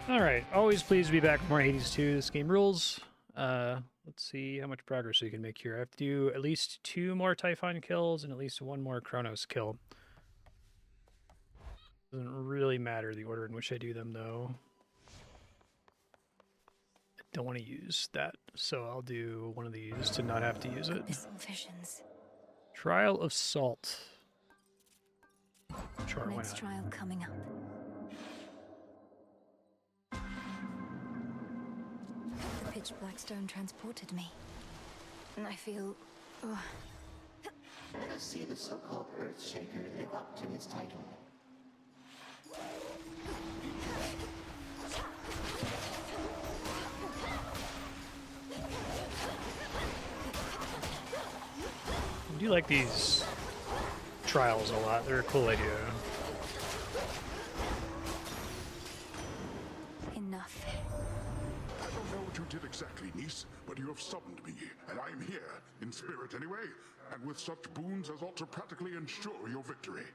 Alright, always pleased to be back with more Hades 2. This game rules. Let's see how much progress we can make here. I have to do at least 2 more Typhon kills and at least 1 more Chronos kill. Doesn't really matter the order in which I do them, though. I don't want to use that, so I'll do one of these to not have to use it. Visions. Trial of Salt. Sure, why Next not? trial coming up. The pitch black stone transported me. And I feel... Let us see the so-called Earthshaker live up to his title. I do like these trials a lot. They're a cool idea. Enough. I don't know what you did exactly, niece, but you have summoned me, and I am here, in spirit anyway, and with such boons as ought to practically ensure your victory.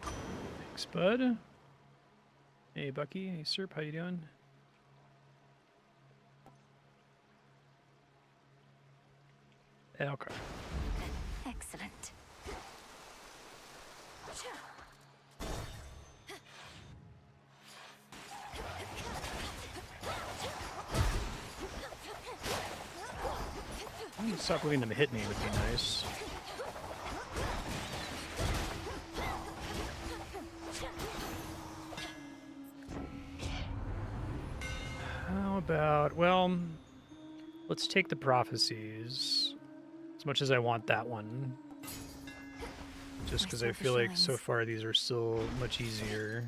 Thanks, bud. Hey, Bucky. Hey, Serp. How you doing? Okay. Excellent. Stop letting them hit me would be nice. How about, well, let's take the prophecies. As much as I want that one. Just because I feel like so far these are still much easier.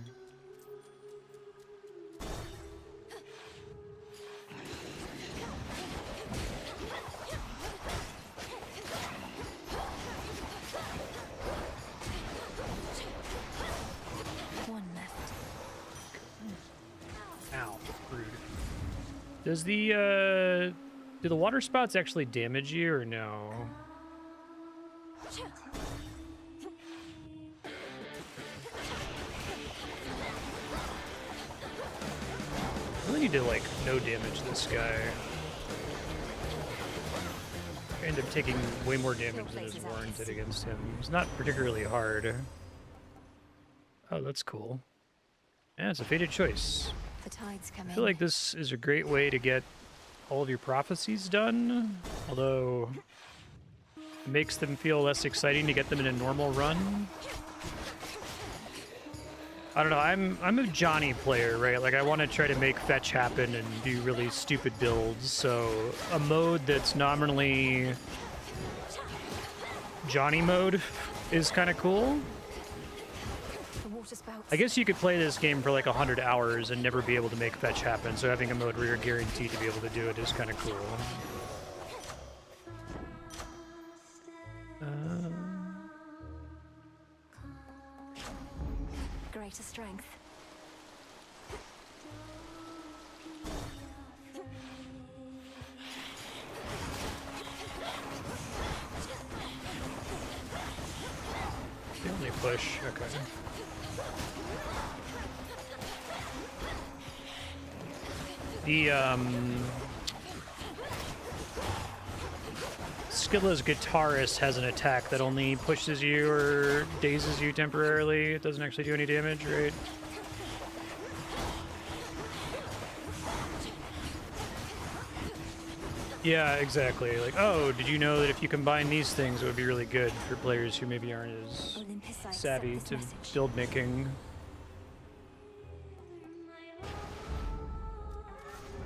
One left. Ow, rude. Does the, do the water spots actually damage you or no? I really need to, like, no damage this guy. I end up taking way more damage than is warranted against him. He's not particularly hard. Oh, that's cool. Yeah, it's a fated choice. The tide's coming. I feel like this is a great way to get all of your prophecies done, although it makes them feel less exciting to get them in a normal run. I don't know, I'm a Johnny player, right? Like, I want to try to make fetch happen and do really stupid builds, so a mode that's nominally Johnny mode is kind of cool. I guess you could play this game for like 100 hours and never be able to make fetch happen, so having a mode where you're guaranteed to be able to do it is kind of cool. Greater strength. The only push, okay. The, Skilla's guitarist has an attack that only pushes you or dazes you temporarily. It doesn't actually do any damage, right? Yeah, exactly. Like, oh, did you know that if you combine these things, it would be really good for players who maybe aren't as savvy to build making?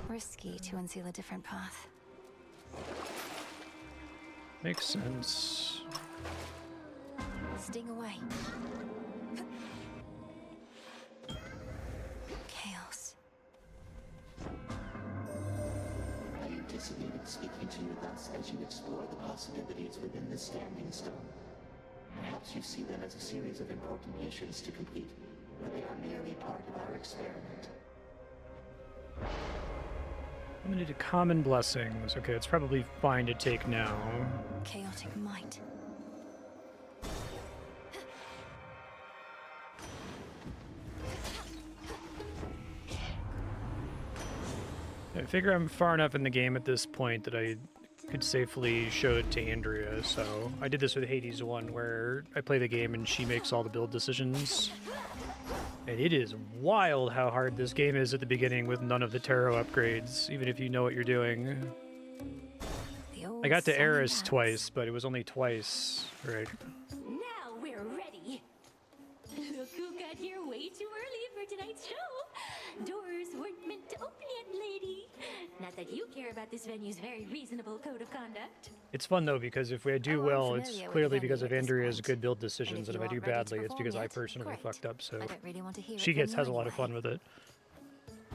Risky to unseal a different path. Makes sense. Sting away. Chaos. I anticipated speaking to you thus as you explore the possibilities within the Standing Stone. Perhaps you see them as a series of important missions to complete, but they are merely part of our experiment. Limited to common blessings. Okay, it's probably fine to take now. Chaotic might. I figure I'm far enough in the game at this point that I could safely show it to Andrea, so I did this with Hades 1, where I play the game and she makes all the build decisions. And it is wild how hard this game is at the beginning with none of the tarot upgrades, even if you know what you're doing. I got to Eris twice, but it was only twice, right? Now we're ready. Look who got here way too early for tonight's show. Doors weren't meant to open yet, lady. Not that you care about this venue's very reasonable code of conduct. It's fun though, because if I do I'm well, it's familiar with clearly the because of venue at this Andrea's point. good build decisions, and if I you do aren't ready to badly, it's perform because I yet, personally great. fucked up, so I don't really want to hear she it gets from has a you lot of fun anyway. with it.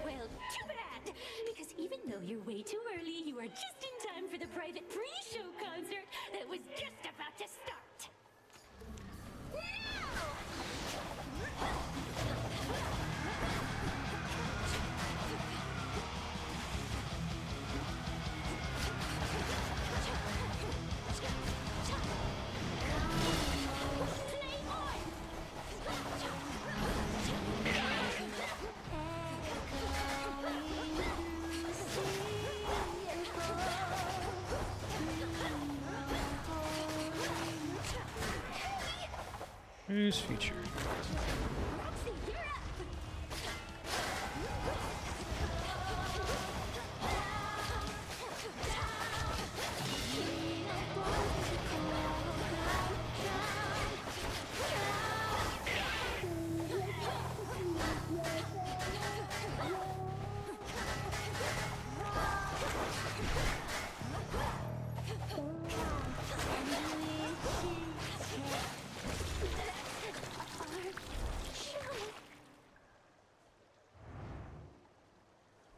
Well, too bad. Because even though you're way too early, you are just in time for the private pre-show concert that was just about to start. Who's featured? Roxy, you're up.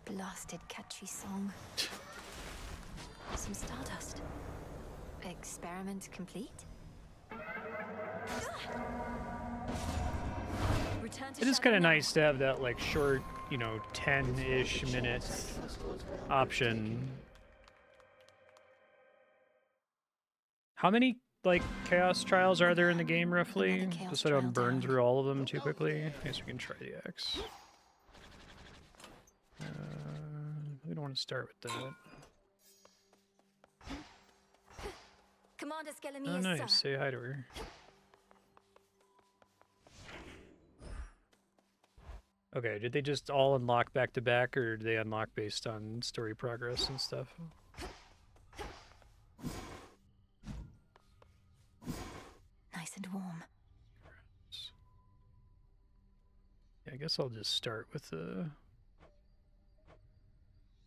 Blasted catchy song. Some stardust. Experiment complete? Return to It is Shadow kind of now. nice to have that like short, 10-ish minute option. How many like chaos trials are there in the game roughly? Another chaos Just so I don't trial burn down. through all of them too quickly. I guess we can try the X. We don't want to start with that. Commander Oh, Skelemius, nice. sir. Say hi to her. Okay, did they just all unlock back to back, or did they unlock based on story progress and stuff? Nice and warm. Yeah, I guess I'll just start with the...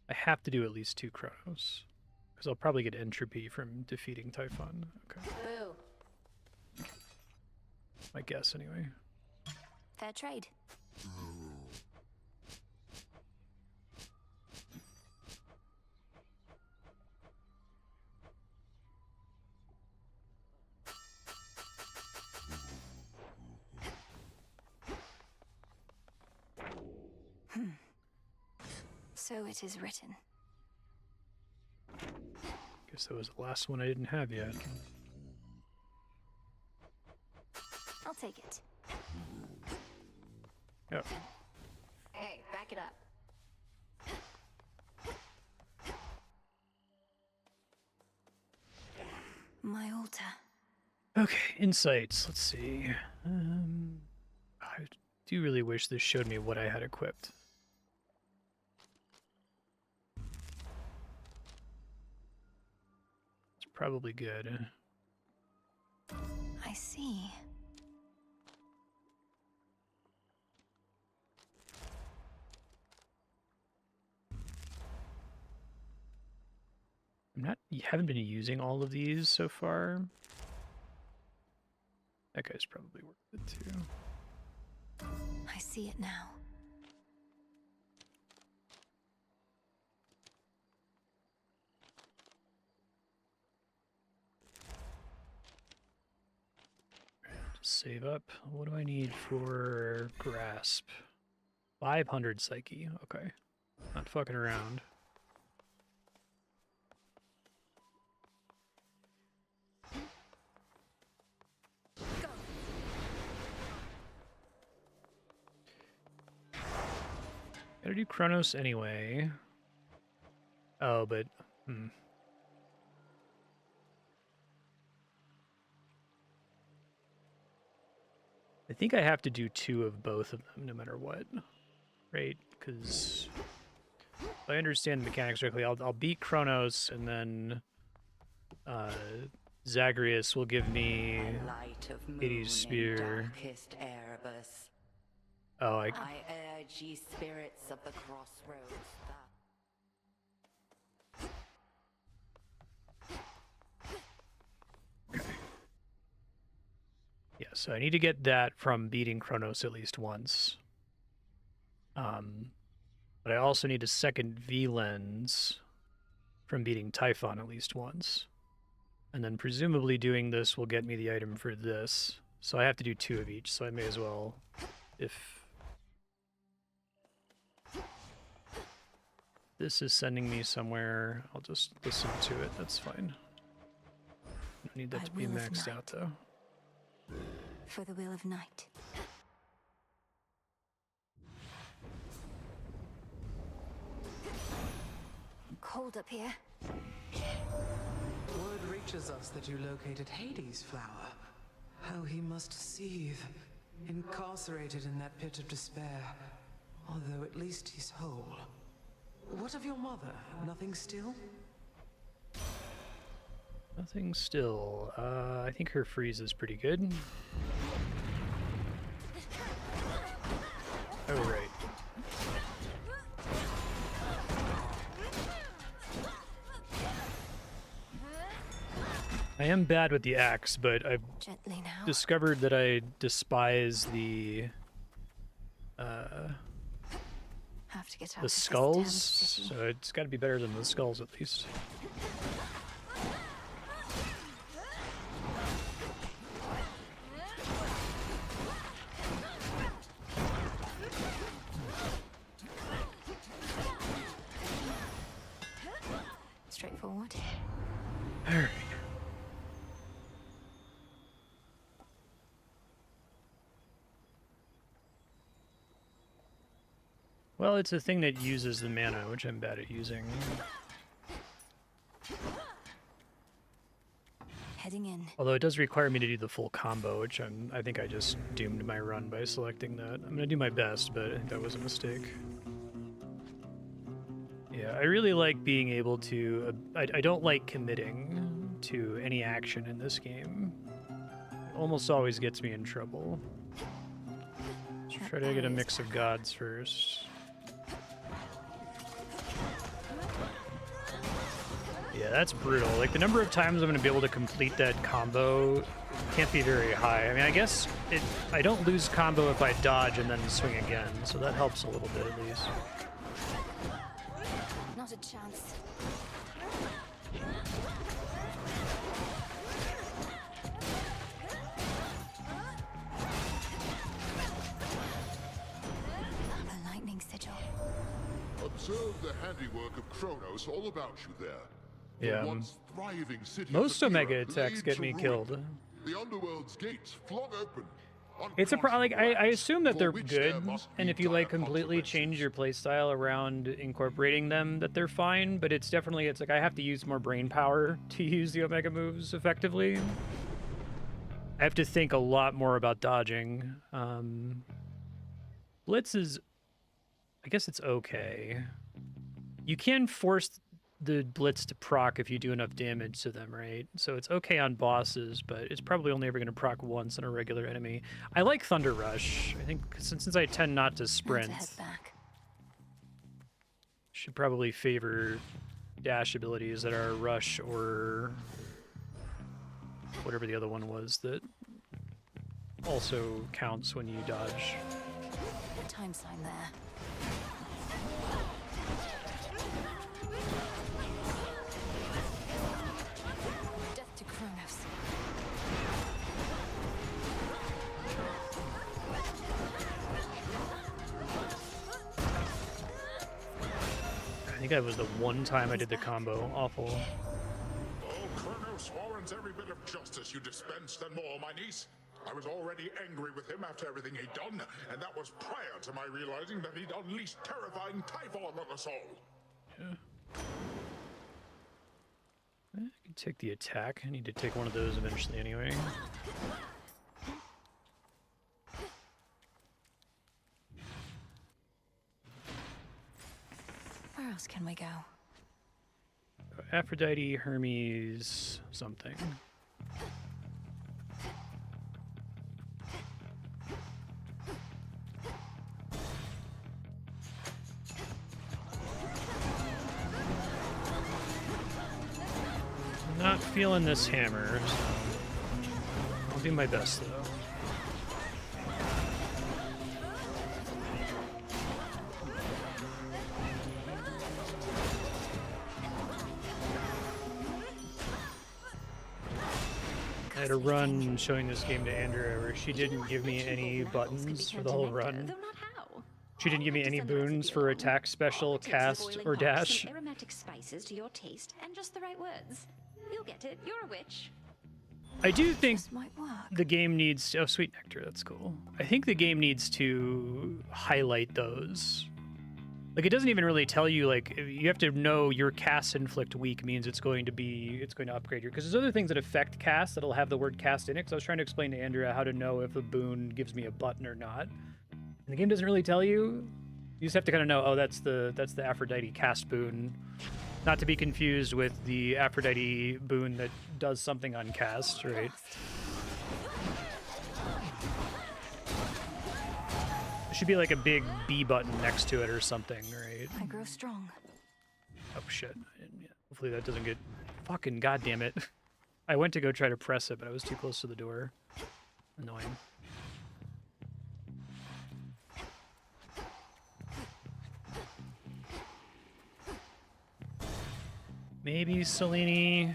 I have to do at least 2 Chronos, because I'll probably get entropy from defeating Typhon. Okay, Boo. my guess anyway. Fair trade. So it is written. Guess that was the last one I didn't have yet. I'll take it. Oh, Hey, back it up. My altar. okay, insights. Let's see. I do really wish this showed me what I had equipped. It's probably good. I see. Haven't been using all of these so far. That guy's probably worth it too. I see it now. Just save up. What do I need for grasp? 500 psyche. Okay. Not fucking around. Gotta do Chronos anyway. Oh, but I think I have to do 2 of both of them no matter what, right? Because if I understand the mechanics correctly, I'll beat Kronos, and then Zagreus will give me Light of moon Hades' spear. in darkest Erebus. Oh, I urge ye spirits of the crossroads yeah, so I need to get that from beating Kronos at least once. But I also need a second V-Lens from beating Typhon at least once. And then presumably doing this will get me the item for this. So I have to do 2 of each, so I may as well, if this is sending me somewhere, I'll just listen to it, that's fine. Don't need that to be maxed out though. For the will of night. Cold up here. Word reaches us that you located Hades' flower. How he must seethe, incarcerated in that pit of despair. Although at least he's whole. What of your mother? Nothing still? Nothing still. I think her freeze is pretty good. Oh, right. I am bad with the axe, but I've Gently now. discovered that I despise the Have to get out the of this skulls, damned city. so it's got to be better than the skulls at least. Straightforward. All right. Well, it's a thing that uses the mana, which I'm bad at using. Heading in. Although it does require me to do the full combo, which I think I just doomed my run by selecting that. I'm gonna do my best, but I think that was a mistake. Yeah, I really like being able to... I don't like committing to any action in this game. It almost always gets me in trouble. Let's try to get a mix of gods first. Yeah, that's brutal. Like, the number of times I'm going to be able to complete that combo can't be very high. I mean, I guess I don't lose combo if I dodge and then swing again, so that helps a little bit at least. Not a chance. A lightning sigil. Observe the handiwork of Kronos all about you there. The Yeah. once thriving city Most of Omega Epira attacks laid get to me ruin. killed. The underworld's gates flung open. It's a like I assume that For they're which good, there must and be if you like dire completely change consequences. your playstyle around incorporating them, that they're fine. But it's definitely like I have to use more brain power to use the Omega moves effectively. I have to think a lot more about dodging. Blitz is, I guess it's okay. You can force the Blitz to proc if you do enough damage to them, right? So it's okay on bosses, but it's probably only ever going to proc once on a regular enemy. I like Thunder Rush. I think since I tend not to sprint, Now to head back. should probably favor dash abilities that are Rush or whatever the other one was that also counts when you dodge. Time sign there. Death to Kronos. I think that was the one time I did the combo. Awful. Oh, Kronos warrants every bit of justice you dispensed and more, my niece. I was already angry with him after everything he'd done, and that was prior to my realizing that he'd unleashed terrifying Typhon on us all. Yeah. I can take the attack. I need to take one of those eventually anyway. Where else can we go? Aphrodite, Hermes, something. Not feeling this hammer, so I'll do my best though. I had a run showing this game to Andrea where she didn't give me any buttons for the whole run. Though not how. She didn't give me any boons for attack, special, It takes a cast, boiling or pot, dash. Some aromatic spices to your taste, and just the right words. You'll get it. You're a witch. I do think This might work. the game needs to, oh, sweet nectar, that's cool. I think the game needs to highlight those. Like, it doesn't even really tell you, like, you have to know your cast inflict weak means it's going to upgrade your, because there's other things that affect cast that'll have the word cast in it, because I was trying to explain to Andrea how to know if a boon gives me a button or not. And the game doesn't really tell you. You just have to kind of know, oh, that's the Aphrodite cast boon. Not to be confused with the Aphrodite boon that does something on cast, right? There should be like a big B button next to it or something, right? I grow strong. Oh shit. Hopefully that doesn't get... Fucking goddamn it. I went to go try to press it, but I was too close to the door. Annoying. Maybe Selene.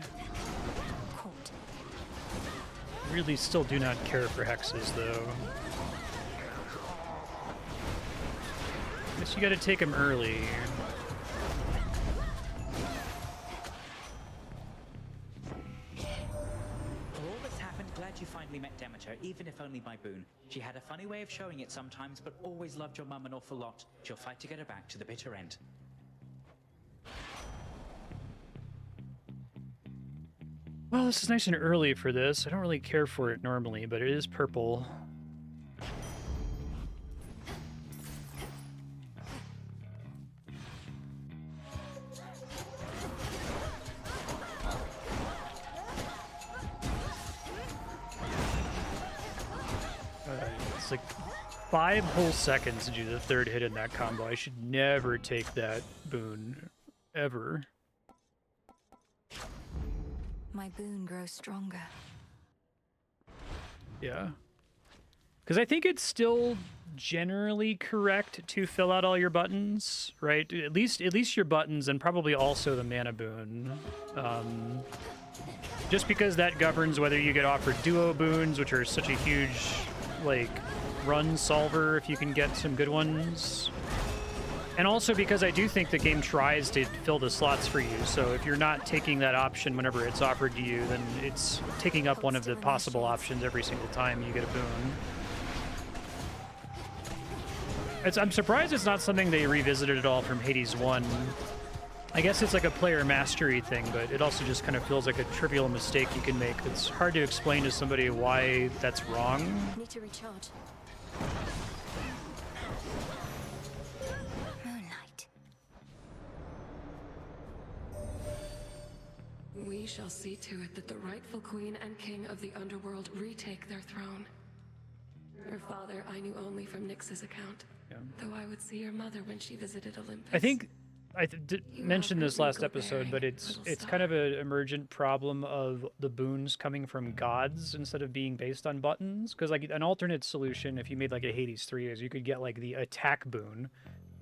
Caught. Really still do not care for hexes, though. Guess you gotta take them early. For all that's happened, glad you finally met Demeter, even if only by boon. She had a funny way of showing it sometimes, but always loved your mum an awful lot. She'll fight to get her back to the bitter end. Well, this is nice and early for this. I don't really care for it normally, but it is purple. It's like 5 whole seconds to do the third hit in that combo. I should never take that boon. Ever. My boon grows stronger. Yeah. Because I think it's still generally correct to fill out all your buttons, right? At least your buttons and probably also the mana boon. Just because that governs whether you get offered duo boons, which are such a huge, like, run solver if you can get some good ones. And also because I do think the game tries to fill the slots for you, so if you're not taking that option whenever it's offered to you, then it's taking up one of the possible options every single time you get a boon. I'm surprised it's not something they revisited at all from Hades 1. I guess it's like a player mastery thing, but it also just kind of feels like a trivial mistake you can make. It's hard to explain to somebody why that's wrong. Need to recharge. Moonlight. We shall see to it that the rightful queen and king of the underworld retake their throne. Her father I knew only from Nyx's account, though I would see your mother when she visited Olympus. I think I did mention this last episode, but it's kind of an emergent problem of the boons coming from gods instead of being based on buttons. Because like an alternate solution, if you made like a Hades 3, is you could get like the attack boon,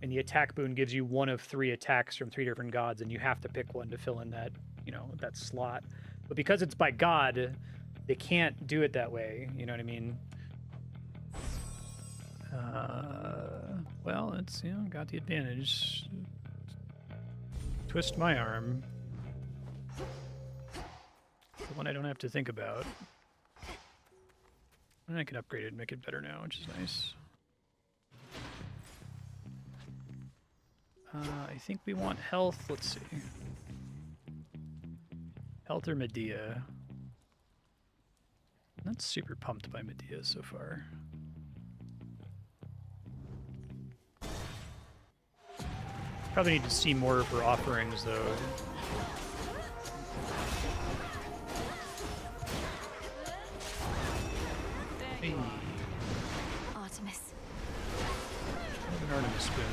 and the attack boon gives you one of 3 attacks from 3 different gods, and you have to pick one to fill in that, you know, that slot. But because it's by god, they can't do it that way. You know what I mean? Well, it's, you know, got the advantage. Twist my arm. The one I don't have to think about. And I can upgrade it and make it better now, which is nice. I think we want health. Let's see. Health or Medea? Not super pumped by Medea so far. Probably need to see more of her offerings, though. Hey. Artemis. An Artemis spoon.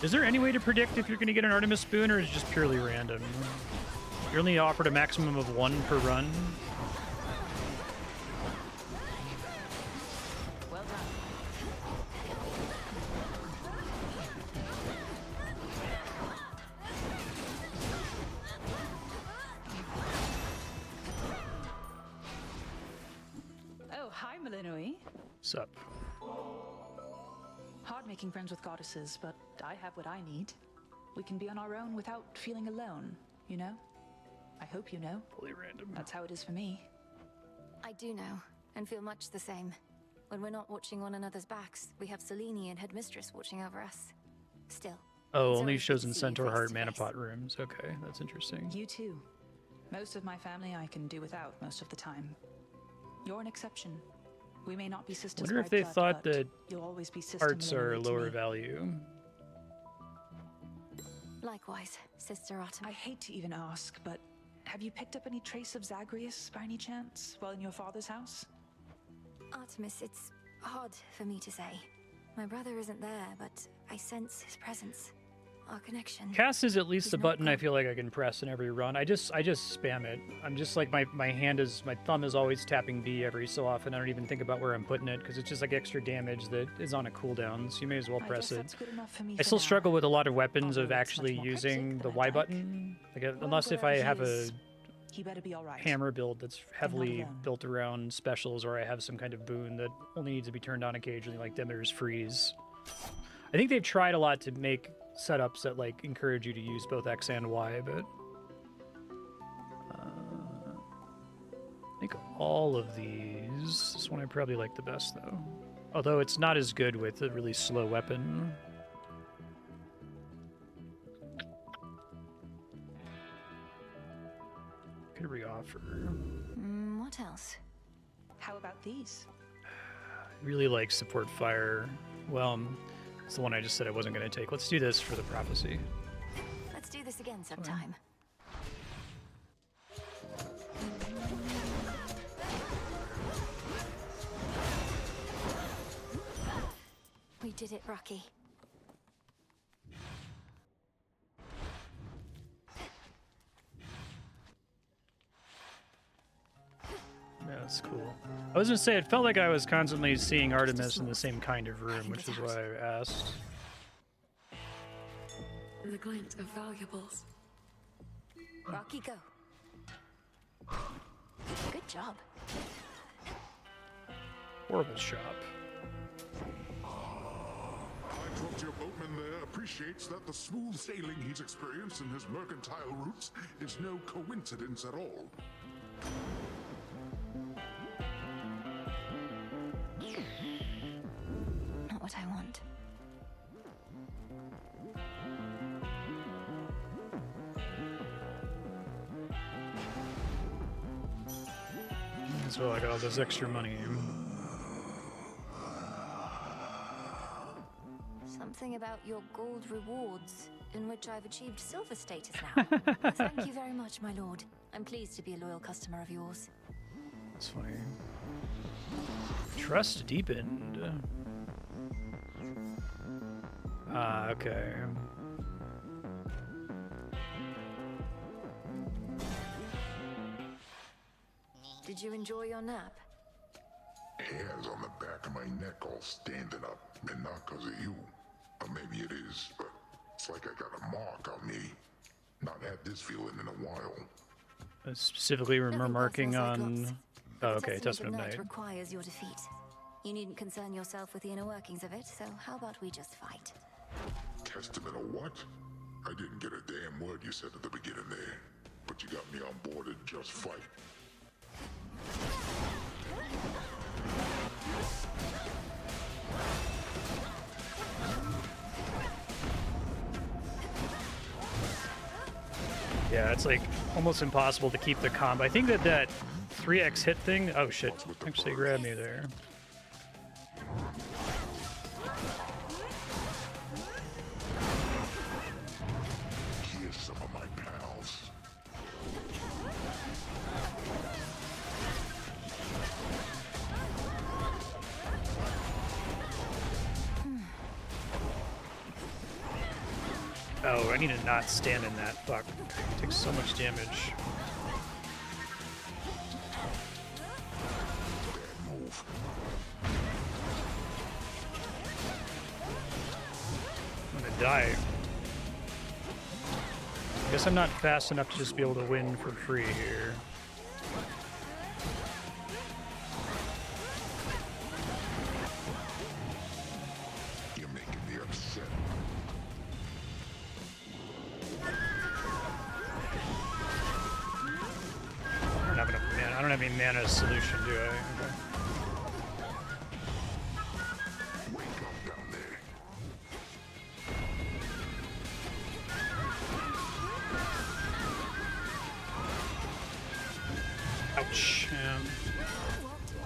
Is there any way to predict if you're going to get an Artemis spoon, or is it just purely random? You're only offered a maximum of 1 per run. Well done. Oh, hi, Malinoi. Sup? Hard making friends with goddesses, but I have what I need. We can be on our own without feeling alone, you know? I hope you know. Totally random. That's how it is for me. I do know, and feel much the same. When we're not watching one another's backs, we have Selene and Headmistress watching over us. Still. Oh, it's only always shows good in to see you Centaur face Heart to Mana face. Pot rooms. Okay, that's interesting. You too. Most of my family I can do without most of the time. You're an exception. We may not be sisters Wonder by if they blood, thought but that you'll always be Sister Hearts are Malinoi to lower me. value. Likewise, Sister I Artemis. hate to even ask, but have you picked up any trace of Zagreus by any chance while in your father's house? Artemis, it's hard for me to say. My brother isn't there, but I sense his presence. Our connection. Cast is at least He's the not button I gone. feel like I can press in every run. I just spam it. I'm just like my thumb is always tapping B every so often. I don't even think about where I'm putting it because it's just like extra damage that is on a cooldown. So you may as well I press guess it. that's good enough for me I for still now. struggle with a lot of weapons of Although it's actually much more using cryptic the than Y I'd like. button. Like Well, unless if I wherever have he a is, he better be all right. hammer build that's heavily alone. built around specials, or I have some kind of boon that only needs to be turned on occasionally, like Demeter's Freeze. I think they've tried a lot to make setups that like encourage you to use both X and Y, but I think all of these. This one I probably like the best though, although it's not as good with a really slow weapon. Could re-offer. What else? How about these? Really like support fire. Well, it's the one I just said I wasn't going to take. Let's do this for the prophecy. Let's do this again sometime. We did it, Rocky. Yeah, that's cool. I was gonna say it felt like I was constantly seeing Artemis in the same kind of room, which is why I asked. The glint of valuables. Rocky, go. Good job. Horrible shop. I trust your boatman there appreciates that the smooth sailing he's experienced in his mercantile routes is no coincidence at all. Not what I want. So I got all this extra money. Something about your gold rewards, in which I've achieved silver status now. Thank you very much, my lord. I'm pleased to be a loyal customer of yours. That's funny. Trust deepened. Ah, okay. Did you enjoy your nap? Hairs on the back of my neck all standing up, and not 'cause of you. Or maybe it is, but it's like I got a mark on me. Not had this feeling in a while. Specifically Nothing remarking personal, on... Cyclops. Oh, The okay, Testament of Night. requires your defeat. You needn't concern yourself with the inner workings of it, so how about we just fight? Testament of what? I didn't get a damn word you said at the beginning there. But you got me on board and just fight. Yeah, it's like almost impossible to keep the combo. I think that 3x hit thing. Oh shit! Actually, grabbed me there. Here's some of my pals. Oh, I need to not stand in that. Fuck. It takes so much damage. Move. I'm gonna die. I guess I'm not fast enough to just be able to win for free here. You're making me upset. I don't have enough mana. I don't have any mana solution, do I? Okay. Wake up down there. Ouch.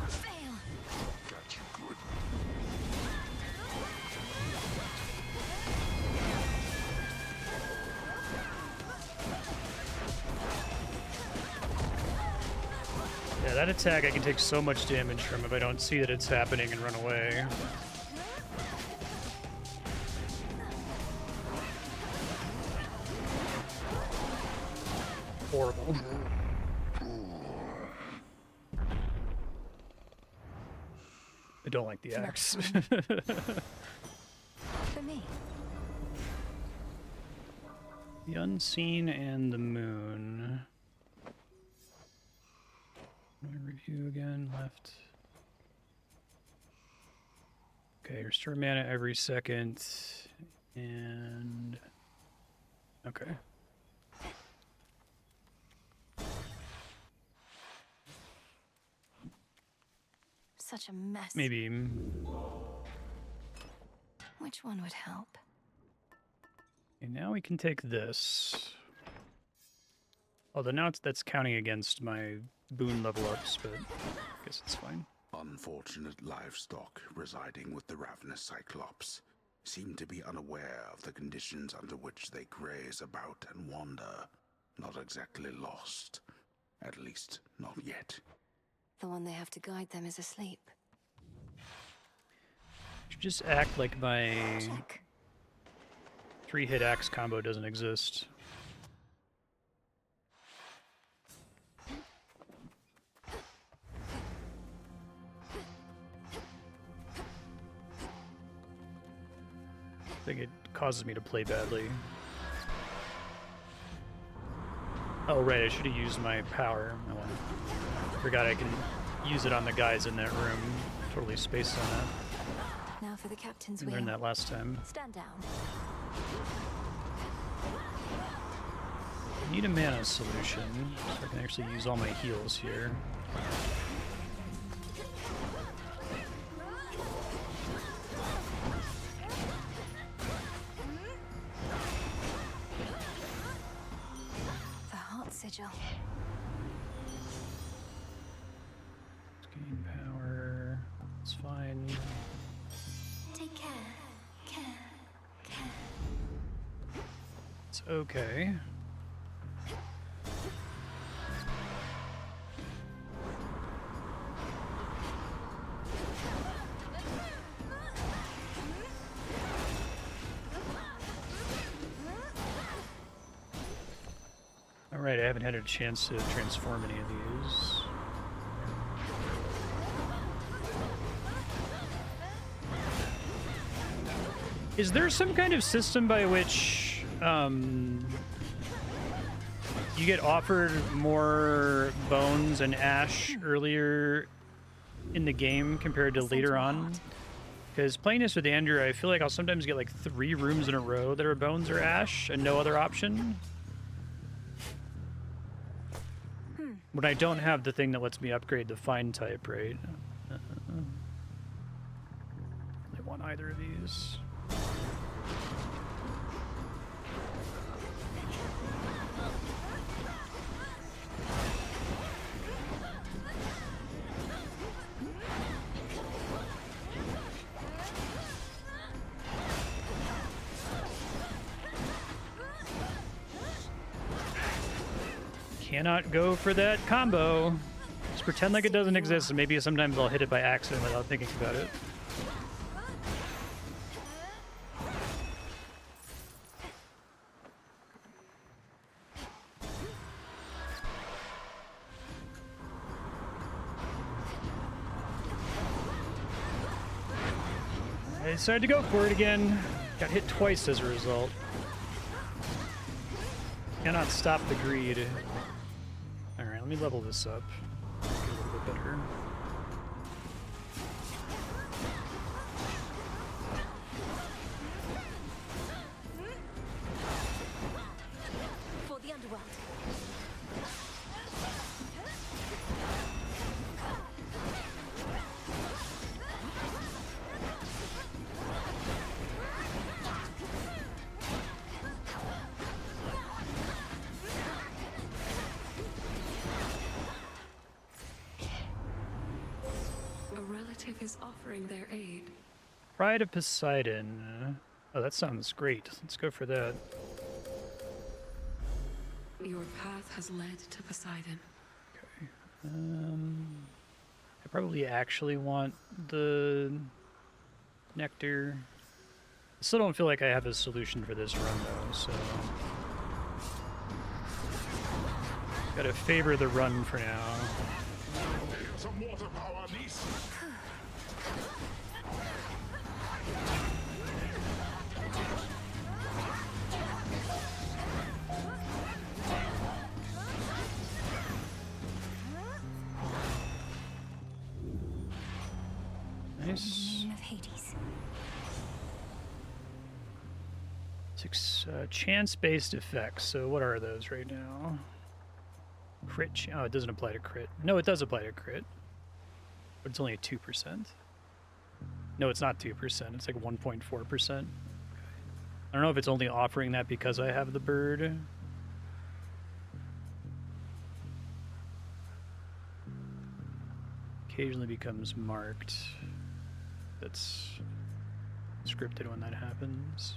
Fail. Got you good. Yeah, that attack I can take so much damage from if I don't see that it's happening and run away. Horrible. I don't like the axe. For me. The Unseen and the Moon. Review again, left. Okay, restore mana every second. And... okay. Such a mess. Maybe... Which one would help? okay, now we can take this. Although now that's counting against my boon level ups, but I guess it's fine. Unfortunate livestock residing with the ravenous Cyclops seem to be unaware of the conditions under which they graze about and wander. Not exactly lost. At least, not yet. The one they have to guide them is asleep. Should just act like my Check. 3-hit axe combo doesn't exist. I think it causes me to play badly. Oh right, I should have used my power. Oh, well. Forgot I can use it on the guys in that room. Totally spaced on that. Now for the captain's I wheel. learned that last time. Stand down. I need a mana solution, so I can actually use all my heals here. The heart sigil. Let's gain power. It's fine. Take care. Care. It's okay. Alright, I haven't had a chance to transform any of these. Is there some kind of system by which you get offered more bones and ash earlier in the game compared to later on? Because playing this with Andrew, I feel like I'll sometimes get like 3 rooms in a row that are bones or ash and no other option. When I don't have the thing that lets me upgrade the fine type, right? I want either of these. cannot go for that combo. Just pretend like it doesn't exist, and maybe sometimes I'll hit it by accident without thinking about it. I decided to go for it again. Got hit twice as a result. Cannot stop the greed. Alright, let me level this up. Get a little bit better. For the underworld. A relative is offering their aid. Pride of Poseidon. Oh, that sounds great. Let's go for that. Your path has led to Poseidon. Okay. I probably actually want the nectar. I still don't feel like I have a solution for this run though, so gotta favor the run for now. Some water power, niece. Nice. Name of Hades. Chance-based effects. So what are those right now? Crit. Oh, it doesn't apply to crit. No, it does apply to crit. But it's only at 2%. No, it's not 2%. It's like 1.4%. I don't know if it's only offering that because I have the bird. Occasionally becomes marked. That's scripted when that happens.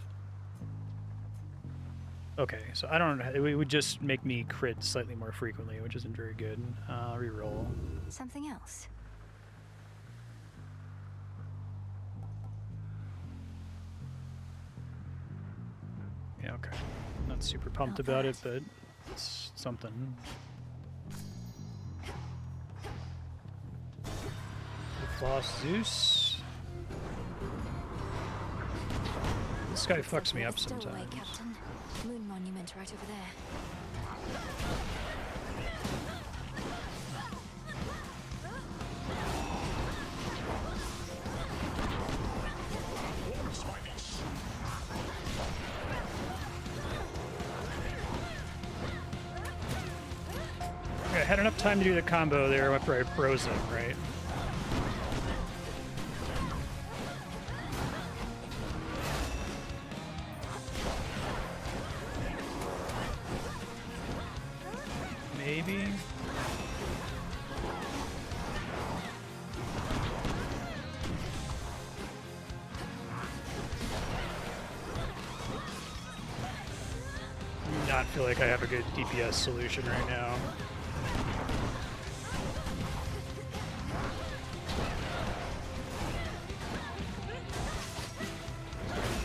Okay, so I don't know. It would just make me crit slightly more frequently, which isn't very good. Reroll. Something else. Yeah, okay. Not super pumped Not about bad. it, but it's something. Floss Zeus. This guy fucks me up Stowaway, sometimes. Captain. Moon monument right over there. Okay, I had enough time to do the combo there after I froze him, right? Maybe. Do not feel like I have a good DPS solution right now.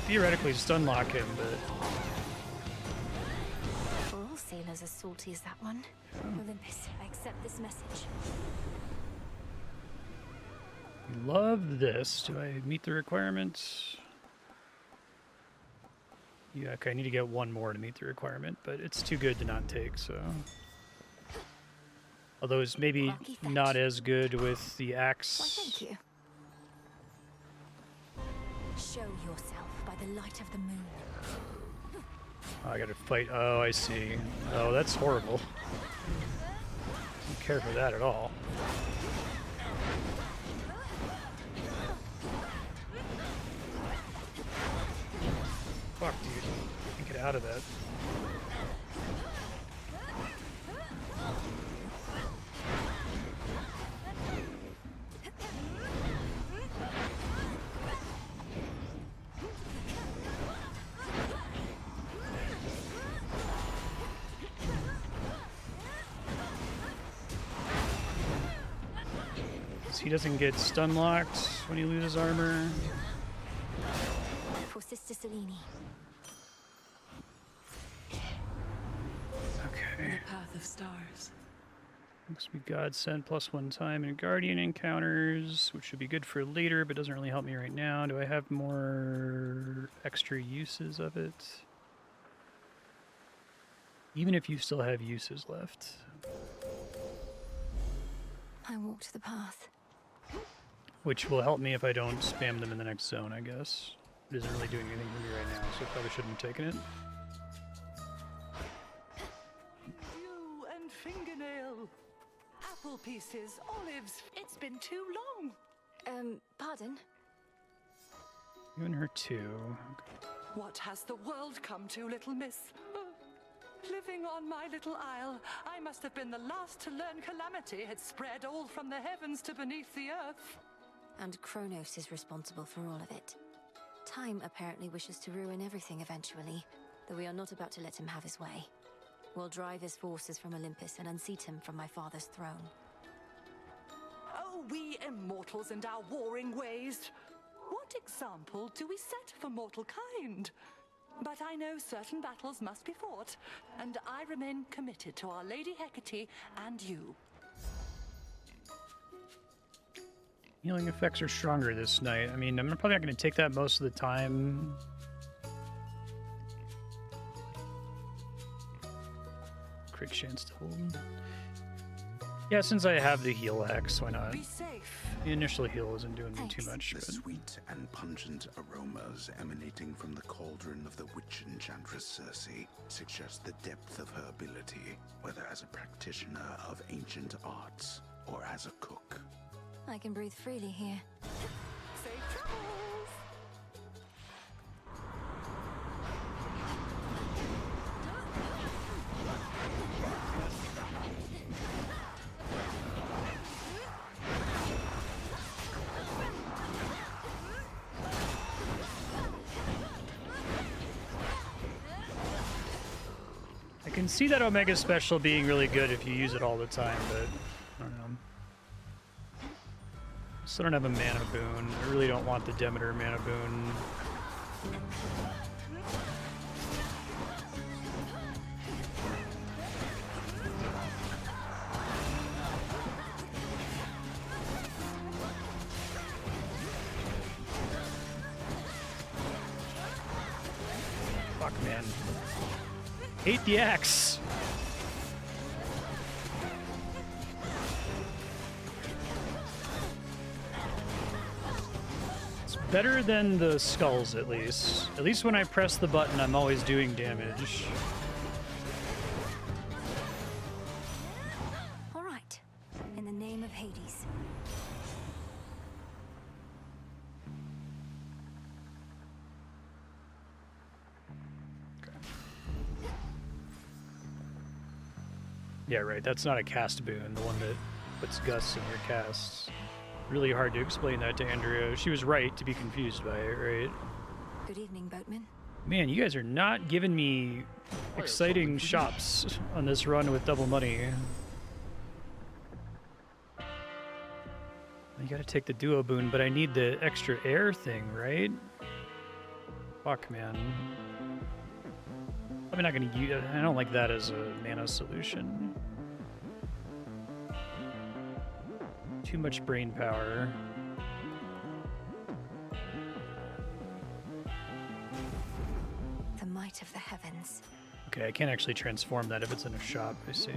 Theoretically just unlock him, but For all sailors as salty as that one. Olympus, I accept this message. love this. Do I meet the requirements? Yeah, okay, I need to get one more to meet the requirement, but it's too good to not take, so. Although it's maybe not as good with the axe. Why, thank you. Show yourself by the light of the moon. Oh, I gotta fight. Oh, I see. Oh, that's horrible. Don't care for that at all. Fuck, dude. Can't get out of that. he doesn't get stun locked when he loses armor. For Sister Selene. Okay. The path of stars. Looks to be Godsend +1 time in Guardian encounters, which should be good for later, but doesn't really help me right now. Do I have more extra uses of it? Even if you still have uses left. I walked the path. Which will help me if I don't spam them in the next zone, I guess. It isn't really doing anything for me right now, so I probably shouldn't have taken it. You and fingernail. Apple pieces, olives. It's been too long. Pardon? You and her too. What has the world come to, little miss? Living on my little isle, I must have been the last to learn calamity had spread all from the heavens to beneath the earth. And Kronos is responsible for all of it. Time apparently wishes to ruin everything eventually, though we are not about to let him have his way. We'll drive his forces from Olympus and unseat him from my father's throne. Oh, we immortals and our warring ways. What example do we set for mortal kind? But I know certain battles must be fought, and I remain committed to Our Lady Hecate and you. Healing effects are stronger this night. I mean, I'm probably not going to take that most of the time. Crit chance to hold. Yeah, since I have the heal hex, why not? Be safe. The initial heal isn't doing me too much. The But... sweet and pungent aromas emanating from the cauldron of the witch enchantress Circe suggest the depth of her ability, whether as a practitioner of ancient arts or as a cook. I can breathe freely here. Safe travels. I can see that Omega Special being really good if you use it all the time, but I don't know. Still don't have a mana boon. I really don't want the Demeter mana boon. Fuck, man. Hate the axe. It's better than the skulls, at least. At least when I press the button, I'm always doing damage. All right. In the name of Hades. Yeah, right. That's not a cast boon, the one that puts Gus in your casts. Really hard to explain that to Andrea. She was right to be confused by it, right? Good evening, boatman. Man, you guys are not giving me exciting shops on this run with double money. You gotta take the duo boon, but I need the extra air thing, right? Fuck, man. I'm not gonna use. I don't like that as a mana solution. Too much brain power. The might of the heavens. Okay, I can't actually transform that if it's in a shop, I see.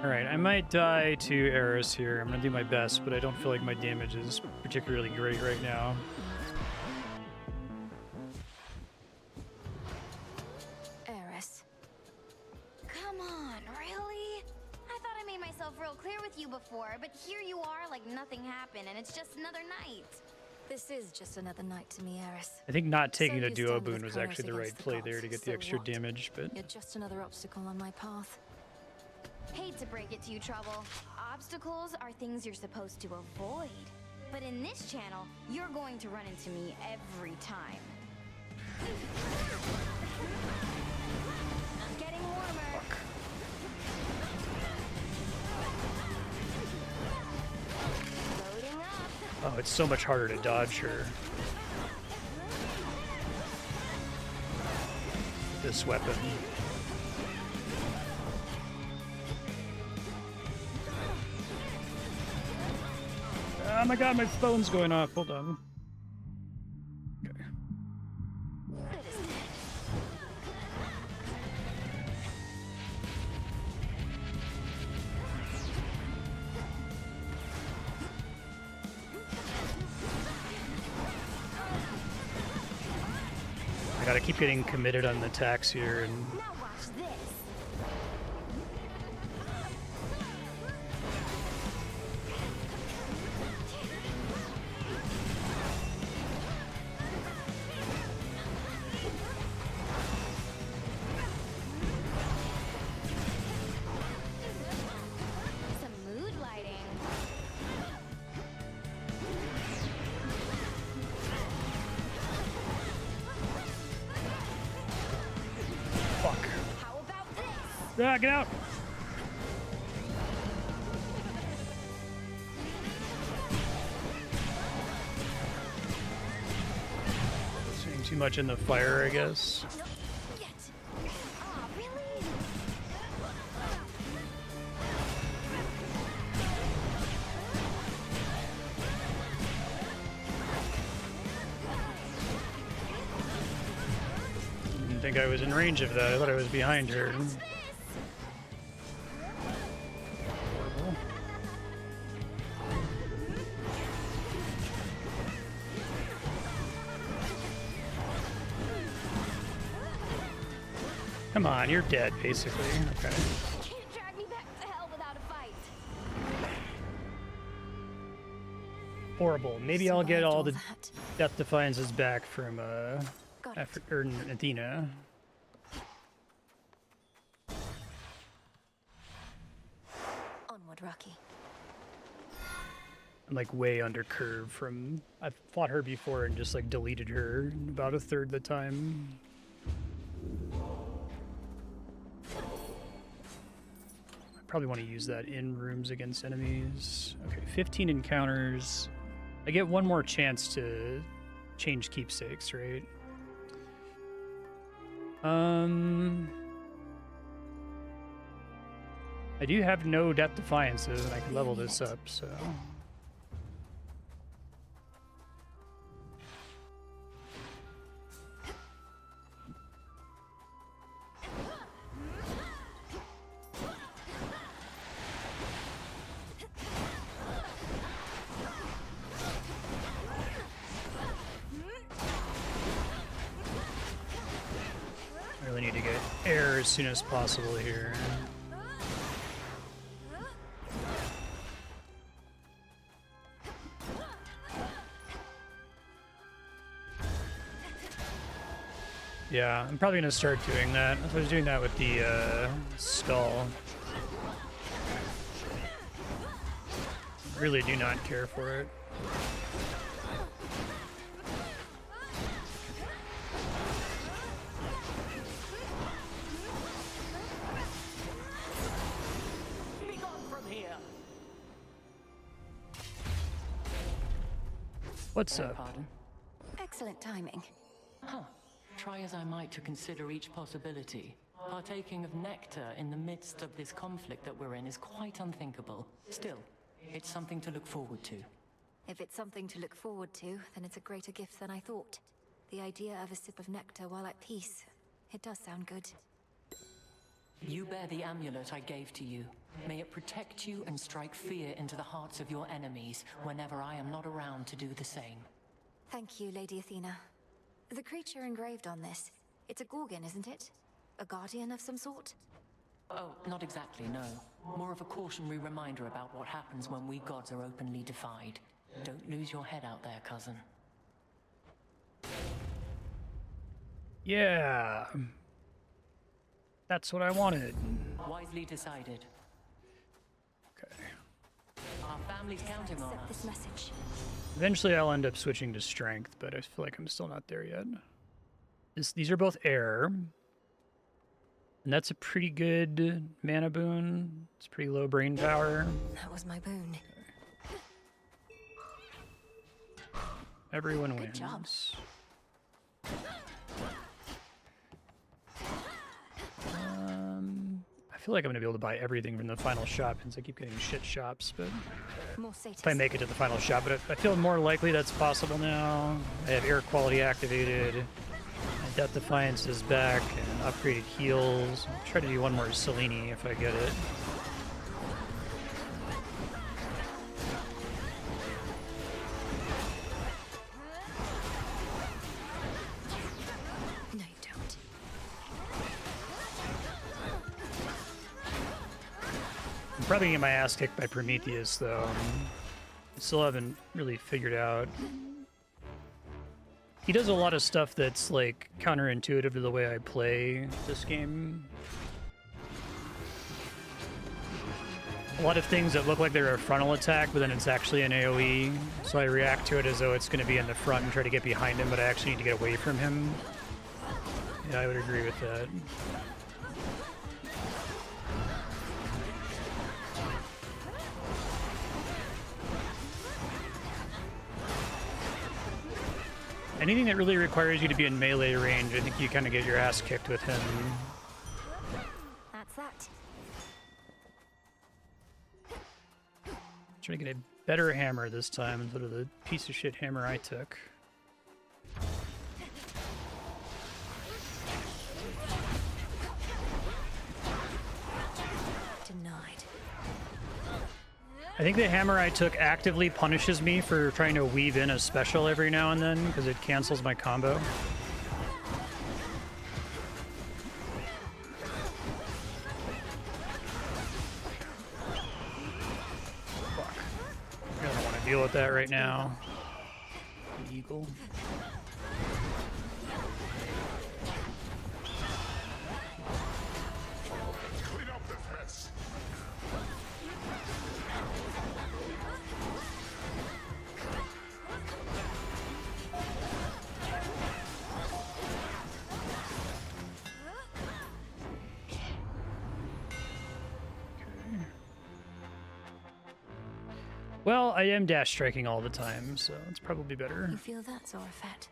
Alright, I might die to Eris here. I'm gonna do my best, but I don't feel like my damage is particularly great right now. Eris. Come on, really? I thought I made myself real clear with you before, but here you are like nothing happened and it's just another night. This is just another night to me, Eris. I think not taking So the you duo stand boon with was Kronos actually the right against the play gods. there to get the So extra what? damage, but... You're just another obstacle on my path. Hate to break it to you, Trouble. Obstacles are things you're supposed to avoid. But in this channel, you're going to run into me every time. Getting warmer. Fuck. Oh, it's so much harder to dodge her. This weapon. Oh my god, my phone's going off. Hold on. Okay. I gotta keep getting committed on the attacks here and Now watch this. Some mood lighting. fuck. How about this? Ah, get out! Seeing too much in the fire, I guess. Yet. Aw, really? Didn't think I was in range of that. I thought I was behind her. Watch this. Horrible. Come on, you're dead, basically. Okay. Can't drag me back to hell without a fight. Horrible. Maybe I'll get Survived all the that. Death Defiances back from Got it. Athena. Onward, Rocky. I'm like way under curve from I've fought her before and just like deleted her about a third of the time. I probably want to use that in rooms against enemies. Okay, 15 encounters. I get one more chance to change keepsakes, right? I do have no Death Defiances and I can level this up, so I really need to get air as soon as possible here. Yeah, I'm probably gonna start doing that. I was doing that with the skull. Really do not care for it. Be gone from here. What's up? Pardon? Excellent timing. Huh. Try as I might to consider each possibility. Partaking of nectar in the midst of this conflict that we're in is quite unthinkable. Still, it's something to look forward to. If it's something to look forward to, then it's a greater gift than I thought. The idea of a sip of nectar while at peace. It does sound good. You bear the amulet I gave to you. May it protect you and strike fear into the hearts of your enemies whenever I am not around to do the same. Thank you, Lady Athena. The creature engraved on this, it's a Gorgon, isn't it? A guardian of some sort? Oh, not exactly, no. More of a cautionary reminder about what happens when we gods are openly defied. Don't lose your head out there, cousin. Yeah. That's what I wanted. Wisely decided. Okay. Our family's counting on Accept this us. message. Eventually I'll end up switching to strength, but I feel like I'm still not there yet. These are both air. And that's a pretty good mana boon. It's pretty low brain power. That was my boon. Everyone Good job. wins. I feel like I'm gonna be able to buy everything from the final shop since I keep getting shit shops, but More if I make it to the final shop, but I feel more likely that's possible now. I have air quality activated. My Death Defiance is back and upgraded heals. I'll try to do one more Selene if I get it. No, you don't. I'm probably gonna get my ass kicked by Prometheus, though. I still haven't really figured out. He does a lot of stuff that's, like, counterintuitive to the way I play this game. A lot of things that look like they're a frontal attack, but then it's actually an AoE. So I react to it as though it's going to be in the front and try to get behind him, but I actually need to get away from him. Yeah, I would agree with that. Anything that really requires you to be in melee range, I think you kind of get your ass kicked with him. That's that. Trying to get a better hammer this time instead of the piece of shit hammer I took. Denied. I think the hammer I took actively punishes me for trying to weave in a special every now and then because it cancels my combo. Fuck. I don't want to deal with that right now. The eagle. Clean up this mess. Well, I am dash striking all the time, so it's probably better. You feel that, Zorafet?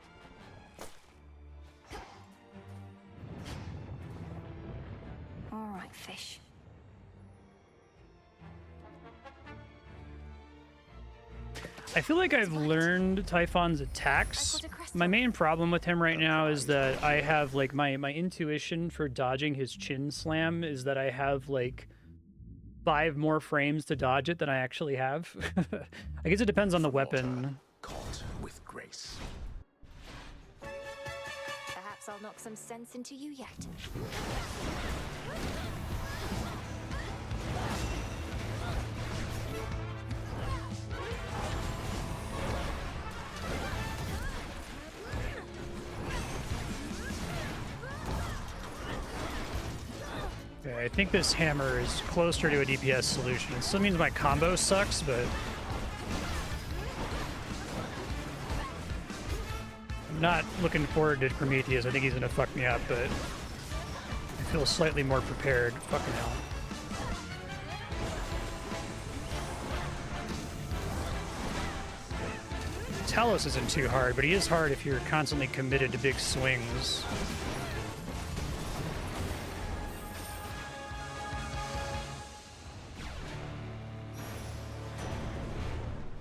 All right, fish. I feel like I've learned Typhon's attacks. My main problem with him right now is that I have, like, my intuition for dodging his chin slam is that I have, like, 5 more frames to dodge it than I actually have. I guess it depends on the weapon. Caught with grace. Perhaps I'll knock some sense into you yet. Okay, I think this hammer is closer to a DPS solution. It still means my combo sucks, but I'm not looking forward to Prometheus. I think he's gonna fuck me up, but I feel slightly more prepared. Fucking hell. Talos isn't too hard, but he is hard if you're constantly committed to big swings.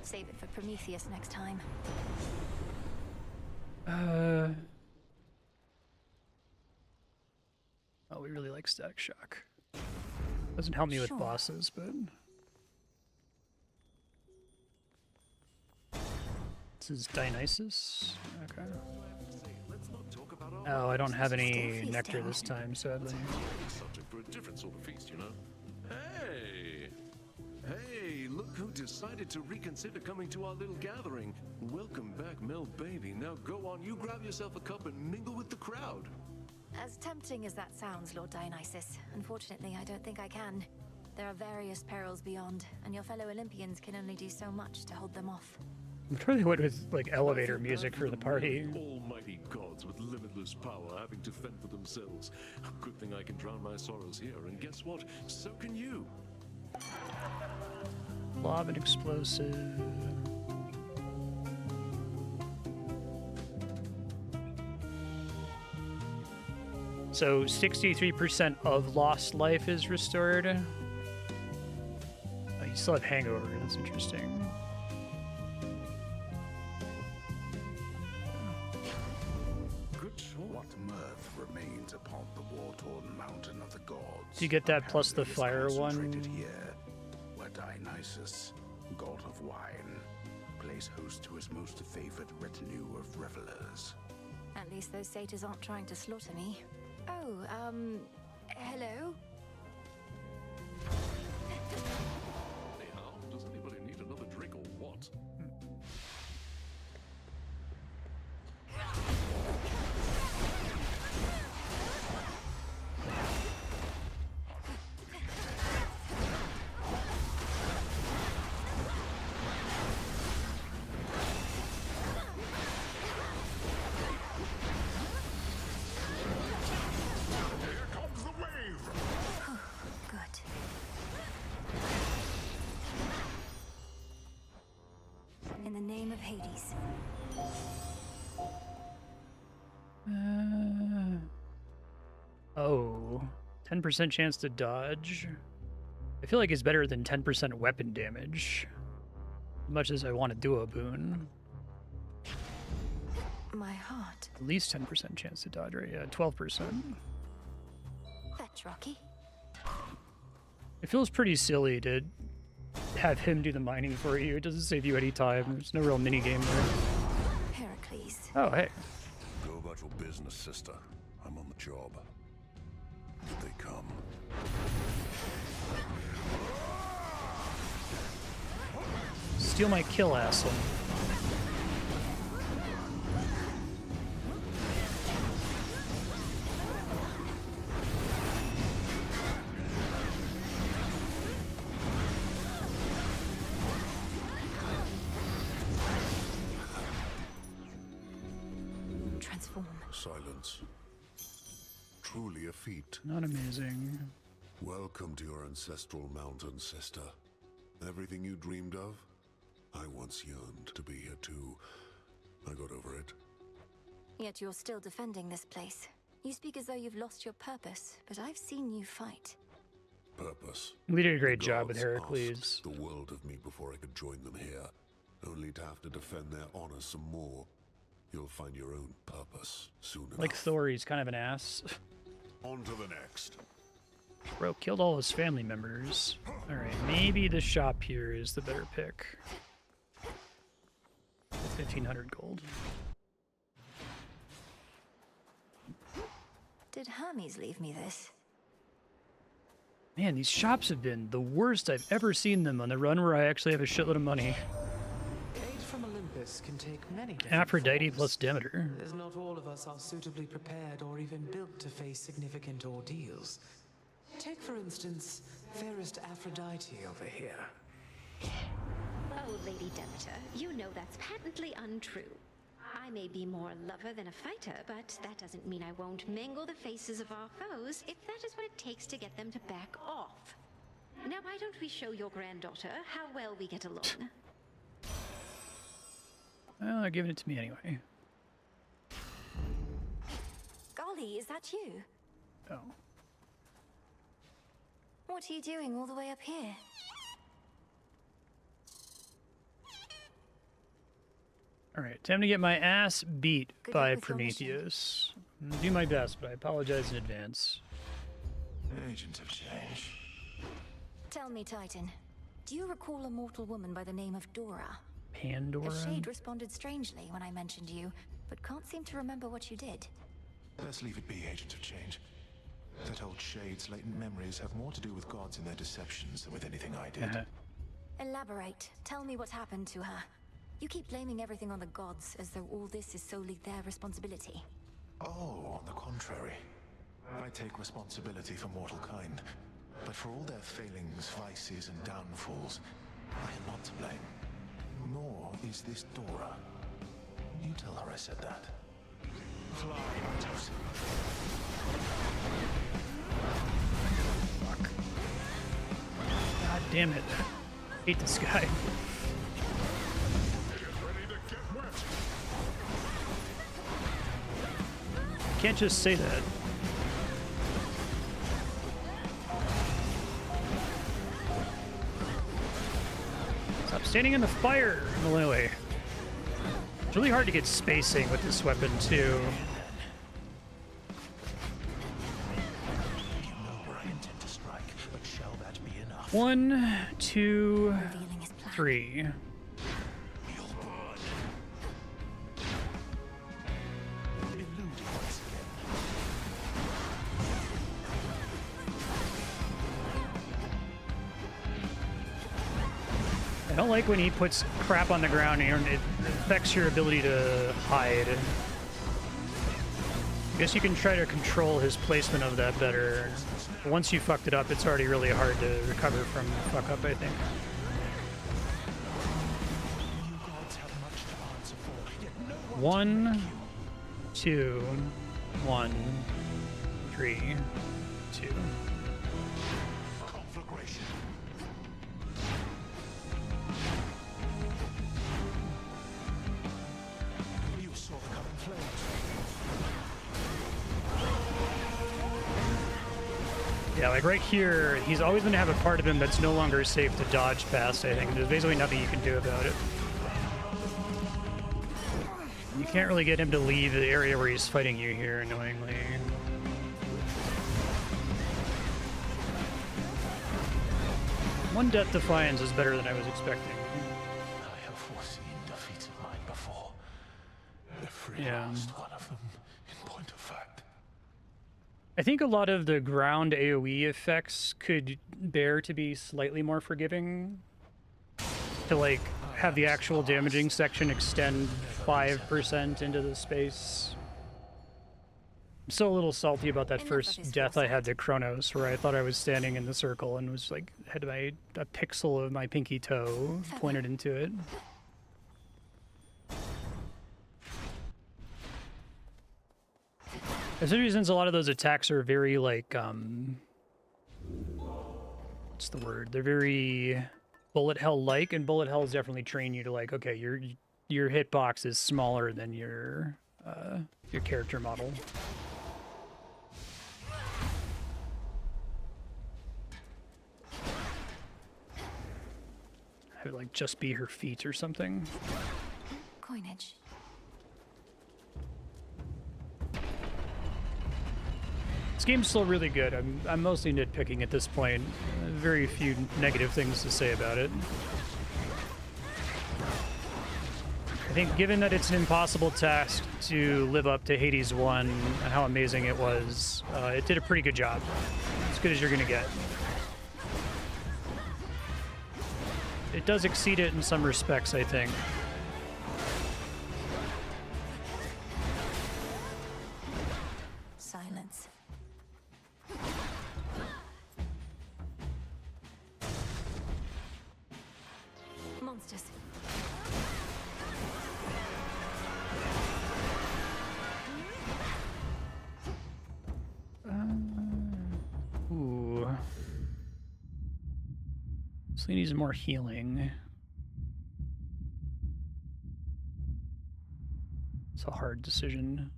Save it for Prometheus next time. Oh, we really like Static Shock. Doesn't help me with bosses, but this is Dionysus. Okay. Oh, I don't have any nectar this time, sadly. Subject for a different sort of feast, you know. Hey! Hey, look who decided to reconsider coming to our little gathering. Welcome back, Mel baby. Now go on, you grab yourself a cup and mingle with the crowd. As tempting as that sounds, Lord Dionysus, unfortunately, I don't think I can. There are various perils beyond, and your fellow Olympians can only do so much to hold them off. I'm sure they would with like elevator music for the party. Almighty gods with limitless power having to fend for themselves. Good thing I can drown my sorrows here, and guess what? So can you. Lob and explosive. So 63% of lost life is restored. Oh, you still have hangover. That's interesting. What mirth remains upon the war-torn mountain of the gods? Do you get that plus the apparently is fire concentrated one? Here, where Dionysus, god of wine, plays host to his most favored retinue of revelers. At least those satyrs aren't trying to slaughter me. Oh, hello? Hey, Hal, does anybody need another drink or what? Good. In the name of Hades. Oh, 10% chance to dodge. I feel like it's better than 10% weapon damage. As much as I want to do a boon. My heart. At least 10% chance to dodge, right? Yeah, 12%. That's rocky. It feels pretty silly to have him do the mining for you. It doesn't save you any time. There's no real mini game there. Heracles. Oh, hey. Go about your business, sister. I'm on the job. Here they come. Steal my kill, asshole. Transform. Silence. Truly a feat. Not amazing. Welcome to your ancestral mountain, sister. Everything you dreamed of, I once yearned to be here too. I got over it. Yet you're still defending this place. You speak as though you've lost your purpose, but I've seen you fight. Purpose. We did a great The job with gods Heracles. asked the world of me before I could join them here, only to have to defend their honor some more. You'll find your own purpose soon enough. Like Thor, he's kind of an ass. On to the next. Bro, killed all his family members. Alright, maybe the shop here is the better pick. 1,500 gold. Did Hermes leave me this? Man, these shops have been the worst I've ever seen them on the run where I actually have a shitload of money. Aid from Olympus can take many different Aphrodite forms. plus Demeter. As not all of us are suitably prepared or even built to face significant ordeals. Take, for instance, fairest Aphrodite over here. Oh, Lady Demeter, you know that's patently untrue. I may be more a lover than a fighter, but that doesn't mean I won't mangle the faces of our foes if that is what it takes to get them to back off. Now, why don't we show your granddaughter how well we get along? Well, they're giving it to me anyway. Golly, is that you? Oh. What are you doing all the way up here? Alright, time to get my ass beat Good by luck with your mission. Prometheus. I'm gonna do my best, but I apologize in advance. Agent of Change. Tell me, Titan, do you recall a mortal woman by the name of Dora? Pandora? A shade responded strangely when I mentioned you, but can't seem to remember what you did. Let's leave it be, Agent of Change. That old shade's latent memories have more to do with gods and their deceptions than with anything I did. Elaborate. Tell me what happened to her. You keep blaming everything on the gods, as though all this is solely their responsibility. Oh, on the contrary. I take responsibility for mortal kind. But for all their failings, vices, and downfalls, I am not to blame. Nor is this Dora. You tell her I said that. Fly, Artos. Fuck. God damn it. Hate this guy. Can't just say that. standing in the fire, Malloy. It's really hard to get spacing with this weapon, too. One, two, three. I don't like when he puts crap on the ground and it affects your ability to hide. I guess you can try to control his placement of that better. But once you fucked it up, it's already really hard to recover from fuck up, I think. One, two, one, three, two. Yeah, like right here, he's always going to have a part of him that's no longer safe to dodge past, I think. There's basically nothing you can do about it. You can't really get him to leave the area where he's fighting you here, annoyingly. One Death Defiance is better than I was expecting. I have foreseen defeats of mine before. Every Yeah. last one of them, in point of fact. I think a lot of the ground AoE effects could bear to be slightly more forgiving. To, like, have the actual damaging section extend 5% into the space. I'm still a little salty about that first death I had to Kronos, where I thought I was standing in the circle and was, like, had a pixel of my pinky toe pointed into it. Especially since a lot of those attacks are very, like, what's the word? They're very bullet hell-like, and bullet hells definitely train you to, like, okay, your hitbox is smaller than your character model. Have it, like, just be her feet or something. Coinage. This game's still really good. I'm mostly nitpicking at this point. Very few negative things to say about it. I think given that it's an impossible task to live up to Hades 1 and how amazing it was, it did a pretty good job. As good as you're gonna get. It does exceed it in some respects, I think. Silence. Monsters. Ooh. So he needs more healing. It's a hard decision.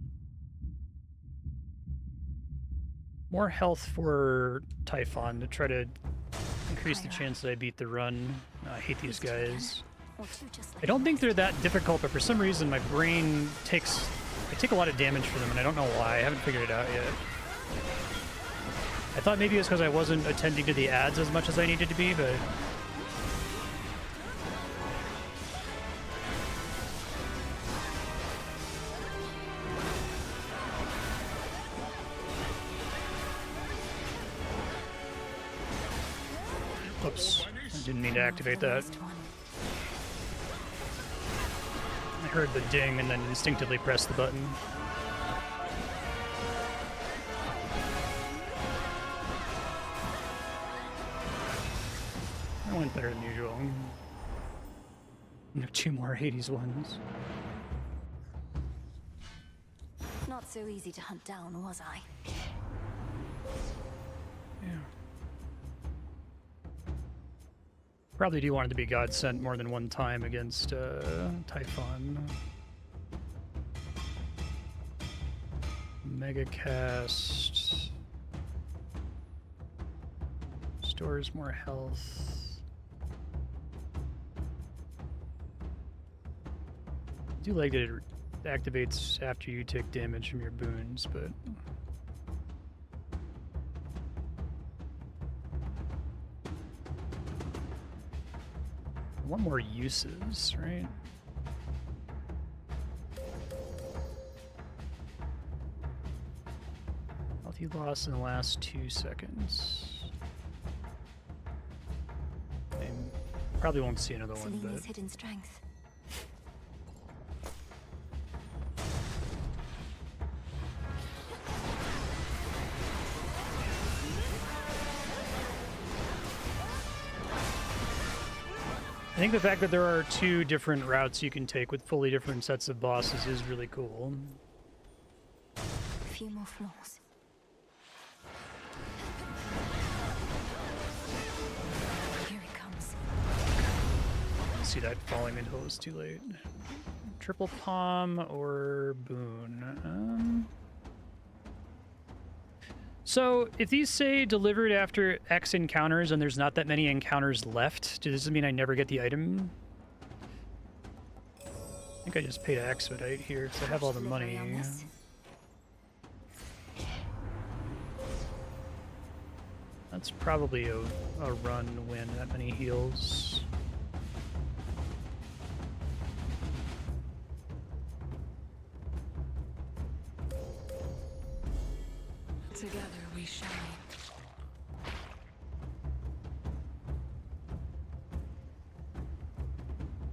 More health for Typhon to try to increase the chance that I beat the run. I hate these guys. I don't think they're that difficult, but for some reason my brain takes... I take a lot of damage for them, and I don't know why. I haven't figured it out yet. I thought maybe it was because I wasn't attending to the ads as much as I needed to be, but... Oops, I didn't mean to activate that. I heard the ding and then instinctively pressed the button. That went better than usual. No, 2 more Hades ones. Not so easy to hunt down, was I? Yeah. Probably do want it to be God sent more than one time against Typhon. Mega cast. Stores more health. do like that it activates after you take damage from your boons, but... I want more uses, right? Health you lost in the last 2 seconds. I probably won't see another one, Selena's but... hidden strength. I think the fact that there are 2 different routes you can take with fully different sets of bosses is really cool. A few more floors. Here it comes. See that falling until it was too late. Triple palm or boon? So, if these say delivered after X encounters and there's not that many encounters left, does this mean I never get the item? I think I just paid to expedite here because I have all the money. That's probably a run win, that many heals. Together we shine.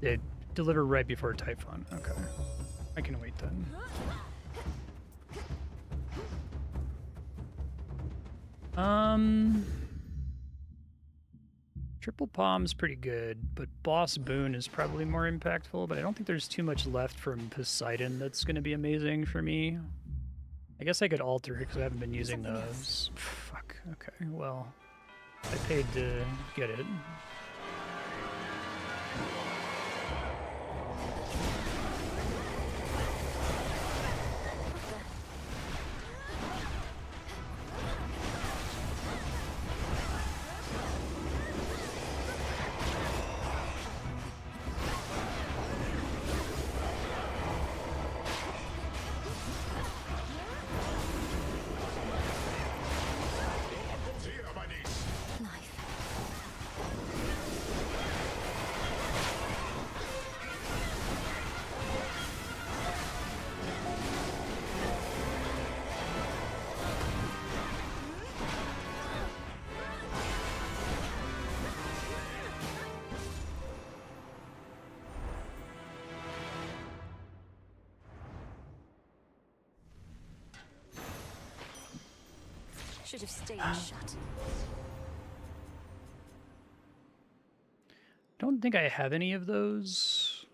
They deliver right before Typhon. Okay. I can wait then. Triple Palm's pretty good, but Boss Boon is probably more impactful, but I don't think there's too much left from Poseidon that's going to be amazing for me. I guess I could alter it because I haven't been using those. Fuck. Okay, well, I paid to get it. Should have stayed shut. Don't think I have any of those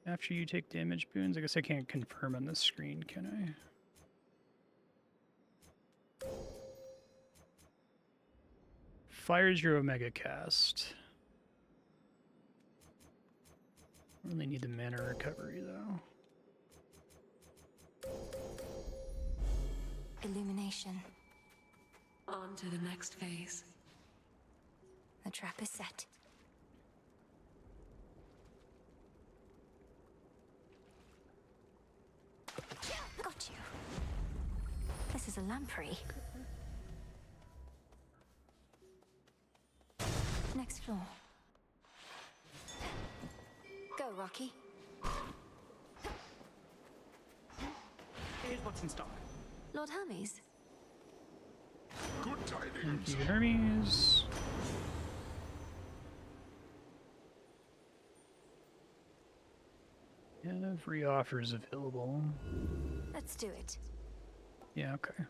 after you take damage boons. I guess I can't confirm on this screen, can I? Fires your Omega cast. Really need the mana recovery though. Illumination. On to the next phase. The trap is set. Got you. This is a lamprey. Next floor. Go, Rocky. Here's what's in stock. Lord Hermes. Good tidings. Thank you, Hermes. Every offers available. Let's do it. Yeah, okay.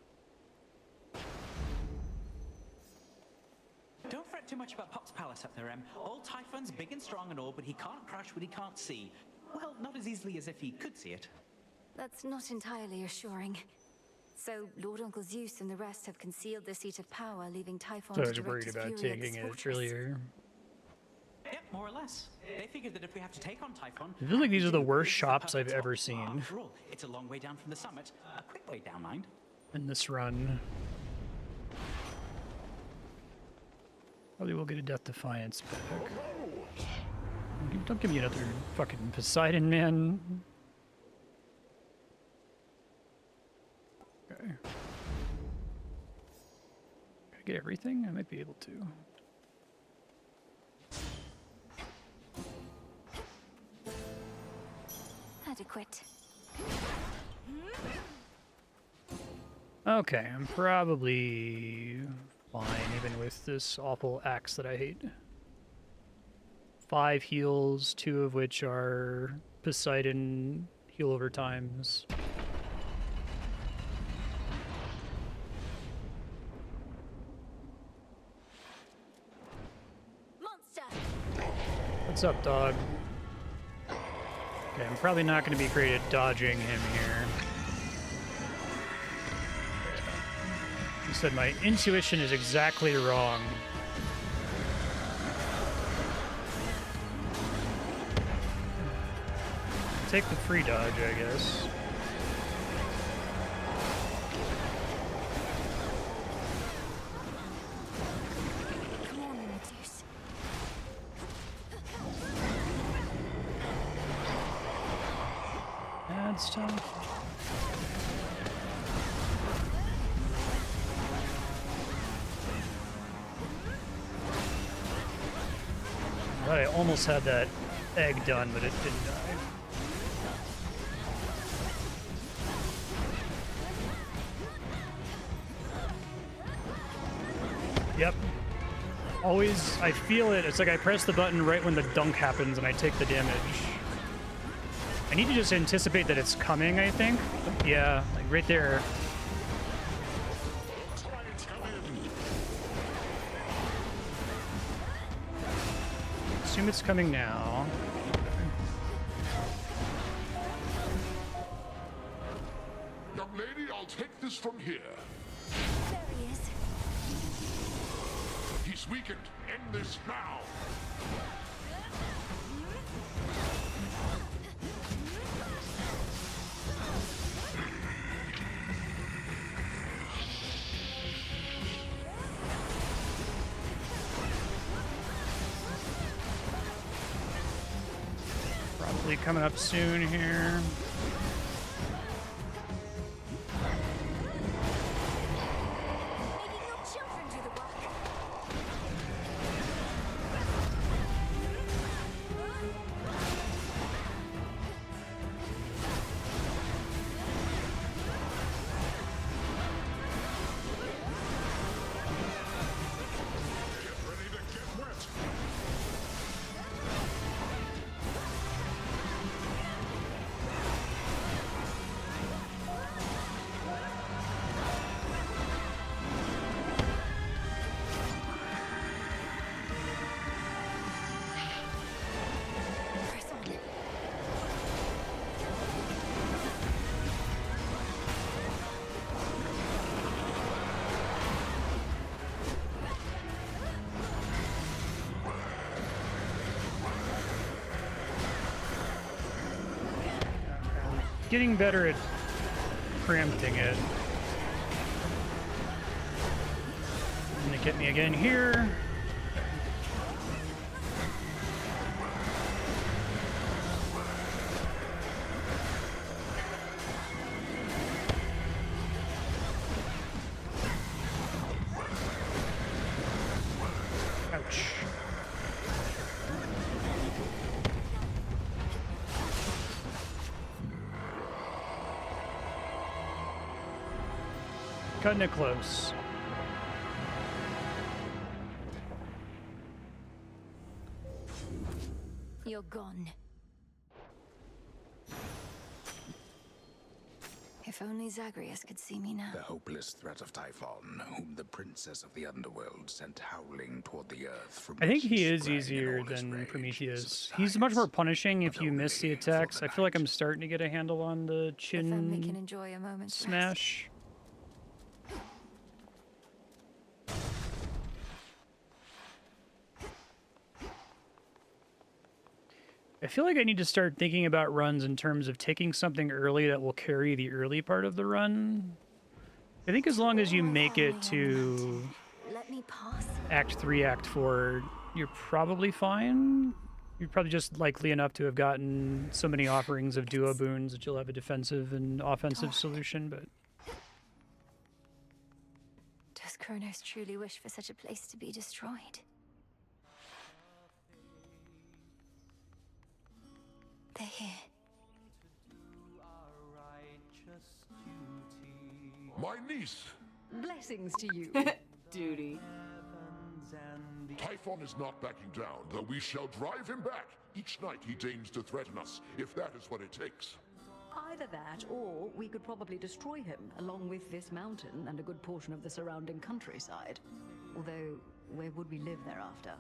Don't fret too much about Pop's palace up there, Em. Old Typhon's big and strong and all, but he can't crush what he can't see. Well, not as easily as if he could see it. That's not entirely assuring. So, Lord Uncle Zeus and the rest have concealed the seat of power, leaving Typhon So I to was direct worried his about fury at taking this it fortress. earlier. Yep, more or less. They figured that if we have to take on Typhon... I feel like these are the worst this is shops I've perfect ever spot. seen After all, it's a long way down from the summit. A quick way down, mind. in this run. Probably will get a Death Defiance back. Don't give me another fucking Poseidon, man. get everything? I might be able to. Adequate. Okay, I'm probably fine even with this awful axe that I hate. 5 heals, 2 of which are Poseidon heal over times. Monster. What's up, dog? Okay, I'm probably not going to be great at dodging him here. You said my intuition is exactly wrong. Take the free dodge, I guess. Come on, Zeus. That's tough. I almost had that egg done, but it didn't die. Yep. Always, I feel it. It's like I press the button right when the dunk happens and I take the damage. I need to just anticipate that it's coming, I think. Yeah, like right there. Assume it's coming now. Young lady, I'll take this from here. There he is. He's weakened. End this now. Probably coming up soon here. Making your children do the work. Get ready to get wet. Press on. Getting better at preempting it. Gonna get me again here. Ouch. Cutting it close. You're gone. If only Zagreus could see me now. The hopeless threat of Typhon, whom the princess of the underworld sent howling toward the earth from I think which he is sprang in easier all his than rage, Prometheus. He's much more punishing if you miss the only for attacks. the I feel like I'm night. starting to get a handle on the The family can chin enjoy a moment's rest. smash. I feel like I need to start thinking about runs in terms of taking something early that will carry the early part of the run. I think as long as you make it to Let me pass. Act 3, Act 4, you're probably fine. You're probably just likely enough to have gotten so many offerings of duo boons that you'll have a defensive and offensive solution, but... Does Kronos truly wish for such a place to be destroyed? They're here. My niece! Blessings to you. Duty. Typhon is not backing down, though we shall drive him back each night he deigns to threaten us, if that is what it takes. Either that, or we could probably destroy him, along with this mountain and a good portion of the surrounding countryside. Although, where would we live thereafter?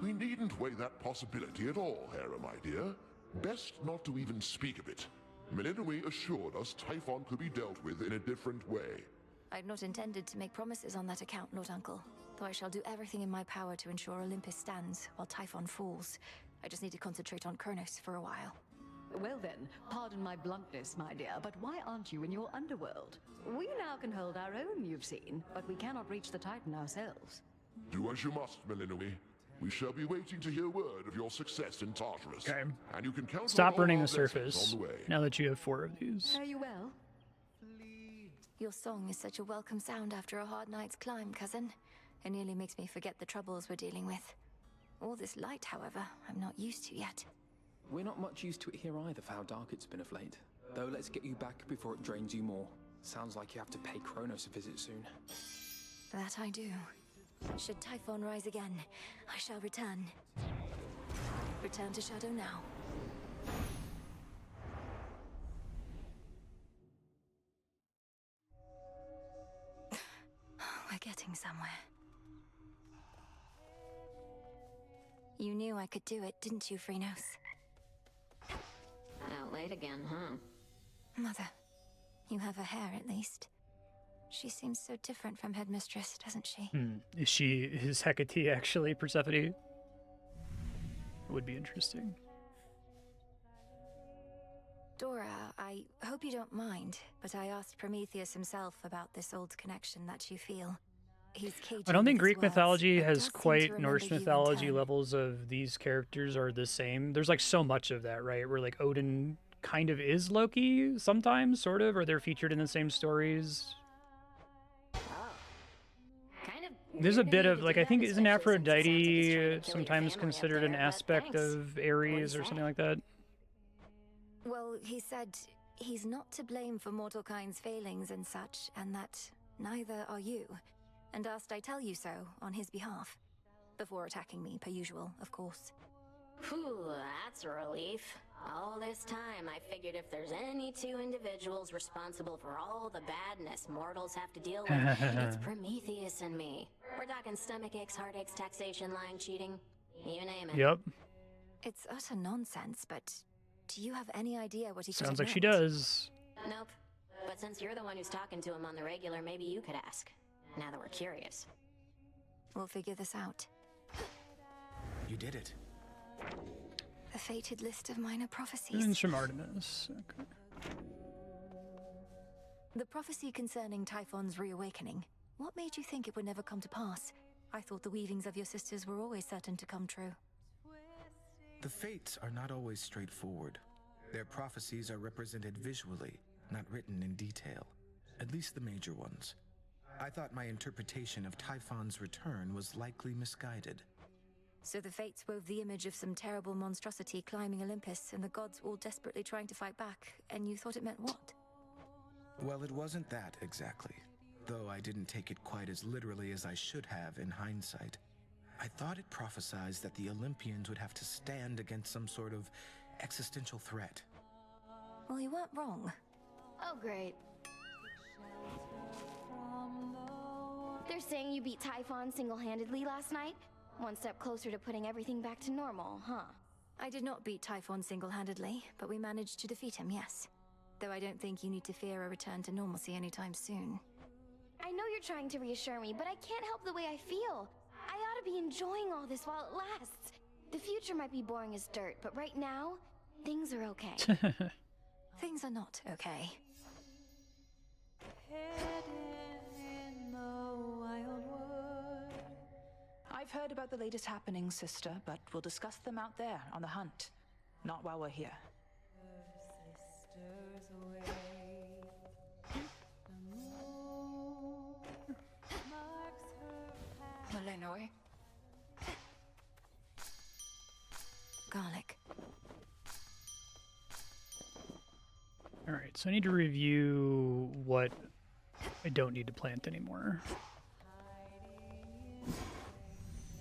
We needn't weigh that possibility at all, Hera, my dear. Best not to even speak of it. Melinoi assured us Typhon could be dealt with in a different way. I'd not intended to make promises on that account, Lord Uncle. Though I shall do everything in my power to ensure Olympus stands while Typhon falls. I just need to concentrate on Kronos for a while. Well then, pardon my bluntness, my dear, but why aren't you in your underworld? We now can hold our own, you've seen, but we cannot reach the Titan ourselves. Do as you must, Melinoi. We shall be waiting to hear word of your success in Tartarus. Okay. And you can count Stop on burning all the our blessings surface, on the way. now that you have 4 of these. Fare you well. Your song is such a welcome sound after a hard night's climb, cousin. It nearly makes me forget the troubles we're dealing with. All this light, however, I'm not used to yet. We're not much used to it here either for how dark it's been of late. Though let's get you back before it drains you more. Sounds like you have to pay Kronos a visit soon. That I do. Should Typhon rise again, I shall return. Return to Shadow now. We're getting somewhere. You knew I could do it, didn't you, Phrynos? Out late again, huh? Mother, you have her hair at least. She seems so different from Headmistress, doesn't she? Is Hecate actually Persephone? It would be interesting. Dora, I hope you don't mind, but I asked Prometheus himself about this old connection that you feel. He's cagey I don't think with his Greek words, mythology but has does seem to quite remember Norse you in mythology turn. levels of these characters are the same. There's like so much of that, right? Where like Odin kind of is Loki sometimes, sort of, or they're featured in the same stories. Kind of. There's a weird bit you of could like do I that, think isn't especially since it sounds like it's trying Aphrodite to kill your sometimes family considered up an there, but aspect thanks. of Ares or say? something like that? Well, he said he's not to blame for mortal kind's failings and such, and that neither are you, and asked I tell you so on his behalf. Before attacking me, per usual, of course. Whew, that's a relief. All this time, I figured if there's any 2 individuals responsible for all the badness mortals have to deal with, it's Prometheus and me. We're talking stomach aches, heartaches, taxation, lying, cheating. You name it. Yep. It's utter nonsense, but do you have any idea what he could Sounds have like she meant? does. Nope. But since you're the one who's talking to him on the regular, maybe you could ask. Now that we're curious. We'll figure this out. You did it. The fated list of minor prophecies. And from Artemis. Okay. The prophecy concerning Typhon's reawakening. What made you think it would never come to pass? I thought the weavings of your sisters were always certain to come true. The fates are not always straightforward. Their prophecies are represented visually, not written in detail. At least the major ones. I thought my interpretation of Typhon's return was likely misguided. So the fates wove the image of some terrible monstrosity climbing Olympus, and the gods all desperately trying to fight back, and you thought it meant what? Well, it wasn't that exactly. Though I didn't take it quite as literally as I should have in hindsight. I thought it prophesied that the Olympians would have to stand against some sort of existential threat. Well, you weren't wrong. Oh, great. They're saying you beat Typhon single-handedly last night? One step closer to putting everything back to normal, huh? I did not beat Typhon single-handedly, but we managed to defeat him, yes. Though I don't think you need to fear a return to normalcy anytime soon. I know you're trying to reassure me, but I can't help the way I feel. I ought to be enjoying all this while it lasts. The future might be boring as dirt, but right now, things are okay. Things are not okay. I've heard about the latest happenings, sister, but we'll discuss them out there on the hunt. Not while we're here. Malenoy. Garlic. Alright, so I need to review what I don't need to plant anymore.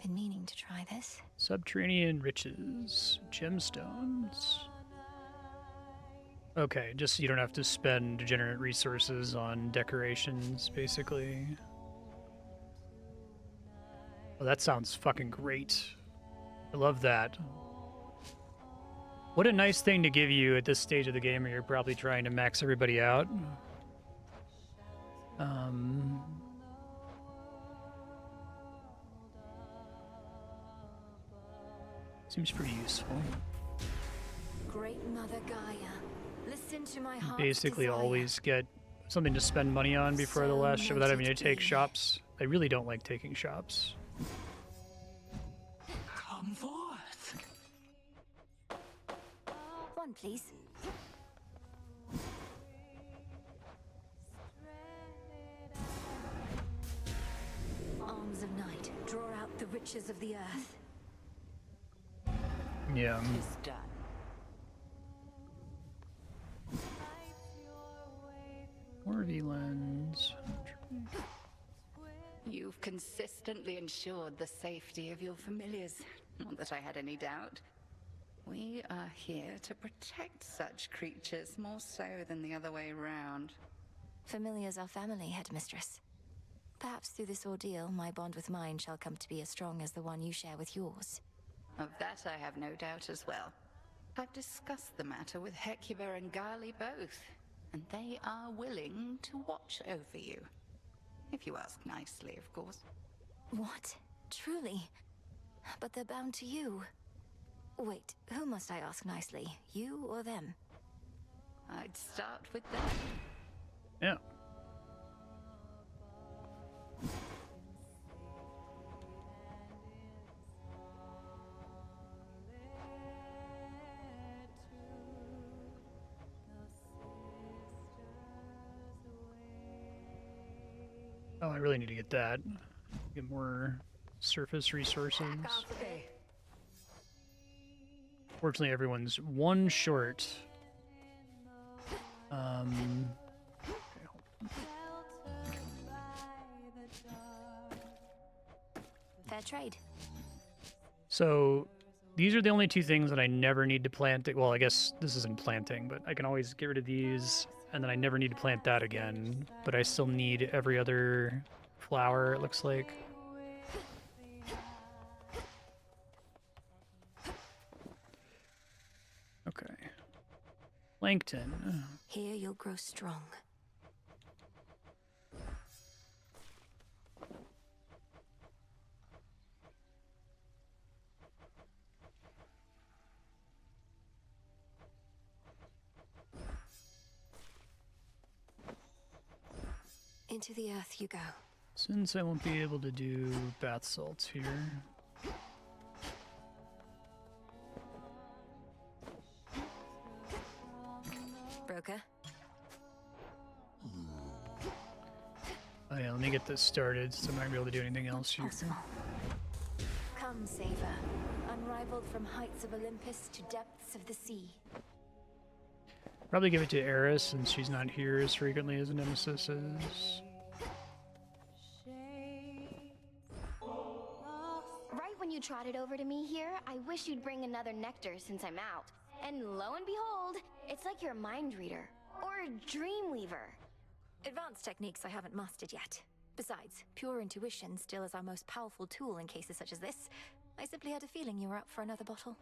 Been meaning to try this. Subterranean riches, gemstones. Okay, just so you don't have to spend degenerate resources on decorations, basically. Oh, that sounds fucking great. I love that. What a nice thing to give you at this stage of the game where you're probably trying to max everybody out. Seems pretty useful. Great Mother Gaia, listen to my heart's Basically desire. always get something to spend money on before the last show without having to take shops. I really don't like taking shops. Come forth. One, please. Arms of night, draw out the riches of the earth. Yeah. It's done. More V-lens. You've consistently ensured the safety of your familiars. Not that I had any doubt. We are here to protect such creatures more so than the other way round. Familiars are family, Headmistress. Perhaps through this ordeal, my bond with mine shall come to be as strong as the one you share with yours. Of that I have no doubt as well. I've discussed the matter with Hecuba and Gali both, and they are willing to watch over you. If you ask nicely, of course. What? Truly? But they're bound to you. Wait, who must I ask nicely? You or them? I'd start with them. Yeah. Oh, I really need to get that. Get more surface resources. Fortunately, everyone's one short. Okay, hold on. Fair trade. So these are the only two things that I never need to plant. Well, I guess this isn't planting, but I can always get rid of these, and then I never need to plant that again. But I still need every other flower, it looks like. Okay. Plankton. Here you'll grow strong. Into the earth you go. Since I won't be able to do bath salts here. Broker? Oh yeah, let me get this started so I'm not gonna be able to do anything else here. Come, Saver. Unrivaled from heights of Olympus to depths of the sea. Probably give it to Eris since she's not here as frequently as Nemesis is. Right when you trotted over to me here, I wish you'd bring another nectar since I'm out. And lo and behold, it's like you're a mind reader. Or a dream weaver. Advanced techniques I haven't mastered yet. Besides, pure intuition still is our most powerful tool in cases such as this. I simply had a feeling you were up for another bottle.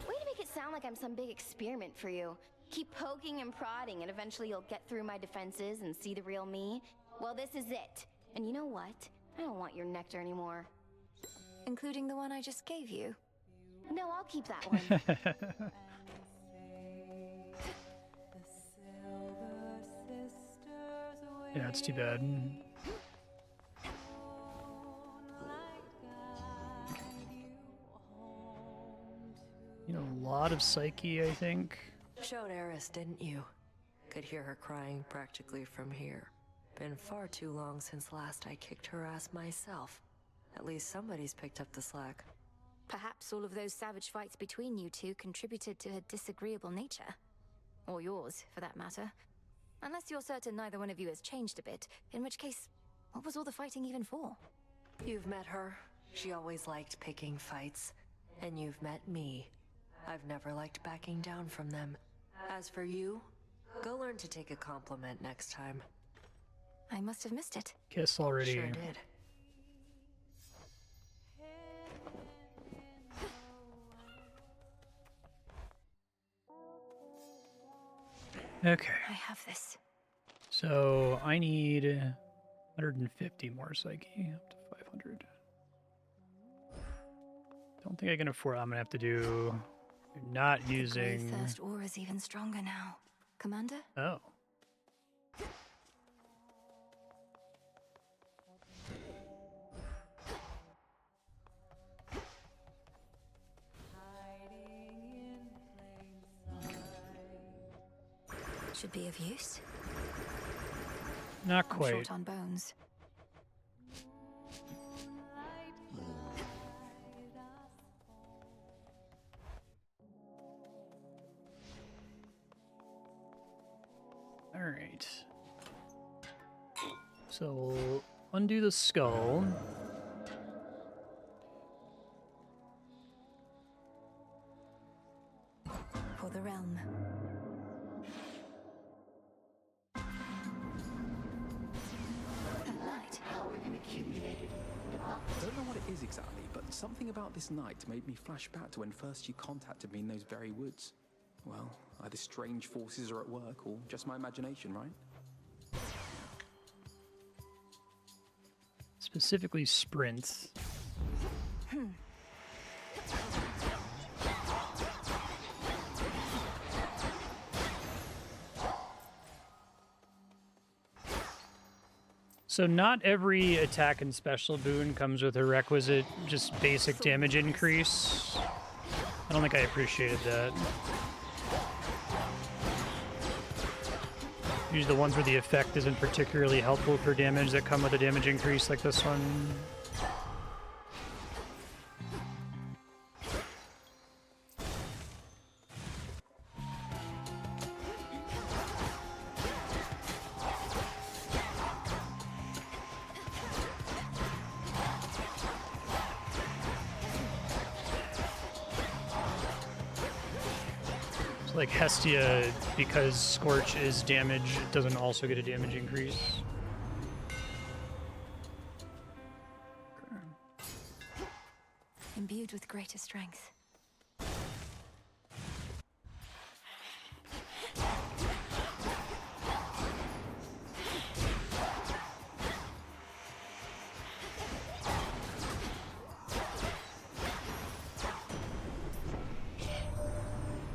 Way to make it sound like I'm some big experiment for you. Keep poking and prodding and eventually you'll get through my defenses and see the real me. Well, this is it. And you know what? I don't want your nectar anymore. Including the one I just gave you? No, I'll keep that one. Yeah, it's too bad. You know, a lot of psyche, I think. Showed Eris, didn't you? Could hear her crying practically from here. Been far too long since last I kicked her ass myself. At least somebody's picked up the slack. Perhaps all of those savage fights between you two contributed to her disagreeable nature. Or yours, for that matter. Unless you're certain neither one of you has changed a bit, in which case, what was all the fighting even for? You've met her. She always liked picking fights. And you've met me. I've never liked backing down from them. As for you, go learn to take a compliment next time. I must have missed it. Kiss already. Sure did. Okay. I have this. So I need 150 more psyche, up to 500. Don't think I can afford. I'm gonna have to do. Not using. The thirst aura is even stronger now, Commander. Oh. Should be of use. Not I'm quite. short on bones. All right. So we'll undo the skull. For the realm. I don't know what it is exactly, but something about this night made me flash back to when first you contacted me in those very woods. Well, either strange forces are at work or just my imagination, right? Specifically sprint. So not every attack and special boon comes with a requisite, just basic damage increase. I don't think I appreciated that. Usually the ones where the effect isn't particularly helpful for damage that come with a damage increase like this one. Like Hestia, because Scorch is damage, doesn't also get a damage increase. Imbued with greater strength.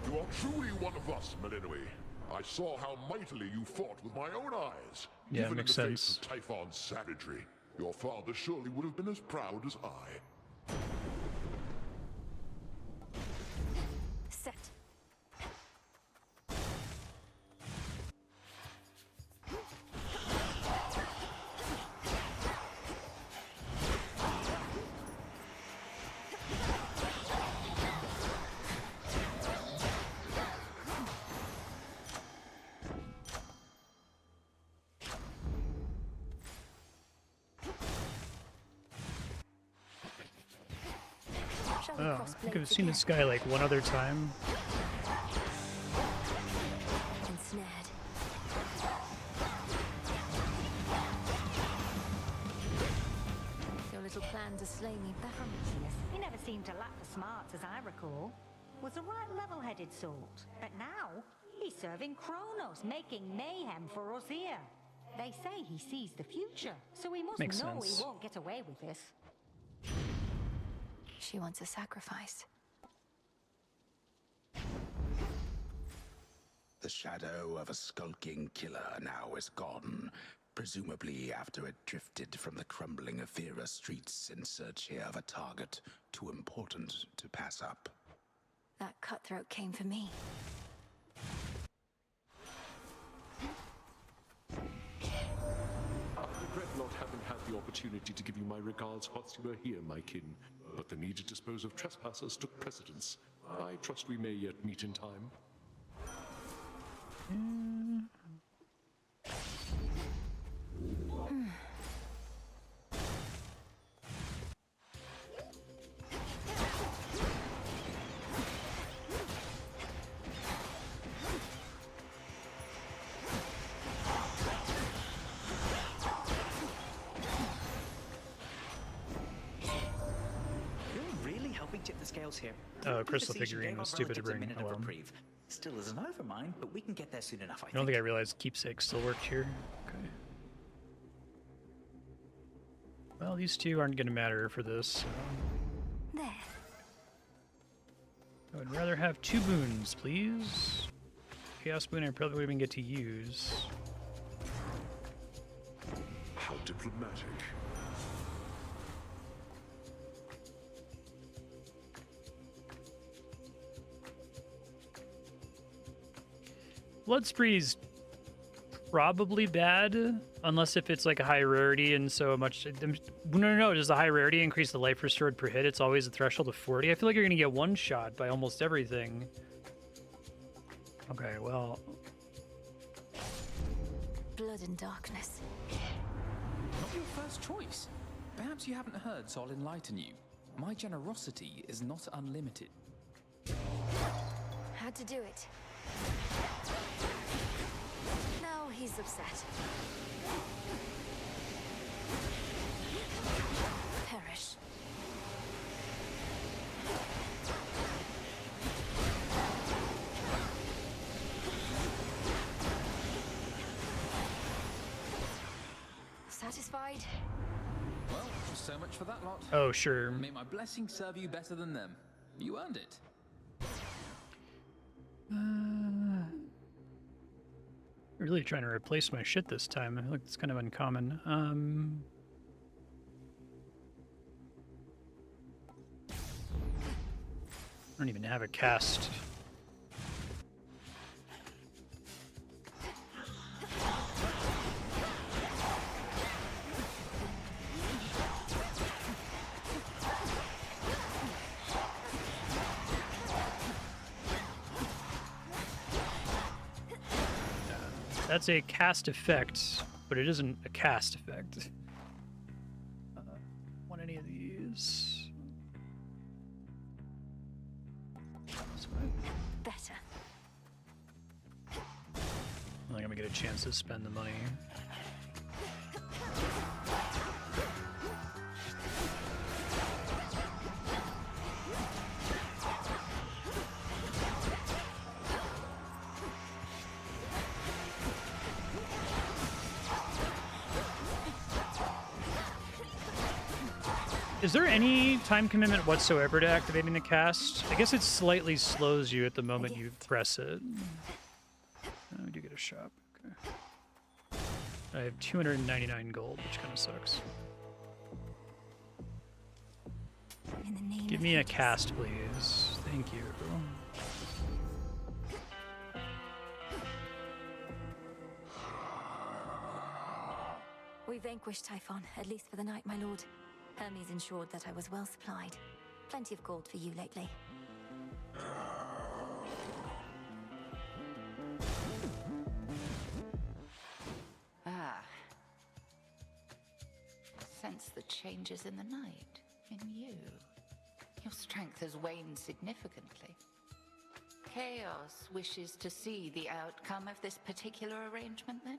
You are truly one of us, Melinoi. I saw how mightily you fought with my own eyes. Yeah, Even makes in the sense. face of Typhon's savagery, your father surely would have been as proud as I. Set. Oh, I think I've seen this guy like one other time. Ensnared. Your little plan to slay me back. He never seemed to lack the smarts, as I recall. Was the right level-headed sort. But now, he's serving Kronos, making mayhem for us here. They say he sees the future, so we must Makes know sense. he won't get away with this. She wants a sacrifice. The shadow of a skulking killer now is gone, presumably after it drifted from the crumbling Aethera streets in search here of a target too important to pass up. That cutthroat came for me. I regret not having had the opportunity to give you my regards whilst you were here, my kin, but the need to dispose of trespassers took precedence. I trust we may yet meet in time. Tip the scales here. Oh, crystal figurine was stupid to bring alone. Still isn't over mine, but we can get there soon enough, I don't think I realized keepsake still worked here. Okay. Well, these two aren't going to matter for this. So. There. I would rather have 2 boons, please. Chaos boon I probably wouldn't even get to use. How diplomatic. Blood Spree's probably bad, unless if it's like a high rarity and so much. No. Does the high rarity increase the life restored per hit? It's always a threshold of 40. I feel like you're gonna get one shot by almost everything. Okay, well. Blood and darkness. Not your first choice. Perhaps you haven't heard, so I'll enlighten you. My generosity is not unlimited. Had to do it. Now he's upset. Perish. Satisfied? Well, so much for that lot. Oh, sure. May my blessing serve you better than them. You earned it. Really trying to replace my shit this time. I feel like it's kind of uncommon. I don't even have a cast. That's a cast effect, but it isn't a cast effect. Want any of these? Better. I think I'm gonna get a chance to spend the money. Is there any time commitment whatsoever to activating the cast? I guess it slightly slows you at the moment you press it. Oh, we do get a shop. Okay. I have 299 gold, which kind of sucks. Give me a cast, please. Thank you. We vanquished Typhon, at least for the night, my lord. Hermes ensured that I was well supplied. Plenty of gold for you lately. Ah. Sense the changes in the night, in you. Your strength has waned significantly. Chaos wishes to see the outcome of this particular arrangement, then?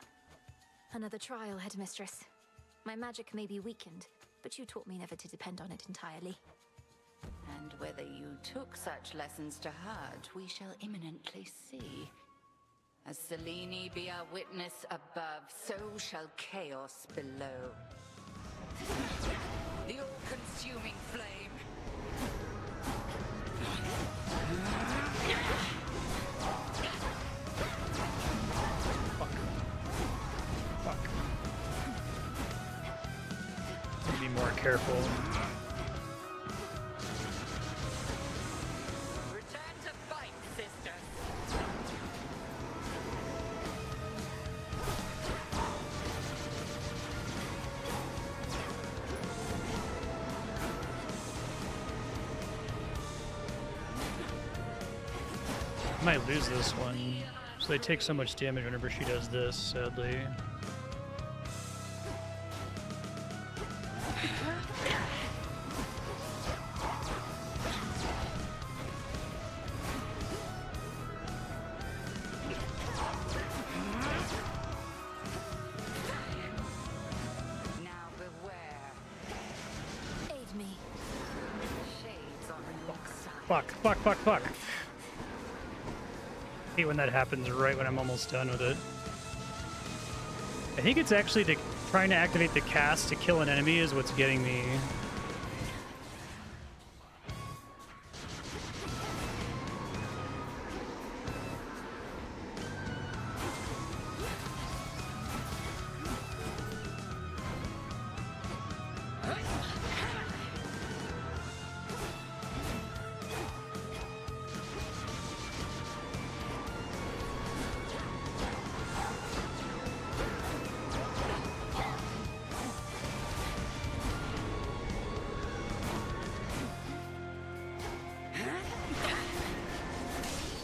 Another trial, headmistress. My magic may be weakened, but you taught me never to depend on it entirely. And whether you took such lessons to heart, we shall imminently see. As Selene be our witness above, so shall chaos below. The all-consuming flame. Be more careful. Return to fight, sister. Might lose this one. So they take so much damage whenever she does this, sadly. Now beware. Aid me. Shades on your side. Fuck, fuck, fuck, fuck. I hate when that happens right when I'm almost done with it. I think it's actually trying to activate the cast to kill an enemy is what's getting me.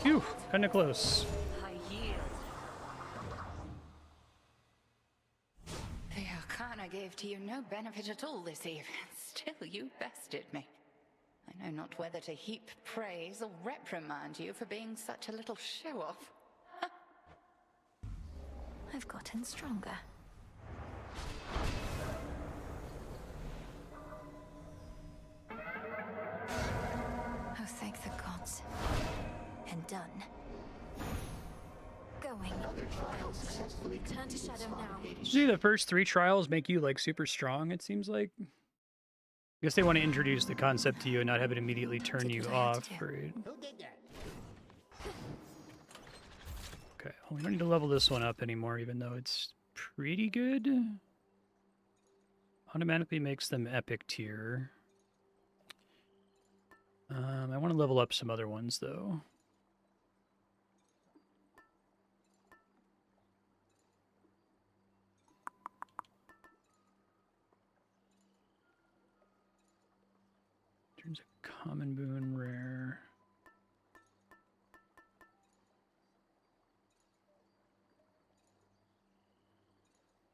Phew, kinda close. The Arcana gave to you no benefit at all this evening. Still, you bested me. I know not whether to heap praise or reprimand you for being such a little show-off. I've gotten stronger. Oh, thank the gods. And done. Going. Turn to shadow now. Usually the first 3 trials make you like super strong, it seems like. I guess they want to introduce the concept to you and not have it immediately turn you off, right? Okay, well, we don't need to level this one up anymore, even though it's pretty good. Automatically makes them epic tier. I want to level up some other ones, though. Turns a common boon rare.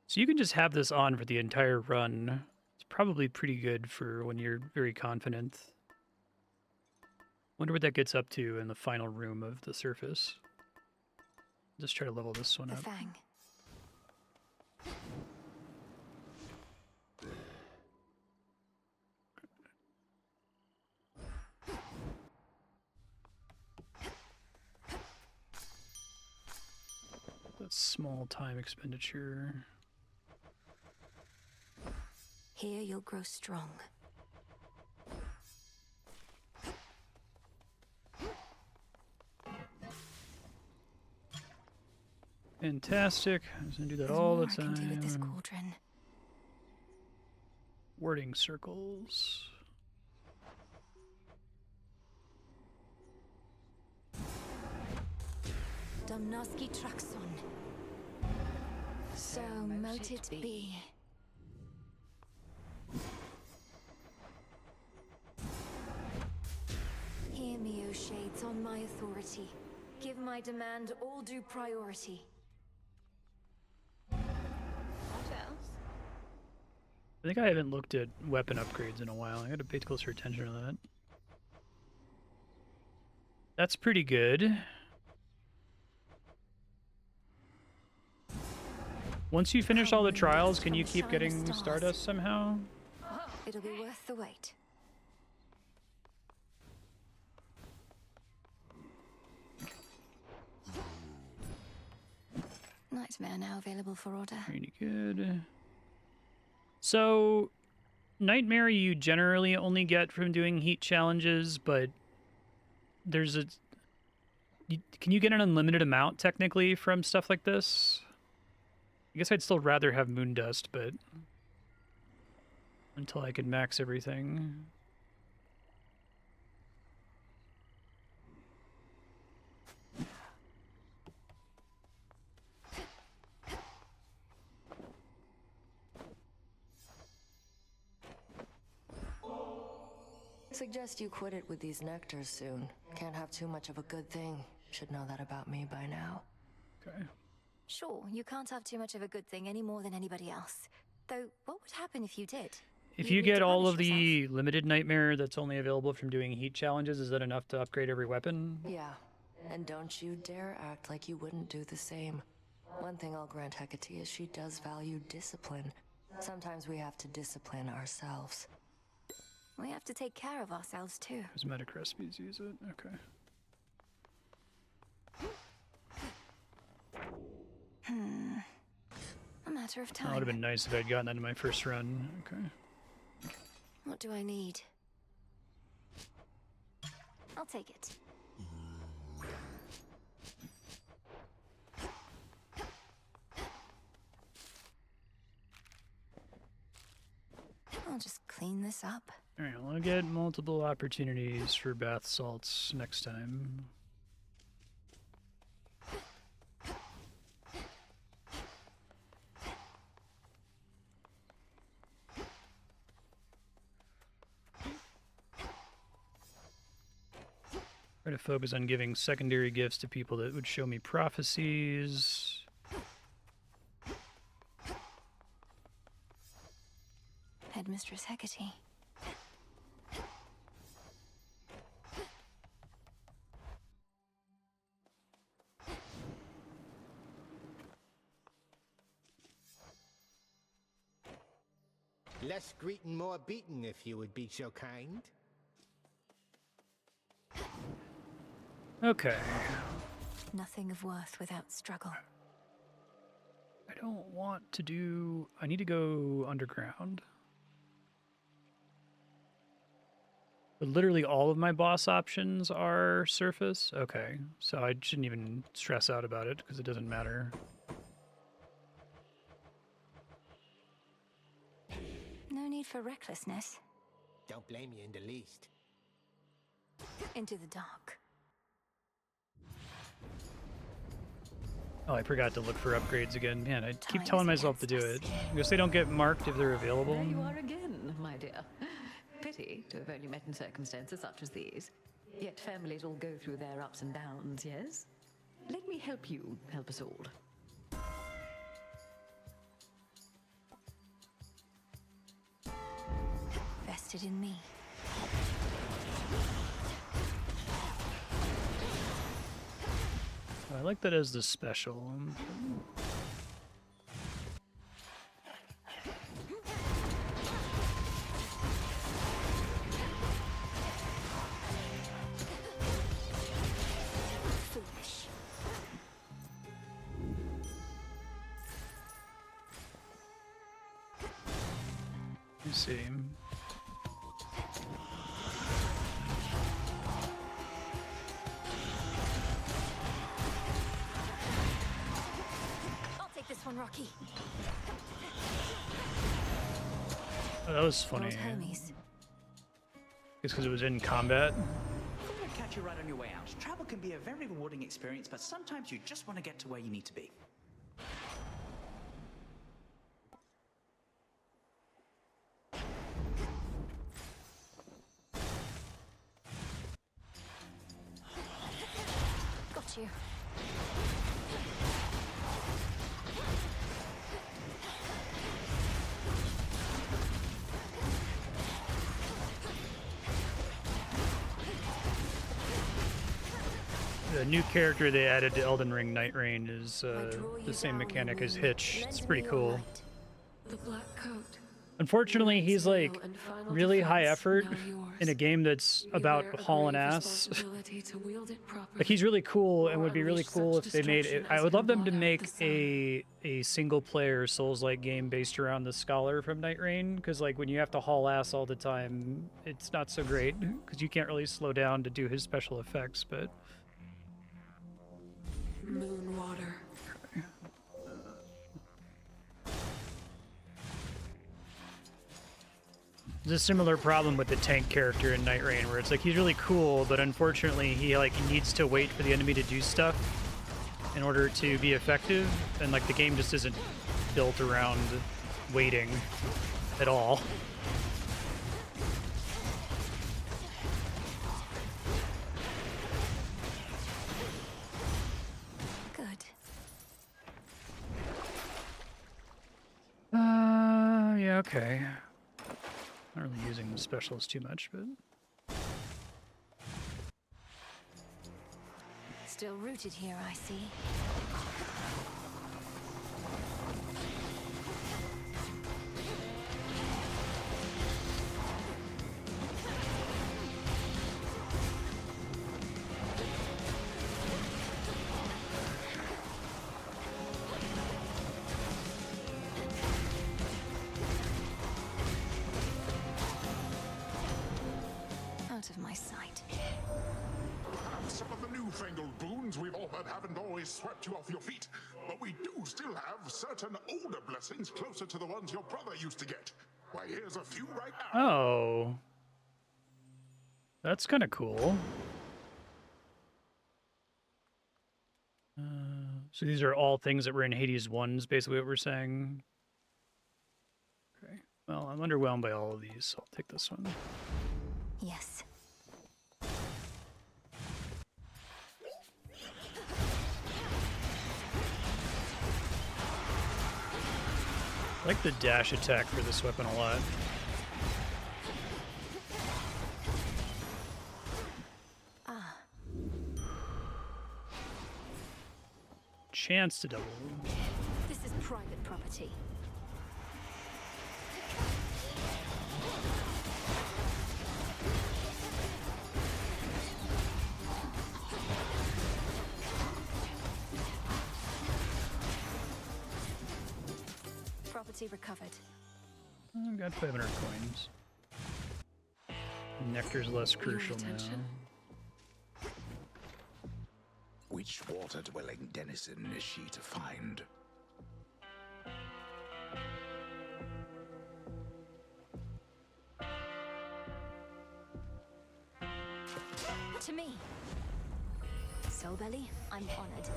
So you can just have this on for the entire run. It's probably pretty good for when you're very confident. Wonder what that gets up to in the final room of the surface. Just try to level this one up. Fang. That's small time expenditure. Here you'll grow strong. Fantastic. I was gonna do that all the time. I can do with this cauldron. Wording circles. Domnoski Traxon. So mote it be. Hear me, O Shades, on my authority. Give my demand all due priority. What else? I think I haven't looked at weapon upgrades in a while. I gotta pay closer attention to that. That's pretty good. Once you finish all the trials, can you keep getting Stardust somehow? It'll be worth the wait. Nightmare now available for order. Pretty good. So, Nightmare you generally only get from doing heat challenges, but there's a... Can you get an unlimited amount, technically, from stuff like this? I guess I'd still rather have Moondust, but... Until I can max everything. Suggest you quit it with these nectars soon. Can't have too much of a good thing. Should know that about me by now. Okay. Sure, you can't have too much of a good thing any more than anybody else. Though, what would happen if you did? If You'd you need to get all punish of the limited nightmare that's only available from doing heat challenges, is that enough to upgrade every weapon? Yeah, and don't you dare act like you wouldn't do the same. One thing I'll grant Hecate is she does value discipline. Sometimes we have to discipline ourselves. We have to take care of ourselves too. Cosmetic recipes use it. Okay. A matter of That time. would have been nice if I'd gotten that in my first run. Okay. What do I need? I'll take it. I'll just clean this up. Alright, I'll get multiple opportunities for bath salts next time. Try to focus on giving secondary gifts to people that would show me prophecies. Headmistress Hecate. Less greeting, more beating, if you would be so kind. Okay. Nothing of worth without struggle. I don't want to do... I need to go underground. But literally all of my boss options are surface? Okay, so I shouldn't even stress out about it because it doesn't matter. No need for recklessness. Don't blame you in the least. Into the dark. Oh, I forgot to look for upgrades again. Man, I keep telling myself to do it. I guess they don't get marked if they're available. There you are again, my dear. Pity to have only met in circumstances such as these. Yet families all go through their ups and downs, yes? Let me help you help us all. Vested in me. I like that as the special. Foolish. You see. I'll take this one, Rocky. Oh, that was funny. Old Hermes. It's because it was in combat. I'm gonna catch you right on your way out. Travel can be a very rewarding experience, but sometimes you just want to get to where you need to be. Got you. The new character they added to Elden Ring Night Rain is the same mechanic as Hitch. It's pretty cool. The black coat. Unfortunately, he's like really high effort in a game that's about hauling ass. Like he's really cool and would be really cool if they made it. I would love them to make a single player Souls-like game based around the Scholar from Night Rain, because like when you have to haul ass all the time, it's not so great because you can't really slow down to do his special effects. But Moon water. there's a similar problem with the tank character in Night Rain, where it's like he's really cool, but unfortunately he like needs to wait for the enemy to do stuff in order to be effective, and like the game just isn't built around waiting at all. Okay. Not really using the specials too much, but... Still rooted here, I see. Out of my sight. Some of the newfangled boons we've offered haven't always swept you off your feet, but we do still have certain older blessings closer to the ones your brother used to get. Why, here's a few right now. Oh. That's kind of cool. So these are all things that were in Hades 1, is basically what we're saying. Okay. Well, I'm underwhelmed by all of these, so I'll take this one. Yes. I like the dash attack for this weapon a lot. Ah. Chance to double. This is private property. Property recovered. I've got 500 coins. Nectar's less crucial now. Which water-dwelling denizen is she to find? To me. Soulbelly, I'm honored.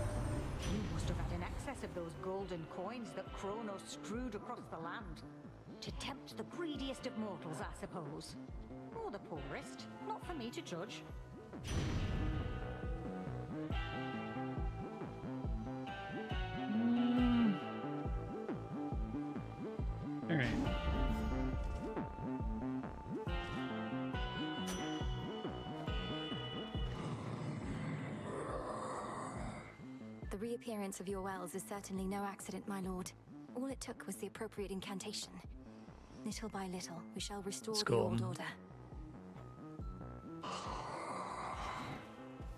You must have had an excess of those golden coins that Kronos strewed across the land. To tempt the greediest of mortals, I suppose. Or the poorest. Not for me to judge. All right. The reappearance of your wells is certainly no accident, my lord. All it took was the appropriate incantation. Little by little, we shall restore the old order.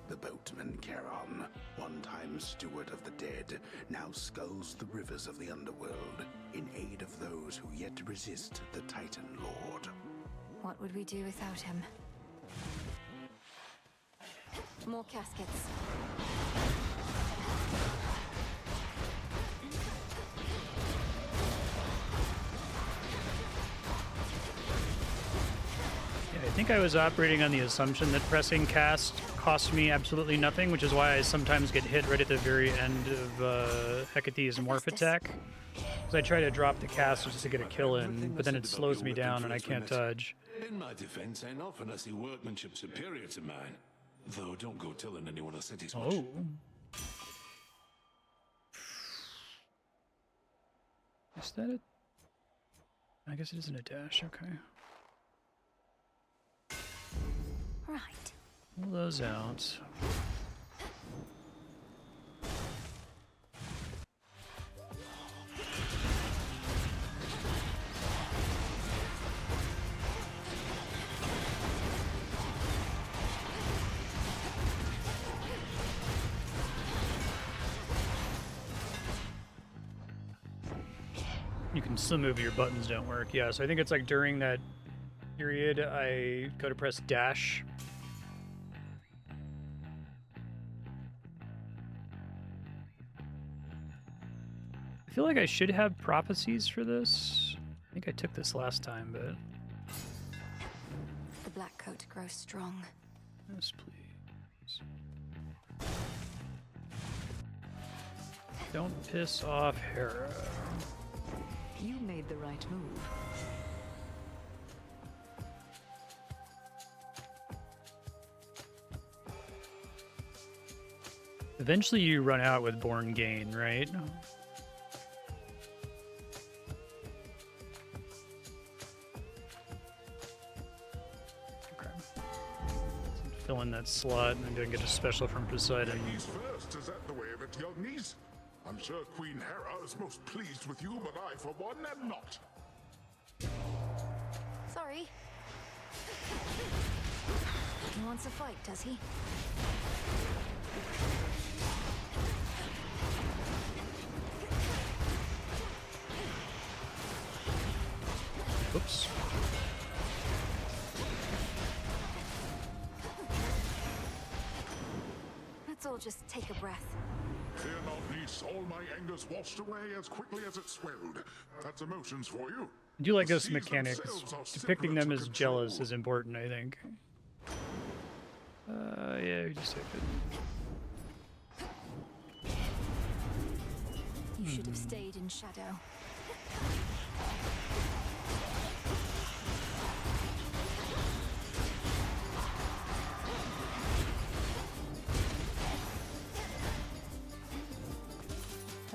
The boatman Charon, one-time steward of the dead, now sculls the rivers of the underworld in aid of those who yet resist the Titan Lord. What would we do without him? More caskets. I think I was operating on the assumption that pressing cast cost me absolutely nothing, which is why I sometimes get hit right at the very end of Hecate's morph attack. Because I try to drop the cast just to get a kill in, but then it slows me down and I can't dodge. In my defense, ain't often I see workmanship superior to mine. Though don't go telling anyone I said as much. Oh. Is that it? I guess it isn't a dash, okay. Right. Pull those out. You can still move, your buttons don't work. Yeah, so I think it's like during that period I go to press dash. I feel like I should have prophecies for this. I think I took this last time, but... The black coat grows strong. Yes, please. Don't piss off Hera. You made the right move. Eventually you run out with Born Gain, right? fill in that slot and then go and get a special from Poseidon. Ladies first, is that the way of it, young niece? I'm sure Queen Hera is most pleased with you, but I, for one, am not. Sorry. He wants a fight, does he? Oops. Let's all just take a breath. Fear not, niece. All my anger's washed away as quickly as it swelled. That's emotions for you. I do like The those seas mechanics. themselves are Depicting simpler them to as control. jealous is important, I think. Yeah, we just take it. You should have stayed in shadow.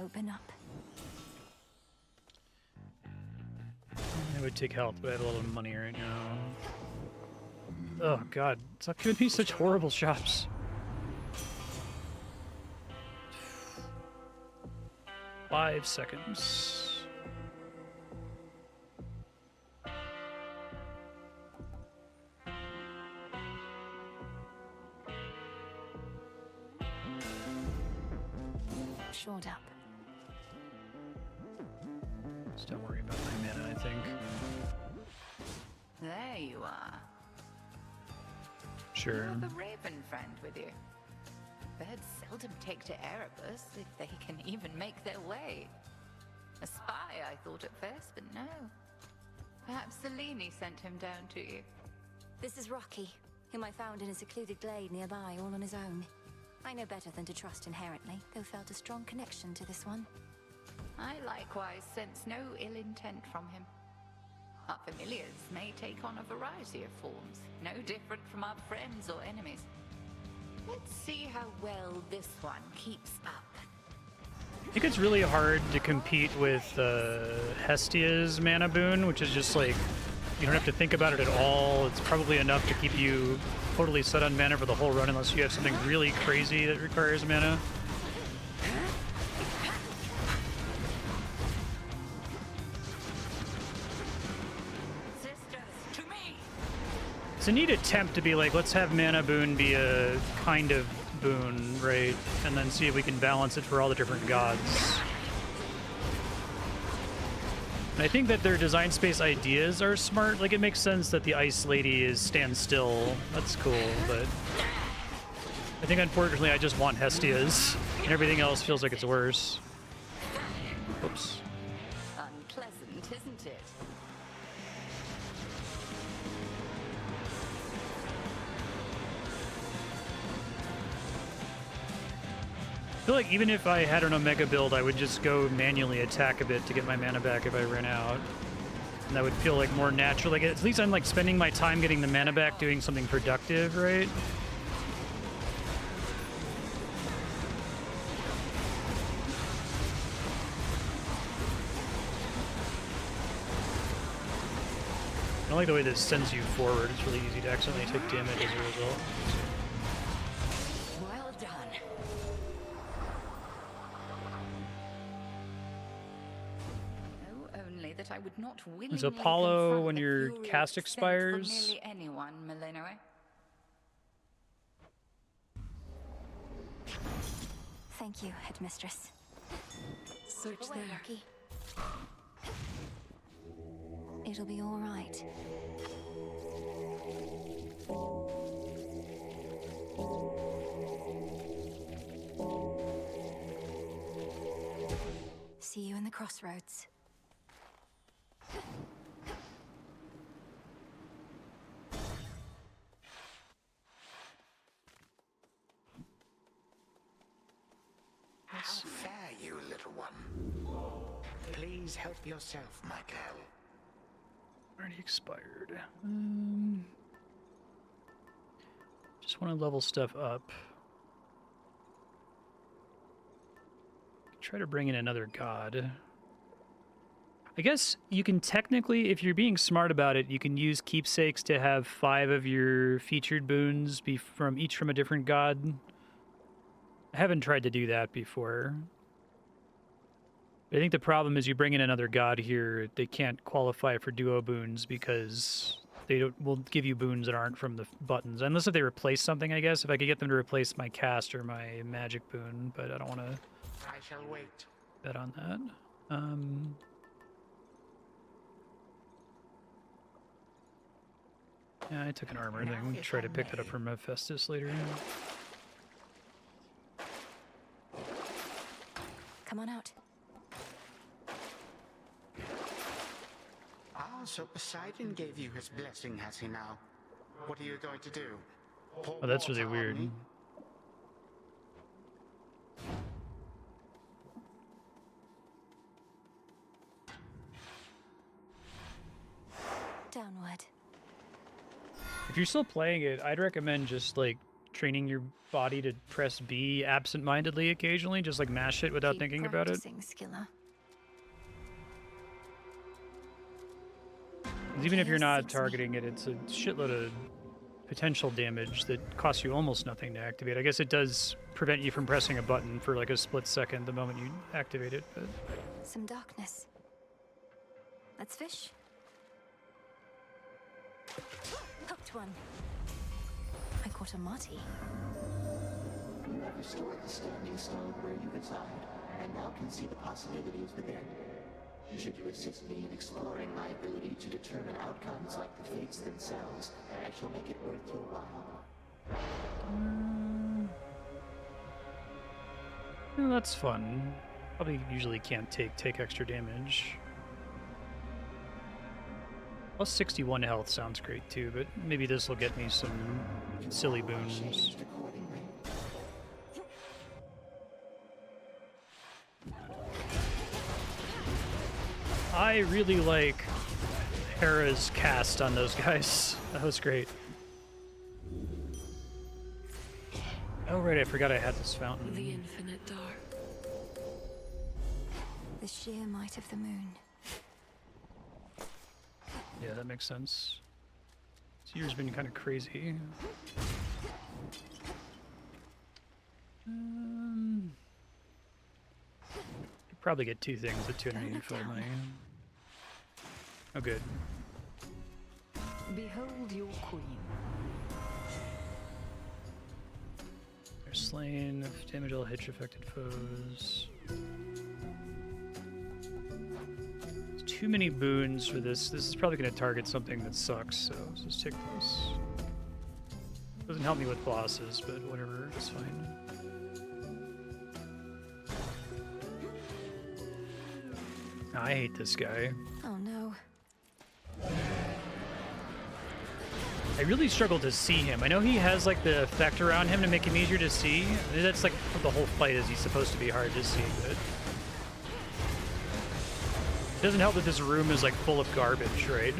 Open up. I would take help, but I have a lot of money right now. Oh god, stop giving me such horrible shops. Five seconds. Shored up. Just don't worry about my mana, I think. There you are. Sure. You have a raven friend with you. Birds seldom take to Erebus if they can even make their way. A spy, I thought at first, but no. Perhaps Selene sent him down to you. This is Rocky, whom I found in a secluded glade nearby, all on his own. I know better than to trust inherently, though felt a strong connection to this one. I likewise sense no ill intent from him. Our familiars may take on a variety of forms, no different from our friends or enemies. Let's see how well this one keeps up. I think it's really hard to compete with Hestia's mana boon, which is just like, you don't have to think about it at all. It's probably enough to keep you totally set on mana for the whole run unless you have something really crazy that requires mana. It's a neat attempt to be like, let's have mana boon be a kind of boon, right? And then see if we can balance it for all the different gods. And I think that their design space ideas are smart. Like, it makes sense that the Ice Lady is stand still. That's cool, but I think unfortunately I just want Hestia's, and everything else feels like it's worse. Oops. Unpleasant, isn't it? I feel like even if I had an Omega build, I would just go manually attack a bit to get my mana back if I ran out. And that would feel like more natural. Like, at least I'm like spending my time getting the mana back doing something productive, right? I don't like the way this sends you forward. It's really easy to accidentally take damage as a result. Well done. Oh, only that I would not willingly Is Apollo confront when the your fury cast sent expires? from nearly anyone, Milenoe. Thank you, Headmistress. Search Away, there. Rocky. It'll be all right. See you in the crossroads. How fare you, little one? Please help yourself, Michael. Already expired. Just want to level stuff up. Try to bring in another god. I guess you can technically, if you're being smart about it, you can use keepsakes to have 5 of your featured boons be from each from a different god. I haven't tried to do that before. I think the problem is you bring in another god here, they can't qualify for duo boons because they will give you boons that aren't from the buttons. Unless if they replace something, I guess. If I could get them to replace my cast or my magic boon, but I don't want to I shall wait. bet on that. Yeah, I took an armor thing. Try to pick that up from Hephaestus later. Come on out. Ah, so Poseidon gave you his blessing, has he now? What are you going to do? Pour Oh, that's really water on weird. me? Downward. If you're still playing it, I'd recommend just like training your body to press B absent-mindedly occasionally, just like mash it without Keep thinking about it. practicing, Skilla. 'Cause even if you're not targeting it, it's a shitload of potential damage that costs you almost nothing to activate. I guess it does prevent you from pressing a button for like a split second the moment you activate it, but... Some darkness. Let's fish. Hooked one. I caught a marty. You have restored the standing stone where you reside, and now can see the possibilities within. Should you assist me in exploring my ability to determine outcomes like the fates themselves, I shall make it worth your while. Well, that's fun. Probably usually can't take extra damage. Plus 61 health sounds great too, but maybe this will get me some silly boons. I really like Hera's cast on those guys. That was great. Oh right, I forgot I had this fountain. The infinite dark. The sheer might of the moon. Yeah, that makes sense. This year's been kind of crazy. Could probably get 2 things at 285 money. Oh, good. Behold your queen. They're slain. Damage all hit affected foes. There's too many boons for this. This is probably going to target something that sucks, so let's just take this. Doesn't help me with bosses, but whatever, it's fine. I hate this guy. Oh no. I really struggle to see him. I know he has like the effect around him to make him easier to see. That's like the whole fight is he's supposed to be hard to see, but it doesn't help that this room is like full of garbage, right?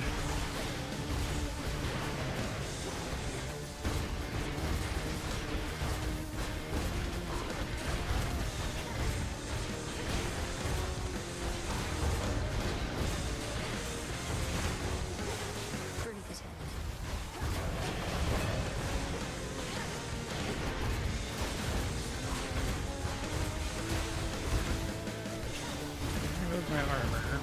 Where's my armor?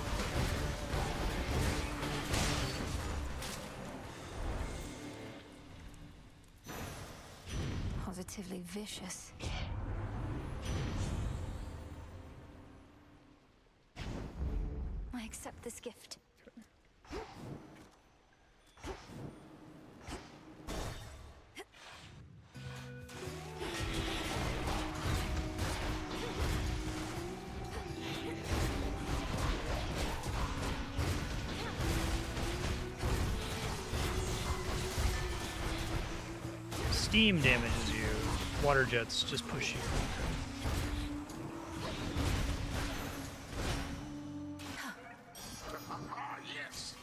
Positively vicious. I accept this gift. Steam damages you. Water jets just push you. Yes.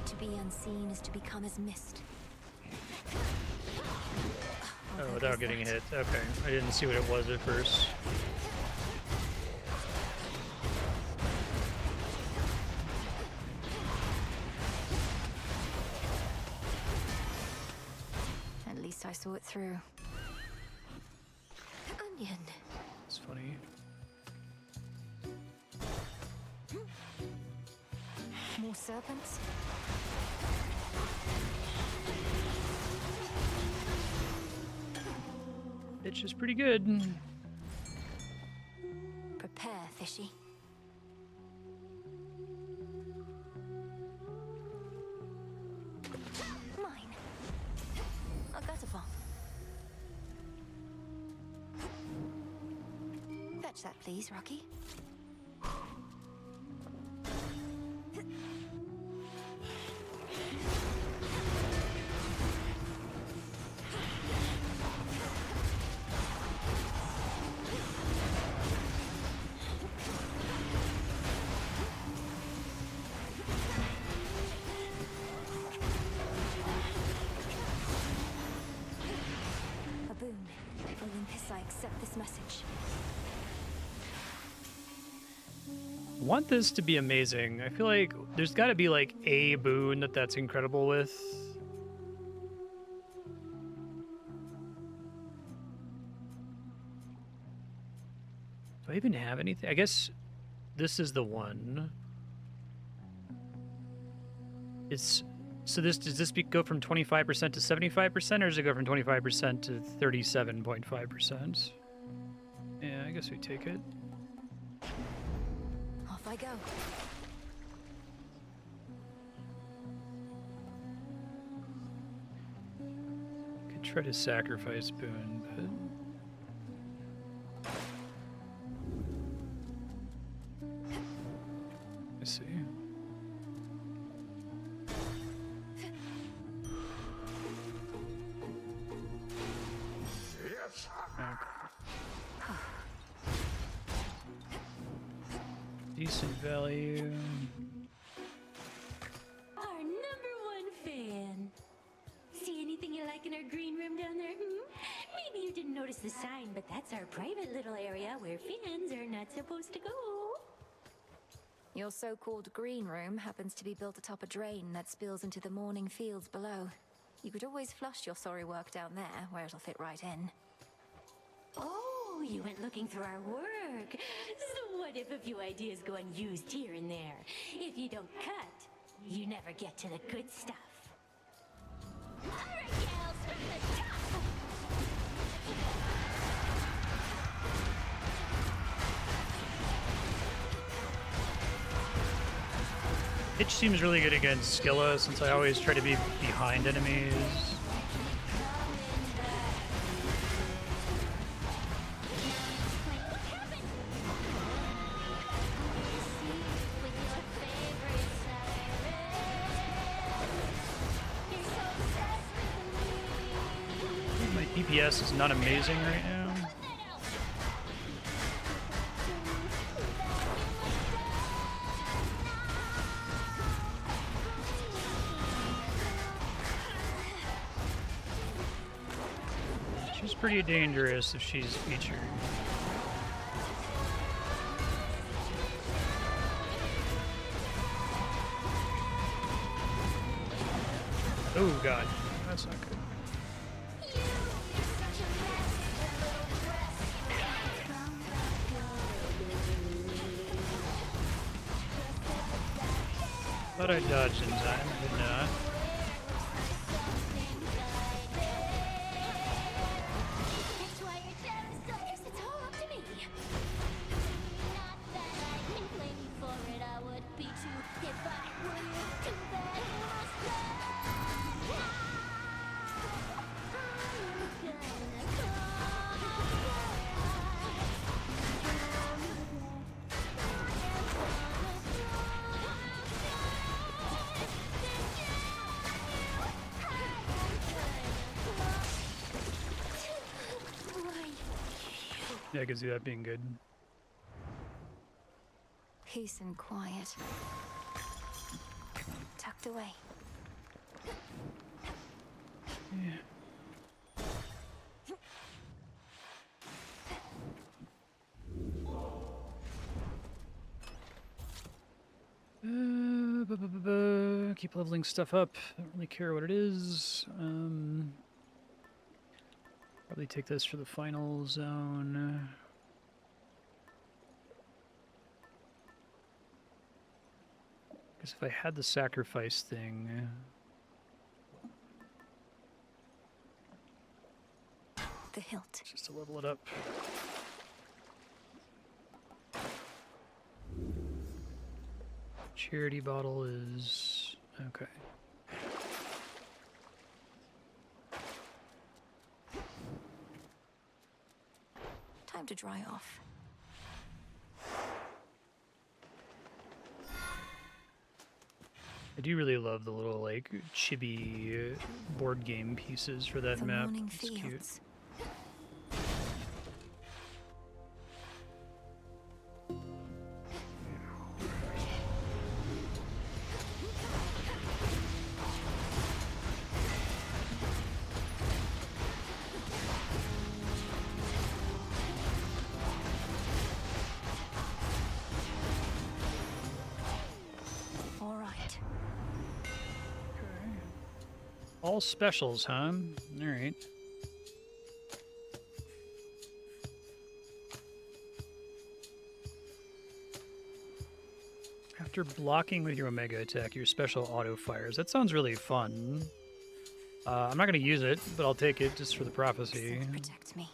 To be unseen is to become as mist. Oh, Oh, without getting hit. Okay, I didn't see what it was at first. At least I saw it through. Onion. It's funny. More serpents? It's just pretty good. Prepare, fishy. Mine. A gutter bomb. Fetch that, please, Rocky. A boon. Olympus, I accept this message. I want this to be amazing. I feel like there's got to be like a boon that's incredible with. Do I even have anything? I guess this is the one. It's so this does this go from 25% to 75%, or does it go from 25% to 37.5%? Yeah, I guess we take it. Off I go. Could try to sacrifice boon, but I see. Yes. Decent value. Our #1 fan. See anything you like in our green room down there? Maybe you didn't notice the sign, but that's our private little area where fans are not supposed to go. Your so-called green room happens to be built atop a drain that spills into the morning fields below. You could always flush your sorry work down there, where it'll fit right in. Oh, you went looking through our work. So what if a few ideas go unused here and there? If you don't cut, you never get to the good stuff. All right, gals, from the top. Itch seems really good against Skilla, since I always try to be behind enemies. My DPS is not amazing right now. She's pretty dangerous if she's featured. Oh god, that's not good. Thought I dodged in time, did not. That's why you're jealous, so guess it's all up to me. Not that I can blame you for it, I would be too if I were you. Too bad you must go. Yeah, I can see that being good. Peace and quiet. Tucked away. Yeah. Keep leveling stuff up. Don't really care what it is. Probably take this for the final zone. Because if I had the sacrifice thing... The hilt. Just to level it up. Charity bottle is... okay. Time to dry off. I do really love the little, like, chibi board game pieces for that The map. morning It's cute. fields. All right. All specials, huh? Alright. After blocking with your Omega attack, your special auto fires. That sounds really fun. I'm not going to use it, but I'll take it just for the prophecy. Protect me.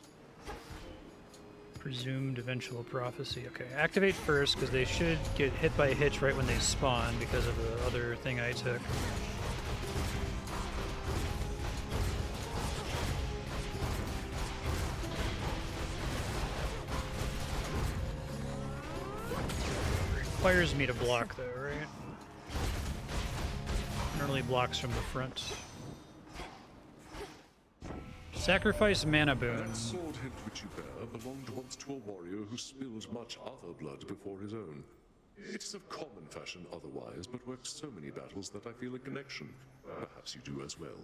Presumed eventual prophecy. Okay, activate first, because they should get hit by a hitch right when they spawn because of the other thing I took. Requires me to block, though, right? Normally blocks from the front. Sacrifice mana boon. That sword hilt which you bear belonged once to a warrior who spilled much other blood before his own. It's of common fashion otherwise, but works so many battles that I feel a connection. Perhaps you do as well.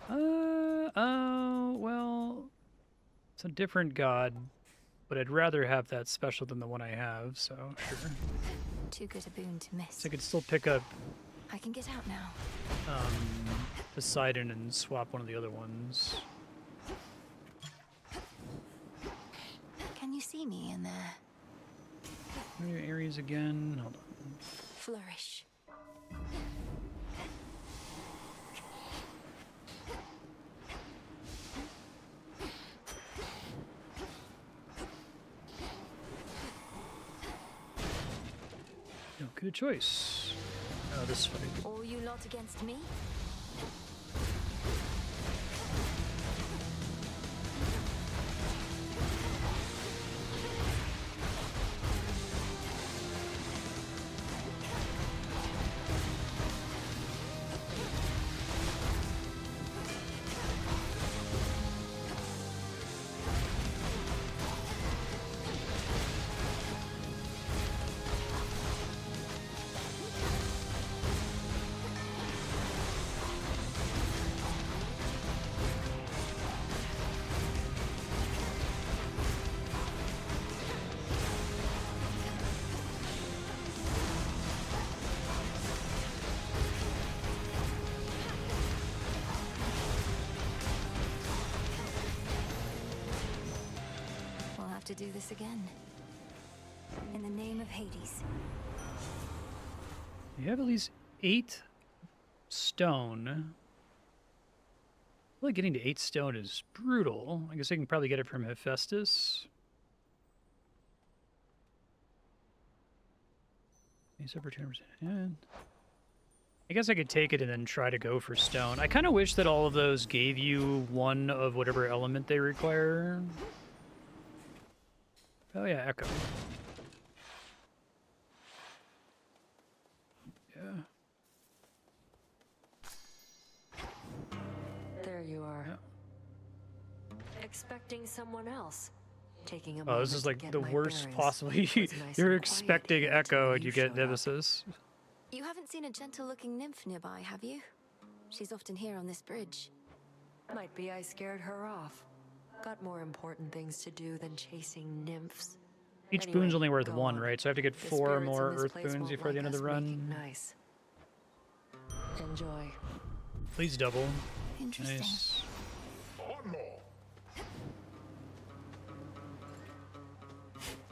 Oh, well, it's a different god, but I'd rather have that special than the one I have, so sure. Too good a boon to miss. So I could still pick up I can get out now. Poseidon and swap one of the other ones. Can you see me in there? Where are your Ares again? Hold on. Flourish. No, good choice. Oh, this fight. All you lot against me? To do this again. In the name of Hades. You have at least 8 stone. I feel like getting to 8 stone is brutal. I guess I can probably get it from Hephaestus. Yeah. I guess I could take it and then try to go for stone. I kind of wish that all of those gave you one of whatever element they require. Oh yeah, Echo. Yeah. There you are. Yeah. Expecting someone else. Taking a Oh, this is like the worst possible. You're expecting Echo and you get Nemesis. You haven't seen a gentle-looking nymph nearby, have you? She's often here on this bridge. Might be I scared her off. Got more important things to do than chasing nymphs. Each Anyway, boon's only worth go 1, on. right? So I have to get The 4 spirits more in this earth place boons won't before the like end of the us making run. Nice. Enjoy. Please double. Interesting. Nice.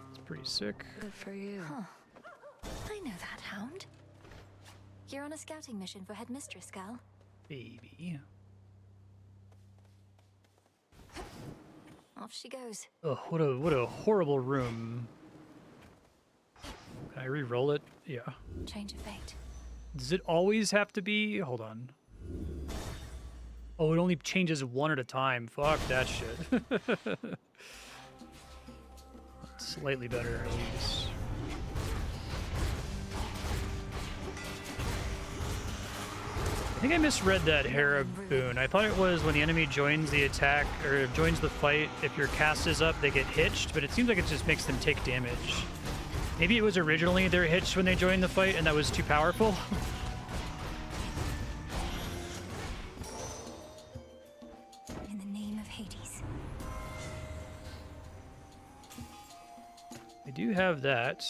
It's pretty sick. Good for you. Huh. I know that hound. You're on a scouting mission for Headmistress, gal. Baby. Off she goes. Oh, what a horrible room. Can I re-roll it? Yeah. Change of fate. Does it always have to be? Hold on. Oh, it only changes 1 at a time. Fuck that shit. Slightly better, at least. I think I misread that Hera boon. I thought it was when the enemy joins the attack, or joins the fight, if your cast is up, they get hitched, but it seems like it just makes them take damage. Maybe it was originally they're hitched when they join the fight, and that was too powerful. In the name of Hades. I do have that.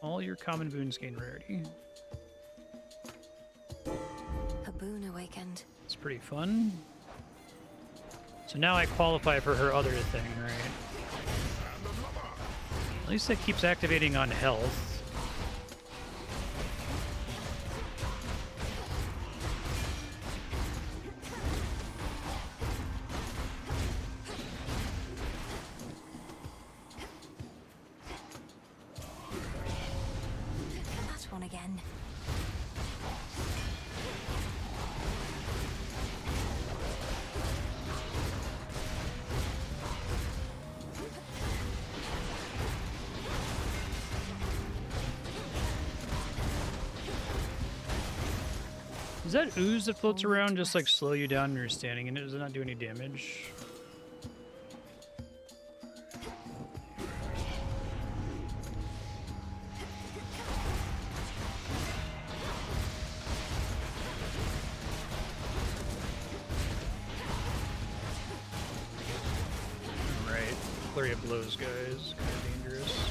All your common boons gain rarity. A boon awakened. It's pretty fun. So now I qualify for her other thing, right? At least that keeps activating on health. That one again. Does that ooze that floats around just like slow you down when you're standing in it? Does it not do any damage? Right. Flurry of blows, guys. Kind of dangerous.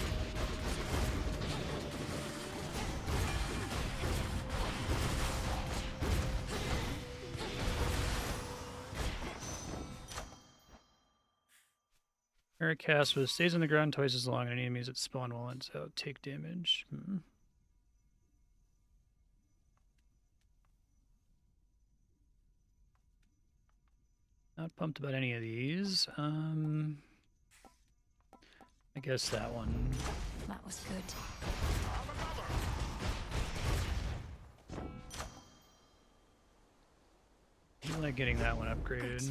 Air cast with stays on the ground twice as long, and enemies that spawn while it's out take damage. Not pumped about any of these. I guess that one. That was good. I feel like getting that one upgraded.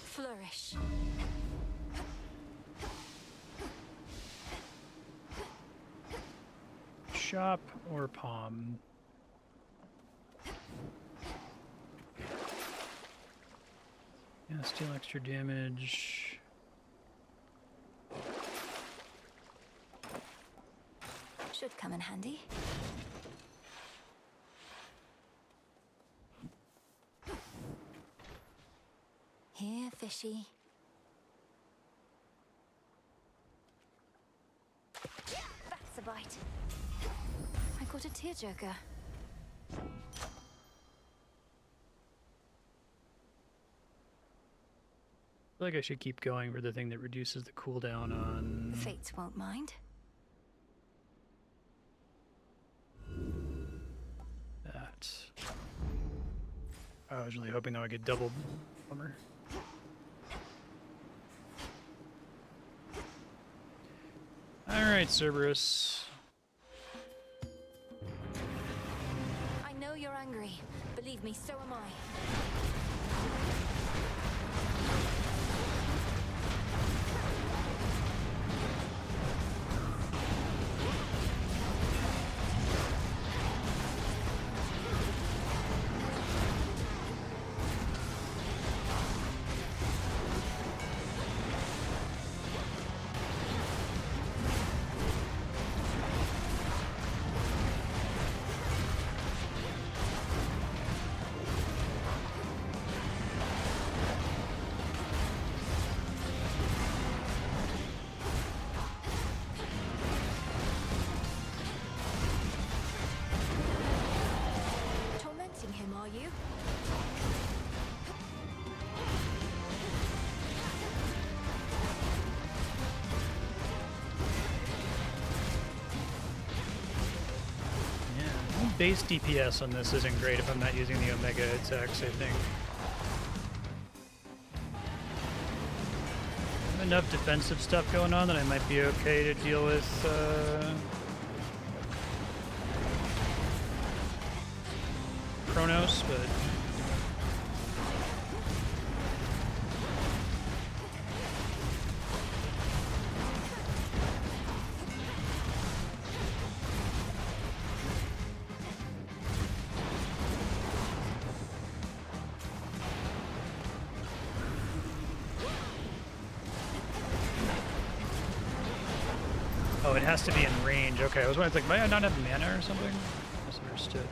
Flourish. Shop or palm? Yeah, steal extra damage. Should come in handy. Here, fishy. That's a bite. I got a tearjerker. I feel like I should keep going for the thing that reduces the cooldown on... The fates won't mind. that. I was really hoping that I would get double. Bummer. Alright, Cerberus. I know you're angry. Believe me, so am I. base DPS on this isn't great if I'm not using the Omega attacks, I think. I have enough defensive stuff going on that I might be okay to deal with Kronos, but oh, it has to be in range. Okay, I was wondering, like, might I not have mana or something? Misunderstood.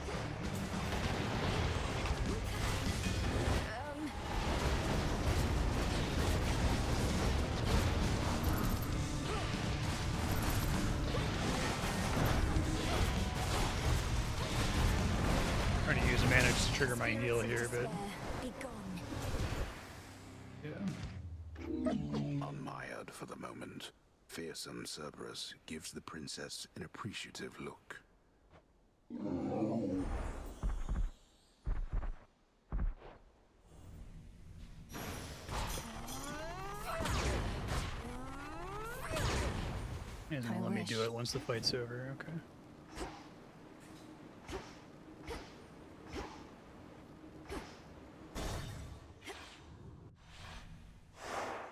Trying to use mana to trigger my heal here, but yeah. Unmired for the moment, fearsome Cerberus gives the princess an appreciative look. He doesn't let me do it once the fight's over, okay.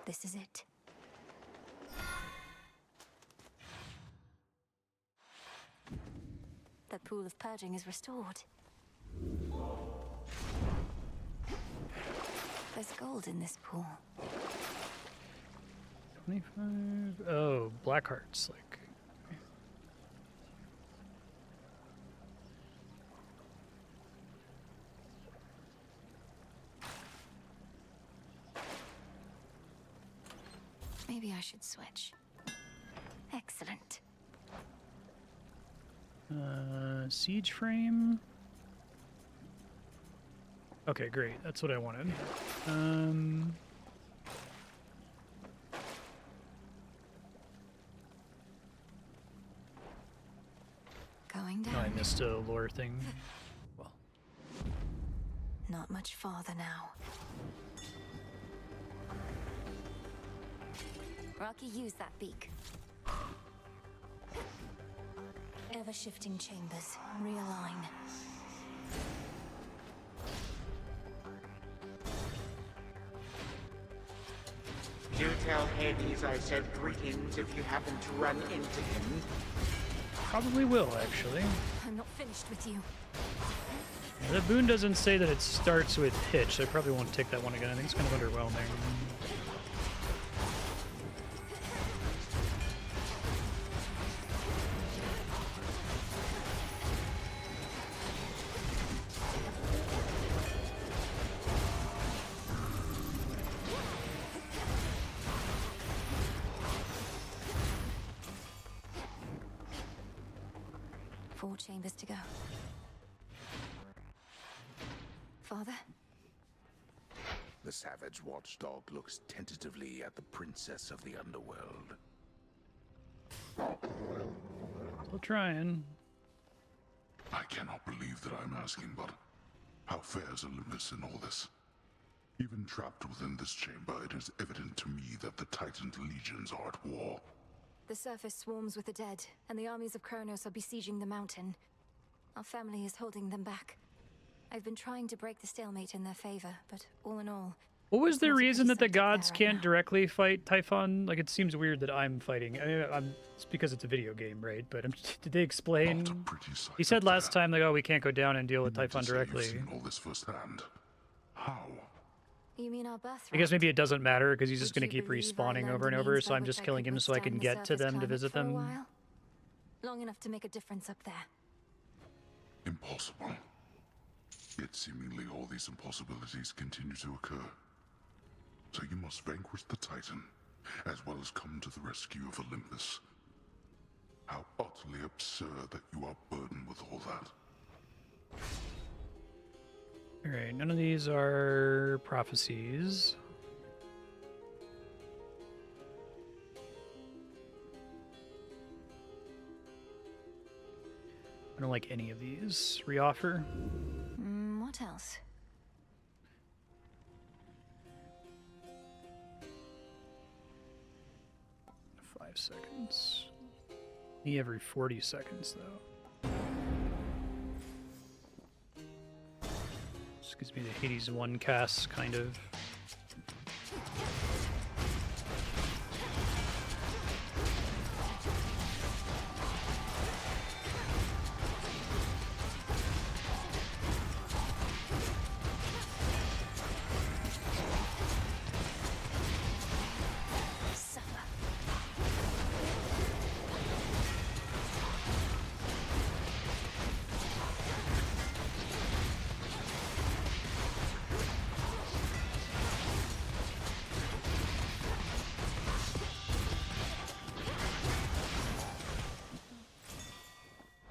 This is it. The pool of purging is restored. There's gold in this pool. 25. Oh, black hearts, like. Maybe I should switch. Excellent. Siege frame. Okay, great. That's what I wanted. Going down. Oh, I missed a lore thing. Well, not much farther now. Rocky, use that beak. Ever-shifting chambers. Realign. Do tell Hades I said greetings if you happen to run into him. probably will, actually. I'm not finished with you. The boon doesn't say that it starts with Hitch, so I probably won't take that one again. I think it's kind of underwhelming. Four chambers to go. Father? The savage watchdog looks tentatively at the princess of the underworld. Still trying. I cannot believe that I'm asking, but how fares Olympus in all this? Even trapped within this chamber, it is evident to me that the Titan's legions are at war. The surface swarms with the dead, and the armies of Kronos are besieging the mountain. Our family is holding them back. I've been trying to break the stalemate in their favor, but all in all... What was the reason that the gods can't directly fight Typhon? Like, it seems weird that I'm fighting. I mean, it's because it's a video game, right? But did they explain? He said last time, like, oh, we can't go down and deal with Typhon directly. You've seen all this firsthand. How? You mean our birthright? I guess maybe it doesn't matter because he's just going to keep respawning over and over, so I'm just killing him so I can get to them to visit them. Long enough to make a difference up there. Impossible. Yet seemingly all these impossibilities continue to occur. So you must vanquish the Titan, as well as come to the rescue of Olympus. How utterly absurd that you are burdened with all that. Alright, none of these are prophecies. I don't like any of these. Reoffer. What else? 5 seconds. Me every 40 seconds, though. This gives me the Hades 1 cast, kind of.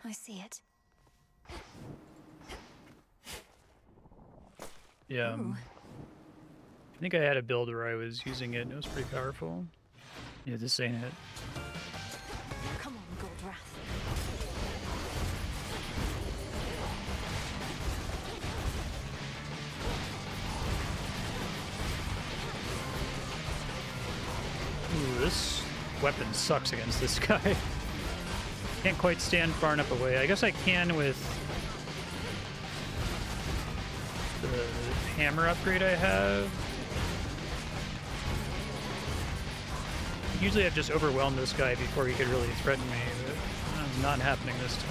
I see it. Yeah. I think I had a build where I was using it and it was pretty powerful. Yeah, this ain't it. Come on, Goldrath. Ooh, this weapon sucks against this guy. Can't quite stand far enough away. I guess I can with the hammer upgrade I have. Usually I've just overwhelmed this guy before he could really threaten me, but it's not happening this time.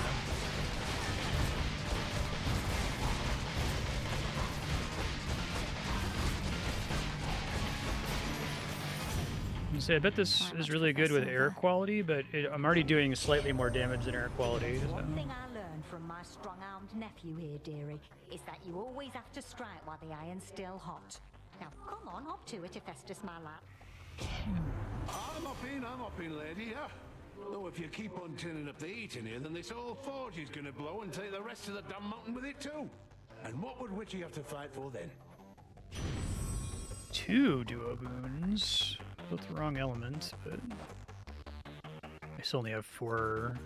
I bet this is really good with air quality, but I'm already doing slightly more damage than air quality. So. One thing I learned from my strong-armed nephew here, dearie, is that you always have to strike while the iron's still hot. Now, come on, hop to it, Hephaestus, my lad. I'm up in, lady, yeah? Though if you keep on turning up the heat in here, then this whole forge is gonna blow and take the rest of the damn mountain with it too. And what would Witchy have to fight for then? 2 duo boons. Both the wrong element, but I still only have 4.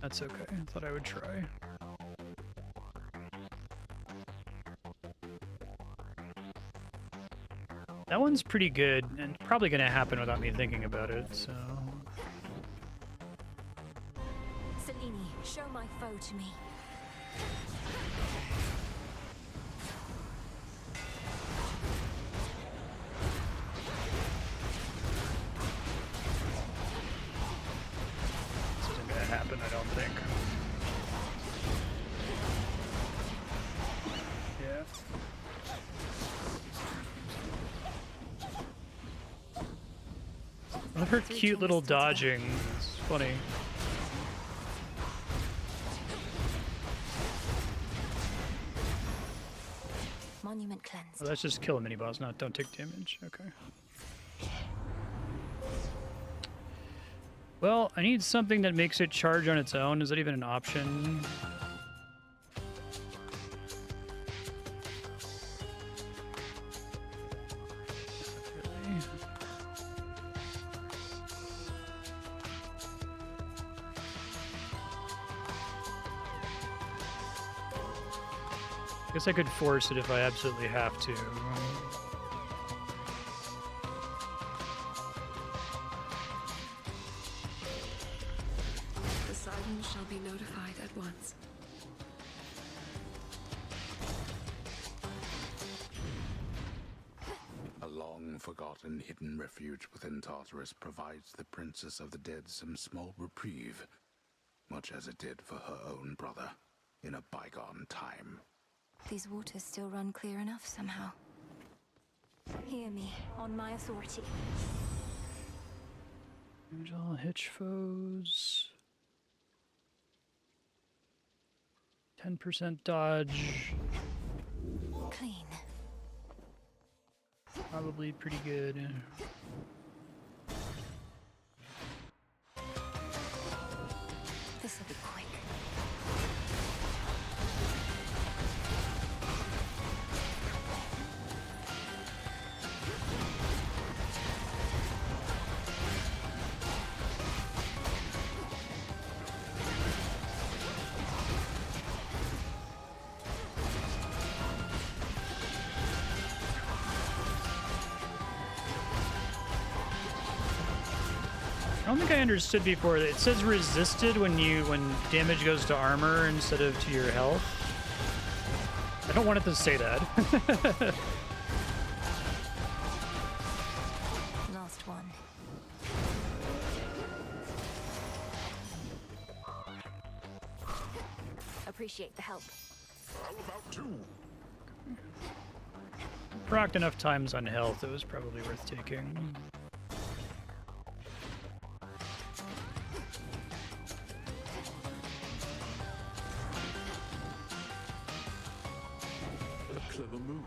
That's okay. I thought I would try. That one's pretty good, and probably going to happen without me thinking about it, so... Selene, show my foe to me. This isn't going to happen, I don't think. Yeah. I love her cute little dodging. It's funny. Monument cleansed. Oh, that's just kill a mini boss, not don't take damage. Okay. Well, I need something that makes it charge on its own. Is that even an option? I guess I could force it if I absolutely have to. Poseidon shall be notified at once. A long-forgotten hidden refuge within Tartarus provides the Princess of the Dead some small reprieve, much as it did for her own brother in a bygone time. These waters still run clear enough somehow. Hear me, on my authority. Damage all hitch foes. 10% dodge. Clean. Probably pretty good. This'll be quick. don't think I understood before that it says resisted when damage goes to armor instead of to your health. I don't want it to say that. Last one. Appreciate the help. How about 2? Procced enough times on health, it was probably worth taking. A clever move.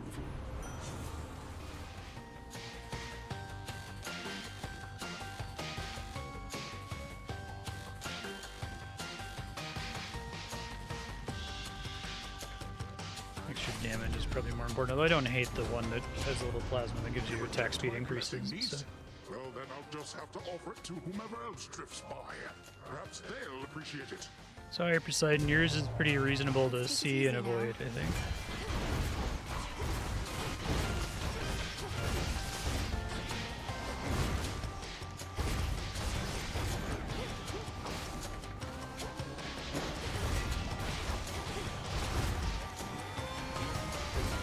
Extra damage is probably more important, although I don't hate the one that has a little plasma that gives you attack speed increases. So. Well, then I'll just have to offer it to whomever else drifts by. Perhaps they'll appreciate it. Sorry, Poseidon, yours is pretty reasonable to see and avoid, I think.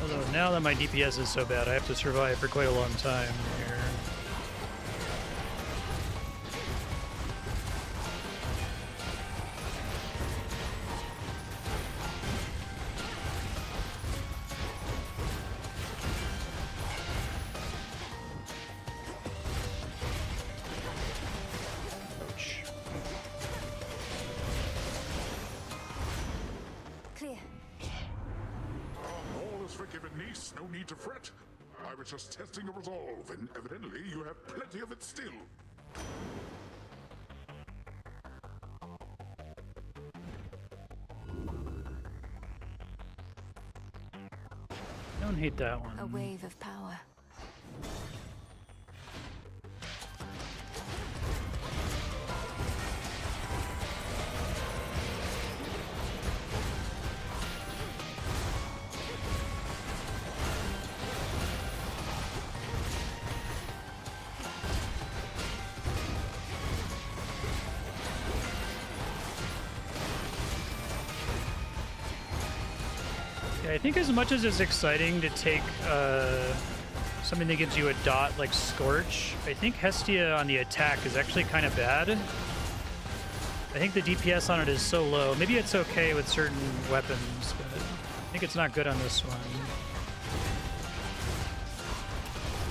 Although now that my DPS is so bad, I have to survive for quite a long time here. Clear. All is forgiven, niece. No need to fret. I was just testing a resolve, and evidently you have plenty of it still. Don't hate that one. A wave of power. Yeah, I think as much as it's exciting to take something that gives you a dot like Scorch, I think Hestia on the attack is actually kind of bad. I think the DPS on it is so low. Maybe it's okay with certain weapons, but I think it's not good on this one.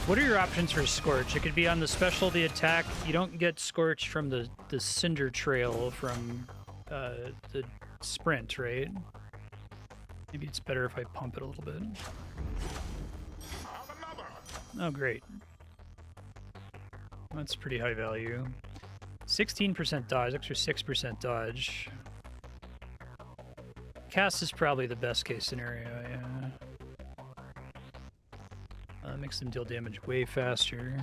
What are your options for Scorch? It could be on the specialty attack. You don't get Scorch from the Cinder Trail from the sprint, right? Maybe it's better if I pump it a little bit. Oh, great. That's pretty high value. 16% dodge, extra 6% dodge. Cast is probably the best case scenario, yeah. Makes them deal damage way faster.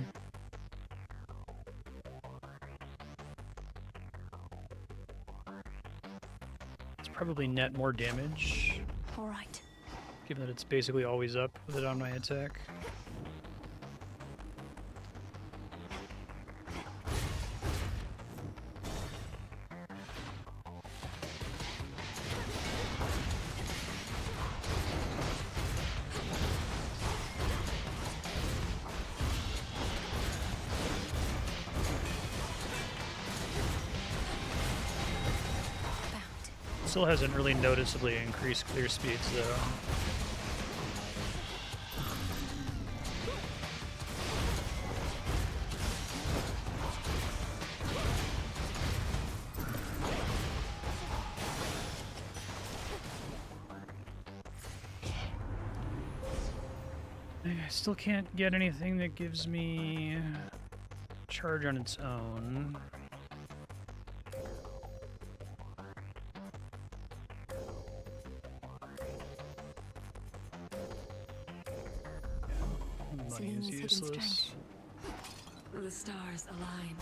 It's probably net more damage. All right. Given that it's basically always up with it on my attack. Still hasn't really noticeably increased clear speeds though. I still can't get anything that gives me charge on its own. Money is useless. The stars align.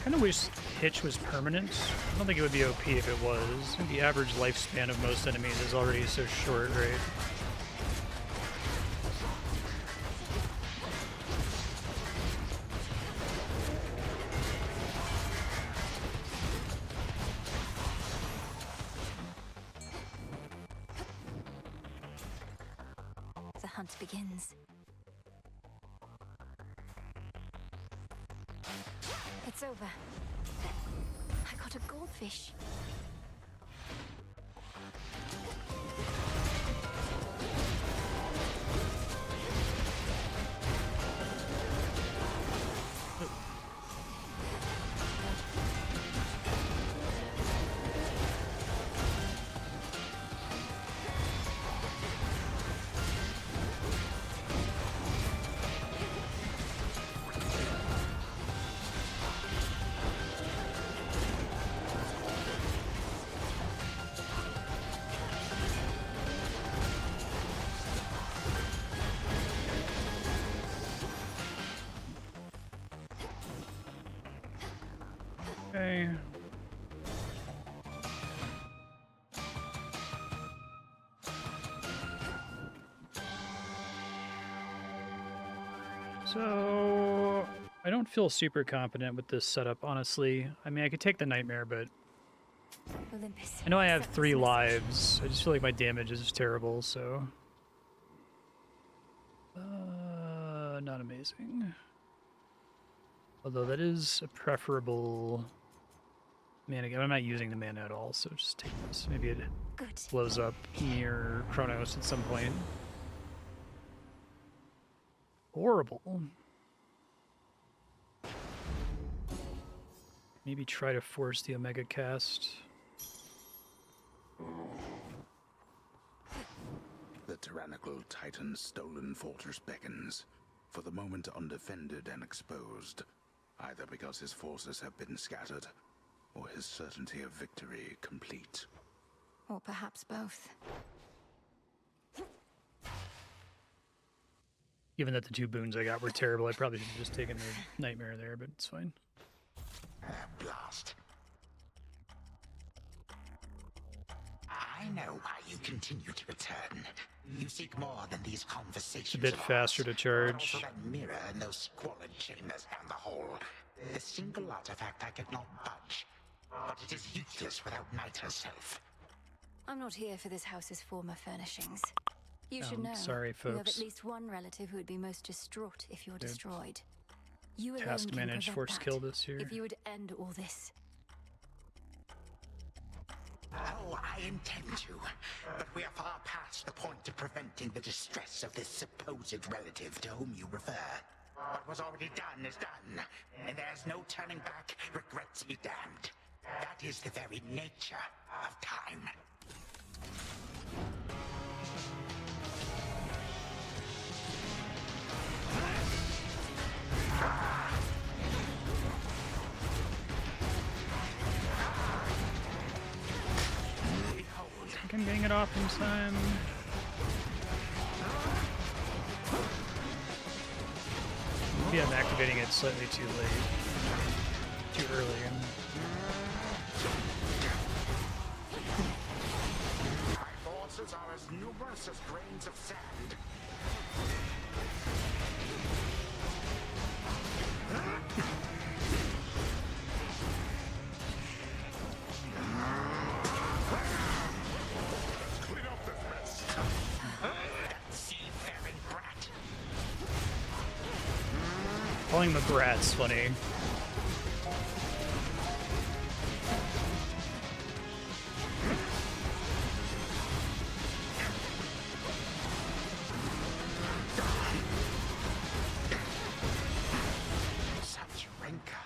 kind of wish Hitch was permanent. I don't think it would be OP if it was. The average lifespan of most enemies is already so short, right? The hunt begins. It's over. I got a goldfish. Okay. So I don't feel super confident with this setup, honestly. I mean, I could take the nightmare, but Olympus. I know I have 3 lives. I just feel like my damage is terrible, so not amazing. Although that is a preferable mana. I'm not using the mana at all, so just take this. Maybe it blows up near Chronos at some point. Horrible. Maybe try to force the Omega cast. The tyrannical Titan's stolen fortress beckons, for the moment undefended and exposed, either because his forces have been scattered, or his certainty of victory complete. Or perhaps both. Given that the 2 boons I got were terrible, I probably should have just taken the nightmare there, but it's fine. Blast. I know why you continue to return. You seek more than these conversations. It's a bit faster to charge. Also that mirror and those squalid chambers down the hall. The single artifact I could not budge. But it is useless without Night herself. I'm not here for this house's former furnishings. You should know. Sorry, You have folks. at least one relative who would be most distraught if you're Yep. destroyed. You alone Task can managed prevent force that. kill this year. If you would end all this. Oh, I intend to. But we are far past the point of preventing the distress of this supposed relative to whom you refer. What was already done is done, and there's no turning back. Regrets be damned. That is the very nature of time. I think I'm getting it off in time. Maybe I'm activating it slightly too late. Too early. My forces are as numerous as grains of sand. Clean up this mess. That seafaring brat. Calling him a brat's funny. Such rancor.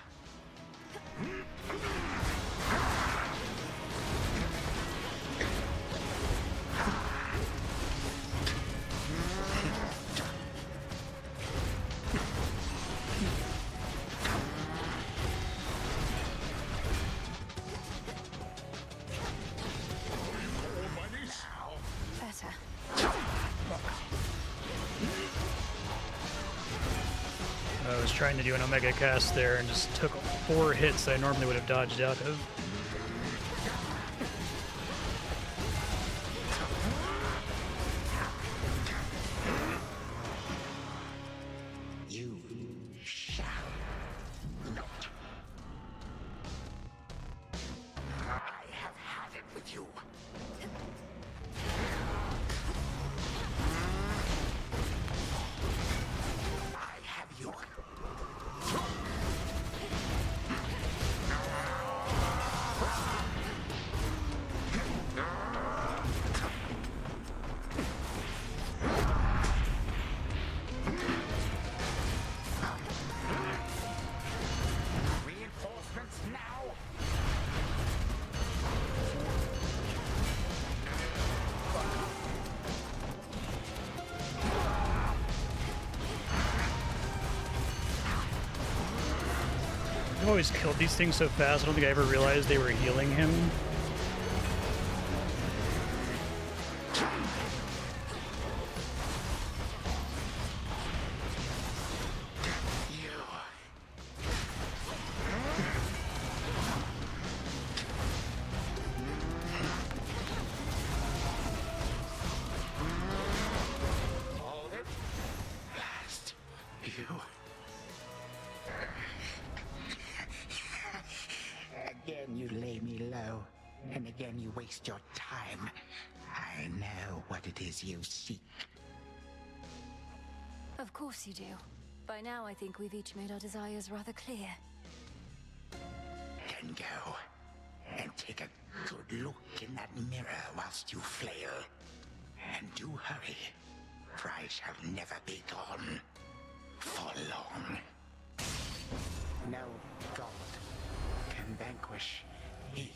was trying to do an Omega cast there and just took 4 hits that I normally would have dodged out of. You shall not. I have had it with you. I have you. Reinforcements now. I've always killed these things so fast, I don't think I ever realized they were healing him. Hold it. Last. You. Again you lay me low, and again you waste your time. I know what it is you seek. Of course you do. By now, I think we've each made our desires rather clear. Then go and take a good look in that mirror whilst you flail. And do hurry, for I shall never be gone for long. No god can vanquish me.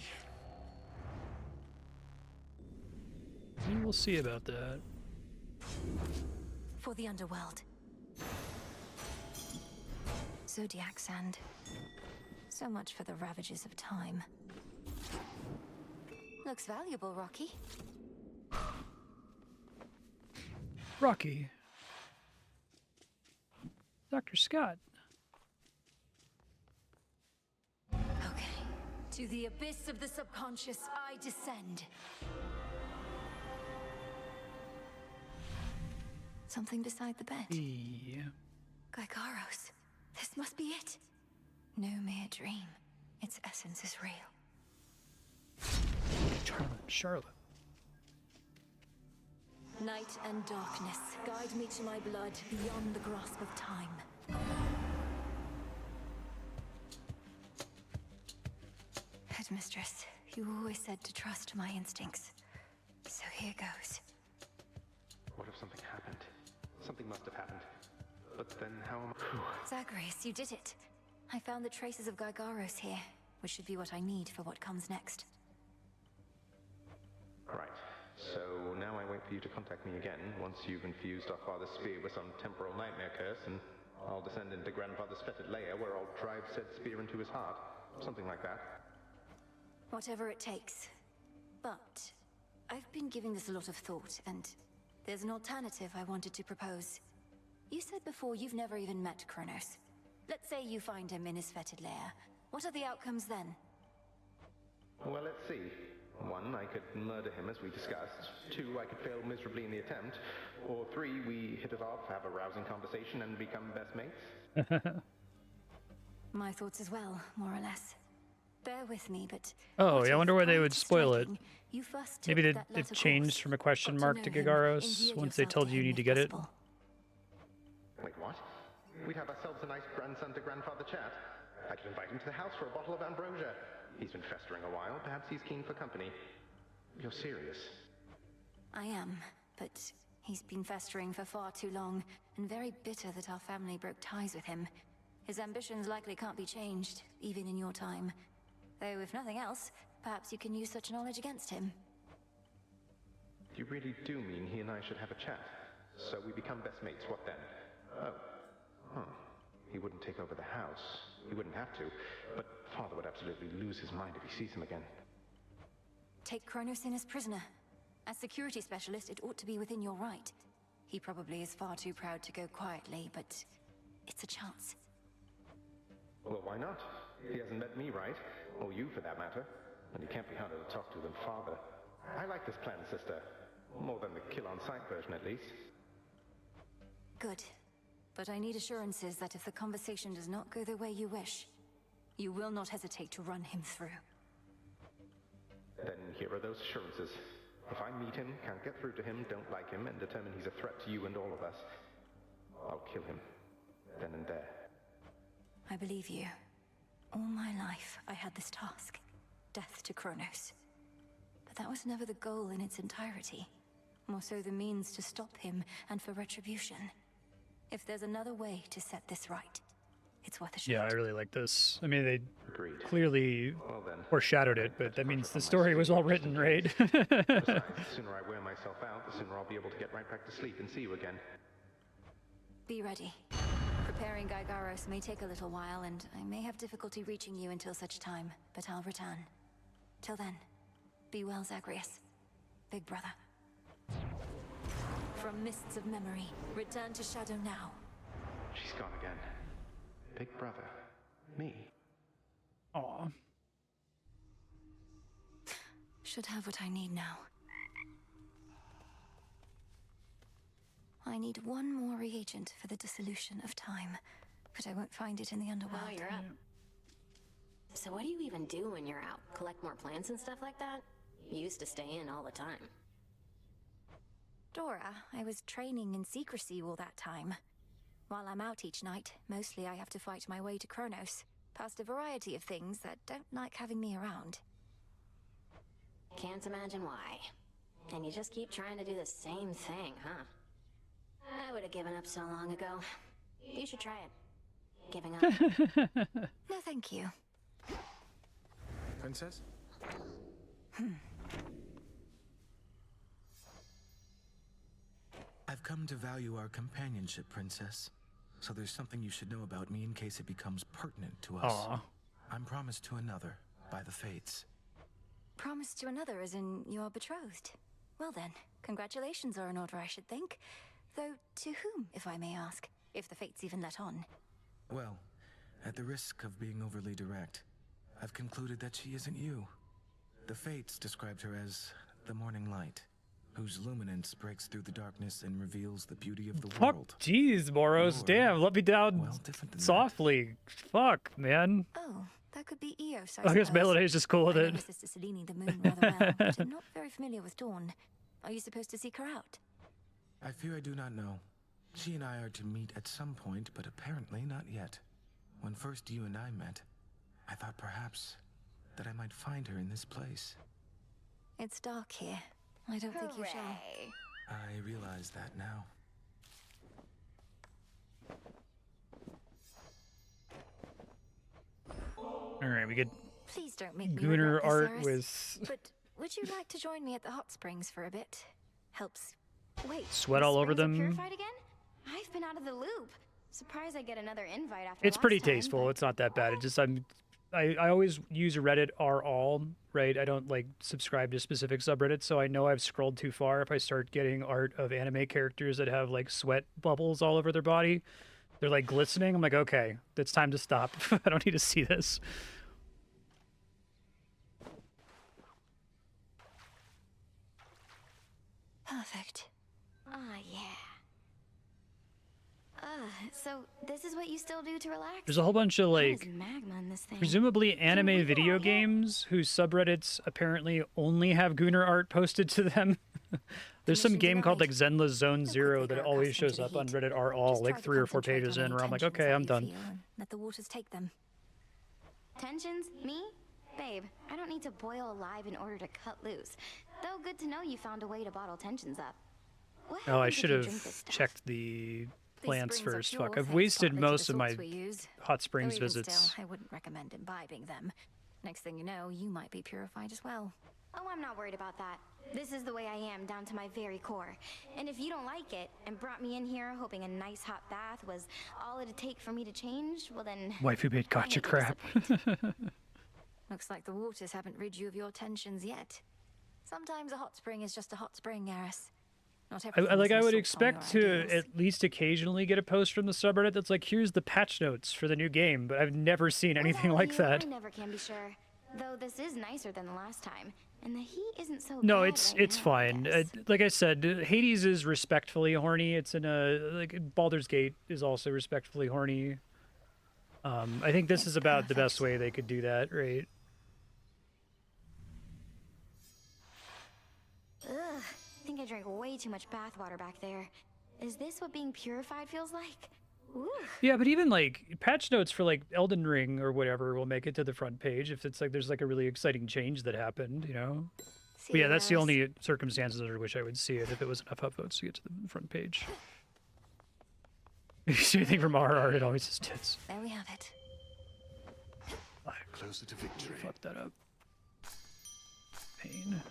We'll see about that. For the underworld. Zodiac sand. So much for the ravages of time. Looks valuable, Rocky. Rocky. Dr. Scott. Okay. To the abyss of the subconscious, I descend. Something beside the bed. Yeah. Gygaros. This must be it. No mere dream. Its essence is real. Charlotte. Night and darkness, guide me to my blood beyond the grasp of time. Headmistress, you always said to trust my instincts. So here goes. What if something happened? Something must have happened. But then how am I... Zagreus, you did it. I found the traces of Gygaros here, which should be what I need for what comes next. Right. So now I wait for you to contact me again once you've infused our father's spear with some temporal nightmare curse, and I'll descend into grandfather's fetid lair where I'll drive said spear into his heart. Something like that. Whatever it takes. But I've been giving this a lot of thought, and there's an alternative I wanted to propose. You said before you've never even met Kronos. Let's say you find him in his fetid lair. What are the outcomes then? Well, let's see. 1, I could murder him as we discussed. 2, I could fail miserably in the attempt. Or 3, we hit it off, have a rousing conversation, and become best mates. My thoughts as well, more or less. Bear with me, but... Oh, yeah, I wonder why they would spoil it. You first Maybe took that it latter changed course, from a question got mark to know him, Gygaros endeared once they yourself told to you you him need to if get it. possible. Wait, what? We'd have ourselves a nice grandson to grandfather chat. I could invite him to the house for a bottle of ambrosia. He's been festering a while. Perhaps he's keen for company. You're serious? I am, but he's been festering for far too long, and very bitter that our family broke ties with him. His ambitions likely can't be changed, even in your time. Though, if nothing else, perhaps you can use such knowledge against him. You really do mean he and I should have a chat? So we become best mates, what then? Oh. Huh. He wouldn't take over the house. He wouldn't have to. But Father would absolutely lose his mind if he sees him again. Take Kronos in as prisoner. As security specialist, it ought to be within your right. He probably is far too proud to go quietly, but it's a chance. Well, why not? He hasn't met me, right? Or you, for that matter. And he can't be harder to talk to than father. I like this plan, sister. More than the kill-on-sight version, at least. Good. But I need assurances that if the conversation does not go the way you wish, you will not hesitate to run him through. Then here are those assurances. If I meet him, can't get through to him, don't like him, and determine he's a threat to you and all of us, I'll kill him. Then and there. I believe you. All my life, I had this task. Death to Kronos. But that was never the goal in its entirety. More so the means to stop him and for retribution. If there's another way to set this right, it's worth a shot. Yeah, I really like this. I mean, they Agreed. clearly Well then, foreshadowed it, but that means the story was all written, right? Besides, the sooner I wear myself out, the sooner I'll be able to get right back to sleep and see you again. Be ready. Preparing Gygaros may take a little while, and I may have difficulty reaching you until such time, but I'll return. Till then, be well, Zagreus. Big brother. From mists of memory, return to Shadow now. She's gone again. Big brother. Me. Aw. Should have what I need now. I need one more reagent for the dissolution of time, but I won't find it in the underworld. Oh, you're up. So what do you even do when you're out? Collect more plants and stuff like that? You used to stay in all the time. Dora, I was training in secrecy all that time. While I'm out each night, mostly I have to fight my way to Kronos, past a variety of things that don't like having me around. Can't imagine why. And you just keep trying to do the same thing, huh? I would have given up so long ago. You should try it. Giving up. No, thank you. Princess? I've come to value our companionship, Princess. So there's something you should know about me in case it becomes pertinent to us. Aw. I'm promised to another, by the Fates. Promised to another as in you're betrothed. Well then, congratulations are in order, I should think. Though, to whom, if I may ask? If the Fates even let on. Well, at the risk of being overly direct, I've concluded that she isn't you. The Fates described her as the morning light, whose luminance breaks through the darkness and reveals the beauty of the world. Fuck, jeez, Boros. Damn, let me down softly. Fuck, man. Oh, that could be Eos, I guess Melody's just cool with I it. know Sister Selene the moon rather well, but I'm not very familiar with Dawn. Are you supposed to seek her out? I fear I do not know. She and I are to meet at some point, but apparently not yet. When first you and I met, I thought perhaps that I might find her in this place. It's dark here. I don't think you shall. I realize that now. All right, we get Please don't make me Gunnar regret this, art Eris. with But would you like to join me at the hot springs for a bit? Helps. Wait. sweat the all over springs are them. Purified again? I've been out of the loop. Surprised I get another invite after It's last pretty time, tasteful. It's not that bad. It just I always use Reddit r all, right? I don't like subscribe to specific subreddits, so I know I've scrolled too far if I start getting art of anime characters that have like sweat bubbles all over their body. They're like glistening. I'm like, okay, it's time to stop. I don't need to see this. Perfect. Ah, yeah. So this is what you still do to relax? There's a whole bunch of There's like magma in this thing. presumably anime video games whose subreddits apparently only have Gunnar art posted to them. There's some game called like Zenla's Zone Zero that always shows up on Reddit r all, like 3 or 4 pages in, where I'm like, okay, I'm done. Let the waters take them. Tensions? Me? Babe, I don't need to boil alive in order to cut loose. Though good to know you found a way to bottle tensions up. What Oh, I happens if should you have drink this stuff? checked the plants springs are first. pure, Fuck, I've thanks wasted partly to the most of my salts we use. hot springs Though even visits. Still, I wouldn't recommend imbibing them. Next thing you know, you might be purified as well. Oh, I'm not worried about that. This is the way I am, down to my very core. And if you don't like it, and brought me in here hoping a nice hot bath was all it'd take for me to change, well then... Waifu made gotcha crap. Looks like the waters haven't rid you of your tensions yet. Sometimes a hot spring is just a hot spring, Eris. Not I everything is would assault on your expect to ideas. at least occasionally get a post from the subreddit that's like, here's the patch notes for the new game, but I've never seen anything like that. I never can be sure. Though this is nicer than the last time, and the heat isn't so No, bad it's right now, I fine. guess. Like I said, Hades is respectfully horny. It's in a like Baldur's Gate is also respectfully horny. I think this is about the best way they could do that, right? Ugh, I think I drank way too much bathwater back there. Is this what being purified feels like? Ooh. Yeah, but even like patch notes for like Elden Ring or whatever will make it to the front page if it's like there's like a really exciting change that happened, you know? But yeah, that's the only circumstances under which I would see it if it was enough upvotes to get to the front page. If you see anything from RR, it always is tits. There we have it. Closer to victory. Fuck that up. Pain.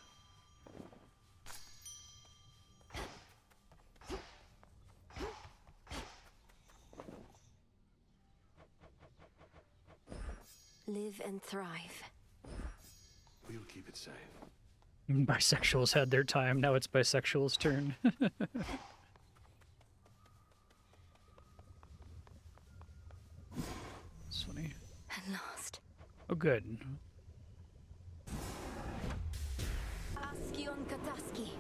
Live and thrive. We'll keep it safe. Bisexuals had their time, now it's bisexuals' turn. It's funny. At last. Oh, good. Askion Kataski.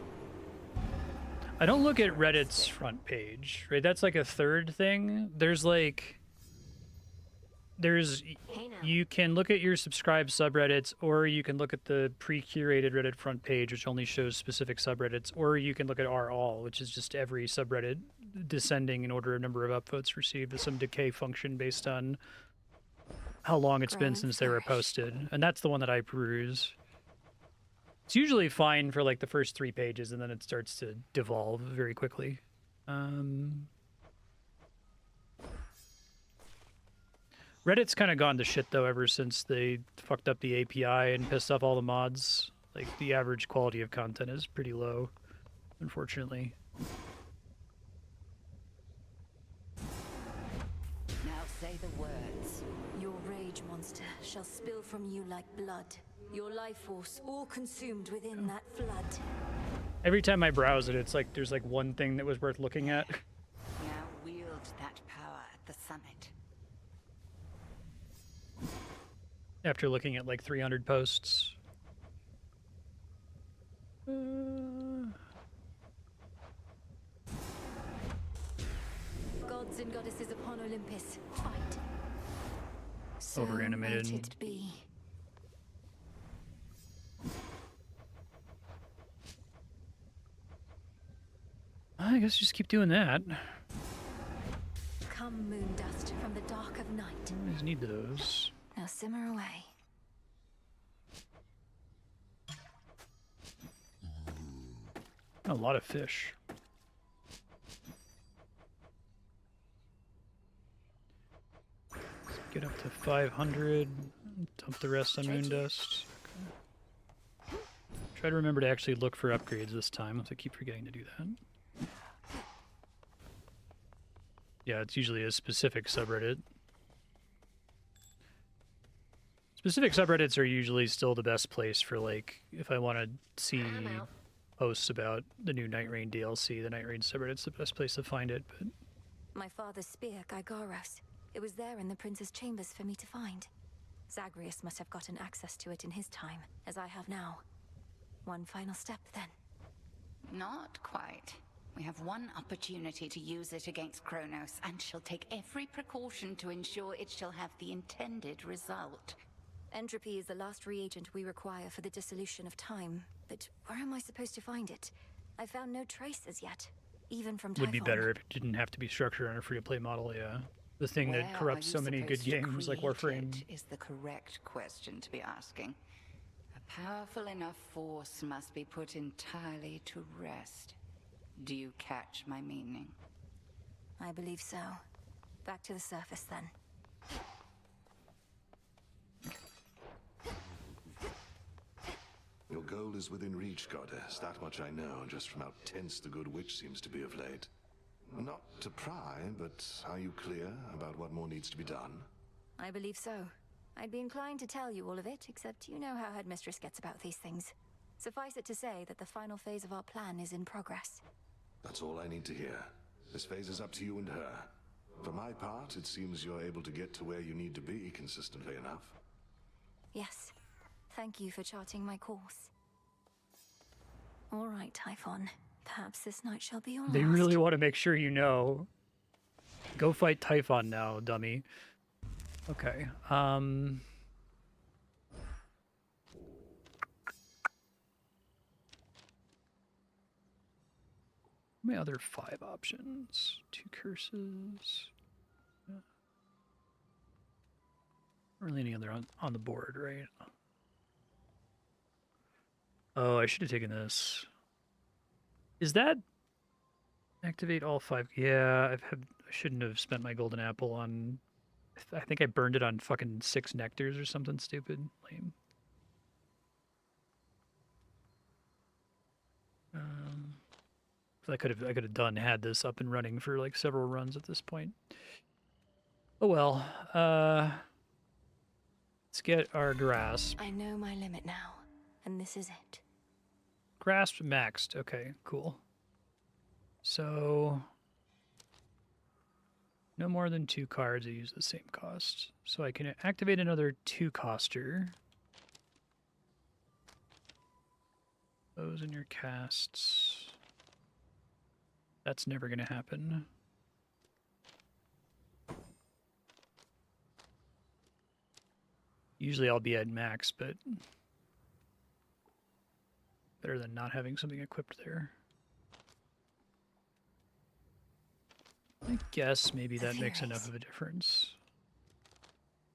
I don't look at Reddit's front page, right? That's like a third thing. There's like... you can look at your subscribed subreddits, or you can look at the pre-curated Reddit front page, which only shows specific subreddits, or you can look at r/all, which is just every subreddit descending in order of number of upvotes received with some decay function based on how long it's been since they were posted. And that's the one that I peruse. It's usually fine for like the first 3 pages, and then it starts to devolve very quickly. Reddit's kind of gone to shit, though, ever since they fucked up the API and pissed off all the mods. Like, the average quality of content is pretty low, unfortunately. Now say the words. Your rage monster shall spill from you like blood. Your life force all consumed within that flood. Every time I browse it, it's like there's like one thing that was worth looking at. Now wield that power at the summit. After looking at like 300 posts. Gods and goddesses upon Olympus, fight. So Over-animated. might it be. I guess just keep doing that. Come moon dust from the dark of night. Always need those. Now simmer away. A lot of fish. Let's get up to 500. Dump the rest on moon dust. Okay. Try to remember to actually look for upgrades this time, so I keep forgetting to do that. Yeah, it's usually a specific subreddit. Specific subreddits are usually still the best place for, like, if I want to see posts about the new Night Rain DLC, the Night Rain subreddit's the best place to find it, but... My father's spear, Gygaros. It was there in the prince's chambers for me to find. Zagreus must have gotten access to it in his time, as I have now. One final step, then. Not quite. We have one opportunity to use it against Kronos, and she'll take every precaution to ensure it shall have the intended result. Entropy is the last reagent we require for the dissolution of time, but where am I supposed to find it? I found no traces yet, even from Would be Typhon. better if it didn't have to be structured on a free-to-play model, yeah. The thing that corrupts so many good games like Warframe. Is the correct question to be asking. A powerful enough force must be put entirely to rest. Do you catch my meaning? I believe so. Back to the surface, then. Your goal is within reach, Goddess. That much I know, just from how tense the good witch seems to be of late. Not to pry, but are you clear about what more needs to be done? I believe so. I'd be inclined to tell you all of it, except you know how Headmistress gets about these things. Suffice it to say that the final phase of our plan is in progress. That's all I need to hear. This phase is up to you and her. For my part, it seems you're able to get to where you need to be consistently enough. Yes. Thank you for charting my course. All right, Typhon. Perhaps this night shall be your They last. really want to make sure you know. Go fight Typhon now, dummy. Okay. My other 5 options. 2 curses. Yeah. Really any other on the board, right? Oh, I should have taken this. Is that activate all 5? Yeah, I shouldn't have spent my golden apple on. I think I burned it on fucking 6 nectars or something stupid. Lame. I could have had this up and running for like several runs at this point. Oh well. Let's get our grasp. I know my limit now, and this is it. Grasp maxed. Okay, cool. So no more than 2 cards that use the same cost. So I can activate another 2-coster. Those in your casts. That's never going to happen. Usually I'll be at max, but better than not having something equipped there. I guess maybe that makes enough of a difference.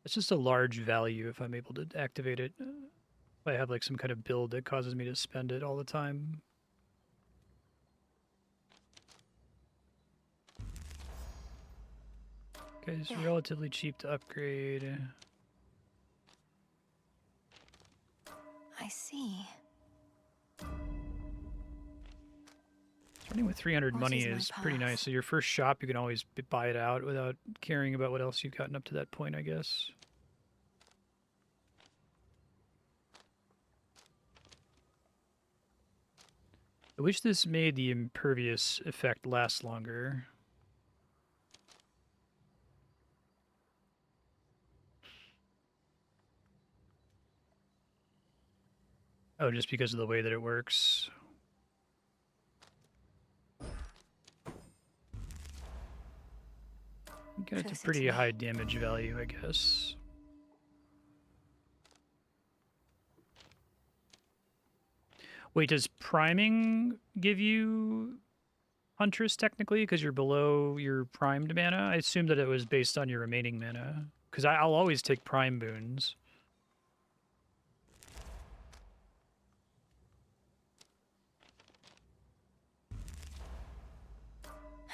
It's just a large value if I'm able to activate it. If I have like some kind of build that causes me to spend it all the time. Okay, it's relatively cheap to upgrade. I see. Starting with 300 What money is my is pretty path? nice. So your first shop, you can always buy it out without caring about what else you've gotten up to that point, I guess. I wish this made the impervious effect last longer. Oh, just because of the way that it works. Got a pretty high damage value, I guess. Wait, does priming give you Huntress technically because you're below your primed mana? I assumed that it was based on your remaining mana. Because I'll always take prime boons.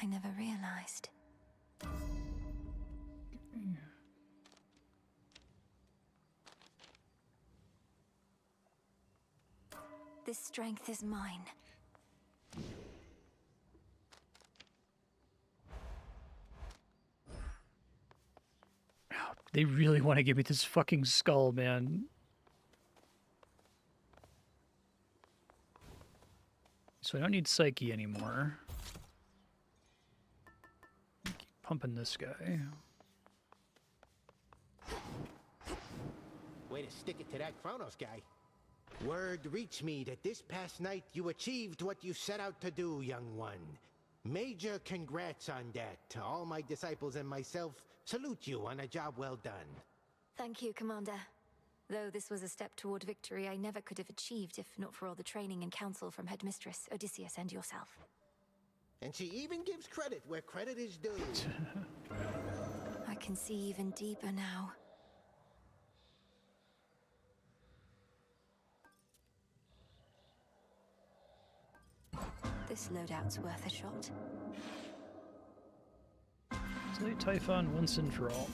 I never realized. This strength is mine. They really want to give me this fucking skull, man. So I don't need Psyche anymore. Keep pumping this guy. Way to stick it to that Kronos guy. Word reached me that this past night you achieved what you set out to do, young one. Major congrats on that. All my disciples and myself salute you on a job well done. Thank you, Commander. Though this was a step toward victory I never could have achieved if not for all the training and counsel from Headmistress, Odysseus, and yourself. And she even gives credit where credit is due. I can see even deeper now. This loadout's worth a shot. Slay Typhon once and for all.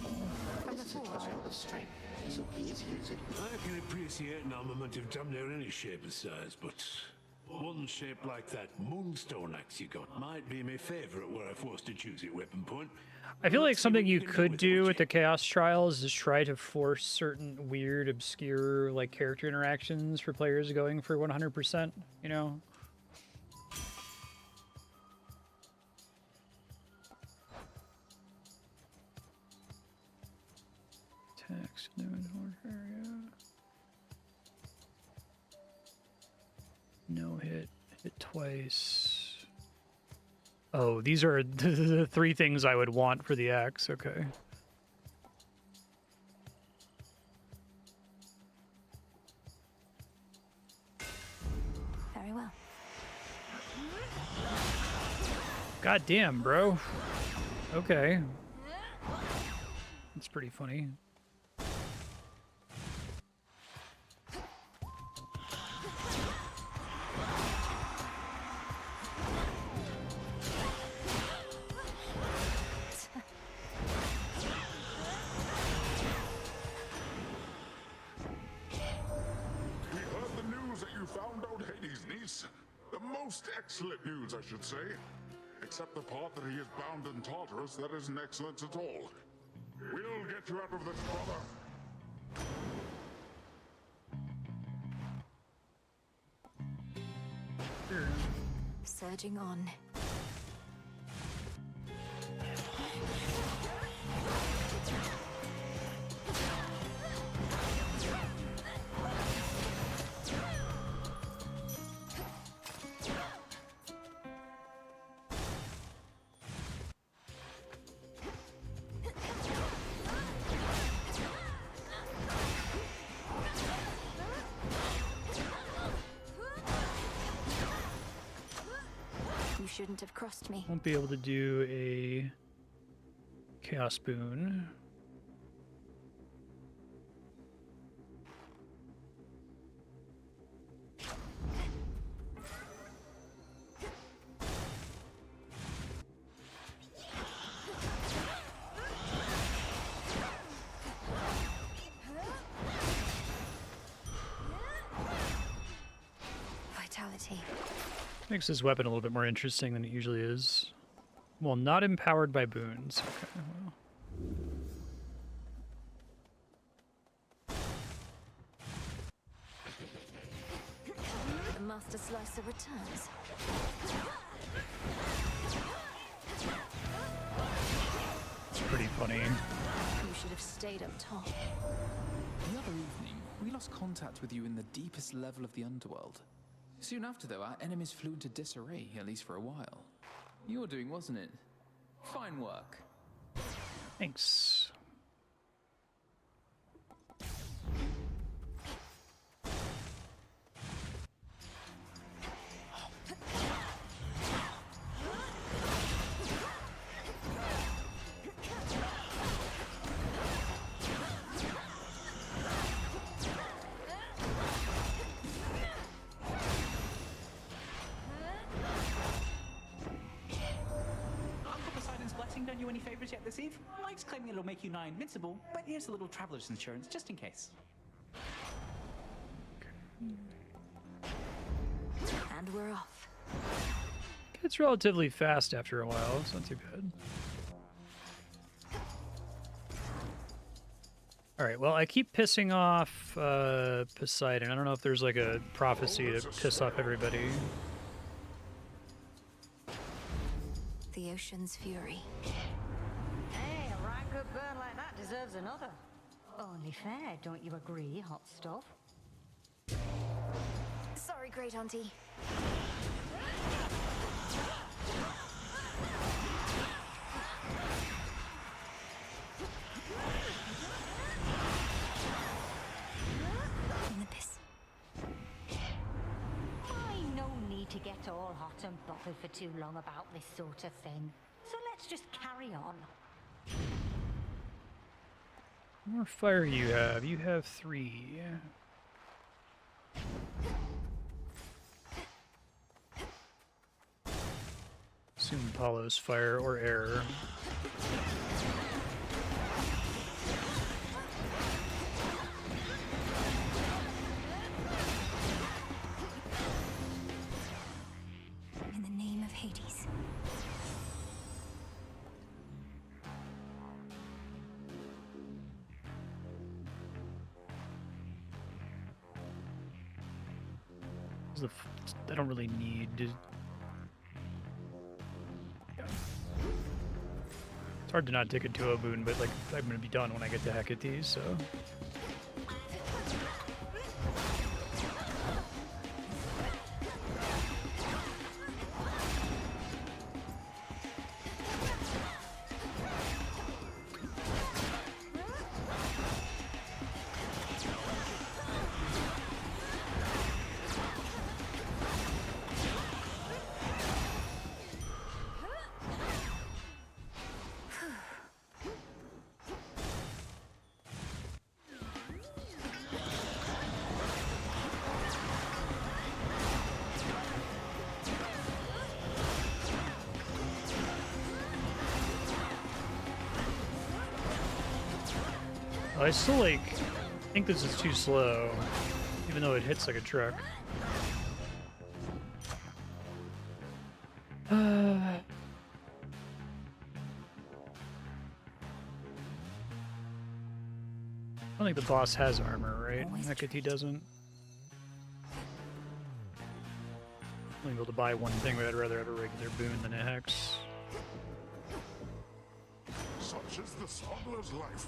So please use it. I can appreciate an armament of damn near any shape or size, but one shaped like that moonstone axe you got might be my favourite were I forced to choose your weapon point. I feel like something you could do with the Chaos Trials is try to force certain weird, obscure, like, character interactions for players going for 100%, you know? twice. Oh, these are the 3 things I would want for the axe. Okay. Very well. God damn, bro. Okay. That's pretty funny. We heard the news that you found out Hades' niece. The most excellent news, I should say. Except the part that he is bound in Tartarus, that isn't excellent at all. We'll get you out of this, brother. Surging on. You shouldn't have crossed me. Won't be able to do a Chaos Boon. Vitality. Makes this weapon a little bit more interesting than it usually is. Well, not empowered by boons. Okay, well. The Master Slicer returns. It's pretty funny. You should have stayed up top. The other evening, we lost contact with you in the deepest level of the underworld. Soon after, though, our enemies flew into disarray, at least for a while. Your doing, wasn't it? Fine work. Thanks. Done you any favors yet this eve? Mike's claiming it'll make you nigh invincible, but here's a little traveler's insurance just in case. And we're off. It's relatively fast after a while. It's not too bad. All right. Well, I keep pissing off Poseidon. I don't know if there's like a prophecy to piss off everybody. The ocean's fury. Hey, a right good burn like that deserves another. Only fair, don't you agree, hot stuff? Sorry, Great Auntie. Olympus. No need to get all hot and bothered for too long about this sort of thing. So let's just carry on. How more fire you have? You have 3. Assume Apollo's fire or air. In the name of Hades. I don't really need to... Yeah. It's hard to not take a duo boon, but like I'm gonna be done when I get to Hecate, so... I still like think this is too slow, even though it hits like a truck. I don't think the boss has armor, right? Hecate doesn't. I'm able to buy one thing, but I'd rather have a regular boon than a hex. Such is the smuggler's life.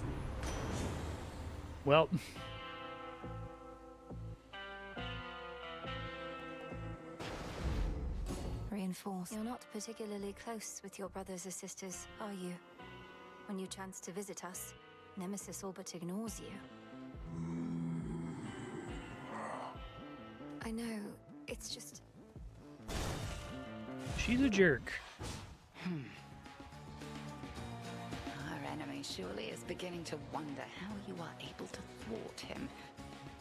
Well. Reinforce. You're not particularly close with your brothers or sisters, are you? When you chance to visit us, Nemesis all but ignores you. I know, it's just... She's a jerk. Our enemy surely is beginning to wonder how you are able to thwart him.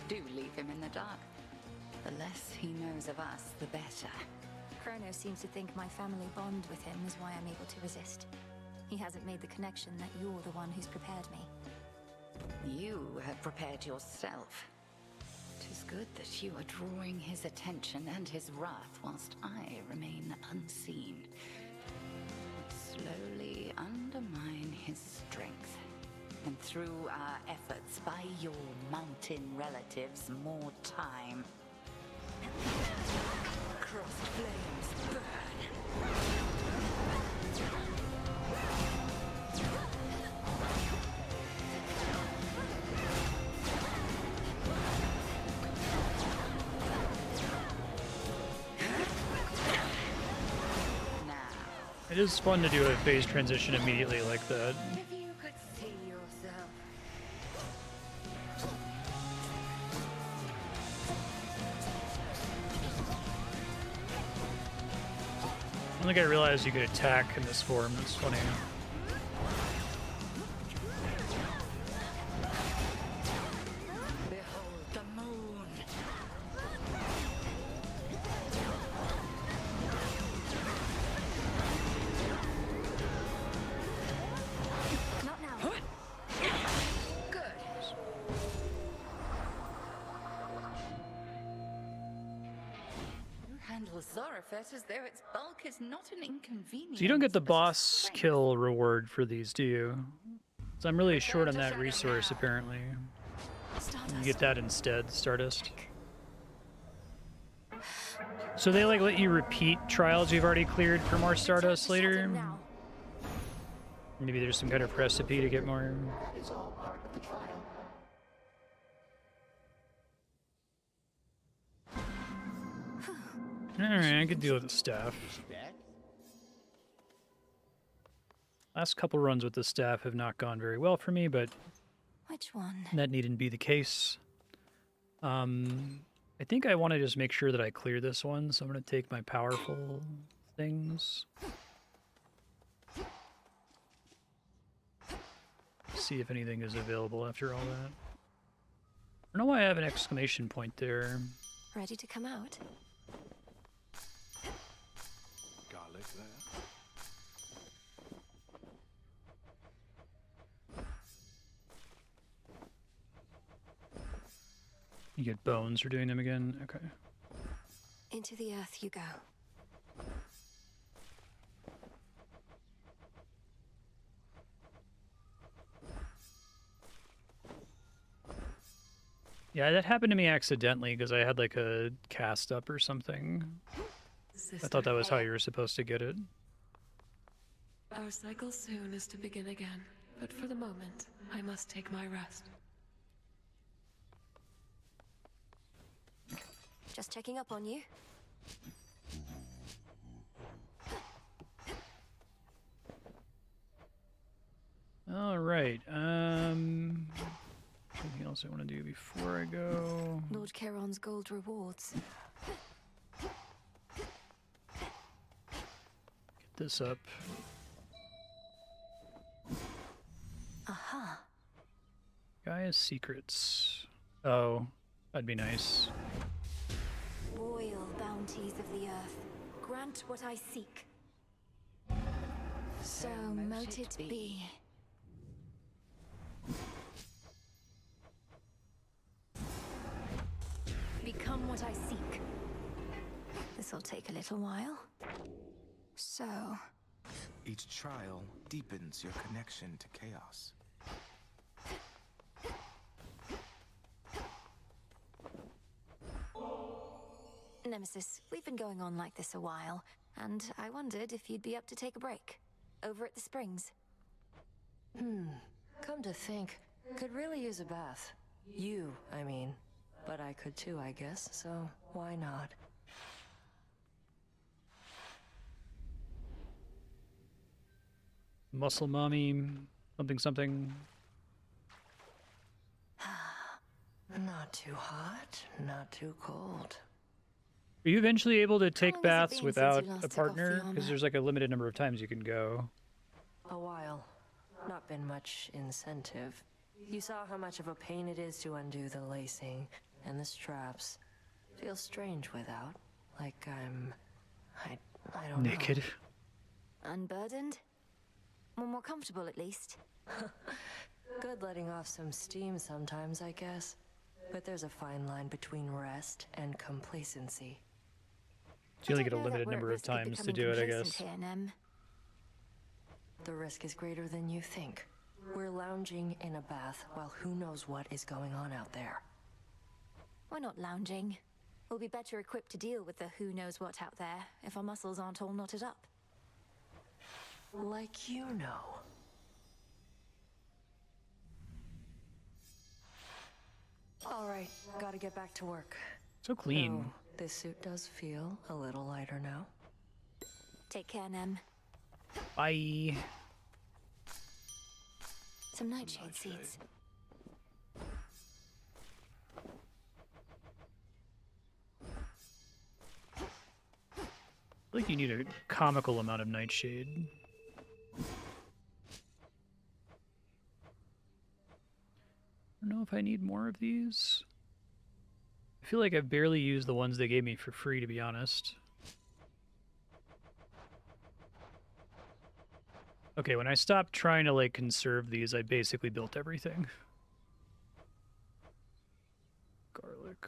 Do leave him in the dark. The less he knows of us, the better. Kronos seems to think my family bond with him is why I'm able to resist. He hasn't made the connection that you're the one who's prepared me. You have prepared yourself. 'Tis good that you are drawing his attention and his wrath whilst I remain unseen. Slowly undermine his strength. And through our efforts, buy your mountain relatives more time. Crossed flames burn. It is fun to do a phase transition immediately like that. If you could see yourself. I don't think I realized you could attack in this form. It's funny. Behold the moon. Not now. Good. You handle Zorafet as though its bulk is not an inconvenience. So you don't get the boss kill reward for these, do you? So I'm really short on that resource, apparently. You get that instead, Stardust. So they like let you repeat trials you've already cleared for more Stardust later? Maybe there's some kind of recipe to get more. It's all part of the trial. Alright, I could deal with the staff. Last couple runs with the staff have not gone very well for me, but Which one? that needn't be the case. I think I want to just make sure that I clear this one, so I'm going to take my powerful things. See if anything is available after all that. I don't know why I have an exclamation point there. Ready to come out? Garlic there. You get bones for doing them again? Okay. Into the earth you go. Yeah, that happened to me accidentally because I had like a cast up or something. I thought that was how you were supposed to get it. Our cycle soon is to begin again, but for the moment, I must take my rest. Just checking up on you. All right. Anything else I want to do before I go? Lord Charon's gold rewards. Get this up. Aha. Gaia's secrets. Oh, that'd be nice. Royal bounties of the earth, grant what I seek. So mote it be. what I seek. This'll take a little while. So... Each trial deepens your connection to chaos. Nemesis, we've been going on like this a while, and I wondered if you'd be up to take a break. Over at the Springs. Come to think, could really use a bath. You, I mean. But I could too, I guess, so why not? Muscle mommy, something something. Not too hot, not too cold. Are you eventually able to take long has it baths been since without you last a took off the partner? Because armor? there's like a limited number of times you can go. A while. Not been much incentive. You saw how much of a pain it is to undo the lacing and the straps. Feels strange without. Like I don't Naked. know. Unburdened? Or more comfortable, at least. Good letting off some steam sometimes, I guess. But there's a fine line between rest and complacency. So you only get a limited number of times to do it, I guess. Here, Nem. The risk is greater than you think. We're lounging in a bath while who knows what is going on out there. We're not lounging. We'll be better equipped to deal with the who knows what out there if our muscles aren't all knotted up. Like you know. All right, gotta get back to work. So clean. Though, this suit does feel a little lighter now. Take care, Nem. Bye. Some nightshade seeds. I feel like you need a comical amount of nightshade. I don't know if I need more of these. I feel like I've barely used the ones they gave me for free, to be honest. Okay, when I stopped trying to, like, conserve these, I basically built everything. Garlic.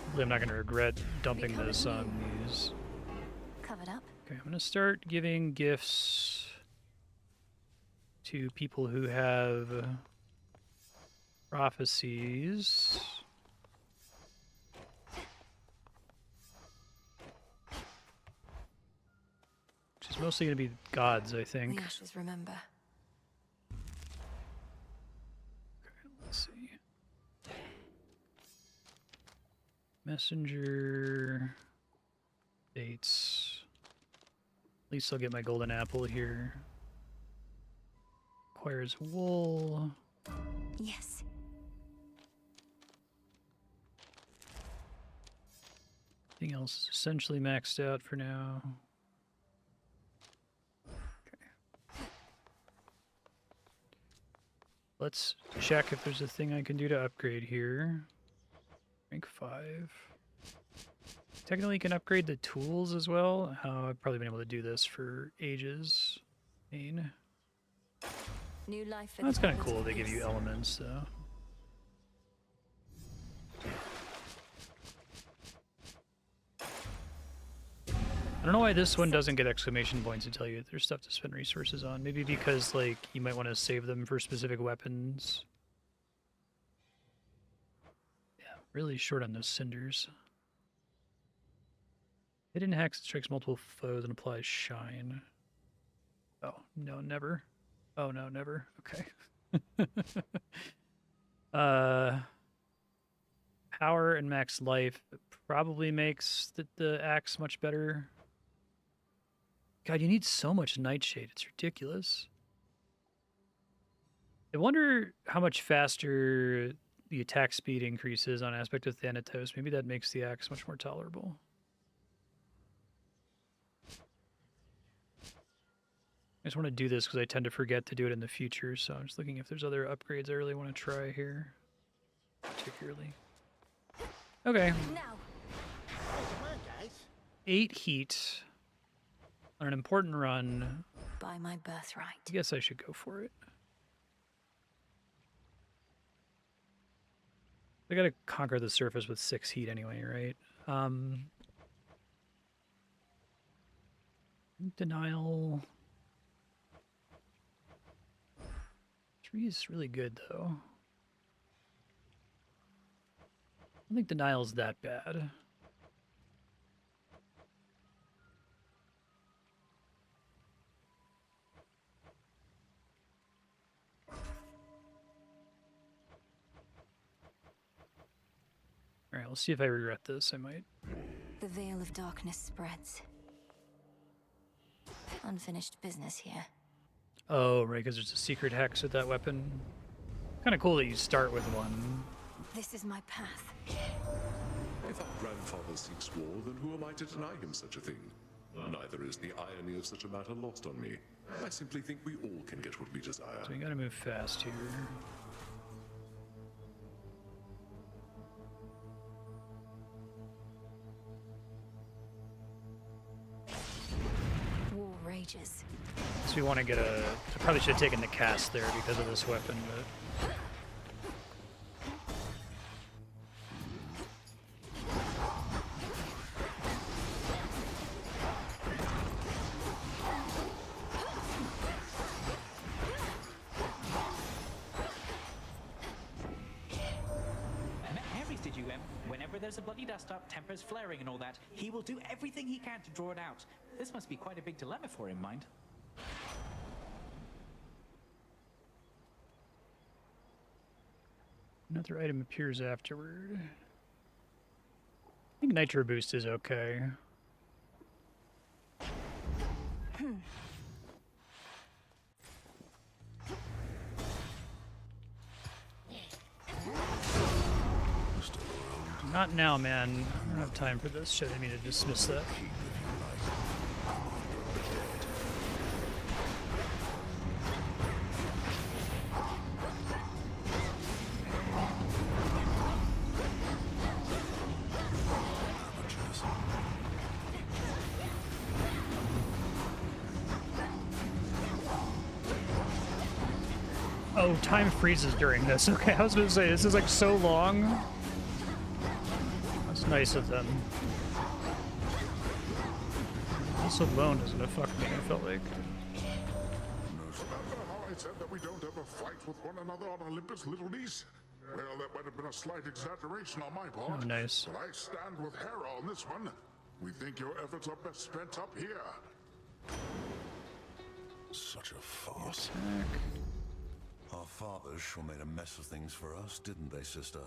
Hopefully I'm not going to regret dumping this on these. Covered up. Okay, I'm going to start giving gifts to people who have prophecies. Which is mostly going to be gods, I think. The ashes remember. Okay, let's see. Messenger. Dates. At least I'll get my golden apple here. Requires wool. Yes. Everything else is essentially maxed out for now. Okay. Let's check if there's a thing I can do to upgrade here. Rank 5. Technically, you can upgrade the tools as well. I've probably been able to do this for ages. New life for That's kind of cool. They give you elements, though. I don't know why this one doesn't get exclamation points to tell you there's stuff to spend resources on. Maybe because, like, you might want to save them for specific weapons. Yeah, really short on those cinders. Hidden hex strikes multiple foes and applies shine. Oh, no, never. Oh, no, never. Okay. Power and max life probably makes the axe much better. God, you need so much nightshade. It's ridiculous. I wonder how much faster the attack speed increases on Aspect of Thanatos. Maybe that makes the axe much more tolerable. I just want to do this because I tend to forget to do it in the future, so I'm just looking if there's other upgrades I really want to try here. Particularly. Okay. Come on, guys. 8 heat on an important run. By my birthright. I guess I should go for it. I gotta conquer the surface with 6 heat anyway, right? Denial. 3 is really good, though. I don't think denial's that bad. Alright, let's see if I regret this. I might. The veil of darkness spreads. Unfinished business here. Oh, right, because there's a secret hex with that weapon. Kind of cool that you start with one. This is my path. If our grandfather seeks war, then who am I to deny him such a thing? Neither is the irony of such a matter lost on me. I simply think we all can get what we desire. So we gotta move fast here. War rages. So we want to get a... I probably should have taken the cast there because of this weapon, but... Whenever there's a bloody dust-up, tempers flaring and all that, he will do everything he can to draw it out. This must be quite a big dilemma for him, mind. Another item appears afterward. I think Nitro Boost is okay. Not now, man. I don't have time for this shit. I mean to dismiss that. Oh, time freezes during this. Okay, I was gonna say, this is like so long. That's nice of them. This alone isn't a fuck me, I felt like. Remember how I said that we don't ever fight with one another on Olympus, little niece? Well, that might have been a slight exaggeration on my part. Oh, nice. But I stand with Hera on this one. We think your efforts are best spent up here. Such a farce. Our fathers sure made a mess of things for us, didn't they, sister?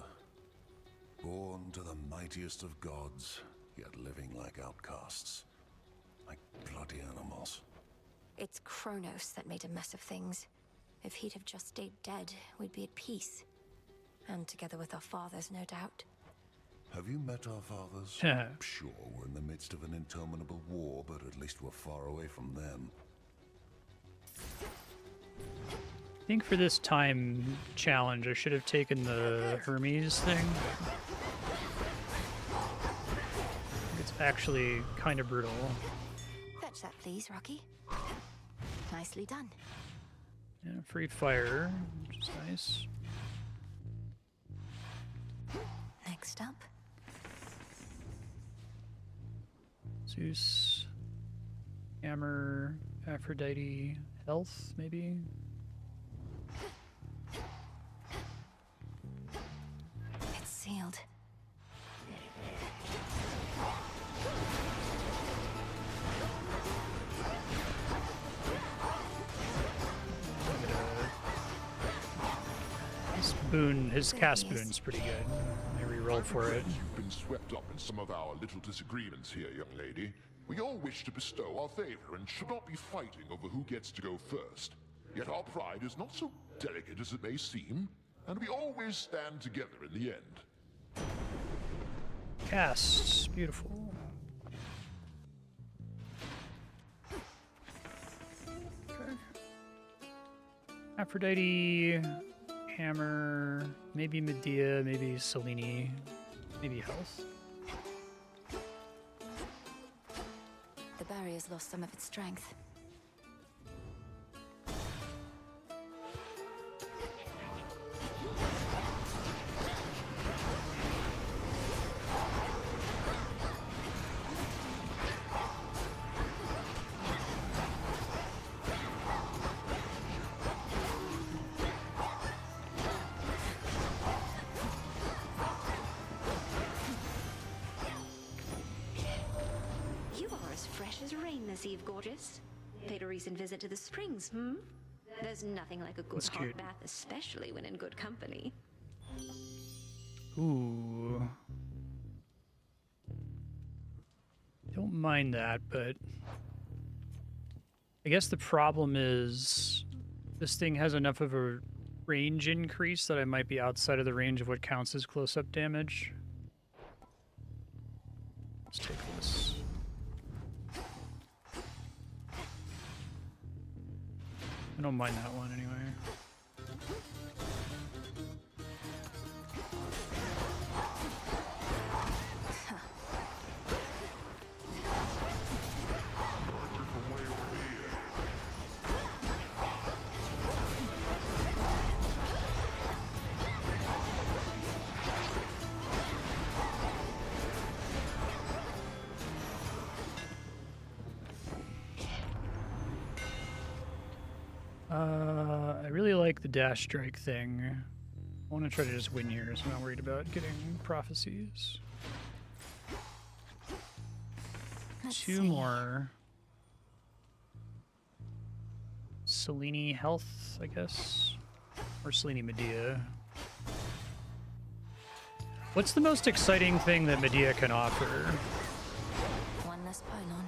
Born to the mightiest of gods, yet living like outcasts. Like bloody animals. It's Kronos that made a mess of things. If he'd have just stayed dead, we'd be at peace. And together with our fathers, no doubt. Have you met our fathers? Yeah. Sure, we're in the midst of an interminable war, but at least we're far away from them. I think for this time challenge, I should have taken the Hermes thing. It's actually kind of brutal. Fetch that, please, Rocky. Nicely done. Yeah, free fire, which is nice. Next up. Zeus, Hammer, Aphrodite, Health, maybe? It's sealed. His boon, his cast boon's pretty good. I re-rolled for it. You've been swept up in some of our little disagreements here, young lady. We all wish to bestow our favor and should not be fighting over who gets to go first. Yet our pride is not so delicate as it may seem, and we always stand together in the end. Casts, beautiful. Okay. Aphrodite, Hammer, maybe Medea, maybe Selene, maybe Health. The barrier's lost some of its strength. as fresh as rain this eve, gorgeous. Paid a recent visit to the springs, hmm? There's nothing like a good That's hot cute. bath, especially when in good company. Ooh. Don't mind that, but I guess the problem is this thing has enough of a range increase that I might be outside of the range of what counts as close-up damage. Let's take this. I don't mind that one anyway. I really like the dash strike thing. I want to try to just win here, so I'm not worried about getting prophecies. Two more. Selene health, I guess. Or Selene Medea. What's the most exciting thing that Medea can offer? One less pylon.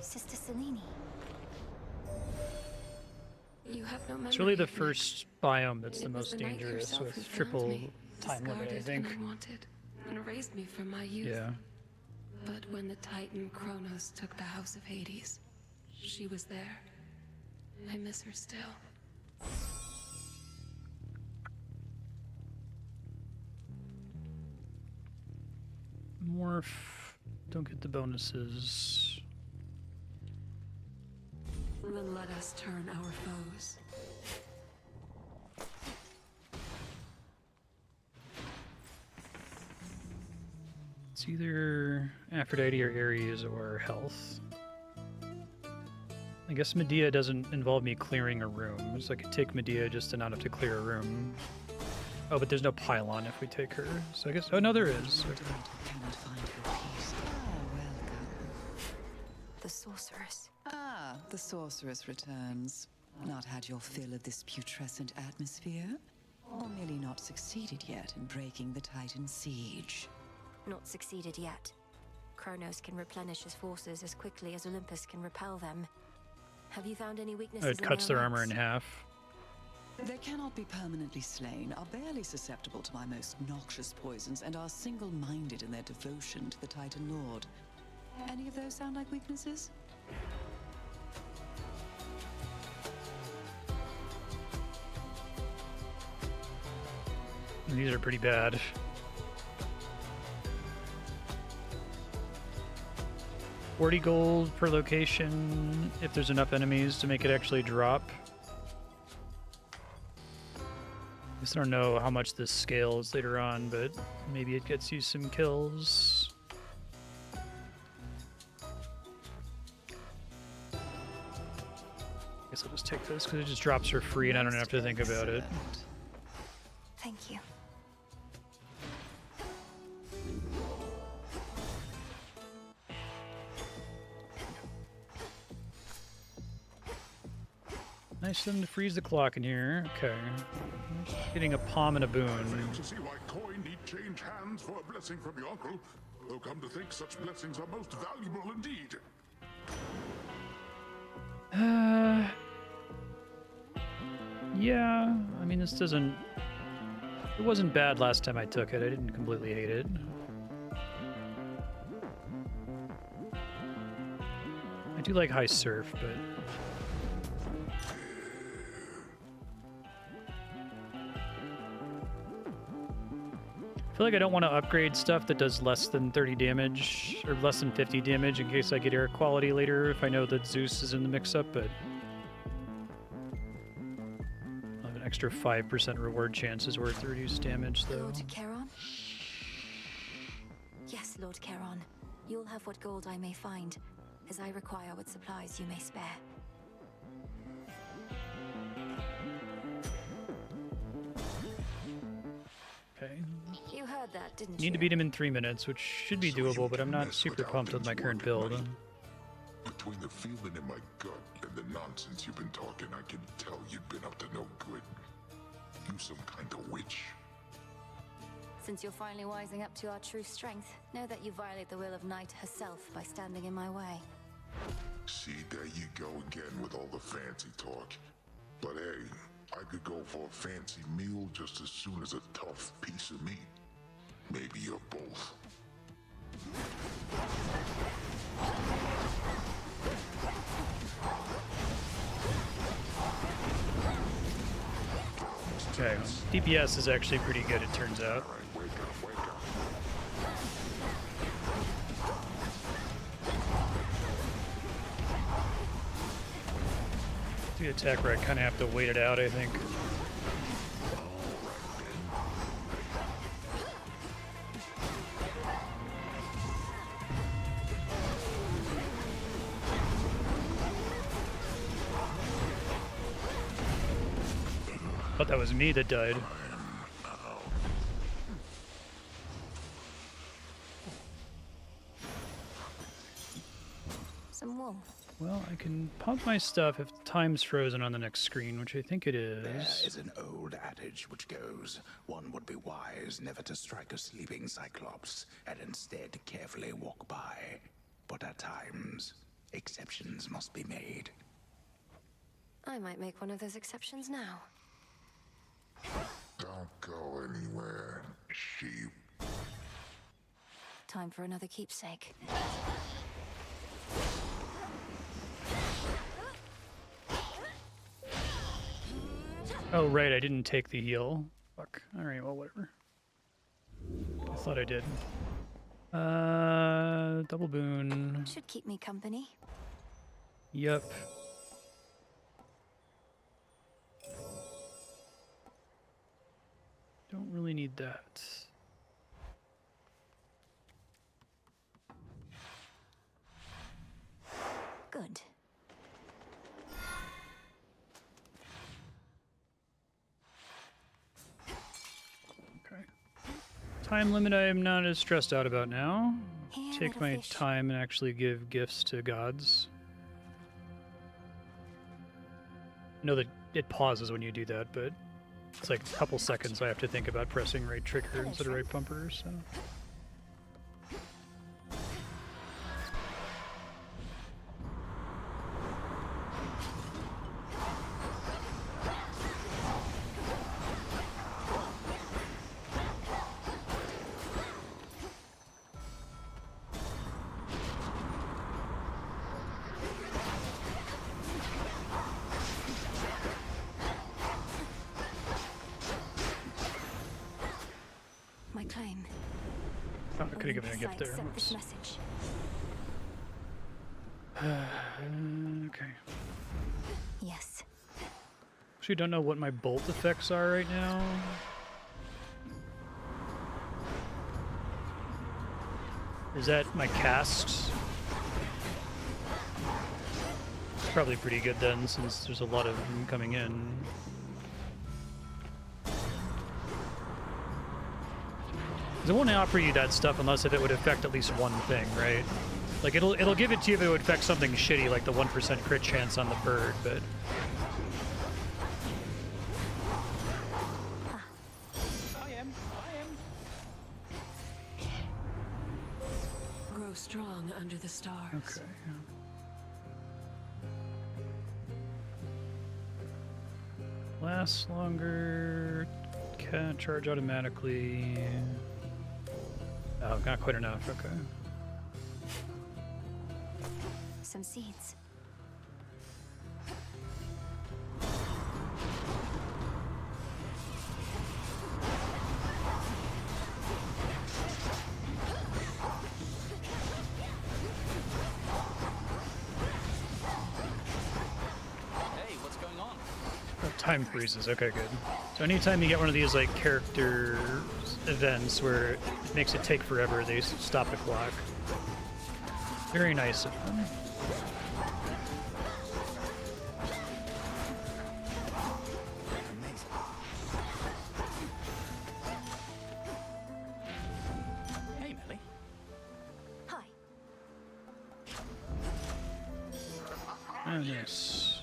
Sister Selene. You have no memory It's really the of me. first biome that's the It was most the knight dangerous herself who with found triple me, time limit, I discarded think. and unwanted, and raised me from my youth. Yeah. But when the Titan Kronos took the House of Hades, she was there. I miss her still. Morph. Don't get the bonuses. Then let us turn our foes. It's either Aphrodite or Ares or health. I guess Medea doesn't involve me clearing a room, so I could take Medea just to not have to clear a room. Oh, but there's no pylon if we take her, so I guess... Oh, no, there is. Okay. The sorceress. Ah, the sorceress returns. Not had your fill of this putrescent atmosphere? Or merely not succeeded yet in breaking the Titan siege? Not succeeded yet. Kronos can replenish his forces as quickly as Olympus can repel them. Have you found any weaknesses It cuts in their their armor in ranks? half. They cannot be permanently slain, are barely susceptible to my most noxious poisons, and are single-minded in their devotion to the Titan Lord. Any of those sound like weaknesses? These are pretty bad. $40 gold per location if there's enough enemies to make it actually drop. I guess I don't know how much this scales later on, but maybe it gets you some kills. Guess I'll just take this because it just drops for free and I don't have to think about it. Thank you. Nice of them to freeze the clock in here. Okay. Getting a palm and a boon. Fail to see why coin need change hands for a blessing from your uncle. Though come to think, such blessings are most valuable indeed. Yeah. I mean, this doesn't... It wasn't bad last time I took it. I didn't completely hate it. I do like high surf, but... I feel like I don't want to upgrade stuff that does less than 30 damage, or less than 50 damage in case I get air quality later if I know that Zeus is in the mix-up, but... I'll have an extra 5% reward chance is worth the reduced damage, though. Lord Charon? Yes, Lord Charon. You'll have what gold I may find, as I require what supplies you may spare. heard that, didn't Need you? to beat him in 3 minutes, which should be doable, but I'm not super pumped with my current build. Between the feeling in my gut and the nonsense you've been talking, I can tell you've been up to no good. You some kind of witch. Since you're finally wising up to our true strength, know that you violate the will of Night herself by standing in my way. See, there you go again with all the fancy talk. But hey, I could go for a fancy meal just as soon as a tough piece of meat. Maybe you're both. Okay, DPS is actually pretty good, it turns out. The attack where I kind of have to wait it out, I think. Thought that was me that died. Some wool. Well, I can pump my stuff if time's frozen on the next screen, which I think it is. There is an old adage which goes, one would be wise never to strike a sleeping cyclops, and instead carefully walk by. But at times, exceptions must be made. I might make one of those exceptions now. Don't go anywhere, sheep. Time for another keepsake. Oh, right, I didn't take the heal. Fuck. Alright, well, whatever. I thought I did. Double boon. Should keep me company. Yep. Don't really need that. Good. Okay. Time limit I am not as stressed out about now. Take my time and actually give gifts to gods. I know that it pauses when you do that, but it's like a couple seconds I have to think about pressing right trigger instead of right bumper, so... My claim. Oh, I could have given a gift there. Accept this message. Okay. Yes. Actually, don't know what my bolt effects are right now. Is that my cast? It's probably pretty good then, since there's a lot of them coming in. It won't offer you that stuff unless if it would affect at least one thing, right? Like it'll give it to you if it would affect something shitty, like the 1% crit chance on the bird, but I am. Grow strong under the stars. okay. Lasts longer. Can't charge automatically. Oh, not quite enough. Okay. Some seeds. Hey, what's going on? Oh, time freezes. Okay, good. So anytime you get one of these like character events where it makes it take forever, they stop the clock. Very nice of them. Nice.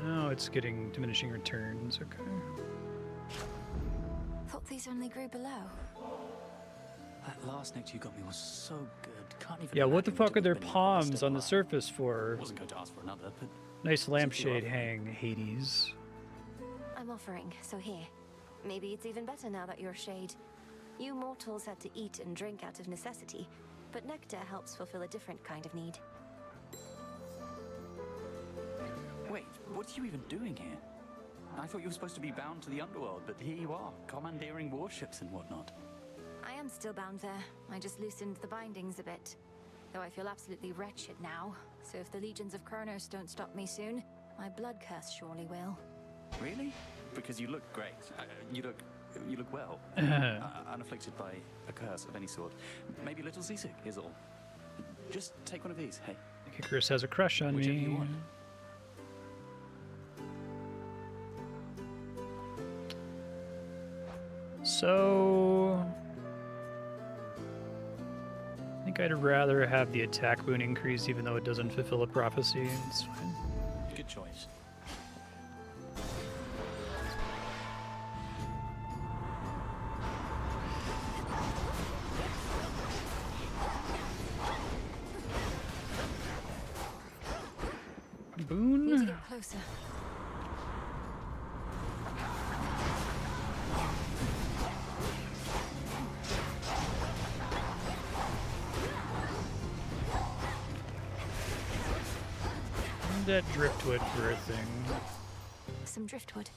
Now it's getting diminishing returns. Okay. Thought these only grew below. That last note you got me was so good. Can't even Yeah, what the imagine fuck are it their would have been palms Marstead on the alive. surface for? Wasn't going to ask for another, but Nice lampshade hang, Hades. I'm offering, so here. Maybe it's even better now that you're shade. You mortals had to eat and drink out of necessity, but nectar helps fulfill a different kind of need. wait, what are you even doing here? I thought you were supposed to be bound to the underworld, but here you are, commandeering warships and whatnot. I am still bound there. I just loosened the bindings a bit. Though I feel absolutely wretched now, so if the legions of Kronos don't stop me soon, my blood curse surely will. Really? Because you look great. You look well. Unafflicted by a curse of any sort. Maybe a little seasick is all. Just take one of these, hey. I think Chris has a crush on Whichever me. you want. So I think I'd rather have the attack boon increase, even though it doesn't fulfill a prophecy. It's fine. Good choice. Boon? Need to get closer. That driftwood for a thing. Some driftwood.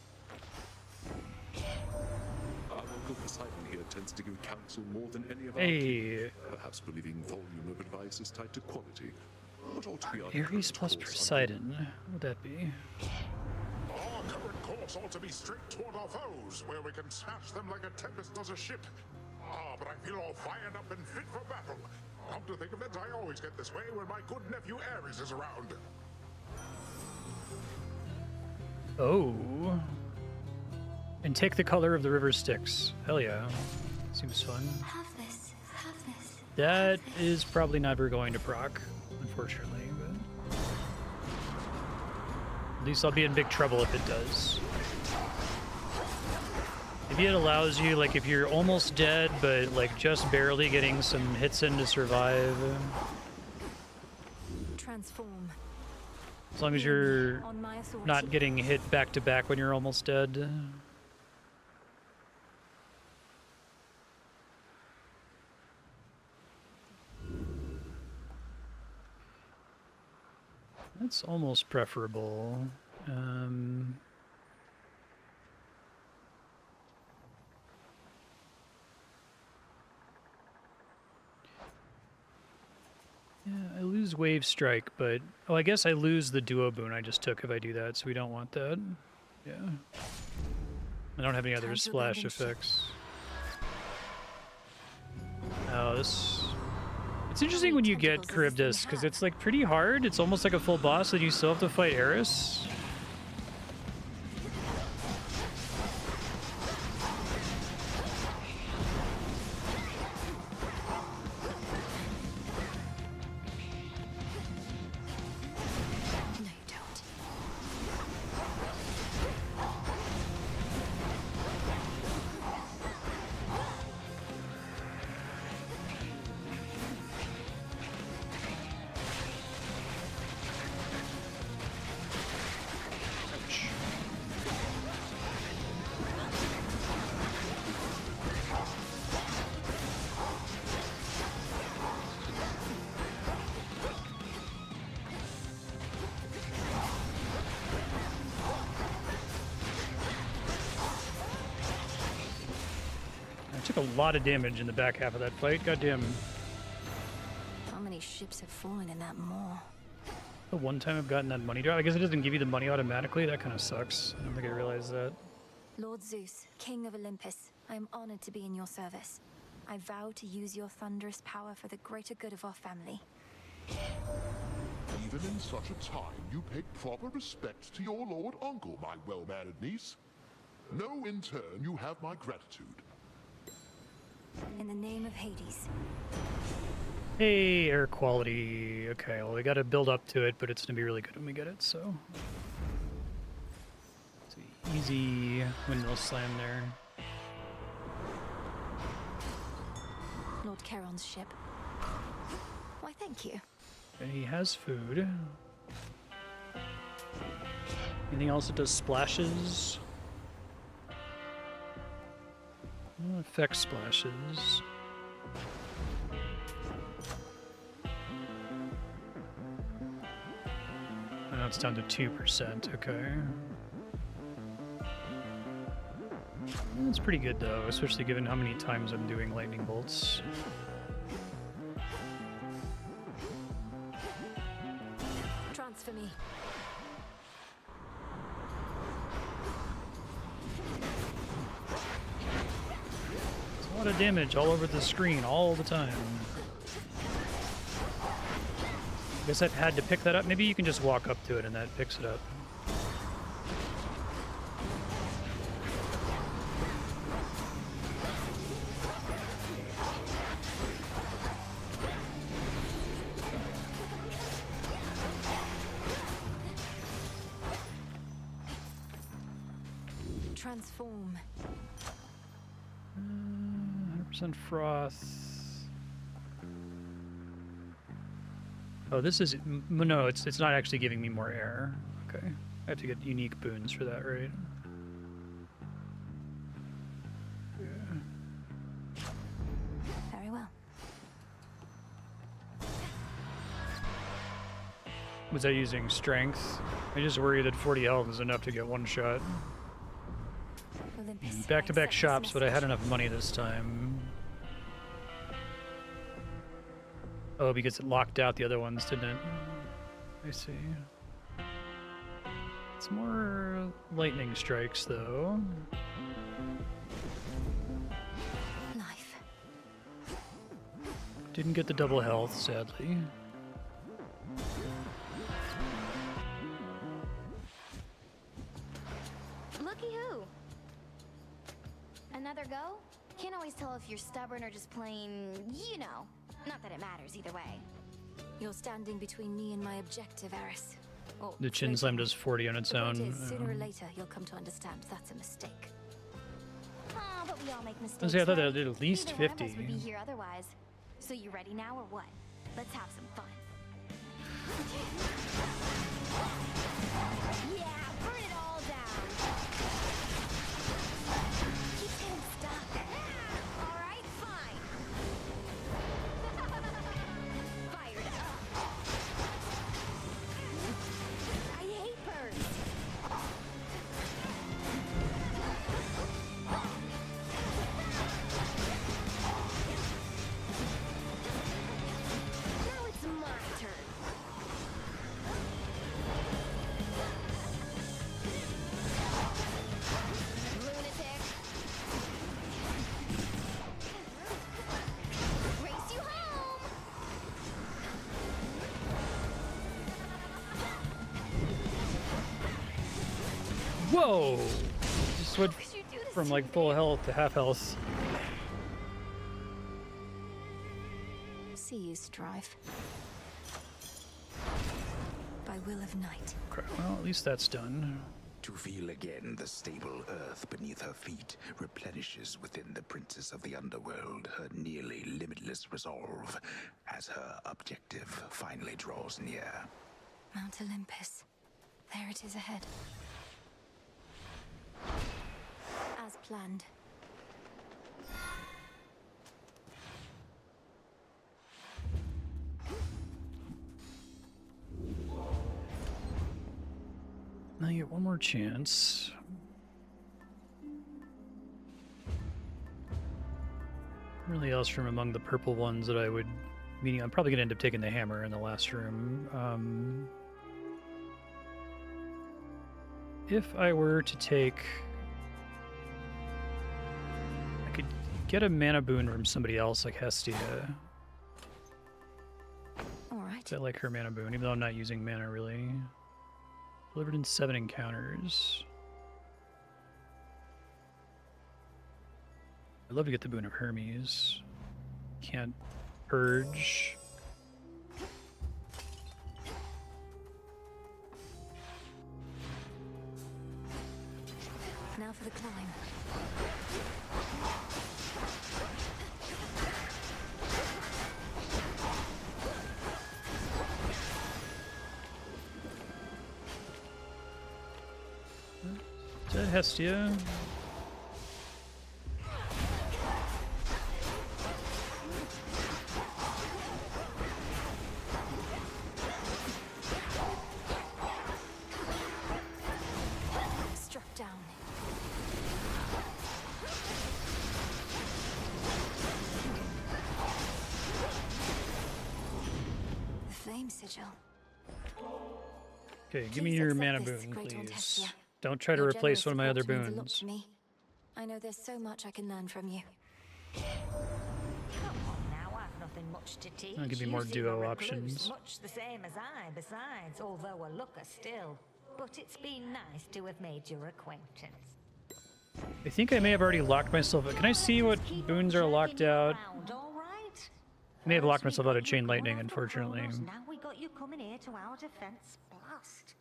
Our local Poseidon here tends to give counsel more than any of our Hey. kin, perhaps believing volume of advice is tied to quality. What ought to be our Ares current plus course Poseidon. What would that be? Our current course ought to be straight toward our foes, where we can smash them like a tempest does a ship. Ah, but I feel all fired up and fit for battle. Come to think of it, I always get this way when my good nephew Ares is around. Oh. And take the color of the river Styx. Hell yeah. Seems fun. Have this. Have this. That is probably never going to proc, unfortunately. But at least I'll be in big trouble if it does. Maybe it allows you, like, if you're almost dead, but, like, just barely getting some hits in to survive. Transform. As long as you're On my authority. not getting hit back to back when you're almost dead. That's almost preferable. Yeah, I lose Wave Strike, but... Oh, I guess I lose the Duo Boon I just took if I do that, so we don't want that. Yeah. I don't have any other Time to splash abandon ship. effects. Oh, this... It's interesting when you get Charybdis, because it's, like, pretty hard. It's almost like a full boss, and you still have to fight Eris. No, you don't. I took a lot of damage in the back half of that fight. Goddamn. How many ships have fallen in that maw? The one time I've gotten that money drop. I guess it doesn't give you the money automatically. That kind of sucks. I don't think I realized that. Lord Zeus, King of Olympus, I am honored to be in your service. I vow to use your thunderous power for the greater good of our family. Even in such a time, you pay proper respect to your lord uncle, my well-mannered niece. Know in turn you have my gratitude. In the name of Hades. Hey, air quality. Okay, well, we got to build up to it, but it's going to be really good when we get it, so. It's an easy windmill slam there. Lord Charon's ship. Why, thank you. And he has food. Anything else that does splashes? Effect splashes. Now it's down to 2%, okay. That's pretty good though, especially given how many times I'm doing lightning bolts. Transfer me. It's a lot of damage all over the screen all the time. I guess I had to pick that up. Maybe you can just walk up to it and that picks it up. Transform. 100% froth. Oh, this is no. It's not actually giving me more air. Okay, I have to get unique boons for that, right? Yeah. Very well. Was I using strength? I just worry that 40 health is enough to get one shot. Back-to-back shops, but I had enough money this time. Oh, because it locked out the other ones, didn't it? I see. It's more lightning strikes, though. Life. Didn't get the double health, sadly. Looky who. Another go? Can't always tell if you're stubborn or just plain, you know. Not that it matters either way. You're standing between me and my objective, Eris. Or The chin slam does 40 on its the point own. is, sooner or later, you'll come to understand that's a mistake. Oh, but we all make I mistakes. thought they right? did at least Neither one of us 50. would be here otherwise. So you ready now or what? Let's have some fun. Yeah, burn it all down. Keep getting stuck. All right, fine. Fired up. I hate birds. Now it's my turn. Lunatic. Race you home. Whoa! Just went from like full health to half health. See you strive. By will of night. Okay, well, at least that's done. To feel again the stable earth beneath her feet replenishes within the princess of the underworld her nearly limitless resolve as her objective finally draws near. Mount Olympus. There it is ahead. As planned. Now you get one more chance. Really else from among the purple ones that I would... Meaning I'm probably going to end up taking the hammer in the last room. If I were to take... I could get a mana boon from somebody else like Hestia. Alright. I like her mana boon, even though I'm not using mana really. Delivered in 7 encounters. I'd love to get the boon of Hermes. Can't purge. Now for the climb. Is that Hestia? Struck down. The flame sigil. Okay, give me your mana boon, please. Don't try to You're replace generous one of my other support means a lot boons. to me. I know there's so much I can learn from you. Come on now, I've nothing much to teach. I'll give you You more seem duo a recluse, options. much the same as I, besides, although a looker still. But it's been nice to have made your acquaintance. I think I may have already locked myself out. Can I see what boons are locked out? All right. I may have locked myself out of Chain Lightning, unfortunately. Now we got you coming here to our defense. Blast.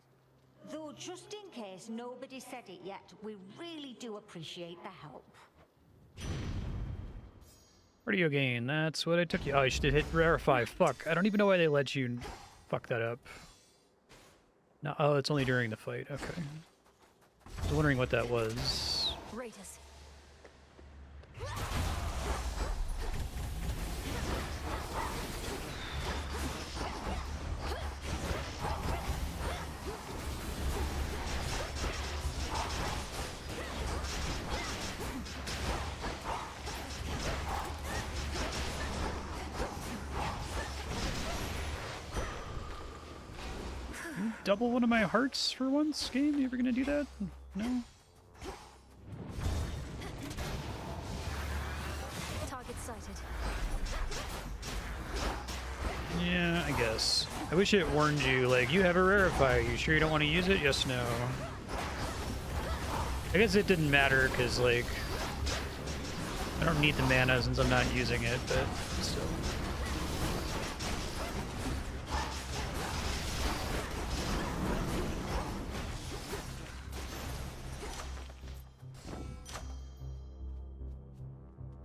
Though just in case nobody said it yet, we really do appreciate the help. Cardio gain, that's what I took you. Oh, I should have hit Rarefy. Fuck. I don't even know why they let you fuck that up. No, oh, it's only during the fight. Okay. I was wondering what that was. Raiders. You double one of my hearts for once, game? You ever gonna do that? No? Target sighted. Yeah, I guess. I wish it warned you, like, you have a Rarefy. You sure you don't want to use it? Yes, no. I guess it didn't matter, because, like, I don't need the mana since I'm not using it, but still.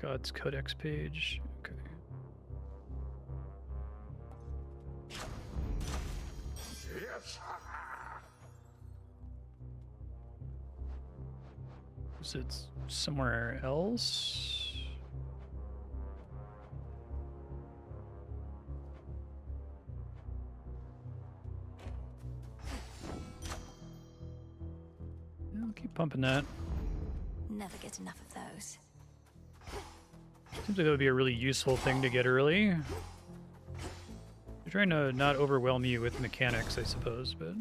God's Codex page. Okay. Yes. Is it somewhere else? Yeah, I'll keep pumping that. Never get enough of those. Seems like that would be a really useful thing to get early. You're trying to not overwhelm you with mechanics, I suppose, but...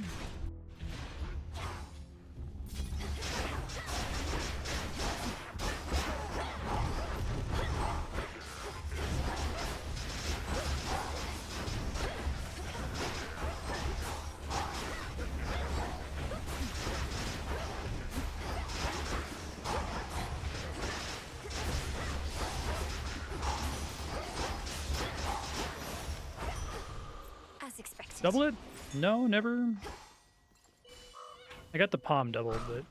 As expected. Double it? No, never. I got the palm doubled, but...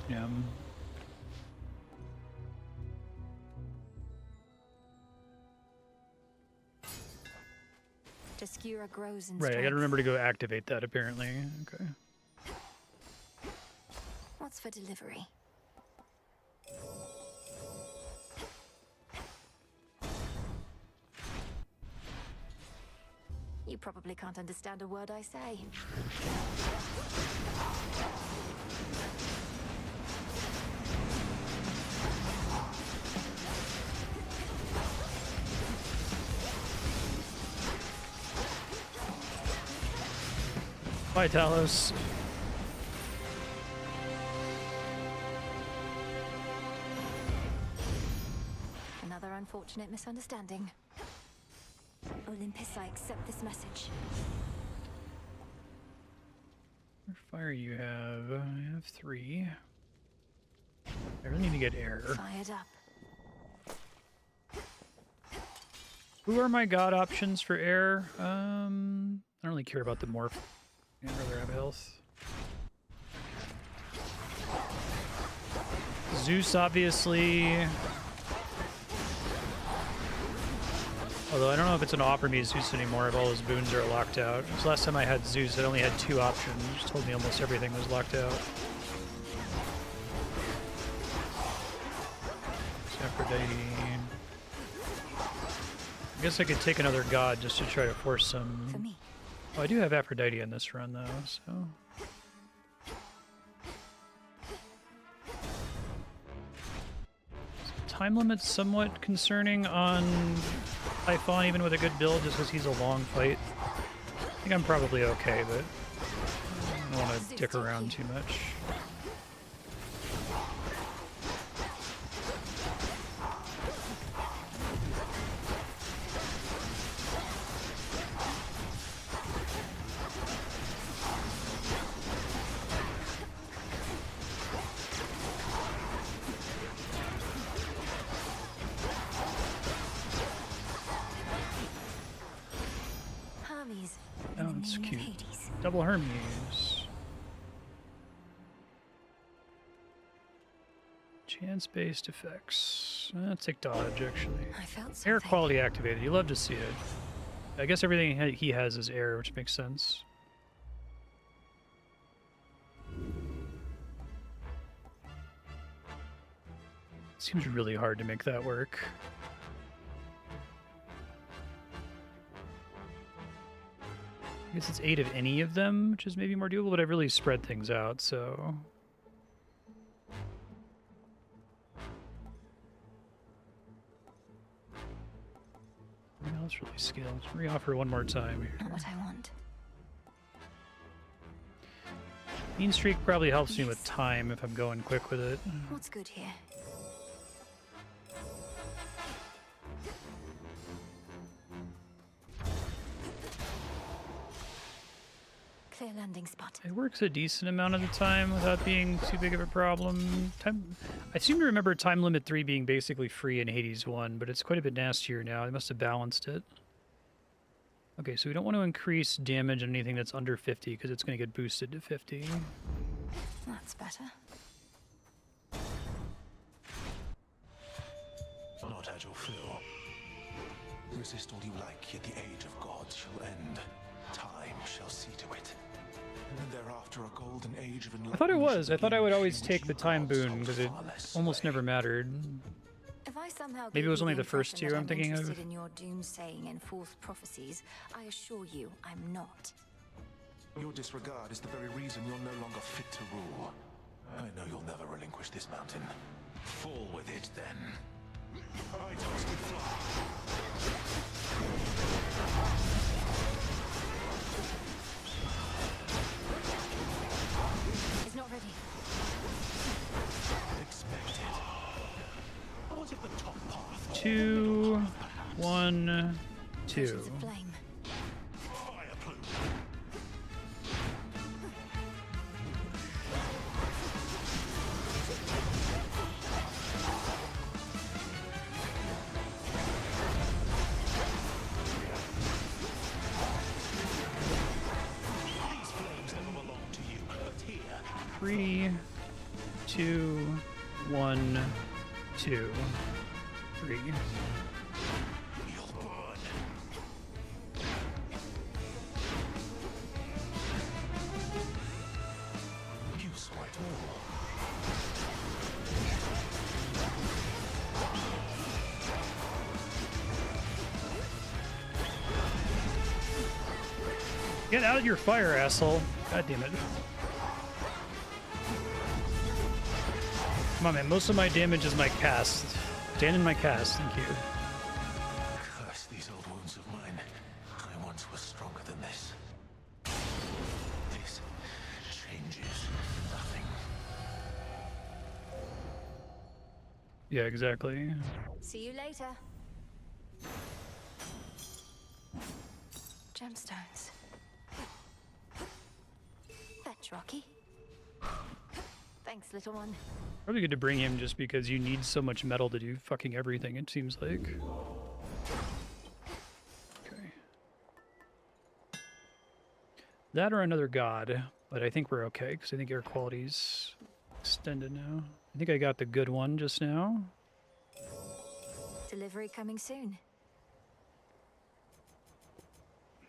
Yeah. Skewra grows in Right, I strength. gotta remember to go activate that, apparently. Okay. What's for delivery? You probably can't understand a word I say. Bye, Talos. Another unfortunate misunderstanding. Olympus, I accept this message. What fire you have? I have 3. I really need to get air. Fired up. Who are my god options for air? I don't really care about the morph. I'd rather have health. Zeus, obviously. Although I don't know if it's an offer me Zeus anymore if all his boons are locked out. Because last time I had Zeus, I only had 2 options. Which told me almost everything was locked out. Aphrodite. I guess I could take another god just to try to force some. For me. Oh, I do have Aphrodite in this run though, so. Time limit's somewhat concerning on Typhon, even with a good build, just because he's a long fight. I think I'm probably okay, but I don't want to dick around too much. Oh, it's cute. Double Hermes. Chance-based effects. Let's take dodge, actually. Air quality activated. You love to see it. I guess everything he has is air, which makes sense. Seems really hard to make that work. I guess it's 8 of any of them, which is maybe more doable, but I've really spread things out, so... Now it's really scaled. Reoffer one more time here. Not what I want. Mean Streak probably helps me with time if I'm going quick with it. What's good here? Clear landing spot. It works a decent amount of the time without being too big of a problem. I seem to remember Time Limit 3 being basically free in Hades 1, but it's quite a bit nastier now. They must have balanced it. Okay, so we don't want to increase damage on anything that's under 50 because it's going to get boosted to 50. That's better. Not at your fill. Resist all you like, yet the age of gods shall end. Time shall see to it. And thereafter a golden age of enlightenment. I thought it was. I thought I would always take the time boon because it almost never mattered. If I somehow Maybe it was gave you only the first impression 2 that I'm thinking of. interested in your doomsaying and false prophecies, I assure you I'm not. Your disregard is the very reason you're no longer fit to rule. I know you'll never relinquish this mountain. Fall with it, then. I toasted fly. It's not ready. Expected. What if the top path? 2, 1, 2. Flame. Fire plume. These flames never belong to you, but here. 3, 2, 1, 2, 3. You'll burn. You saw it all. Get out of your fire, asshole. God damn it. Come on, man. Most of my damage is my cast. Stand in my cast. Thank you. Curse these old wounds of mine. I once was stronger than this. This changes nothing. Yeah, exactly. See you later. Gemstones. Fetch, Rocky. Thanks, little one. Probably good to bring him just because you need so much metal to do fucking everything, it seems like. Okay. That or another god, but I think we're okay because I think air quality's extended now. I think I got the good one just now. Delivery coming soon.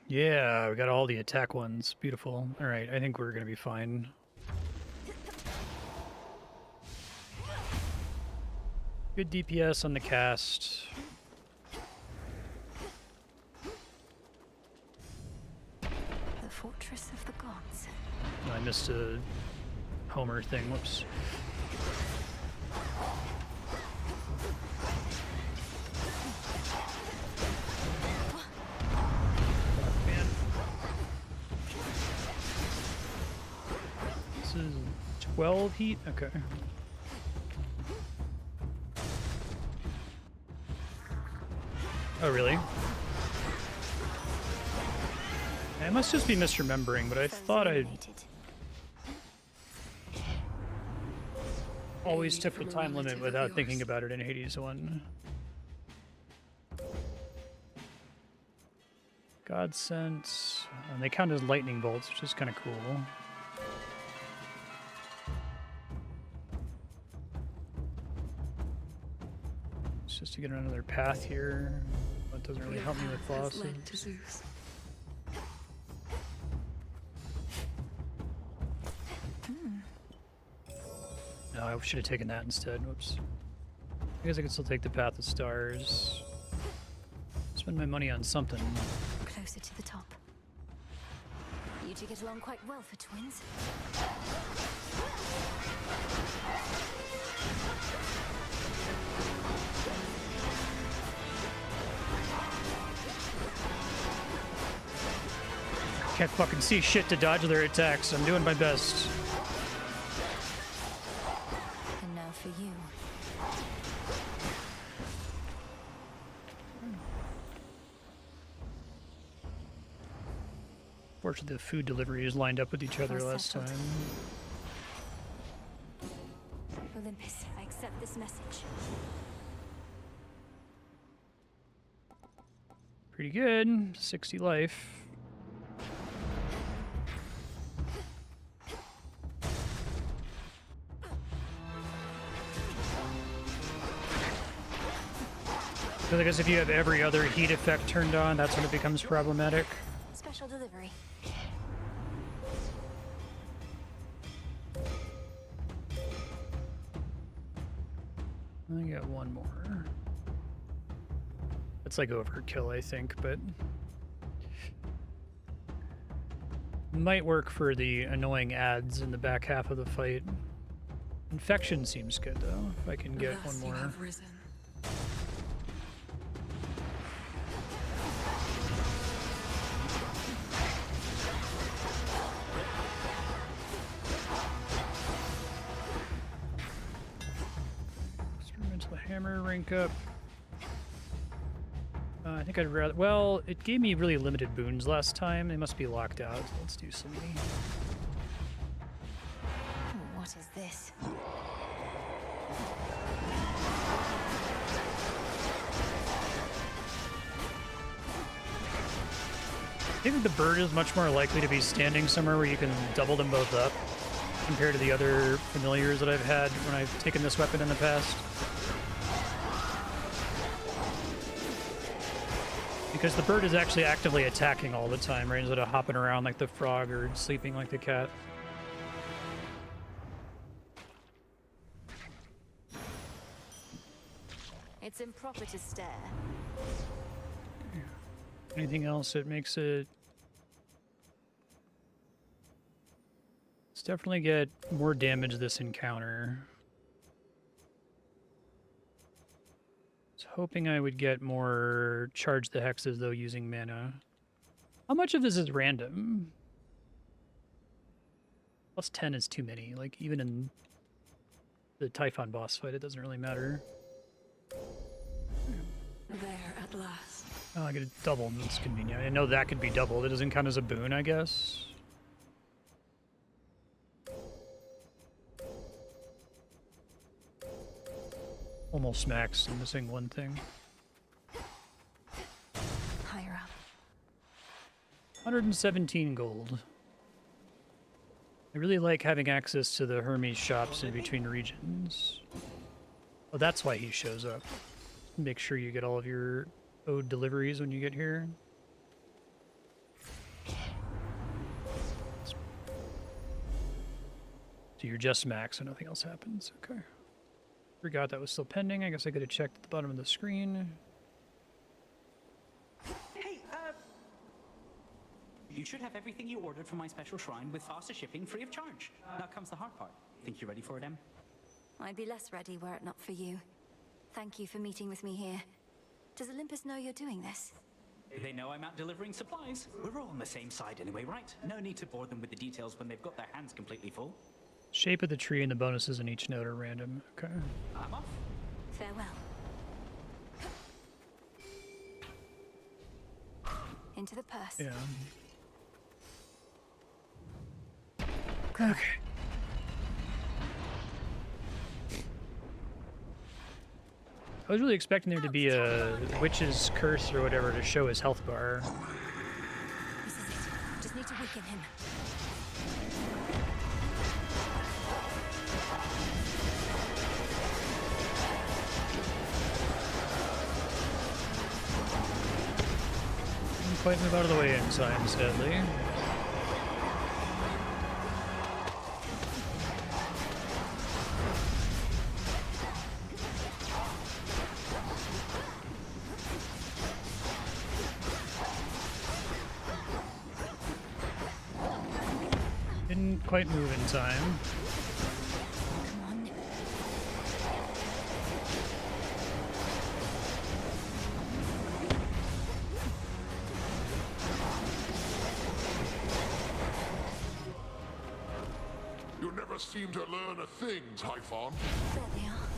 Yeah, we got all the attack ones. Beautiful. All right, I think we're gonna be fine. Good DPS on the cast. The Fortress of the Gods. No, I missed a Homer thing. Whoops. Man. This is 12 heat? Okay. Oh, really? I must just be misremembering, but I thought I always took the time limit without thinking about it in Hades 1. God Sense. And they count as lightning bolts, which is kind of cool. It's just to get on another path here. That doesn't really help me with bosses. No, I should have taken that instead. Whoops. I guess I could still take the Path of Stars. Spend my money on something. Closer to the top. You two get along quite well for twins. Can't fucking see shit to dodge their attacks. I'm doing my best. And now for you. Fortunately, the food deliveries lined up with each other last time. Olympus, I accept this message. Pretty good. 60 life. Because I guess if you have every other heat effect turned on, that's when it becomes problematic. Special delivery. I got one more. It's like overkill, I think, but might work for the annoying ads in the back half of the fight. Infection seems good though, if I can get one more. Experimental hammer rank up. I think I'd rather. Well, it gave me really limited boons last time. They must be locked out. So let's do some. What is this? I think the bird is much more likely to be standing somewhere where you can double them both up compared to the other familiars that I've had when I've taken this weapon in the past. Because the bird is actually actively attacking all the time, right? Instead of hopping around like the frog or sleeping like the cat. It's improper to stare. Anything else that makes it definitely get more damage this encounter. I was hoping I would get more charge the hexes though using mana. How much of this is random? Plus 10 is too many. Like even in the Typhon boss fight, it doesn't really matter. There at last. Oh, I get it doubled. That's convenient. I know that could be doubled. It doesn't count as a boon, I guess. Almost max. I'm missing one thing. Higher up. 117 gold. I really like having access to the Hermes shops in between regions. Oh, that's why he shows up. Make sure you get all of your owed deliveries when you get here. So you're just max and nothing else happens. Okay. Forgot that was still pending. I guess I could have checked at the bottom of the screen. Hey, you should have everything you ordered from my special shrine with faster shipping free of charge. Now comes the hard part. Think you're ready for it, Em? I'd be less ready were it not for you. Thank you for meeting with me here. Does Olympus know you're doing this? They know I'm out delivering supplies. We're all on the same side anyway, right? No need to bore them with the details when they've got their hands completely full. Shape of the tree and the bonuses in each node are random. Okay. I'm off. Farewell. Into the purse. Yeah. Okay. I was really expecting there to be a witch's curse or whatever to show his health bar. This is it. Just need to weaken him. Didn't quite move out of the way in time, sadly. Didn't quite move in time. Come on. You never seem to learn a thing, Typhon. There they are.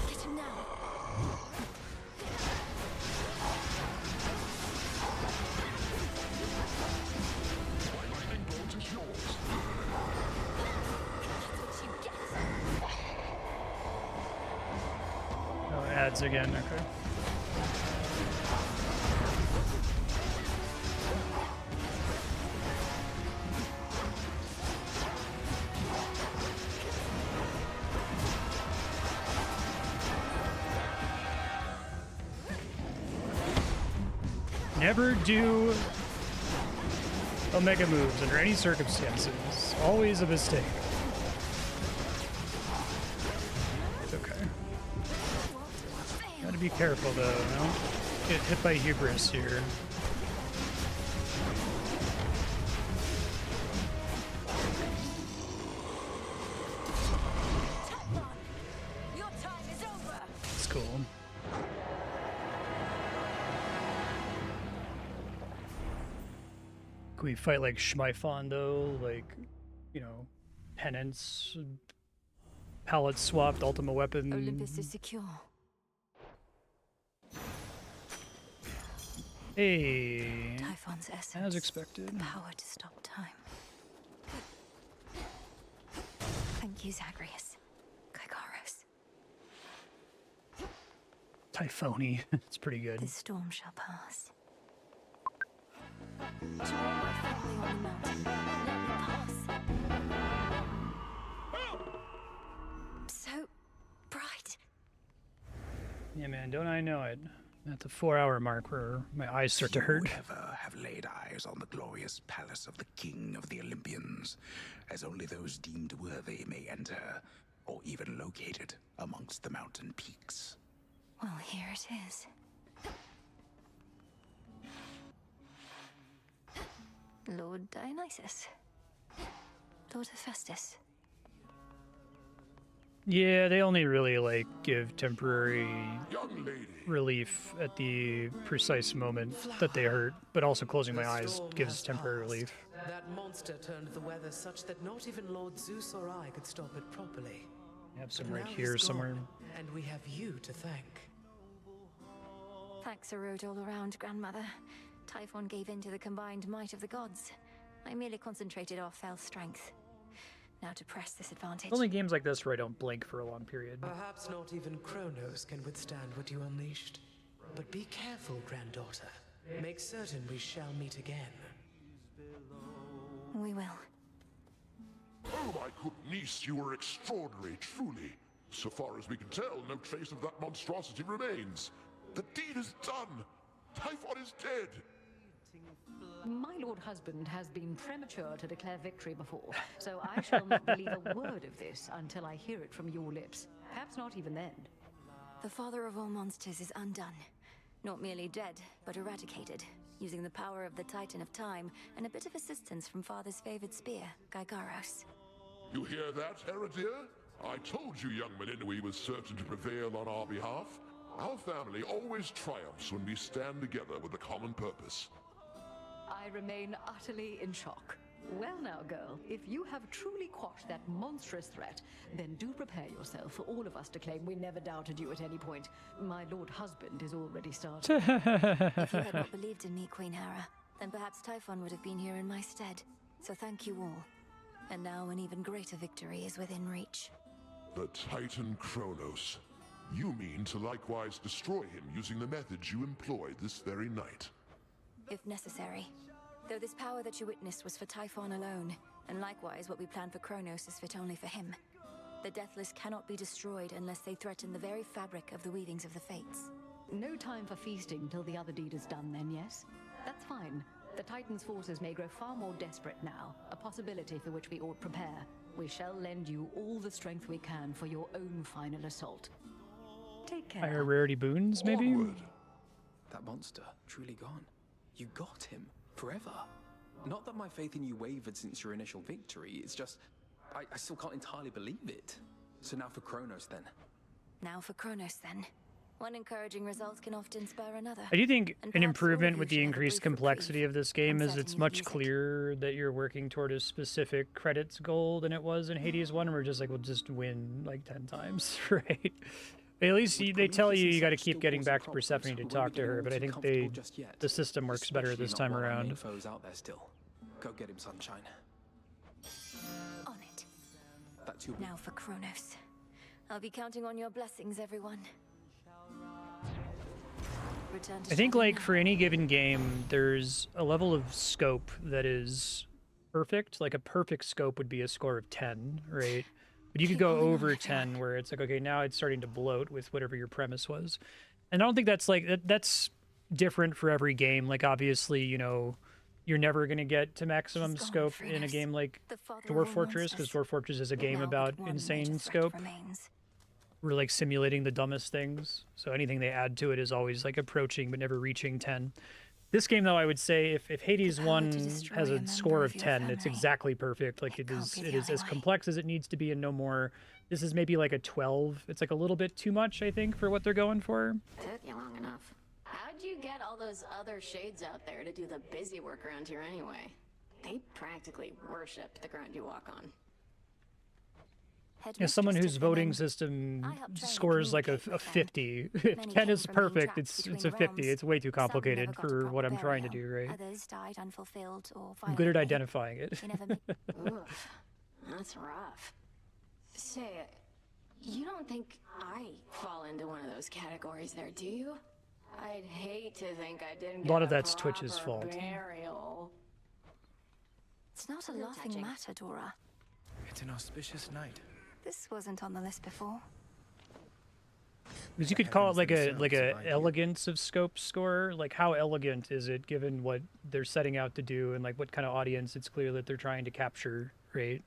Get him now. My lightning bolt is yours. That's what you get. Oh, ads again. Okay. Never do Omega moves under any circumstances. Always a mistake. It's okay. Gotta be careful though, no? Get hit by hubris here. Your time is over. It's cool. Can we fight like Schmeifon though? Like, you know, penance, palette swapped, ultima weapon. Olympus is secure. Hey, Typhon's essence. as expected. Power to stop time. Thank you, Zagreus. Kygaros. Typhony. It's pretty good. The storm shall pass. To all my family on the mountain, let me pass. So bright. Yeah, man, don't I know it? At the 4-hour mark where my eyes start to hurt. Few ever have laid eyes on the glorious palace of the king of the Olympians, as only those deemed worthy may enter, or even locate it amongst the mountain peaks. Well, here it is. Lord Dionysus. Lord Hephaestus. Yeah, they only really like give temporary relief at the precise moment that they hurt, but also closing my eyes storm gives has temporary passed. relief. That monster turned the weather such that not even Lord Zeus or I could stop it properly. I have some But right now here he's somewhere. gone, and we have you to thank. Thanks are owed all around, Grandmother. Typhon gave in to the combined might of the gods. I merely concentrated our fell strength. Now to press this advantage. It's only games like this where I don't blink for a long period. Perhaps not even Kronos can withstand what you unleashed. But be careful, granddaughter. Make certain we shall meet again. We will. Oh, my good niece, you were extraordinary, truly. So far as we can tell, no trace of that monstrosity remains. The deed is done. Typhon is dead. My lord husband has been premature to declare victory before, so I shall not believe a word of this until I hear it from your lips. Perhaps not even then. The father of all monsters is undone. Not merely dead, but eradicated, using the power of the Titan of Time and a bit of assistance from father's favored spear, Gygaros. You hear that, Heredia? I told you young Meninui was certain to prevail on our behalf. Our family always triumphs when we stand together with a common purpose. I remain utterly in shock. Well now, girl, if you have truly quashed that monstrous threat, then do prepare yourself for all of us to claim we never doubted you at any point. My lord husband is already started. If you had not believed in me, Queen Hera, then perhaps Typhon would have been here in my stead. So thank you all. And now an even greater victory is within reach. The Titan Kronos. You mean to likewise destroy him using the methods you employed this very night? If necessary. Though this power that you witnessed was for Typhon alone, and likewise what we plan for Kronos is fit only for him. The Deathless cannot be destroyed unless they threaten the very fabric of the weavings of the Fates. No time for feasting till the other deed is done then, yes? That's fine. The Titan's forces may grow far more desperate now, a possibility for which we ought prepare. We shall lend you all the strength we can for your own final assault. Take care. Higher rarity boons, maybe? That monster, truly gone. You got him. Forever. Not that my faith in you wavered since your initial victory, it's just... I still can't entirely believe it. So now for Kronos, then. Now for Kronos, then. One encouraging result can often spur another. I do think And an perhaps all improvement of with you the should have a increased brief complexity of this game is certain it's you'll much use it. clearer that you're working toward a specific credits goal than it was in Hades 1, where we're just like, we'll just win like 10 times, right? At least they tell you got to keep getting back to Persephone to talk to her, but I think the system works better this time around. Foes out there still. Go get him, sunshine. On it. That's your... Now for Kronos. I'll be counting on your blessings, everyone. Return to I think Shadow like now. for any given game, there's a level of scope that is perfect. Like a perfect scope would be a score of 10, right? But you could go over 10 where it's like, okay, now it's starting to bloat with whatever your premise was. And I don't think that's like, that's different for every game. Like obviously, you know, you're never going to get to maximum scope in a game like Dwarf Fortress, because Dwarf Fortress is a game about insane scope. We're like simulating the dumbest things. So anything they add to it is always like approaching but never reaching 10. This game, though, I would say if Hades 1 has a score of 10, it's exactly perfect. Like it is as complex as it needs to be and no more. This is maybe like a 12. It's like a little bit too much, I think, for what they're going for. Took you long enough. How'd you get all those other shades out there to do the busy work around here anyway? They practically worship the ground you walk on. Yeah, someone whose voting system scores like a 50. If 10 is perfect, it's a 50. It's way too complicated for what I'm trying to do, right? Others died unfulfilled or I'm good at identifying it. Oof, that's rough. Say, you don't think I fall into one of those categories there, do you? I'd hate to think I didn't A get lot of that's Twitch's proper fault. burial. It's not a laughing matter, Dora. It's an auspicious night. This wasn't on the list before. Because you could call it like a elegance of scope score. Like how elegant is it given what they're setting out to do and like what kind of audience it's clear that they're trying to capture, right?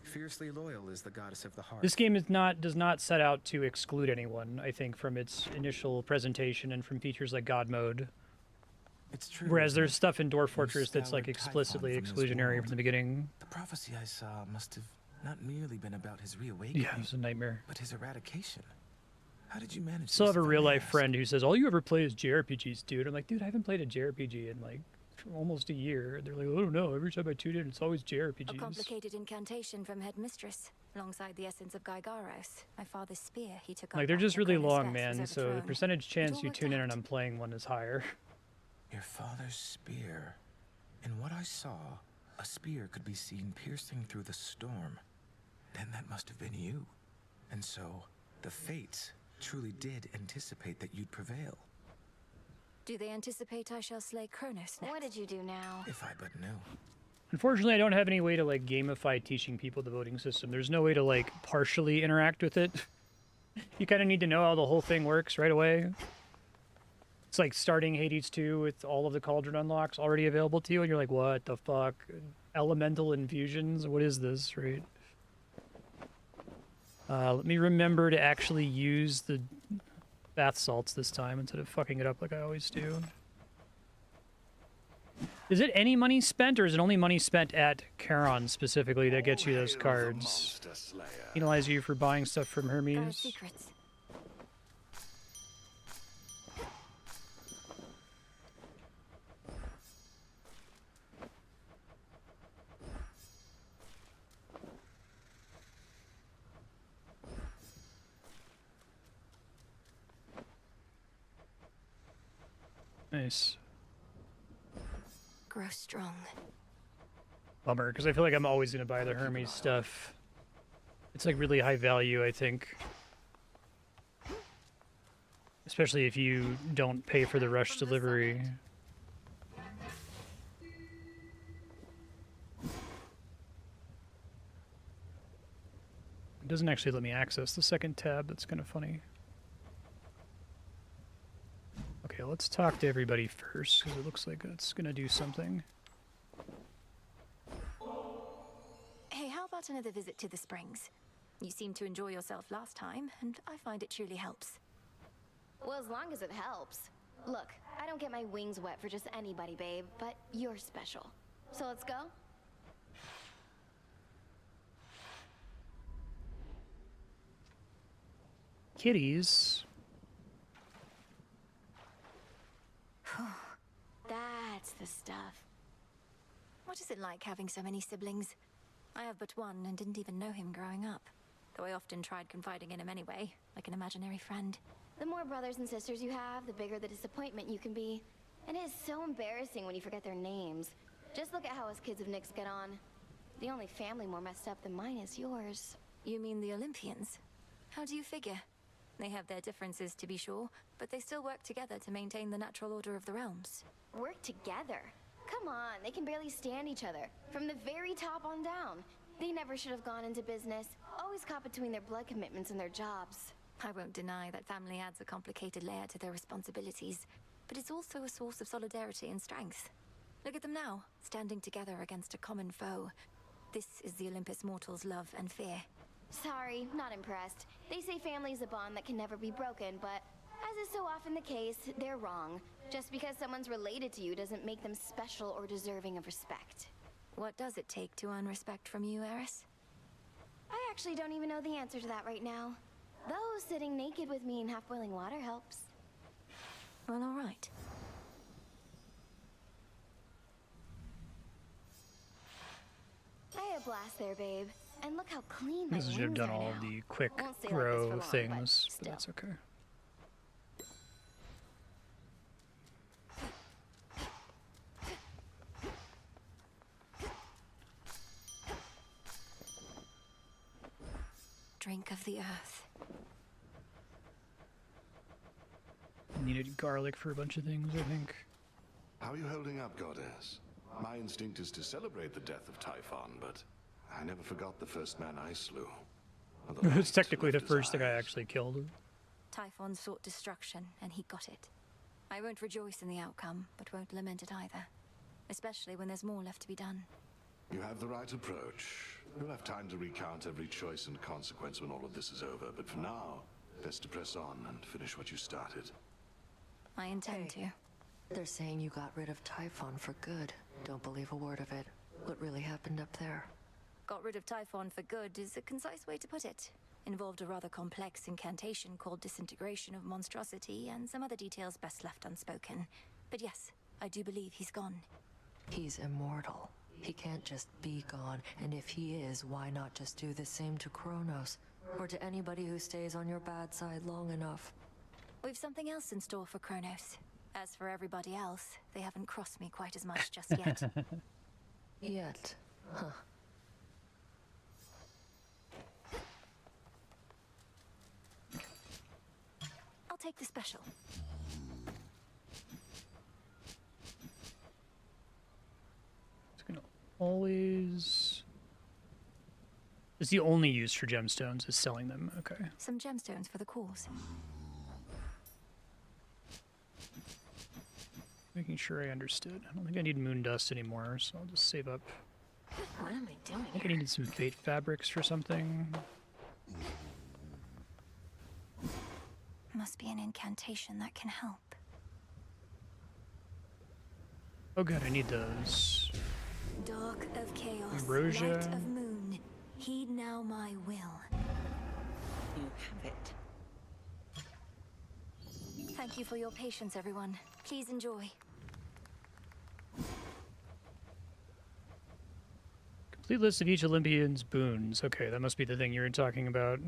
Fiercely loyal is the goddess of the heart. This game does not set out to exclude anyone, I think, from its initial presentation and from features like God Mode. It's true. Whereas isn't there's it? stuff in Dwarf You Fortress that's like scoured explicitly Typhon from this exclusionary world. from the beginning. The prophecy I saw must have not merely been about his reawakening. Yeah, it's a nightmare. But his eradication. How did you manage Still this, have a if I real may life ask? friend who says, all you ever play is JRPGs, dude. I'm like, dude, I haven't played a JRPG in like almost a year. They're like, I don't know. Every time I tune in, it's always A JRPGs. complicated incantation from Headmistress, alongside the essence of Gygaros, my father's spear he took up Like, they're after just really Kronos' long, death was man. So the overthrown. percentage It chance all you worked tune in out. and I'm playing one is higher. Your father's spear. In what I saw, a spear could be seen piercing through the storm. Then that must have been you. And so, the fates truly did anticipate that you'd prevail. Do they anticipate I shall slay Kronos next? What did you do now? If I but knew. Unfortunately, I don't have any way to like gamify teaching people the voting system. There's no way to like partially interact with it. You kind of need to know how the whole thing works right away. It's like starting Hades 2 with all of the Cauldron unlocks already available to you, and you're like, what the fuck? Elemental infusions? What is this, right? Let me remember to actually use the bath salts this time instead of fucking it up like I always do. Is it any money spent, or is it only money spent at Charon specifically that gets you those cards? Penalize you for buying stuff from Hermes? Secrets. Nice. Grow strong. Bummer, because I feel like I'm always going to buy the Hermes stuff. It's like really high value, I think. Especially if you don't pay for the rush delivery. It doesn't actually let me access the second tab. That's kind of funny. Okay, let's talk to everybody first, because it looks like it's going to do something. Hey, how about another visit to the springs? You seemed to enjoy yourself last time, and I find it truly helps. Well, as long as it helps. Look, I don't get my wings wet for just anybody, babe, but you're special. So let's go? Kitties. That's the stuff. What is it like having so many siblings? I have but one and didn't even know him growing up. Though I often tried confiding in him anyway, like an imaginary friend. The more brothers and sisters you have, the bigger the disappointment you can be. And it is so embarrassing when you forget their names. Just look at how us kids of Nyx get on. The only family more messed up than mine is yours. You mean the Olympians? How do you figure? They have their differences, to be sure, but they still work together to maintain the natural order of the realms. Work together? Come on, they can barely stand each other. From the very top on down. They never should have gone into business. Always caught between their blood commitments and their jobs. I won't deny that family adds a complicated layer to their responsibilities, but it's also a source of solidarity and strength. Look at them now, standing together against a common foe. This is the Olympus mortals' love and fear. Sorry, not impressed. They say family is a bond that can never be broken, but as is so often the case, they're wrong. Just because someone's related to you doesn't make them special or deserving of respect. What does it take to earn respect from you, Eris? I actually don't even know the answer to that right now. Though sitting naked with me in half-boiling water helps. Well, all right. I had a blast there, babe. And look how clean my This wings should have done are all now. of the quick Won't stay like this for grow long, things, but still. that's okay. Drink of the earth. Needed garlic for a bunch of things, I think. How are you holding up, Goddess? My instinct is to celebrate the death of Typhon, but I never forgot the first man I slew. It's technically the first thing I actually killed. Typhon sought destruction, and he got it. I won't rejoice in the outcome, but won't lament it either. Especially when there's more left to be done. You have the right approach. You'll have time to recount every choice and consequence when all of this is over, but for now, best to press on and finish what you started. I intend to. They're saying you got rid of Typhon for good. Don't believe a word of it. What really happened up there? Got rid of Typhon for good is a concise way to put it. Involved a rather complex incantation called Disintegration of Monstrosity and some other details best left unspoken. But yes, I do believe he's gone. He's immortal. He can't just be gone, and if he is, why not just do the same to Kronos? Or to anybody who stays on your bad side long enough? We've something else in store for Kronos. As for everybody else, they haven't crossed me quite as much just yet. Yet? Huh. I'll take the special. It's gonna always... It's the only use for gemstones is selling them. Okay. Some gemstones for the cause. Making sure I understood. I don't think I need moon dust anymore, so I'll just save up. What am I doing I think I needed some fate fabrics for something. Must be an incantation that can help. Oh god, I need those. Dark of chaos, Ambrosia. light of moon, heed now my will. You have it. Thank you for your patience, everyone. Please enjoy. Complete list of each Olympian's boons. Okay, that must be the thing you were talking about.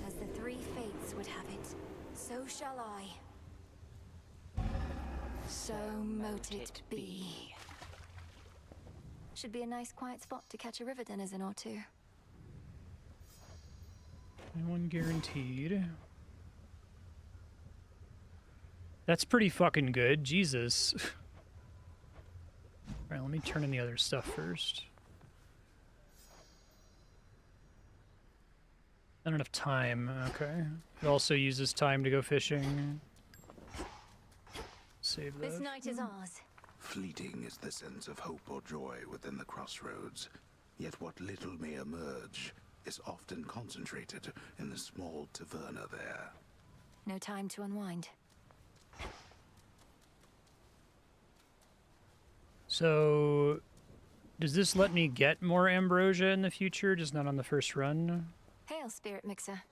As the three fates would have it, so shall I. So mote it be. Should be a nice quiet spot to catch a river denizen or two. One guaranteed. That's pretty fucking good. Jesus. Alright, let me turn in the other stuff first. Not enough time. Okay. It also uses time to go fishing. Save that. This night is ours. Fleeting is the sense of hope or joy within the crossroads. Yet what little may emerge is often concentrated in the small taverna there. No time to unwind. So, does this let me get more ambrosia in the future, just not on the first run? Hail, Spirit Mixer.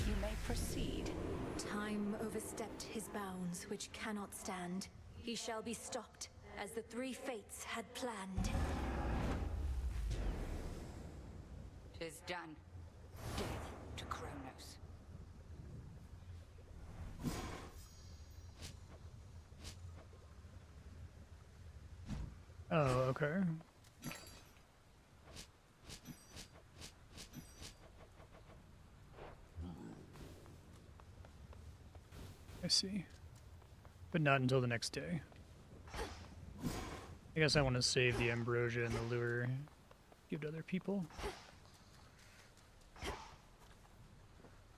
You may proceed. Time overstepped his bounds, which cannot stand. He shall be stopped, as the three fates had planned. 'Tis done. Death to Kronos. Oh, okay. I see. But not until the next day. I guess I want to save the ambrosia and the lure. Give to other people.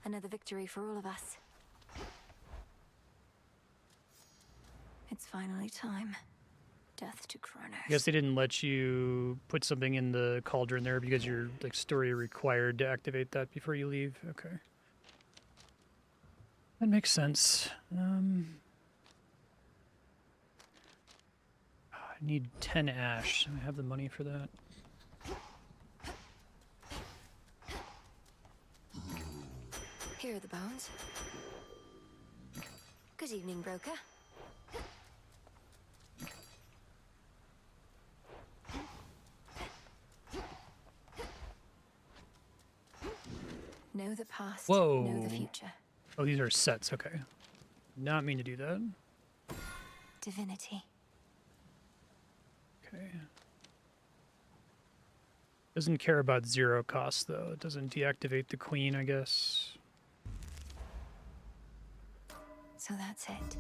Another victory for all of us. It's finally time. Death to Kronos. I guess they didn't let you put something in the cauldron there because your like story required to activate that before you leave. Okay. That makes sense. I need 10 ash. Do I have the money for that? Here are the bones. Good evening, broker. Know the past, Whoa. know the future. Oh, these are sets. Okay. Not mean to do that. Divinity. Okay. Doesn't care about zero cost, though. It doesn't deactivate the queen, I guess. So that's it.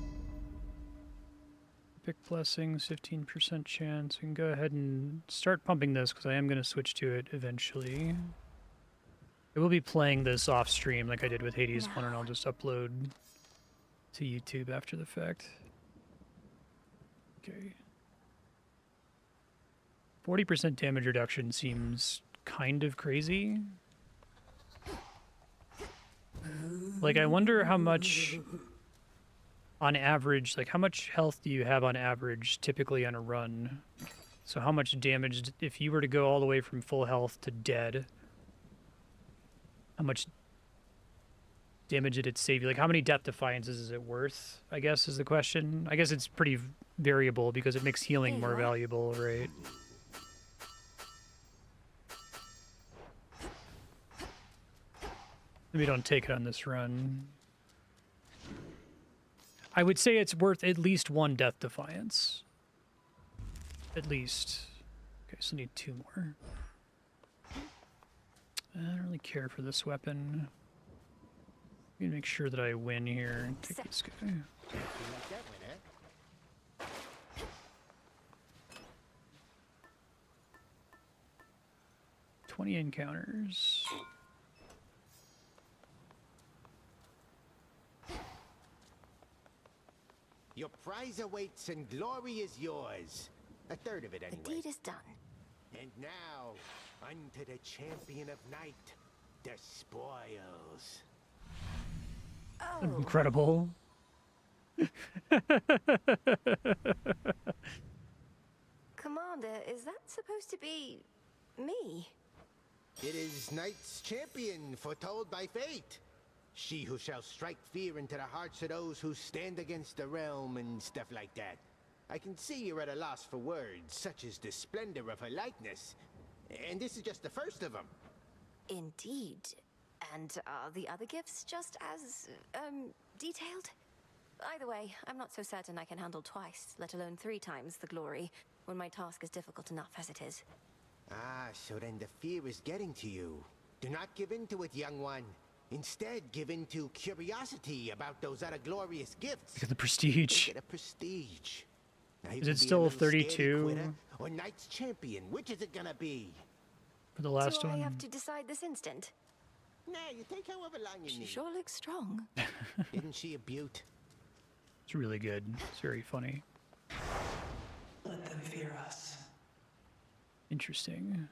Epic blessings, 15% chance. We can go ahead and start pumping this because I am going to switch to it eventually. I will be playing this off stream like I did with Hades 1, and I'll just upload to YouTube after the fact. Okay. 40% damage reduction seems kind of crazy. Like, I wonder how much, on average, like, how much health do you have on average typically on a run? So how much damage, if you were to go all the way from full health to dead, how much damage did it save you? Like, how many death defiances is it worth, I guess, is the question. I guess it's pretty variable because it makes healing more valuable, right? We don't take it on this run. I would say it's worth at least 1 death defiance. At least. Okay, so need 2 more. I don't really care for this weapon. I'm gonna make sure that I win here and take this guy. 20 encounters. Your prize awaits and glory is yours. A third of it anyway. The deed is done. And now, unto the champion of night, the spoils. Oh. Incredible. Commander, is that supposed to be me? It is Night's champion, foretold by fate. She who shall strike fear into the hearts of those who stand against the realm and stuff like that. I can see you're at a loss for words, such as the splendor of her likeness. And this is just the first of them. Indeed. And are the other gifts just as, detailed? Either way, I'm not so certain I can handle twice, let alone 3 times the glory, when my task is difficult enough as it is. Ah, so then the fear is getting to you. Do not give in to it, young one. Instead, give in to curiosity about those other glorious gifts. Look at the prestige. Look at the prestige. Now, you Is can it be a still little 32? scaredy quitter or Knight's champion? Which is it gonna be? For the last Do one? I have to decide this instant? Nah, you take however long you She need. sure looks strong. Isn't she a beaut? It's really good. It's very funny. Let them fear us. Interesting.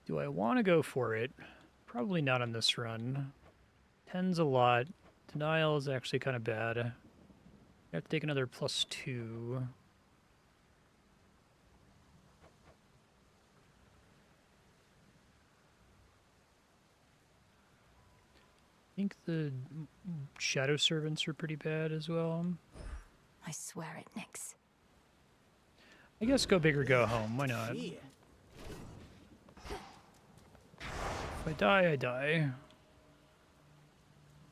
Do I want to go for it? Probably not on this run. 10's a lot. Denial is actually kind of bad. I have to take another +2. I think the Shadow Servants are pretty bad as well. I swear it, Nyx. I guess go big or go home. Why not? Yeah. If I die, I die.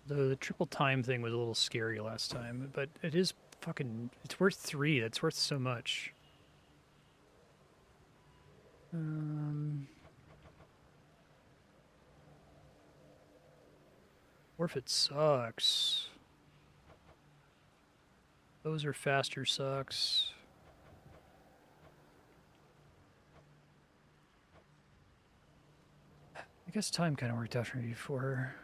Though the triple time thing was a little scary last time, but it is fucking... It's worth 3. That's worth so much. Or if it sucks. Those are faster sucks. I guess time kind of worked out for me before.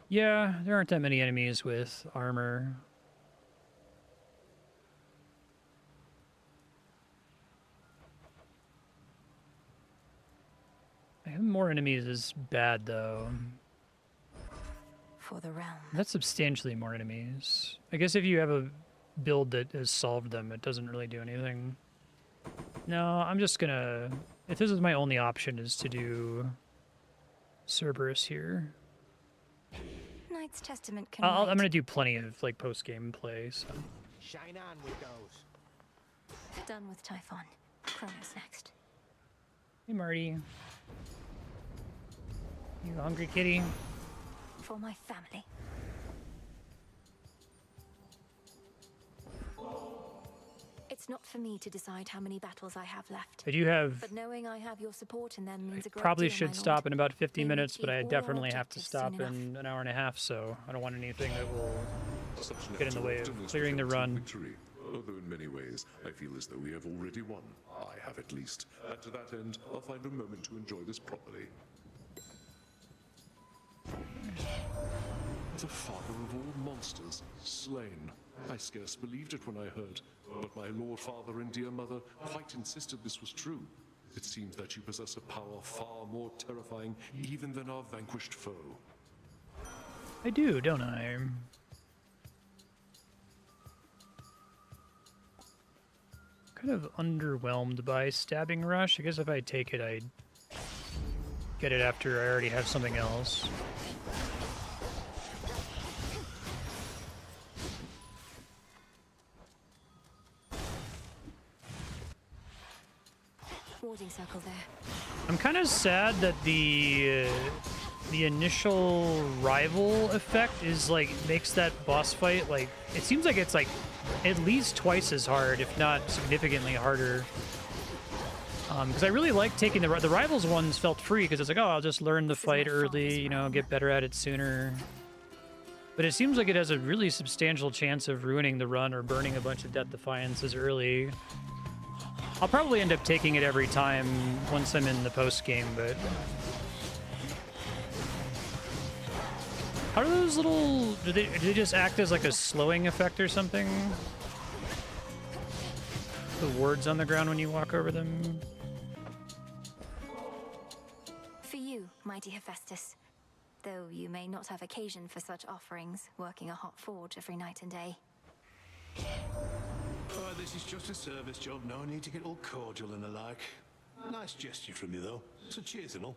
Yeah, there aren't that many enemies with armor. Having more enemies is bad, though. For the realm. That's substantially more enemies. I guess if you have a build that has solved them, it doesn't really do anything. No, I'm just gonna... If this is my only option, is to do Cerberus here. Knight's Testament can I'm wait. gonna do plenty of like post-game play, so... Shine on with those. Done with Typhon. Kronos next. Hey, Marty. You hungry, kitty? For my family. It's not for me to decide how many battles I have left. I do have... But knowing I have your support in them means a great Probably deal, should my stop lord. in about 50 May we minutes, but I achieve all definitely our have to objectives stop soon in an hour and a half, so I don't want anything that will get in the way of clearing the run. Although in many ways, I feel as though we have already won. I have at least. And to that end, I'll find a moment to enjoy this properly. The father of all monsters, slain. I scarce believed it when I heard, but my lord father and dear mother quite insisted this was true. It seems that you possess a power far more terrifying even than our vanquished foe. I do, don't I? Kind of underwhelmed by Stabbing Rush. I guess if I take it, I'd get it after I already have something else. Warding circle there. I'm kind of sad that the initial rival effect is like makes that boss fight like it seems like it's like at least twice as hard, if not significantly harder. Because I really like taking the rivals ones felt free because it's like, oh, I'll just learn the fight early, you know, get better at it sooner. But it seems like it has a really substantial chance of ruining the run or burning a bunch of Death Defiances early. I'll probably end up taking it every time once I'm in the post game, but how do those little do they just act as like a slowing effect or something? The words on the ground when you walk over them. For you, mighty Hephaestus, though you may not have occasion for such offerings, working a hot forge every night and day. Oh, this is just a service job. No need to get all cordial and the like. Nice gesture from you, though. So cheers and all.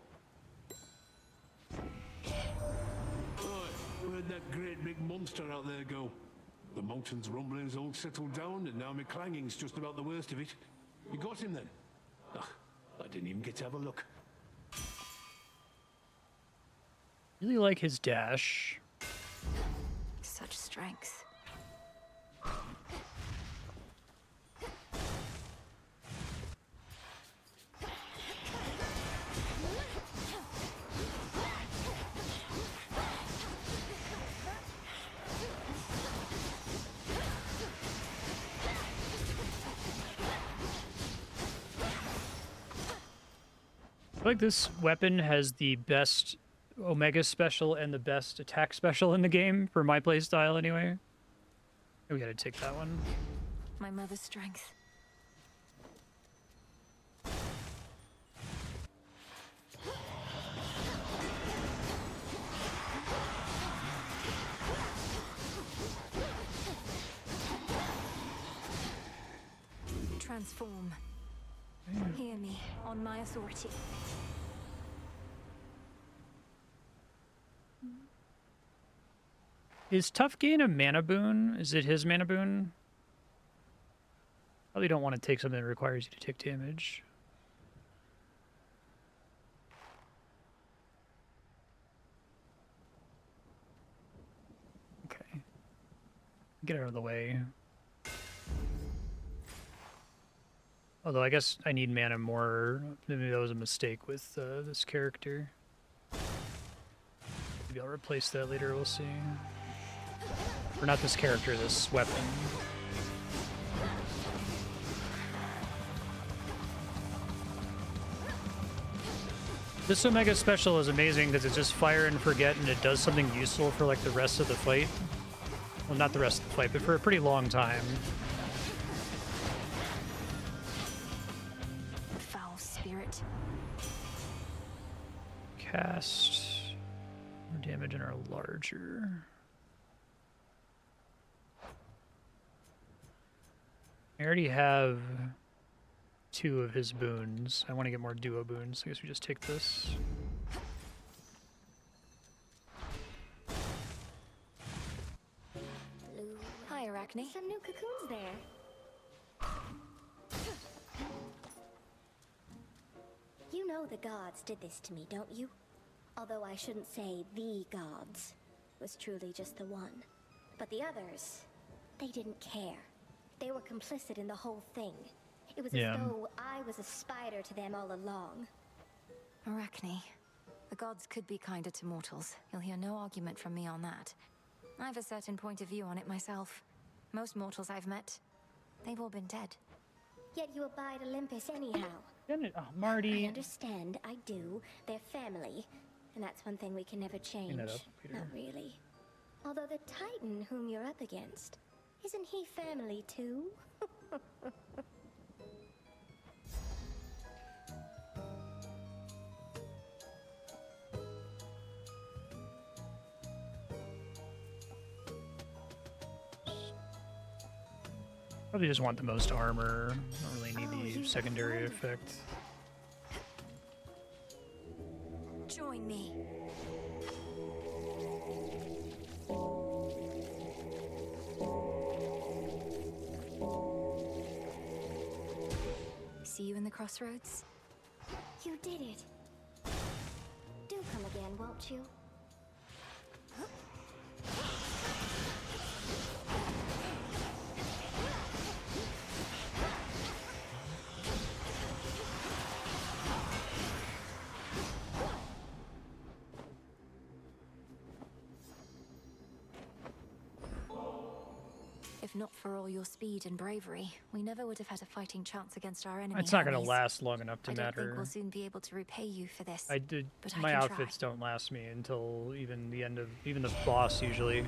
Where'd that great big monster out there go? The mountain's rumbling's all settled down, and now my clanging's just about the worst of it. You got him then? Ugh, I didn't even get to have a look. Really like his dash. Such strength. I feel like this weapon has the best Omega special and the best attack special in the game for my playstyle anyway. We gotta take that one. My mother's strength. Transform. Hear me, on my authority. Is Tough Gain a mana boon? Is it his mana boon? Probably don't want to take something that requires you to take damage. Okay. Get out of the way. Although I guess I need mana more. Maybe that was a mistake with this character. Maybe I'll replace that later, we'll see. Or not this character, this weapon. This Omega special is amazing because it's just fire and forget and it does something useful for like the rest of the fight. Well, not the rest of the fight, but for a pretty long time. Foul spirit. Cast more damage and are larger. I already have 2 of his boons. I want to get more duo boons. I guess we just take this. Hi, Arachne. Some new cocoons there. You know the gods did this to me, don't you? Although I shouldn't say the gods. It was truly just the one. But the others, they didn't care. They were complicit in the whole thing. It was as though I was a spider to them all along. Arachne, the gods could be kinder to mortals. You'll hear no argument from me on that. I have a certain point of view on it myself. Most mortals I've met, They've all been dead. Yet you abide Olympus anyhow. Oh, Marty. I understand, I do. They're family. And that's one thing we can never change. Clean that up, Peter. Not really. Although the Titan whom you're up against, isn't he family too? Probably just want the most armor. Don't really need the secondary effect. Join me. See you in the crossroads? You did it. Do come again, won't you? If not for all your speed and bravery, we never would have had a fighting chance against our enemy. It's not going to Hermes. last long enough to I don't matter. think we'll soon be able to repay you for this. But My I can outfits don't last me until even the boss usually.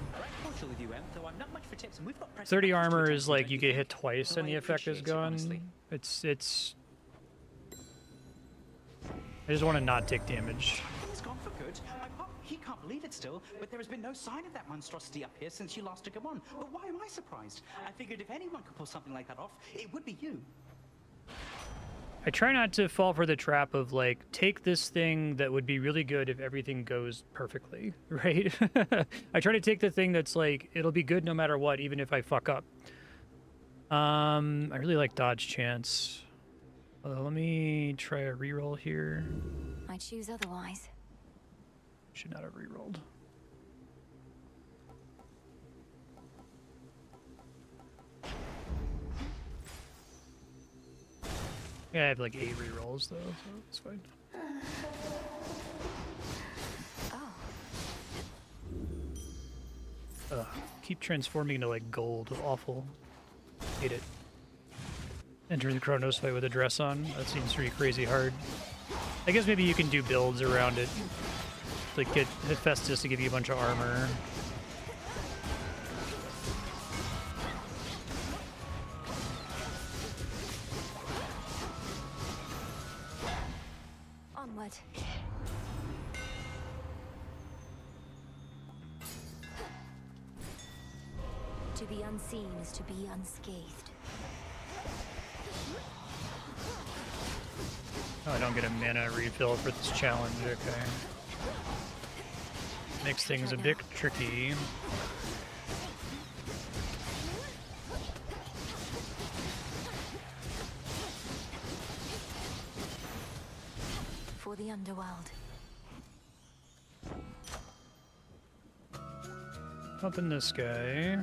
30 armor is like you get hit twice and the effect is gone. It's. I just want to not take damage. It's gone for good. He can't believe it still, but there has been no sign of that monstrosity up here since you last took him on. But why am I surprised? I figured if anyone could pull something like that off, it would be you. I try not to fall for the trap of like take this thing that would be really good if everything goes perfectly, right? I try to take the thing that's like it'll be good no matter what, even if I fuck up. I really like dodge chance. Let me try a reroll here. I choose otherwise. Should not have rerolled. Yeah, I have like 8 rerolls though, so it's fine. Ugh, keep transforming into like gold. Awful. Hate it. Enter the Kronos fight with a dress on. That seems pretty crazy hard. I guess maybe you can do builds around it. Like get Hephaestus to give you a bunch of armor. Onward. To be unseen is to be unscathed. Oh, I don't get a mana refill for this challenge, okay. Makes things a bit tricky. For the underworld. Up in this guy.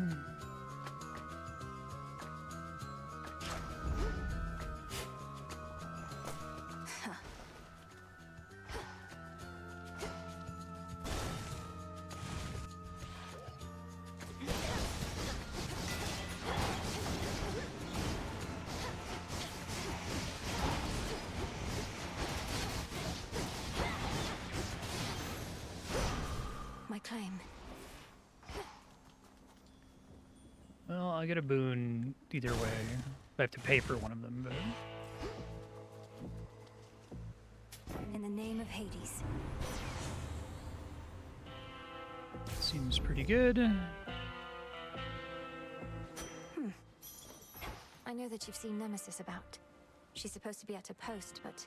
My claim. Well, I'll get a boon either way. I have to pay for one of them, but... In the name of Hades. Seems pretty good. I know that you've seen Nemesis about. She's supposed to be at her post, but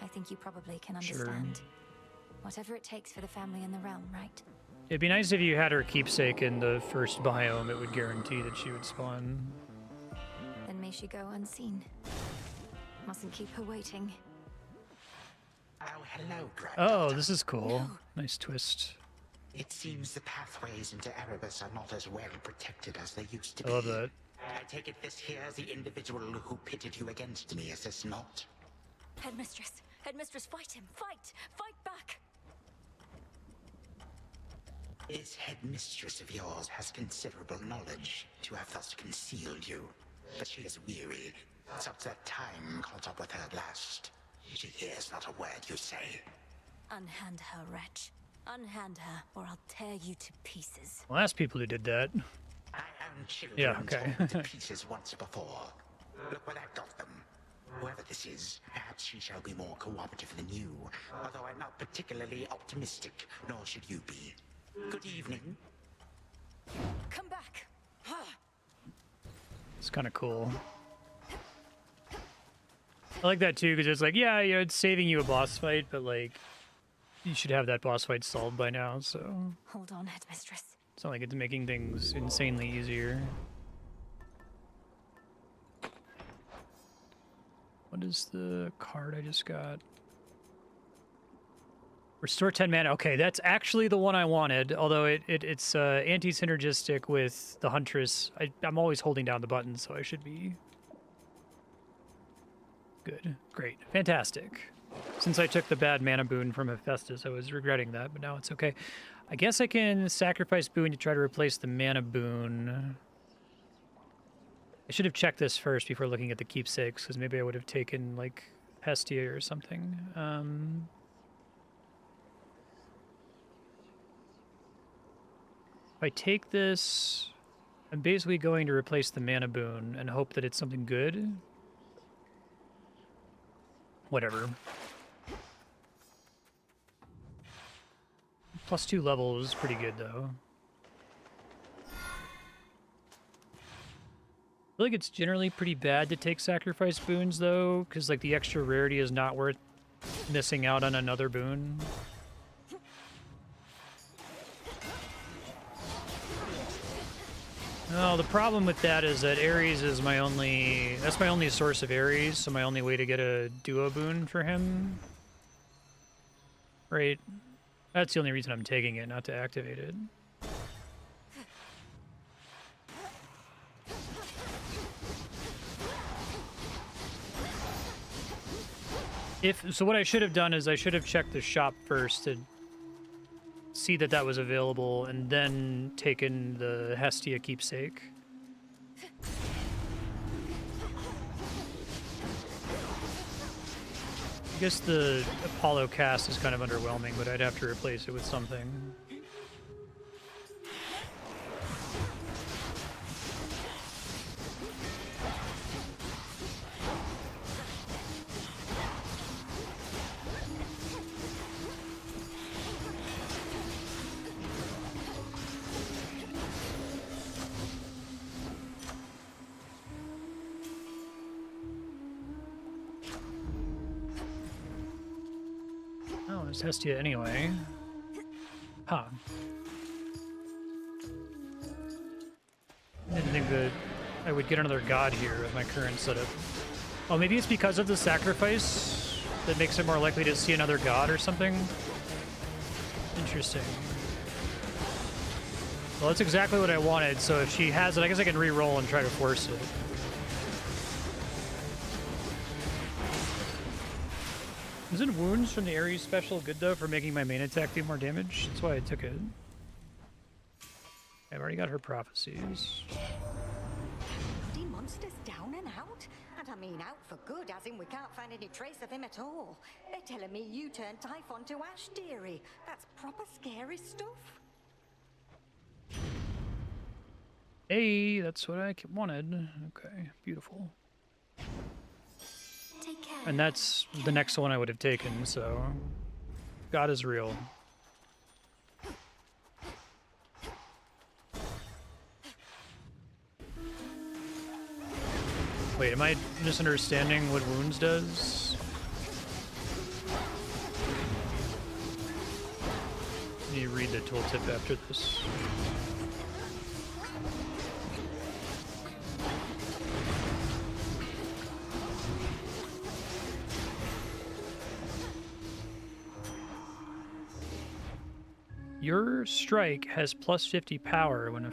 I think you probably can understand. Whatever it takes for the family and the realm, right? It'd be nice if you had her keepsake in the first biome. It would guarantee that she would spawn. Then may she go unseen. Mustn't keep her waiting. Oh, hello, Greg. Oh, this is cool. Nice twist. It seems the pathways into Erebus are not as well protected as they used to I be. love that. I take it this here's the individual who pitted you against me, is this not? Headmistress! Headmistress, fight him! Fight! Fight back! This headmistress of yours has considerable knowledge to have thus concealed you. but she is weary. Such that time caught up with her at last. She hears not a word you say. Unhand her, wretch. Unhand her, or I'll tear you to pieces. Well, that's people who did that. I am children Yeah, okay. torn to pieces once before. Look where that got them. Whoever this is, perhaps she shall be more cooperative than you. Although I'm not particularly optimistic, nor should you be. Good evening. Come back! It's kind of cool. I like that too, because it's like, yeah, you know, it's saving you a boss fight, but like, you should have that boss fight solved by now, so... Hold on, headmistress. It's not like it's making things insanely easier. What is the card I just got? Restore 10 mana. Okay, that's actually the one I wanted, although it's anti-synergistic with the Huntress. I'm always holding down the button, so I should be... good. Great. Fantastic. Since I took the bad mana boon from Hephaestus, I was regretting that, but now it's okay. I guess I can sacrifice boon to try to replace the mana boon. I should have checked this first before looking at the keepsakes, because maybe I would have taken, like, Hestia or something. If I take this, I'm basically going to replace the mana boon and hope that it's something good. Whatever. +2 level is pretty good, though. I feel like it's generally pretty bad to take sacrifice boons, though, because, like, the extra rarity is not worth missing out on another boon. No, the problem with that is that Ares is my only... that's my only source of Ares, so my only way to get a duo boon for him. Right. That's the only reason I'm taking it, not to activate it. So what I should have done is I should have checked the shop first to see that that was available, and then taken the Hestia keepsake. I guess the Apollo cast is kind of underwhelming, but I'd have to replace it with something. Oh, it's Hestia anyway. Huh. I didn't think that I would get another god here with my current setup. Oh, maybe it's because of the sacrifice that makes it more likely to see another god or something? Interesting. Well, that's exactly what I wanted, so if she has it, I guess I can re-roll and try to force it. Isn't wounds from the Ares special good, though, for making my main attack do more damage? That's why I took it. I've already got her prophecies. Bloody monsters down and out? And I mean out for good, as in we can't find any trace of him at all. They're telling me you turned Typhon to ash, dearie. That's proper scary stuff. Hey, that's what I wanted. Okay, beautiful. Take care. And that's the next one I would have taken, so... God is real. Wait, am I misunderstanding what wounds does? Let me read the tooltip after this. Your strike has plus 50 power when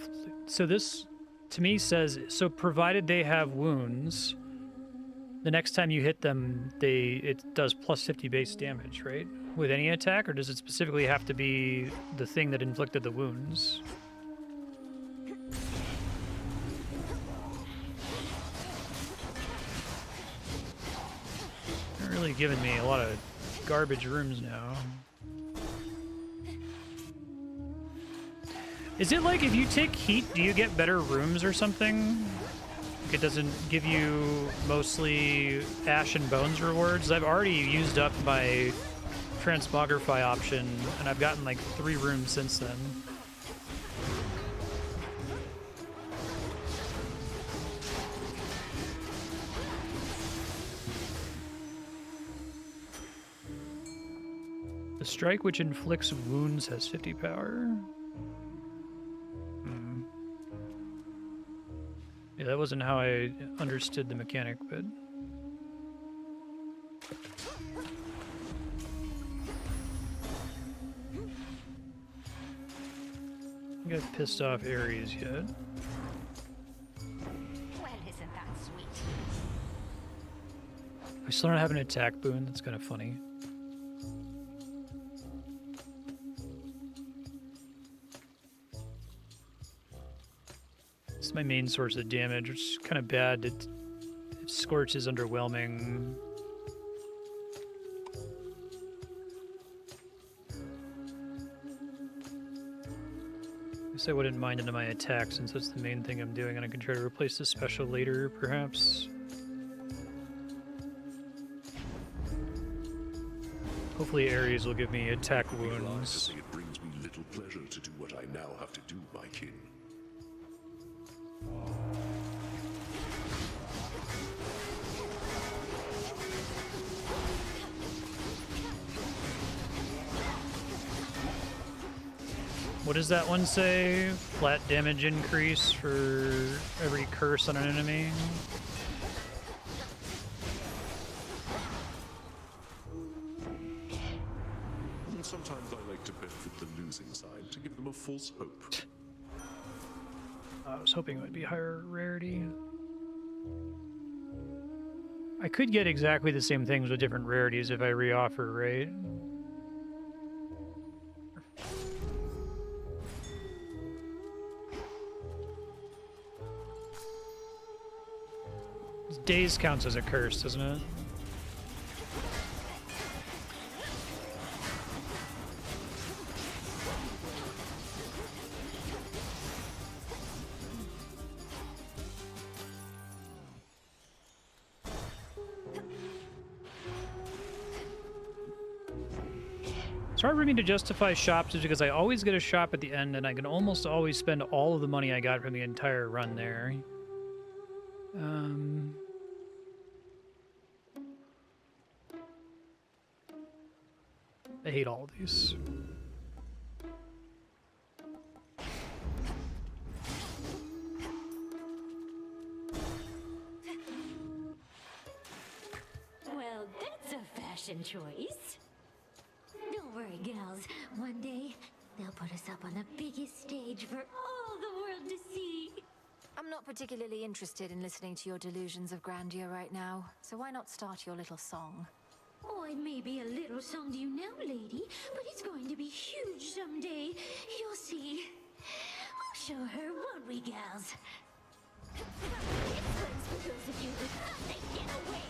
so this to me says, so provided they have wounds, the next time you hit them, it does plus 50 base damage, right? With any attack, or does it specifically have to be the thing that inflicted the wounds? really giving me a lot of garbage rooms now. Is it like if you take heat, do you get better rooms or something? Like it doesn't give you mostly ash and bones rewards? I've already used up my transmogrify option, and I've gotten like 3 rooms since then. The strike which inflicts wounds has 50 power. Yeah, that wasn't how I understood the mechanic, but... I got pissed off Ares yet. Well, isn't that sweet? I still don't have an attack boon. That's kind of funny. It's my main source of damage, which is kind of bad. Scorch is underwhelming. I guess I wouldn't mind into my attack since that's the main thing I'm doing, and I can try to replace the special later, perhaps. Hopefully Ares will give me attack wounds. It brings me little pleasure to do what I now have to do, my kin. What does that one say? Flat damage increase for every curse on an enemy? Sometimes I like to benefit the losing side to give them a false hope. I was hoping it would be higher rarity. I could get exactly the same things with different rarities if I reoffer, right? Days counts as a curse, doesn't it? It's hard for me to justify shops is because I always get a shop at the end and I can almost always spend all of the money I got from the entire run there. I hate all of these. Well, that's a fashion choice. Don't worry, gals. One day, they'll put us up on the biggest stage for all the world to see. I'm not particularly interested in listening to your delusions of grandeur right now, so why not start your little song? Oh, it may be a little song to you now, lady, but it's going to be huge someday. You'll see. We'll show her, won't we, gals? It's for those of you who thought they'd get away.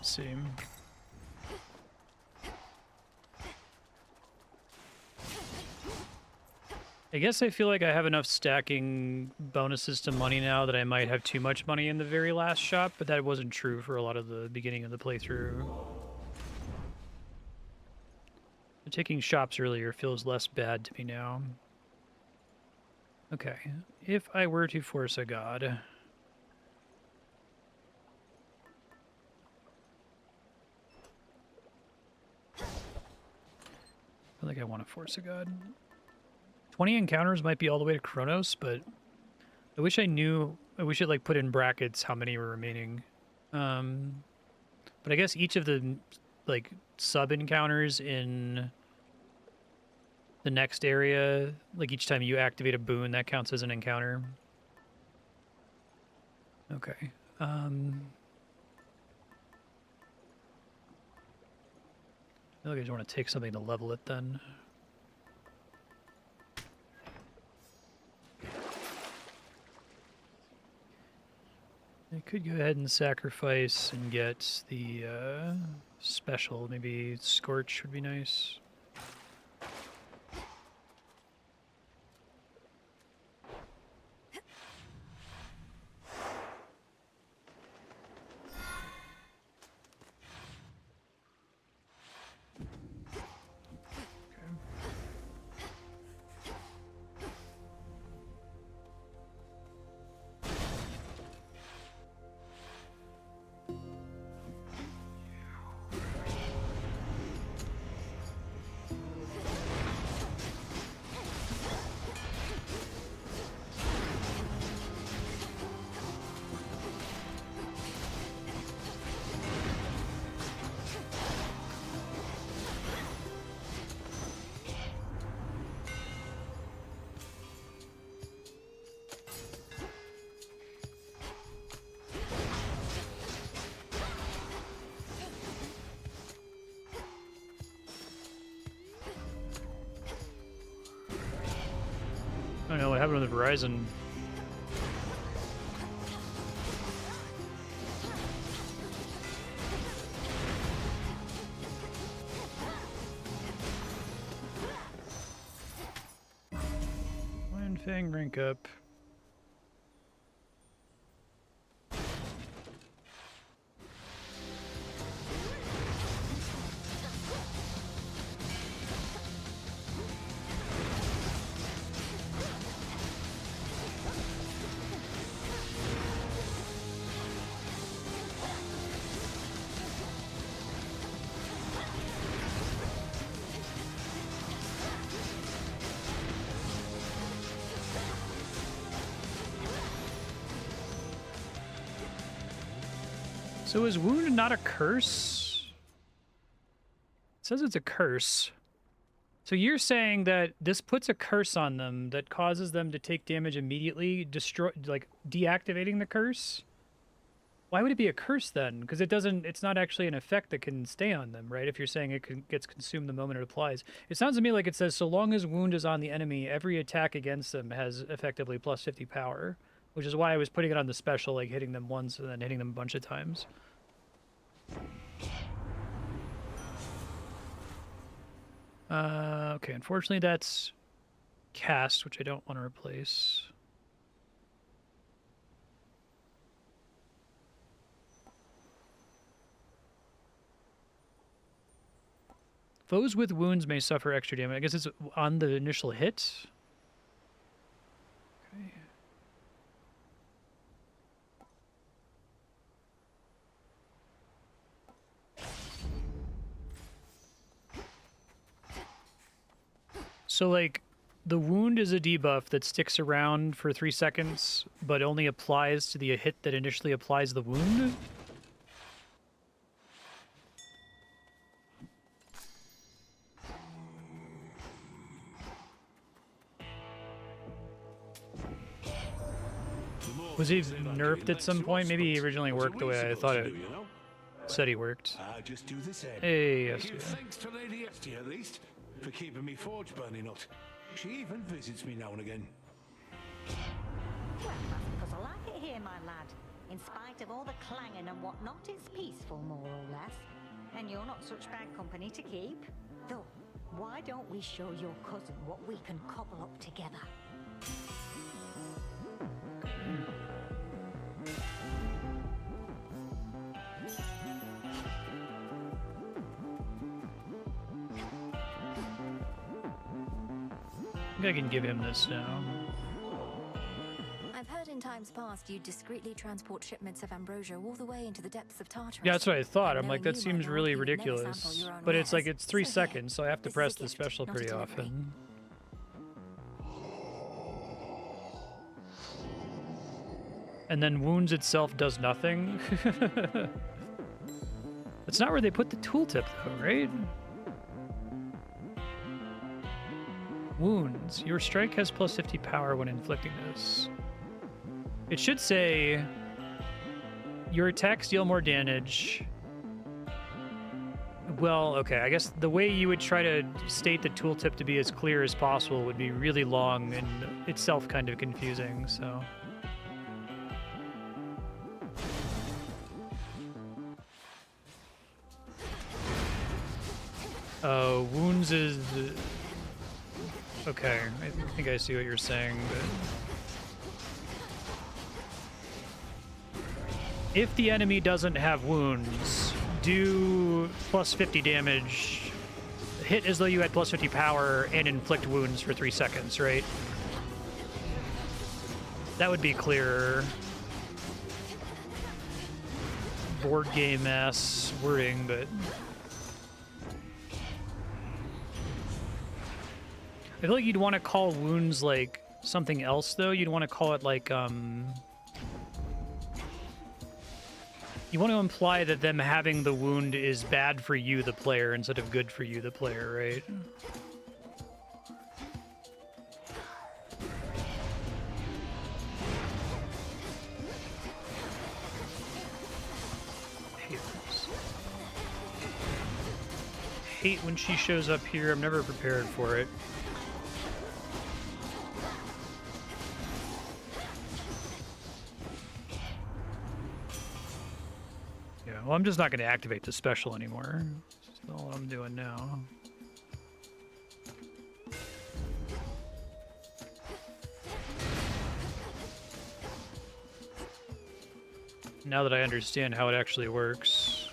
Same. I guess I feel like I have enough stacking bonuses to money now that I might have too much money in the very last shop, but that wasn't true for a lot of the beginning of the playthrough. Taking shops earlier feels less bad to me now. Okay, if I were to force a god... I feel like I want to force a god. 20 encounters might be all the way to Kronos, but I wish I wish it like put in brackets how many were remaining. But I guess each of the like sub encounters in the next area, like each time you activate a boon, that counts as an encounter. Okay. I feel like I just want to take something to level it then. I could go ahead and sacrifice and get the special. Maybe Scorch would be nice. I don't know what happened with the Verizon. Iron Fang rank up. So is wound not a curse? It says it's a curse. So you're saying that this puts a curse on them that causes them to take damage immediately, deactivating the curse? Why would it be a curse then? Because it's not actually an effect that can stay on them, right? If you're saying it gets consumed the moment it applies. It sounds to me like it says so long as wound is on the enemy, every attack against them has effectively plus 50 power, which is why I was putting it on the special, like hitting them once and then hitting them a bunch of times. Okay, unfortunately that's cast, which I don't want to replace. Foes with wounds may suffer extra damage. I guess it's on the initial hit. Okay. So, like, the wound is a debuff that sticks around for 3 seconds, but only applies to the hit that initially applies the wound? Was he nerfed at some point? Maybe he originally worked the way I thought it said he worked. Just do the same. Hey, yes. Thanks to Lady Esty, at least, for keeping me forge burning up. She even visits me now and again. Well, that's because I like it here, my lad. In spite of all the clanging and whatnot, it's peaceful, more or less. And you're not such bad company to keep. Though, Why don't we show your cousin what we can cobble up together? I think I can give him this now. I've heard in times past you discreetly transport shipments of ambrosia all the way into the depths of Tartarus. Yeah, that's what I thought. I'm like, that seems really ridiculous. But it's like, it's 3 seconds, so I have to press the special pretty often. And then wounds itself does nothing. That's not where they put the tooltip, though, right? Wounds. Your strike has plus 50 power when inflicting this. It should say your attacks deal more damage. Well, okay, I guess the way you would try to state the tooltip to be as clear as possible would be really long and itself kind of confusing, so... Wounds is... Okay, I think I see what you're saying, but... If the enemy doesn't have wounds, do plus 50 damage, hit as though you had plus 50 power, and inflict wounds for 3 seconds, right? That would be clearer. Board game-ass wording, but... I feel like you'd want to call wounds, like, something else, though. You'd want to call it, like, you want to imply that them having the wound is bad for you, the player, instead of good for you, the player, right? Hate when she shows up here. I'm never prepared for it. Well, I'm just not going to activate the special anymore. That's all I'm doing now. Now that I understand how it actually works.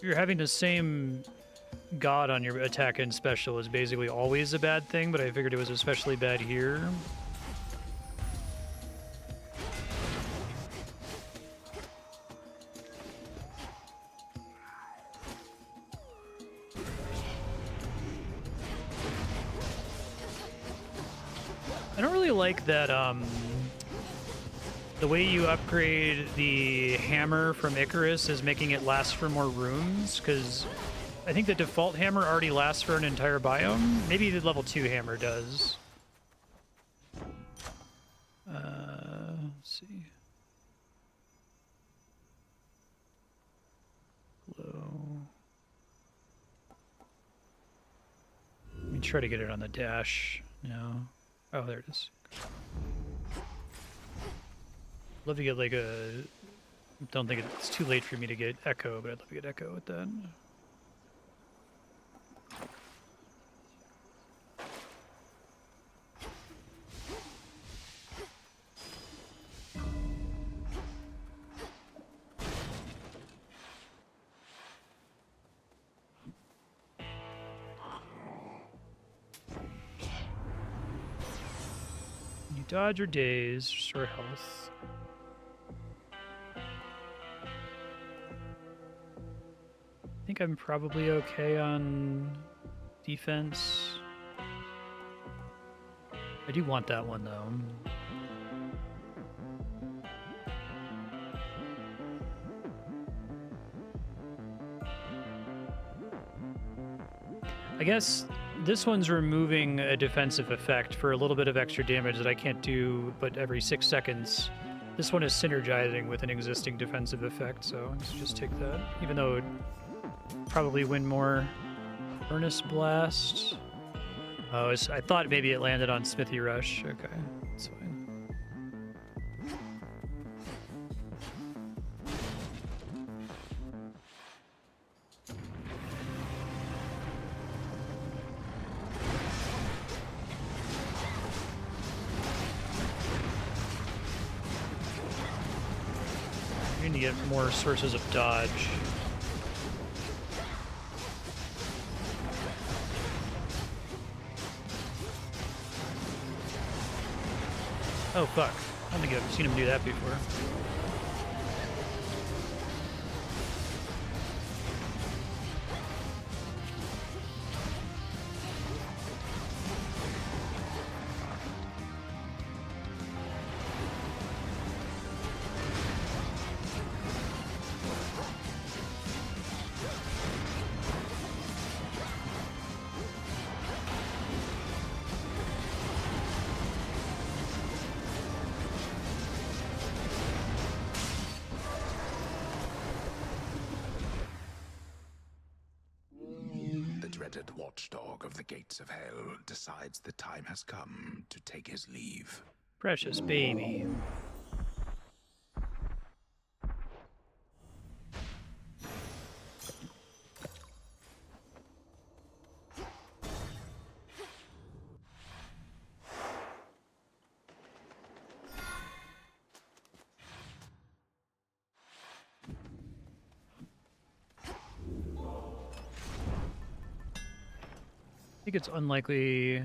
You're having the same god on your attack and special is basically always a bad thing, but I figured it was especially bad here. I don't really like that, the way you upgrade the hammer from Icarus is making it last for more runes, because I think the default hammer already lasts for an entire biome. Maybe the level 2 hammer does. Let's see. Hello. Let me try to get it on the dash. No. Oh, there it is. Love to get like a... Don't think it's too late for me to get Echo, but I'd love to get Echo with that. Dodge or daze, restore health. I think I'm probably okay on defense. I do want that one though. I guess this one's removing a defensive effect for a little bit of extra damage that I can't do but every 6 seconds. This one is synergizing with an existing defensive effect, so let's just take that. Even though it would probably win more. Earnest Blast. Oh, I thought maybe it landed on Smithy Rush. Okay, that's fine. Need to get more sources of dodge. Oh fuck. I don't think I've seen him do that before. Dreaded watchdog of the gates of hell decides the time has come to take his leave. Precious baby. I think it's unlikely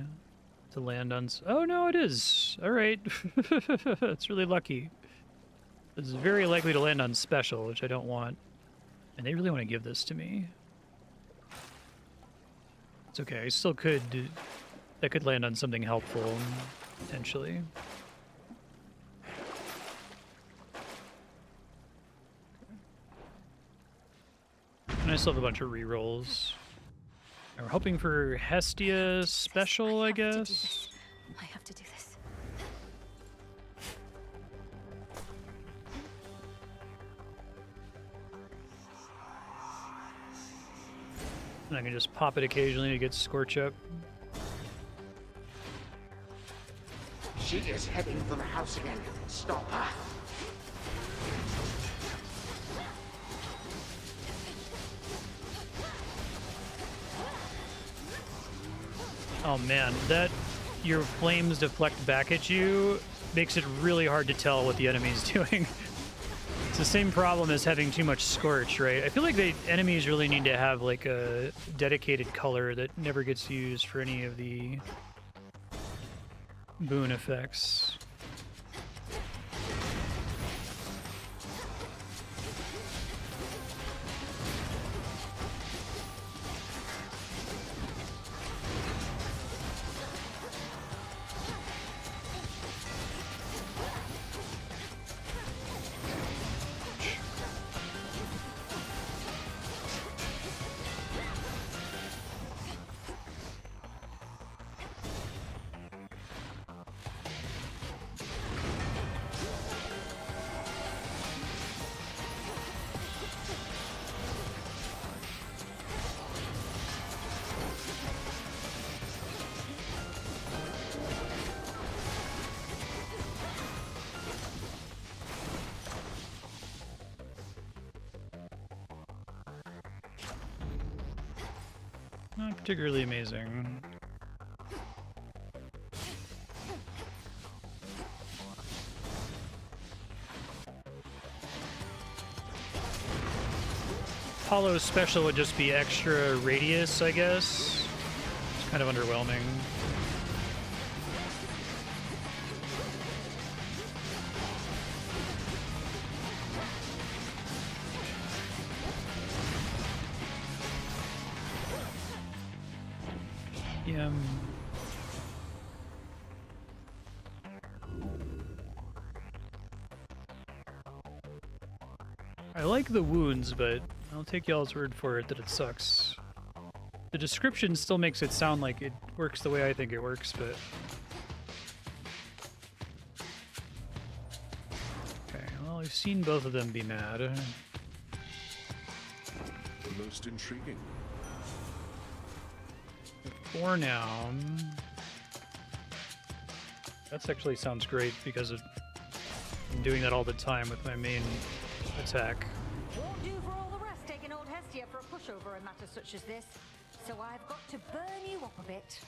to land on... Oh, no, it is. All right. It's really lucky. It's very likely to land on special, which I don't want. And they really want to give this to me. It's okay. I still could... That could land on something helpful, potentially. And I still have a bunch of rerolls. We're hoping for Hestia special, I guess. I have to do this. And I can just pop it occasionally to get Scorch up. She is heading for the house again. Stop her. Oh man, that your flames deflect back at you makes it really hard to tell what the enemy's doing. It's the same problem as having too much Scorch, right? I feel like the enemies really need to have like a dedicated color that never gets used for any of the boon effects. Not particularly amazing. Apollo's special would just be extra radius, I guess. It's kind of underwhelming. Yeah. I like the wounds, but I'll take y'all's word for it that it sucks. The description still makes it sound like it works the way I think it works, but... Okay, well, I've seen both of them be mad. Most intriguing. For now... That actually sounds great because I'm doing that all the time with my main attack. Won't do for all the rest taking old Hestia for a pushover in matters such as this. So I've got to burn you up a bit.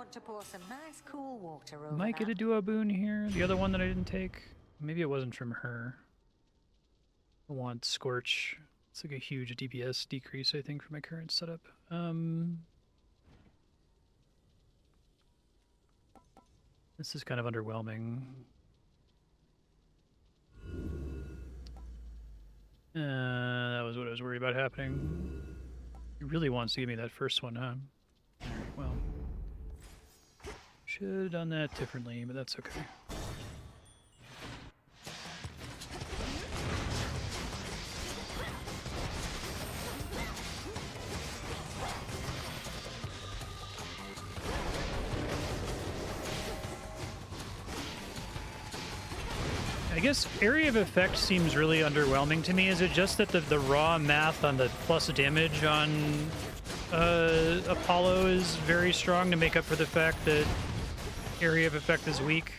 want to pour some nice cool water over Might get a duo boon here. The other one that I didn't take. Maybe it wasn't from her. I want Scorch. It's like a huge DPS decrease, I think, for my current setup. This is kind of underwhelming. That was what I was worried about happening. He really wants to give me that first one, huh? Alright, well. Should have done that differently, but that's okay. I guess area of effect seems really underwhelming to me. Is it just that the raw math on the plus damage on Apollo is very strong to make up for the fact that area of effect is weak?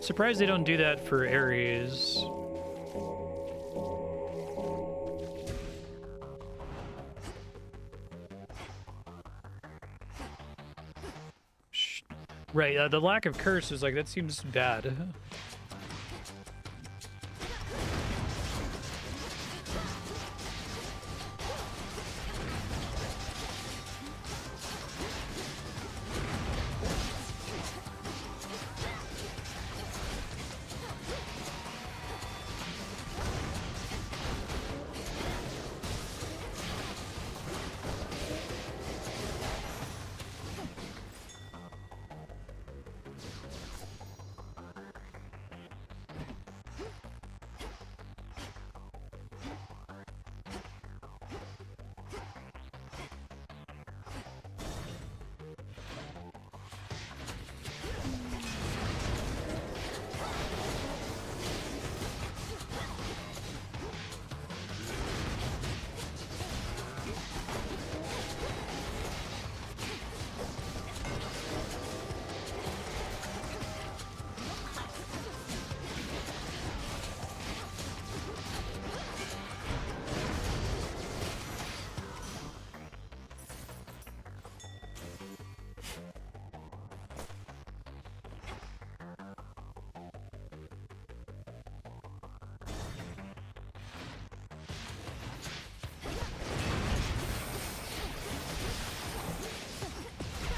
Surprised they don't do that for Ares. Right, the lack of curse is like, that seems bad.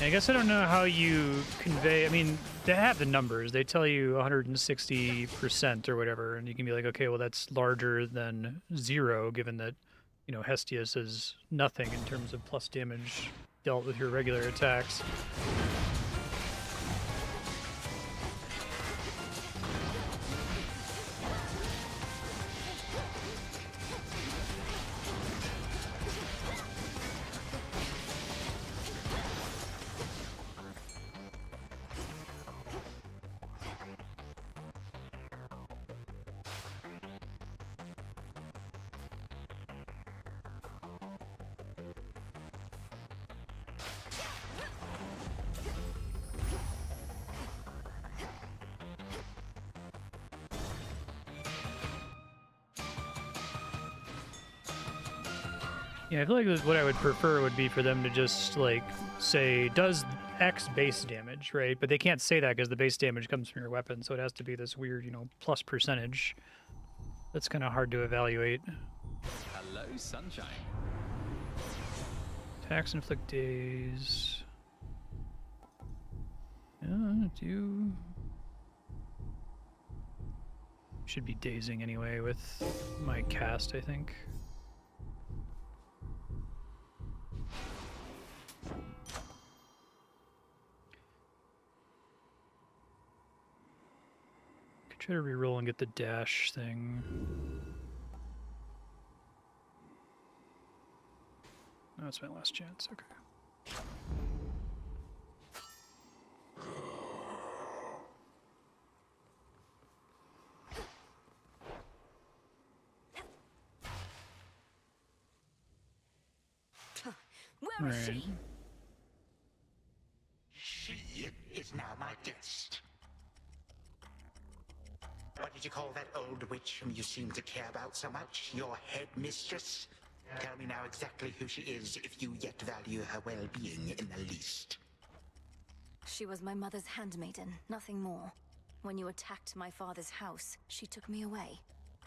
I guess I don't know how you convey. I mean, they have the numbers. They tell you 160% or whatever, and you can be like, okay, well, that's larger than 0, given that, you know, Hestius is nothing in terms of plus damage dealt with your regular attacks. Yeah, I feel like what I would prefer would be for them to just, like, say, does X base damage, right? But they can't say that because the base damage comes from your weapon, so it has to be this weird, you know, plus percentage. That's kind of hard to evaluate. Hello, sunshine. Attacks inflict daze. Yeah, do... Should be dazing anyway with my cast, I think. Try to reroll and get the dash thing. Oh, that's my last chance. Okay. Where is she? She is now my guest. What did you call that old witch whom you seem to care about so much? Your headmistress? Tell me now exactly who she is, if you yet value her well-being in the least. She was my mother's handmaiden, nothing more. When you attacked my father's house, she took me away.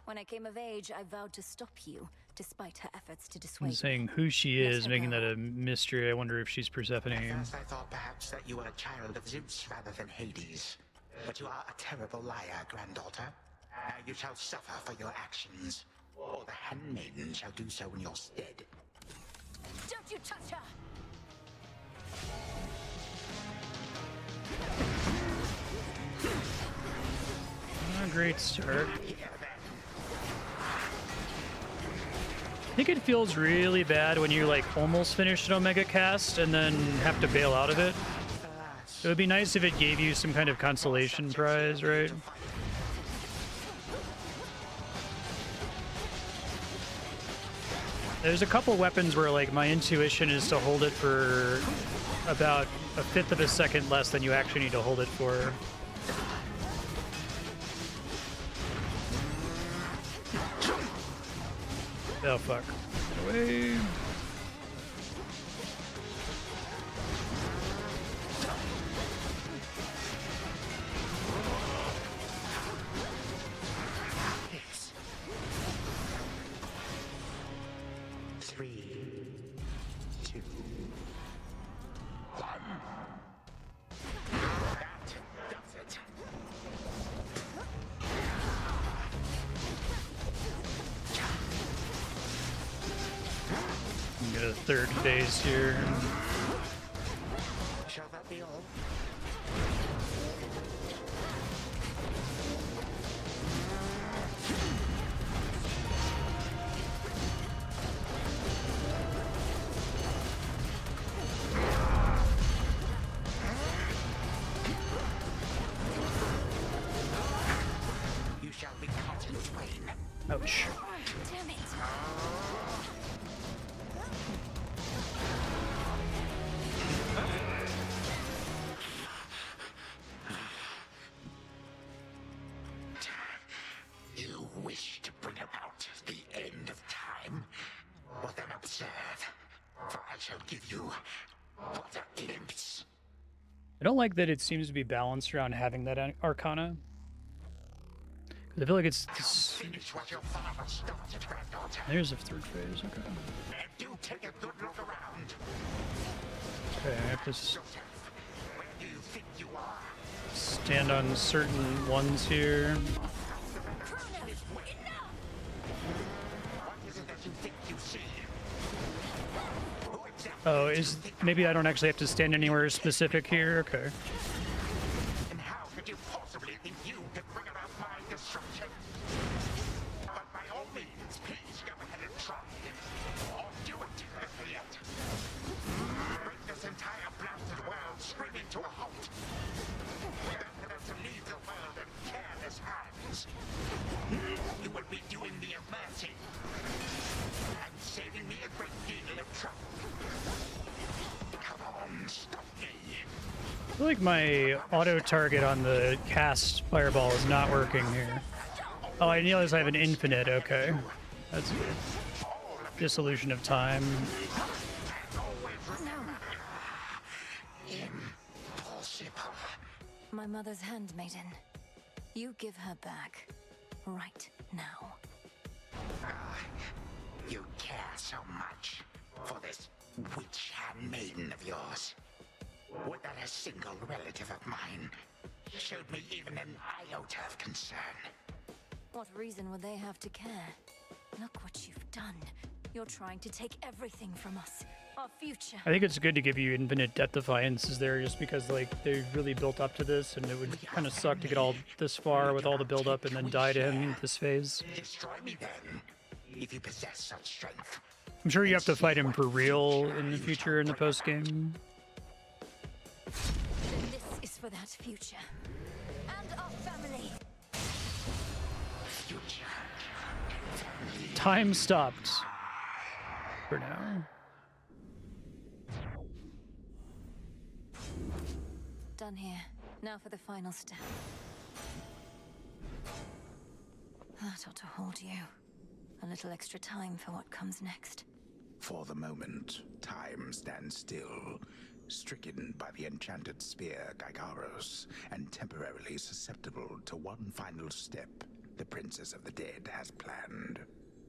When I came of age, I vowed to stop you, despite her efforts to dissuade I'm me. saying who she is, making that a mystery. I wonder if she's Persephone. At first I thought perhaps that you were a child of Zeus rather than Hades. But you are a terrible liar, granddaughter. Now you shall suffer for your actions, or the handmaiden shall do so in your stead. Don't you touch her! Great start. I think it feels really bad when you like almost finish an Omega cast and then have to bail out of it. It would be nice if it gave you some kind of consolation prize, right? There's a couple weapons where like my intuition is to hold it for about a fifth of a second less than you actually need to hold it for. Oh fuck. Get away. Get a third phase here. Shall that be all? You shall be cut in twain. Ouch. Damn it! You wish to bring about the end of time? Well then observe, for I shall give you but a glimpse. I don't like that it seems to be balanced around having that Arcana. Because I feel like it's... Finish what your father started, granddaughter. There's a third phase, okay. And do take a good look around. Okay, I have to Where do you think you are? stand on certain ones here. What is it that you think you see? Oh, maybe I don't actually have to stand anywhere specific here? Okay. And how could you possibly think you could bring about my destruction? But by all means, please go ahead and try. Or do it, better yet. Bring this entire blasted world screaming to a halt. Better than to leave the world in careless hands. You would be doing me a mercy. And saving me a great deal of trouble. Come on, stop me. I feel like my auto target on the cast fireball is not working here. Oh, I realize I have an infinite, okay. That's good. Dissolution of time. Impossible. My mother's handmaiden. You give her back. Right now. You care so much for this witch handmaiden of yours. Would that a single relative of mine showed me even an iota of concern? What reason would they have to care? Look what you've done. You're trying to take everything from us. Our future. I think it's good to give you infinite death defiances there just because like they've really built up to this and it would kind of suck to get all this far with all the build up and then die to him at this phase. Destroy me then, if you possess such strength. I'm sure you have to fight him for real in the future in the post game. Then this is for that future. And our family. Future. Time stopped. For now. Done here. Now for the final step. That ought to hold you. A little extra time for what comes next. For the moment, time stands still, stricken by the enchanted spear Gygaros, and temporarily susceptible to one final step the Princess of the Dead has planned.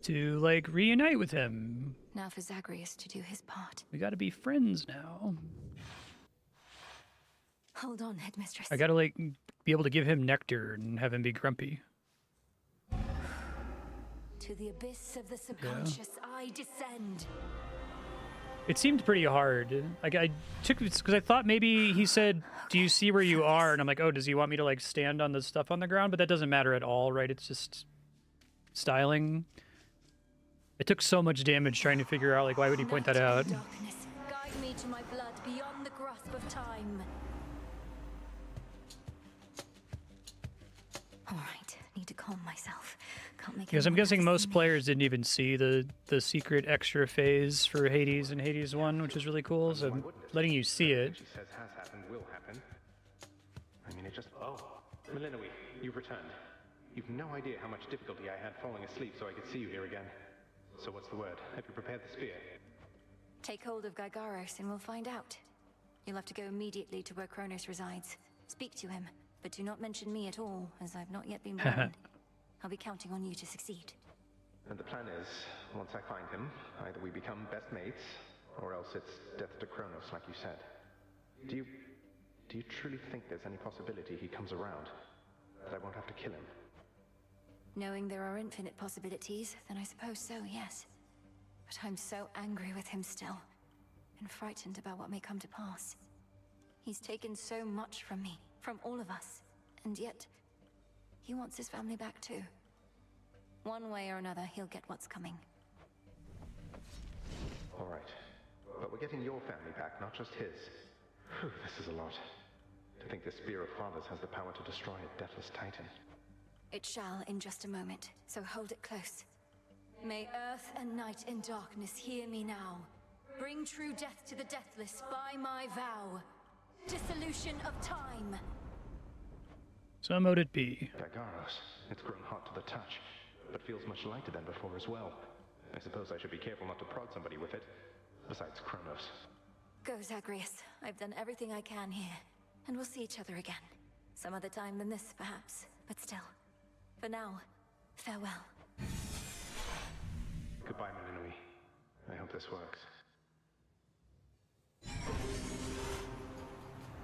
To, like, reunite with him. Now for Zagreus to do his part. We gotta be friends now. Hold on, Headmistress. I gotta, like, be able to give him nectar and have him be grumpy. To the abyss of the subconscious, I descend. It seemed pretty hard. Like, I took it because I thought maybe he said, "Do you see where you are?" And I'm like, "Oh, does he want me to like stand on the stuff on the ground?" But that doesn't matter at all, right? It's just styling. I took so much damage trying to figure out like why would he point that out? Darkness, guide me to my blood beyond the grasp of time. All right, need to calm myself. Can't make Because I'm anyone guessing else most see me. players didn't even see the secret extra phase for Hades and Hades 1, which is really cool. So I'm letting you see it. She says has happened will happen. I mean, it just... Oh, Melinoe, you've returned. You've no idea how much difficulty I had falling asleep so I could see you here again. So what's the word? Have you prepared the spear? Take hold of Gygaros and we'll find out. You'll have to go immediately to where Kronos resides. Speak to him, but do not mention me at all, as I've not yet been born. I'll be counting on you to succeed. And the plan is, once I find him, either we become best mates, or else it's death to Kronos, like you said. Do you truly think there's any possibility he comes around? That I won't have to kill him? Knowing there are infinite possibilities, then I suppose so, yes. But I'm so angry with him still, and frightened about what may come to pass. He's taken so much from me, from all of us, and yet he wants his family back too. One way or another, he'll get what's coming. All right. But we're getting your family back, not just his. Whew, this is a lot. To think this Spear of Fathers has the power to destroy a deathless titan. It shall in just a moment, so hold it close. May earth and night and darkness hear me now. Bring true death to the deathless by my vow. Dissolution of time. So mote it be. Gygaros. It's grown hot to the touch, but feels much lighter than before as well. I suppose I should be careful not to prod somebody with it. Besides Kronos. Go, Zagreus. I've done everything I can here. And we'll see each other again. Some other time than this, perhaps. But still. For now, farewell. Goodbye, Melinoe. I hope this works.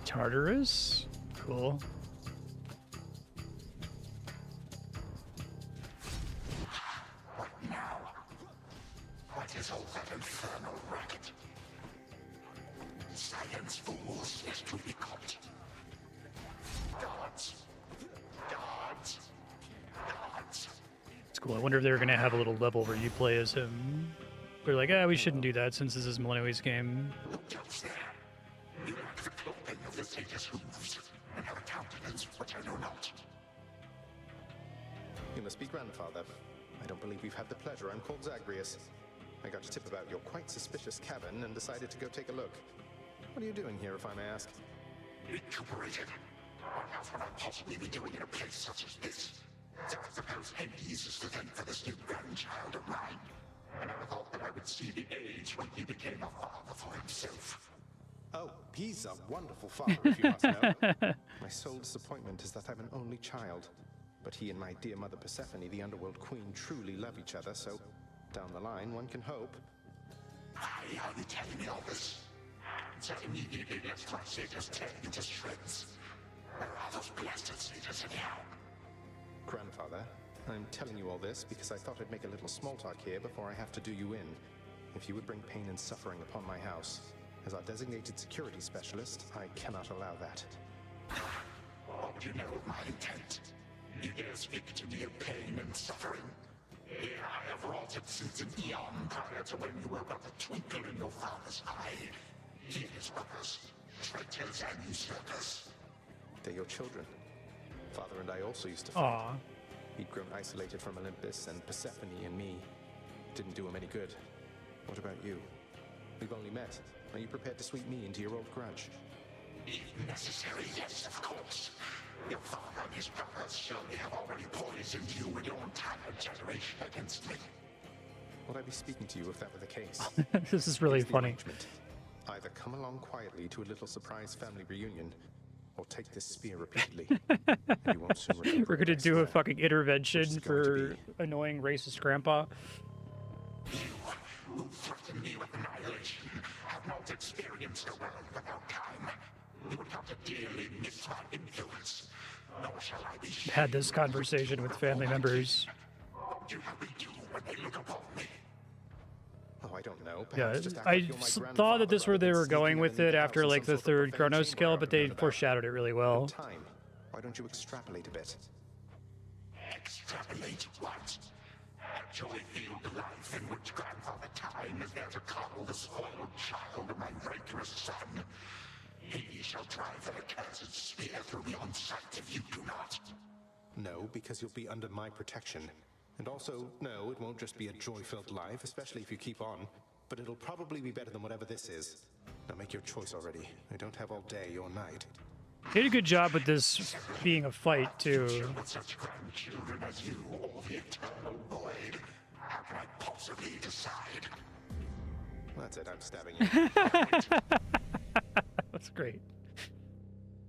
Tartarus? Cool. What now? What is all that infernal racket? Silence, fools, lest we be caught. Guards! Guards! Guards! It's cool. I wonder if they're gonna have a little level where you play as him. They're like, we shouldn't do that since this is Melinoe's game. Look else there. You lack the clothing of the satyrs' hooves, and have a countenance which I know not. You must be grandfather. I don't believe we've had the pleasure. I'm called Zagreus. I got a tip about your quite suspicious cabin and decided to go take a look. What are you doing here, if I may ask? Recuperated. What else would I possibly be doing in a place such as this? So I suppose Hades is to thank for this new grandchild of mine. I never thought that I would see the age when he became a father for himself. Oh, he's a wonderful father, if you must know. My sole disappointment is that I'm an only child. But he and my dear mother Persephone, the Underworld Queen, truly love each other, so down the line, one can hope. Why are you telling me all this? So immediately left my satyrs tear you to shreds. Where are those blasted satyrs anyhow? Grandfather, I'm telling you all this because I thought I'd make a little small talk here before I have to do you in. If you would bring pain and suffering upon my house, as our designated security specialist, I cannot allow that. What do you know of my intent? You dare speak to me of pain and suffering? Here I have wrought it since an eon prior to when you were but a twinkle in your father's eye. He and his brothers, traitors and usurpers. They're your children. Father and I also used to fight. Aww. He'd grown isolated from Olympus, and Persephone and me didn't do him any good. What about you? We've only met. Are you prepared to sweep me into your old grudge? If necessary, yes, of course. Your father and his brothers surely have already poisoned you and your entire generation against me. Would I be speaking to you if that were the case? This is really Here's the funny. arrangement. Either come along quietly to a little surprise family reunion, or take this spear repeatedly. And you won't soon recover We're it, gonna I do a swear. fucking intervention Which is going to for annoying racist grandpa. Who threaten me with annihilation have not experienced a world without time. You would have to dearly miss my influence. Nor shall I be Had this conversation with family members. what you have me do when they look upon me. Oh, I don't know. Yeah, Perhaps just act I like you're my thought that this grandfather where they rather were than going sneaking with underneath it the after house in like some the sort of third profane Chronos chamber skill, I've but heard they about. foreshadowed it really well. Time. Why don't you extrapolate a bit? Extrapolate what? Actually feel the life in which Grandfather Time is there to coddle the spoiled child of my righteous son. He shall drive that accursed spear through me on sight if you do not. No, because you'll be under my protection. And also, no, it won't just be a joy-filled life, especially if you keep on. But it'll probably be better than whatever this is. Now make your choice already. I don't have all day or night. They did a good job with this being a fight too. With such grandchildren as you or the eternal void, how can I possibly decide? That's it, I'm stabbing you. That's great.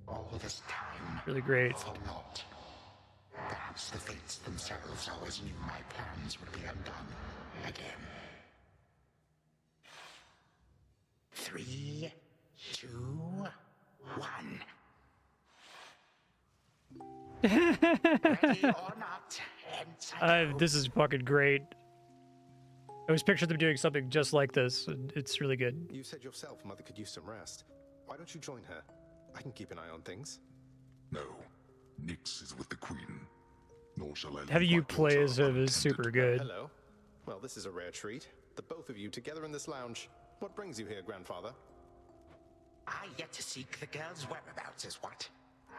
All this time. Really great. For naught. Perhaps the fates themselves always knew my plans would be undone again. 3, 2, 1. Ready or not, hence I go. This is fucking great. I always pictured them doing something just like this. And it's really good. You said yourself Mother could use some rest. Why don't you join her? I can keep an eye on things. No, Nyx is with the Queen. Nor shall I Having leave you my play daughter as him is super good. Hello. Well, this is a rare treat. The both of you together in this lounge. What brings you here, Grandfather? I yet to seek the girl's whereabouts is what.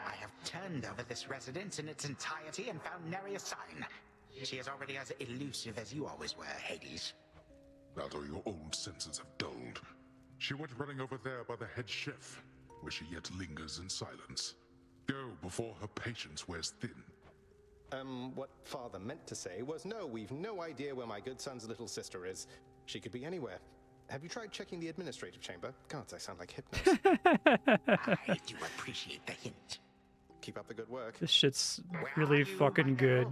I have turned over this residence in its entirety and found nary a sign. She is already as elusive as you always were, Hades. That or your old senses have dulled. She went running over there by the head chef, where she yet lingers in silence. Go before her patience wears thin. What Father meant to say was, no, we've no idea where my good son's little sister is. She could be anywhere. Have you tried checking the administrative chamber? Gods, I sound like Hypnos. I do appreciate the hint. Keep up the good work. This shit's really fucking good.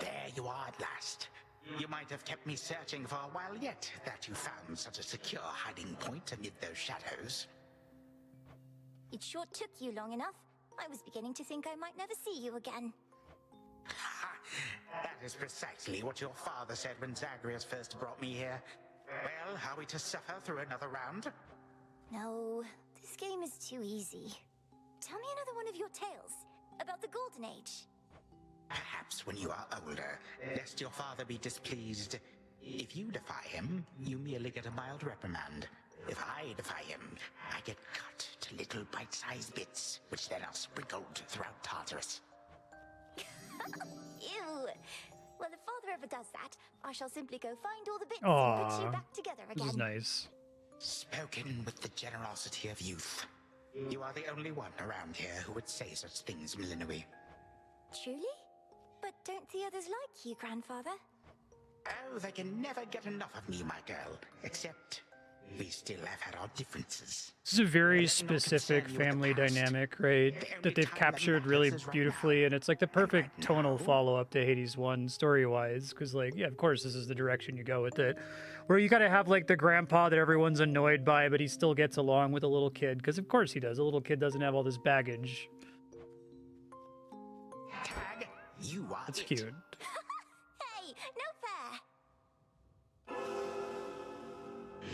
There you are at last. You might have kept me searching for a while yet, that you found such a secure hiding point amid those shadows. It sure took you long enough. I was beginning to think I might never see you again. That is precisely what your father said when Zagreus first brought me here. Well, are we to suffer through another round? No, this game is too easy. Tell me another one of your tales about the Golden Age. Perhaps when you are older, lest your father be displeased. If you defy him, you merely get a mild reprimand. If I defy him, I get cut to little bite-sized bits, which then are sprinkled throughout Tartarus. Ew. Well, if father ever does that, I shall simply go find all the bits Aww, and put you back together again. This is nice. Spoken with the generosity of youth. You are the only one around here who would say such things, Millenoi. Truly? But don't the others like you, Grandfather? Oh, they can never get enough of me, my girl. Except, we still have had our differences. This is a very specific family dynamic, right? That they've captured really beautifully, and it's like the perfect tonal follow-up to Hades 1 story-wise, because like, yeah, of course this is the direction you go with it. Where you gotta have like the grandpa that everyone's annoyed by, but he still gets along with a little kid, because of course he does. A little kid doesn't have all this baggage. Tag, you are That's it. cute. Hey, no fair!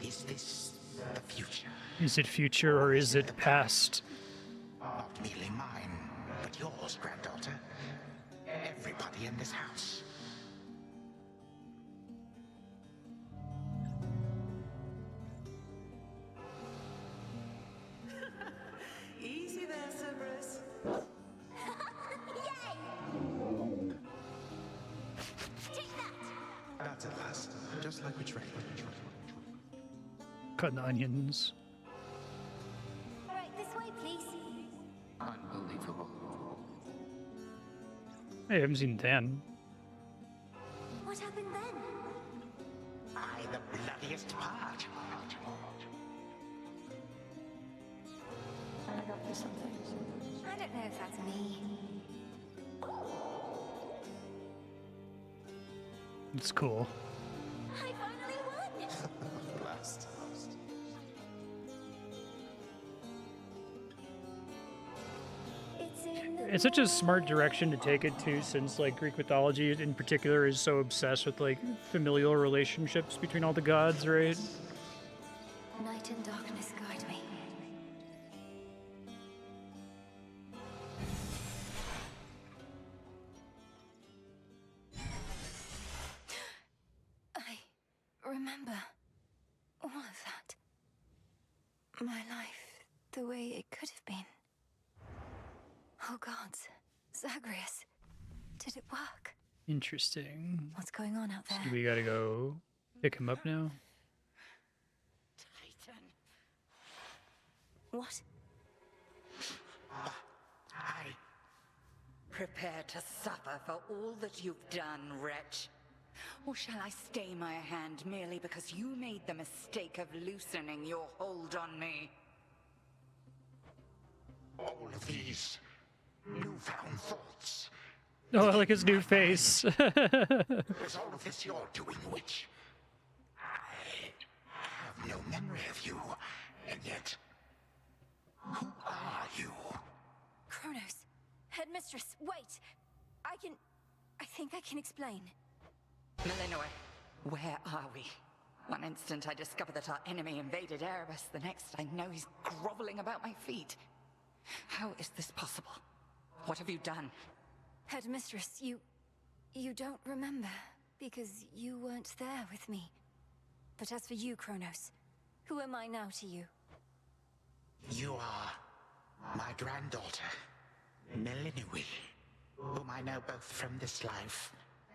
Is this the future? Is it future or is it past? Not merely mine, but yours, granddaughter. Everybody in this house. Easy there, Cerberus. Yay! Take that! That's at last. Don't just like we trained. Cutting onions. Right, this way, please. Unbelievable. Hey, I haven't seen Dan. What happened then? I, the bloodiest part. I got you something. I don't know if that's me. It's cool. I finally won! Blast. It's in the It's such a smart direction to take it to, since like Greek mythology in particular is so obsessed with like familial relationships between all the gods, right? Night and darkness guide me. I remember all of that. My life, the way it could have been. Oh gods, Zagreus, did it work? Interesting. What's going on out there? So we gotta go pick him up now. Titan. What? Prepare to suffer for all that you've done, wretch. Or shall I stay my hand merely because you made the mistake of loosening your hold on me? All of these newfound thoughts. Oh, I like his new face. Is all of this your doing, witch? I have no memory of you, and yet, who are you? Kronos, headmistress, wait! I think I can explain. Melinoe, where are we? One instant I discover that our enemy invaded Erebus, the next I know he's groveling about my feet. How is this possible? What have you done? Headmistress, you don't remember, because you weren't there with me. But as for you, Kronos, who am I now to you? You are my granddaughter, Melinoe, whom I know both from this life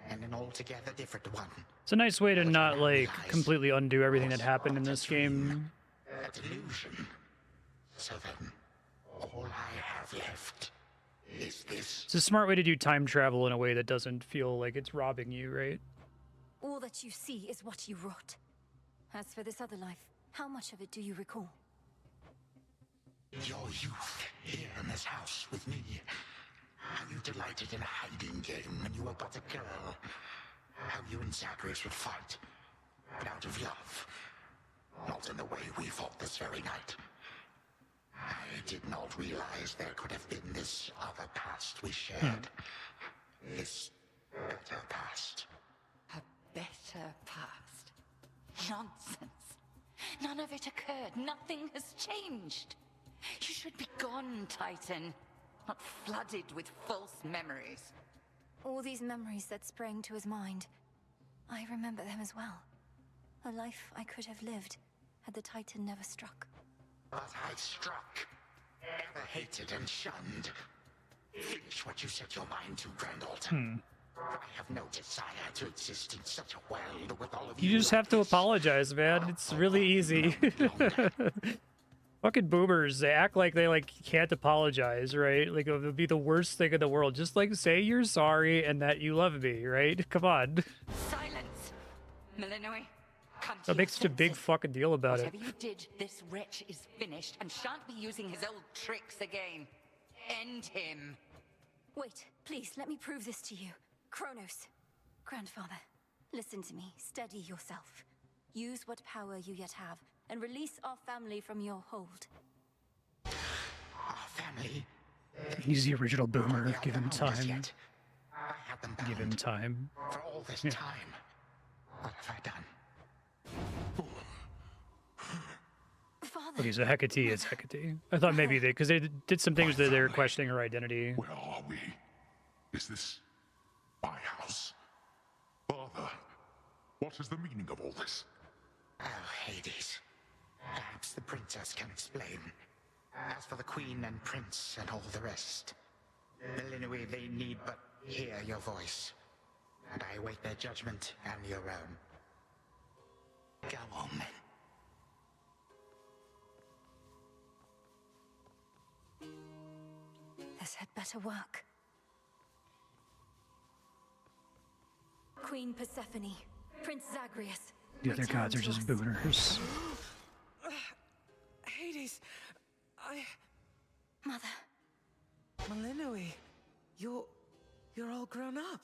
and an altogether different one. It's a nice way to not like completely undo everything that happened in this game. A delusion. So then, all I have left is this. It's a smart way to do time travel in a way that doesn't feel like it's robbing you, right? All that you see is what you wrought. As for this other life, how much of it do you recall? Your youth here in this house with me. How you delighted in a hiding game when you were but a girl. How you and Zagreus would fight, but out of love. Not in the way we fought this very night. I did not realize there could have been this other past we shared. This better past. A better past? Nonsense. None of it occurred. Nothing has changed. You should be gone, Titan. Not flooded with false memories. All these memories that sprang to his mind, I remember them as well. A life I could have lived had the Titan never struck. But I struck. Ever hated and shunned. Finish what you set your mind to, granddaughter. I have no desire to exist in such a world with all of you. You just have to apologize, man. It's really easy. Fucking boomers, they act like they like can't apologize, right? Like it would be the worst thing in the world. Just like say you're sorry and that you love me, right? Come on. Silence! Melinoe, come to Don't make such a big fucking deal about it. Whatever you did, this wretch is finished and shan't be using his old tricks again. End him. Wait, please, let me prove this to you. Kronos, grandfather, listen to me. Steady yourself. Use what power you yet have, and release our family from your hold. Our family? He's the original boomer. Give him time. I have them bound. Give him time. For all this Yeah. time, what have I done? Father. But he's a Hecate, it's Hecate. I thought maybe because they did some things that they were questioning her identity. Where are we? Is this my house? Father, what is the meaning of all this? Oh, Hades. Perhaps the princess can explain. As for the queen and prince and all the rest, Melinoe, they need but hear your voice. And I await their judgment and your own. Go on then. This had better work. Queen Persephone, Prince Zagreus. The other gods are just booners. Hades, Mother. Malinoi, you're all grown up.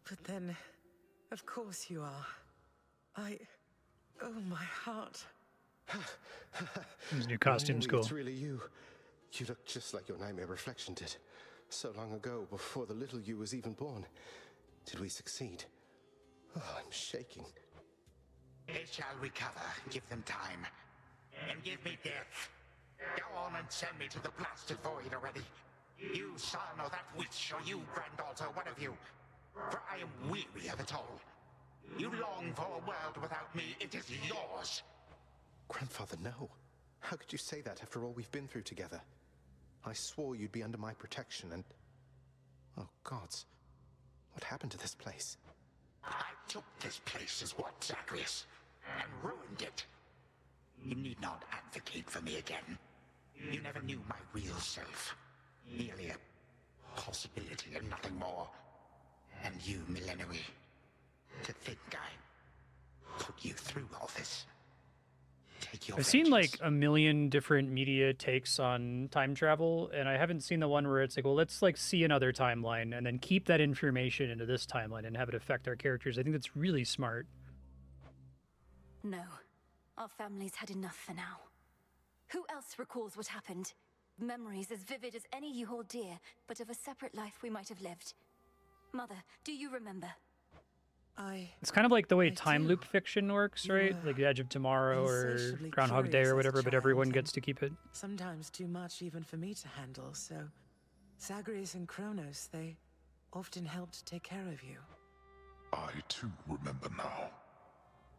But then, of course you are. Oh, my heart. His new costume's Malinoi, cool. It's really you. You look just like your nightmare reflection did. So long ago, before the little you was even born. Did we succeed? Oh, I'm shaking. They shall recover. Give them time. And give me death. Go on and send me to the blasted void already. You son or that witch, or you granddaughter, one of you. For I am weary of it all. You long for a world without me. It is yours. Grandfather, no. How could you say that after all we've been through together? I swore you'd be under my protection and... Oh, gods. What happened to this place? I took this place as what, Zagreus? And ruined it. You need not advocate for me again. You never knew my real self. Merely a possibility and nothing more. And you, Malinoi. To think I put you through all this. Take your I've seen like vengeance. a million different media takes on time travel, and I haven't seen the one where it's like, well, let's like see another timeline and then keep that information into this timeline and have it affect our characters. I think that's really smart. No. Our family's had enough for now. Who else recalls what happened? Memories as vivid as any you hold dear, but of a separate life we might have lived. Mother, do you remember? It's kind of like the way time loop fiction works, right? Like The Edge of Tomorrow or insatiably Groundhog Day curious or as a whatever, but everyone child, gets to keep it. Sometimes too much even for me to handle, so Zagreus and Kronos, they often helped take care of you. I too remember now.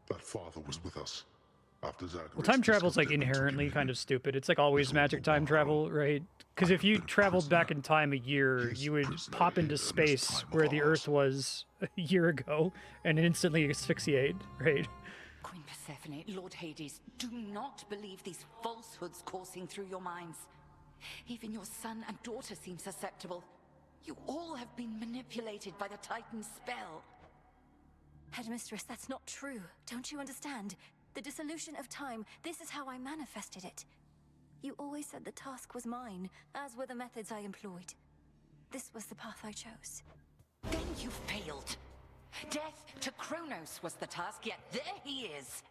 That father was with us. After Zagreus Well, time travel's like discovered it and took him inherently in. kind of stupid. It's like always magic time travel, right? Because if you traveled back in time a year, you would pop into space where the Earth was a year ago and instantly asphyxiate, right? Queen Persephone, Lord Hades, do not believe these falsehoods coursing through your minds. Even your son and daughter seem susceptible. You all have been manipulated by the Titan's spell. Headmistress, that's not true. Don't you understand? The dissolution of time, this is how I manifested it. You always said the task was mine, as were the methods I employed. This was the path I chose. Then you failed. Death to Kronos was the task, yet there he is.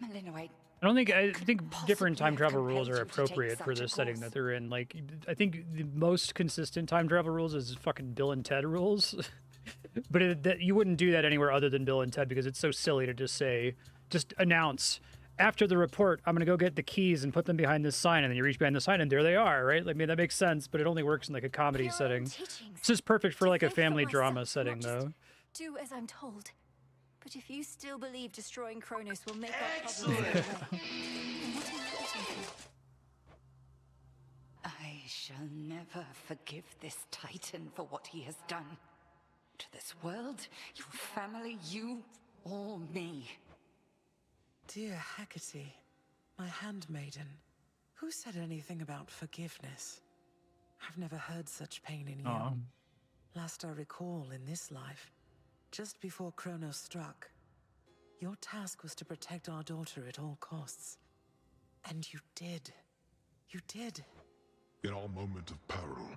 Malinoi, I think different time travel rules are appropriate for this setting that they're in. Like, I think the most consistent time travel rules is fucking Bill and Ted rules. But that you wouldn't do that anywhere other than Bill and Ted because it's so silly to just announce, after the report, I'm going to go get the keys and put them behind this sign, and then you reach behind the sign and there they are, right? I mean, that makes sense, but it only works in like a comedy setting. It's just perfect for like a family drama setting, though. Do as I'm told. But if you still believe destroying Kronos will make our problems go away, then what are you waiting for? I shall never forgive this Titan for what he has done. To this world, your family, you, or me. Dear Hecate, my handmaiden, who said anything about forgiveness? I've never heard such pain in you. Aw. Last I recall in this life, just before Kronos struck, your task was to protect our daughter at all costs. And you did. You did. In our moment of peril,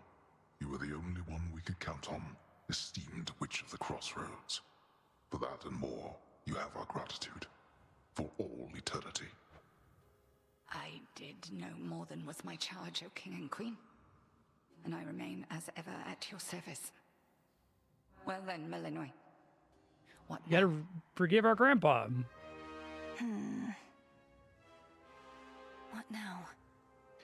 you were the only one we could count on, esteemed Witch of the Crossroads. For that and more, you have our gratitude. For all eternity. I did no more than was my charge, O King and Queen. And I remain as ever at your service. Well then, Malinoi. What You gotta forgive our grandpa. What now?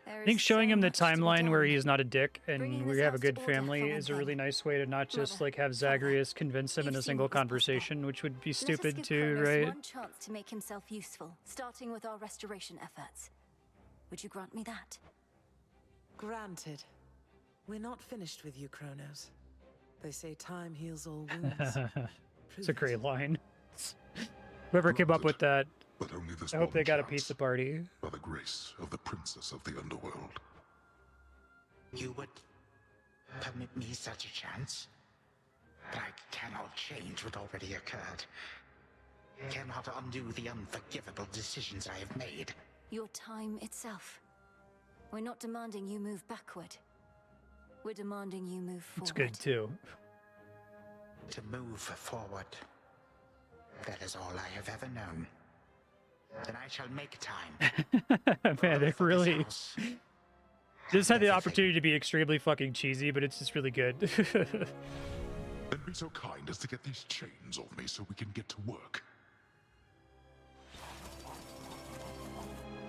I think showing him the timeline where he's not a dick and we have a good family is a really nice way to not just like have Zagreus convince him in a single conversation, which would be stupid too, right? One chance to make himself useful, starting with our restoration efforts. Would you grant me that? Granted. We're not finished with you, Kronos. They say time heals all wounds. It's a great line. Whoever came up with that But only this I hope they one got a counts, pizza party. by the grace of the princess of the underworld. You would permit me such a chance? But I cannot change what already occurred. Cannot undo the unforgivable decisions I have made. Your time itself. We're not demanding you move backward. We're demanding you move forward. It's good too. To move forward. That is all I have ever known. Then I shall make time. Man, they really... This had the opportunity to be extremely fucking cheesy, but it's just really good. Then be so kind as to get these chains off me so we can get to work.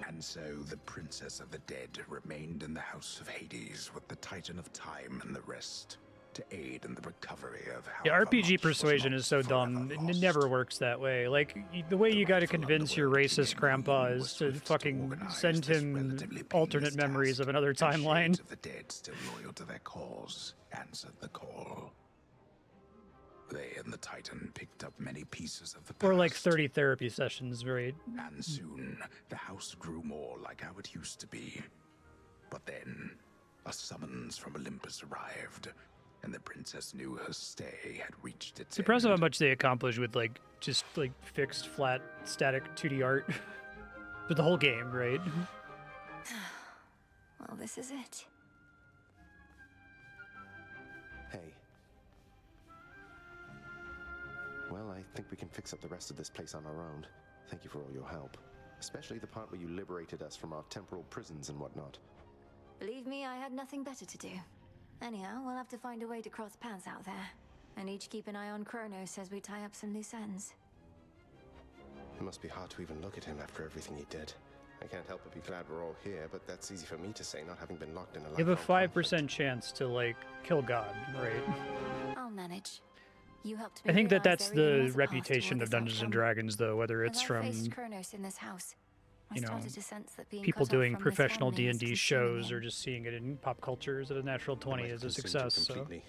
And so the Princess of the Dead remained in the House of Hades with the Titan of Time and the rest to aid in the recovery of Yeah, RPG persuasion is so dumb. It never works that way. Like, the way you gotta convince your racist grandpa is to fucking send him alternate memories of another timeline. of the dead still loyal to their cause answered the call. They and the Titan picked up many pieces of the past. Or like 30 therapy sessions, right? And soon, the house grew more like how it used to be. But then, a summons from Olympus arrived, and the princess knew her stay had reached its It's impressive end. how much they accomplished with like just like fixed, flat, static 2D art for the whole game, right? Well, this is it. Hey. Well, I think we can fix up the rest of this place on our own. Thank you for all your help. Especially the part where you liberated us from our temporal prisons and whatnot. Believe me, I had nothing better to do. Anyhow, we'll have to find a way to cross paths out there. And each keep an eye on Kronos as we tie up some loose ends. It must be hard to even look at him after everything he did. I can't help but be glad we're all here, but that's easy for me to say, not having been locked in a You have a lifelong 5% chance to like kill God, right? I'll manage. You helped me I think that realize that's there even the was a path reputation toward of this Dungeons and outcome. Dragons, though, whether it's As I from faced Kronos in this house, I you know, started to sense that being people cut off doing from this professional family was D&D consuming shows him. or just seeing it in pop culture as a natural 20 might is have a consumed you success. So completely.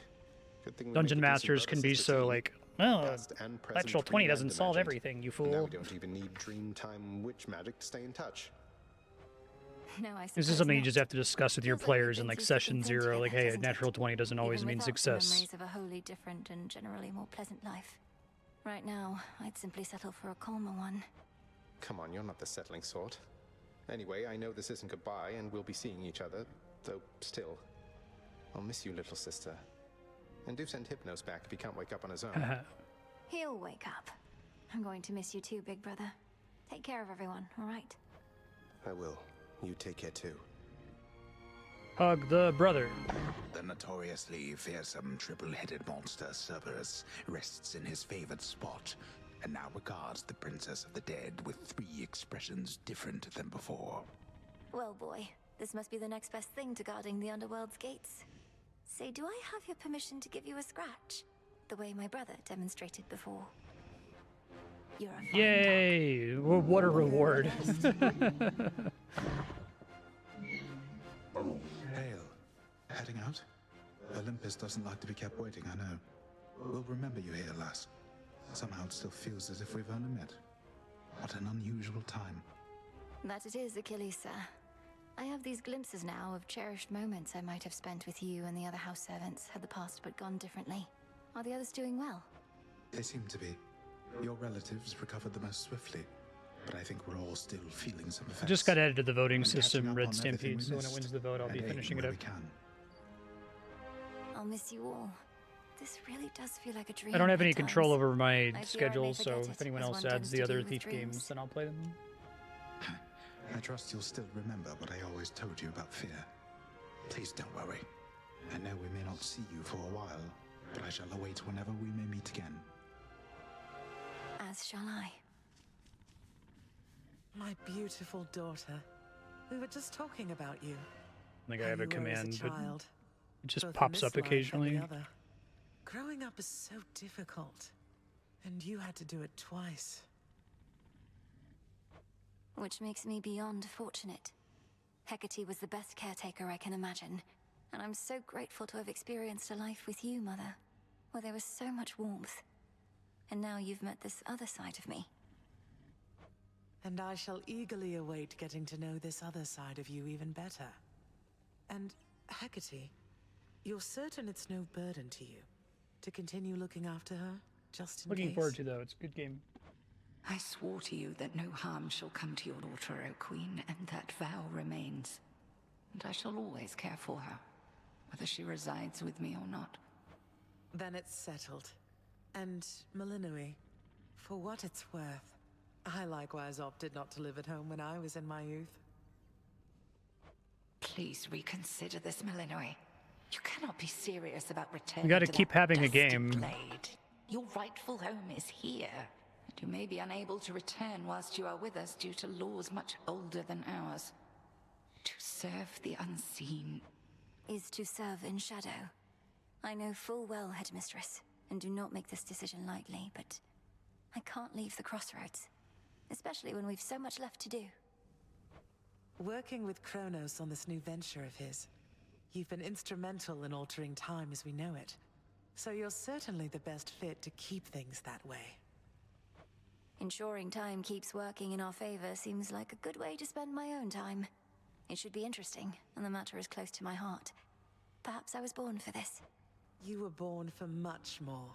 Good thing we Dungeon make a decent masters can be brothers as a so team. like, well, Past and present natural 20 doesn't pre-land solve imagined. everything, you And now fool. we don't even need Dreamtime witch magic to stay in touch. No, I This is suppose something you not. just have to discuss with your Feels like we've players in been like through thick session and thin 0. Like, together, hey, a hasn't natural it? 20 doesn't always Even mean without the success. memories of a wholly different and generally more pleasant life. Right now, I'd simply settle for a calmer one. Come on, you're not the settling sort. Anyway, I know this isn't goodbye, and we'll be seeing each other, though still. I'll miss you, little sister. And do send Hypnos back if he can't wake up on his own. He'll wake up. I'm going to miss you too, big brother. Take care of everyone, all right? I will. You take care too. Hug the brother. The notoriously fearsome triple-headed monster Cerberus rests in his favored spot, and now regards the Princess of the Dead with 3 expressions different than before. Well, boy, this must be the next best thing to guarding the underworld's gates. Say, do I have your permission to give you a scratch? The way my brother demonstrated before. You're a fine Yay! What a reward. Hail. Heading out? Olympus doesn't like to be kept waiting, I know. We'll remember you here, lass. Somehow it still feels as if we've only met. What an unusual time. That it is, Achilles, sir. I have these glimpses now of cherished moments I might have spent with you and the other house servants had the past but gone differently. Are the others doing well? They seem to be. Your relatives recovered the most swiftly, but I think we're all still feeling some effects. I just got added to the voting And catching system, up Red on everything Stampede, we so when it missed, wins the vote, I'll be and aiding finishing it where up. we can. I'll miss you all. This really does feel like a dream. I don't have at any control times. over my I fear I may schedule, so forget if it, anyone as else one adds tends the to other do with Thief dreams. games, then I'll play them. I trust you'll still remember what I always told you about fear. Please don't worry. I know we may not see you for a while, but I shall await whenever we may meet again. As shall I. My beautiful daughter. We were just talking about you. I think I How have a you were as command, but child, it just both in pops this up life and the occasionally. other. Growing up is so difficult, and you had to do it twice. Which makes me beyond fortunate. Hecate was the best caretaker I can imagine, and I'm so grateful to have experienced a life with you, Mother, where there was so much warmth. And now you've met this other side of me. And I shall eagerly await getting to know this other side of you even better. And, Hecate, you're certain it's no burden to you to continue looking after her, just in Looking case? forward to, though. It's a good game. I swore to you that no harm shall come to your daughter, O Queen, and that vow remains. And I shall always care for her, whether she resides with me or not. Then it's settled. And, Malinui, for what it's worth, I likewise opted not to live at home when I was in my youth. Please reconsider this, Malinui. You cannot be serious about returning We gotta to keep that having a dusty game. blade. Your rightful home is here, and you may be unable to return whilst you are with us due to laws much older than ours. To serve the unseen is to serve in shadow. I know full well, Headmistress, and do not make this decision lightly, but I can't leave the crossroads, especially when we've so much left to do. Working with Kronos on this new venture of his, you've been instrumental in altering time as we know it. So you're certainly the best fit to keep things that way. Ensuring time keeps working in our favor seems like a good way to spend my own time. It should be interesting, and the matter is close to my heart. Perhaps I was born for this. You were born for much more,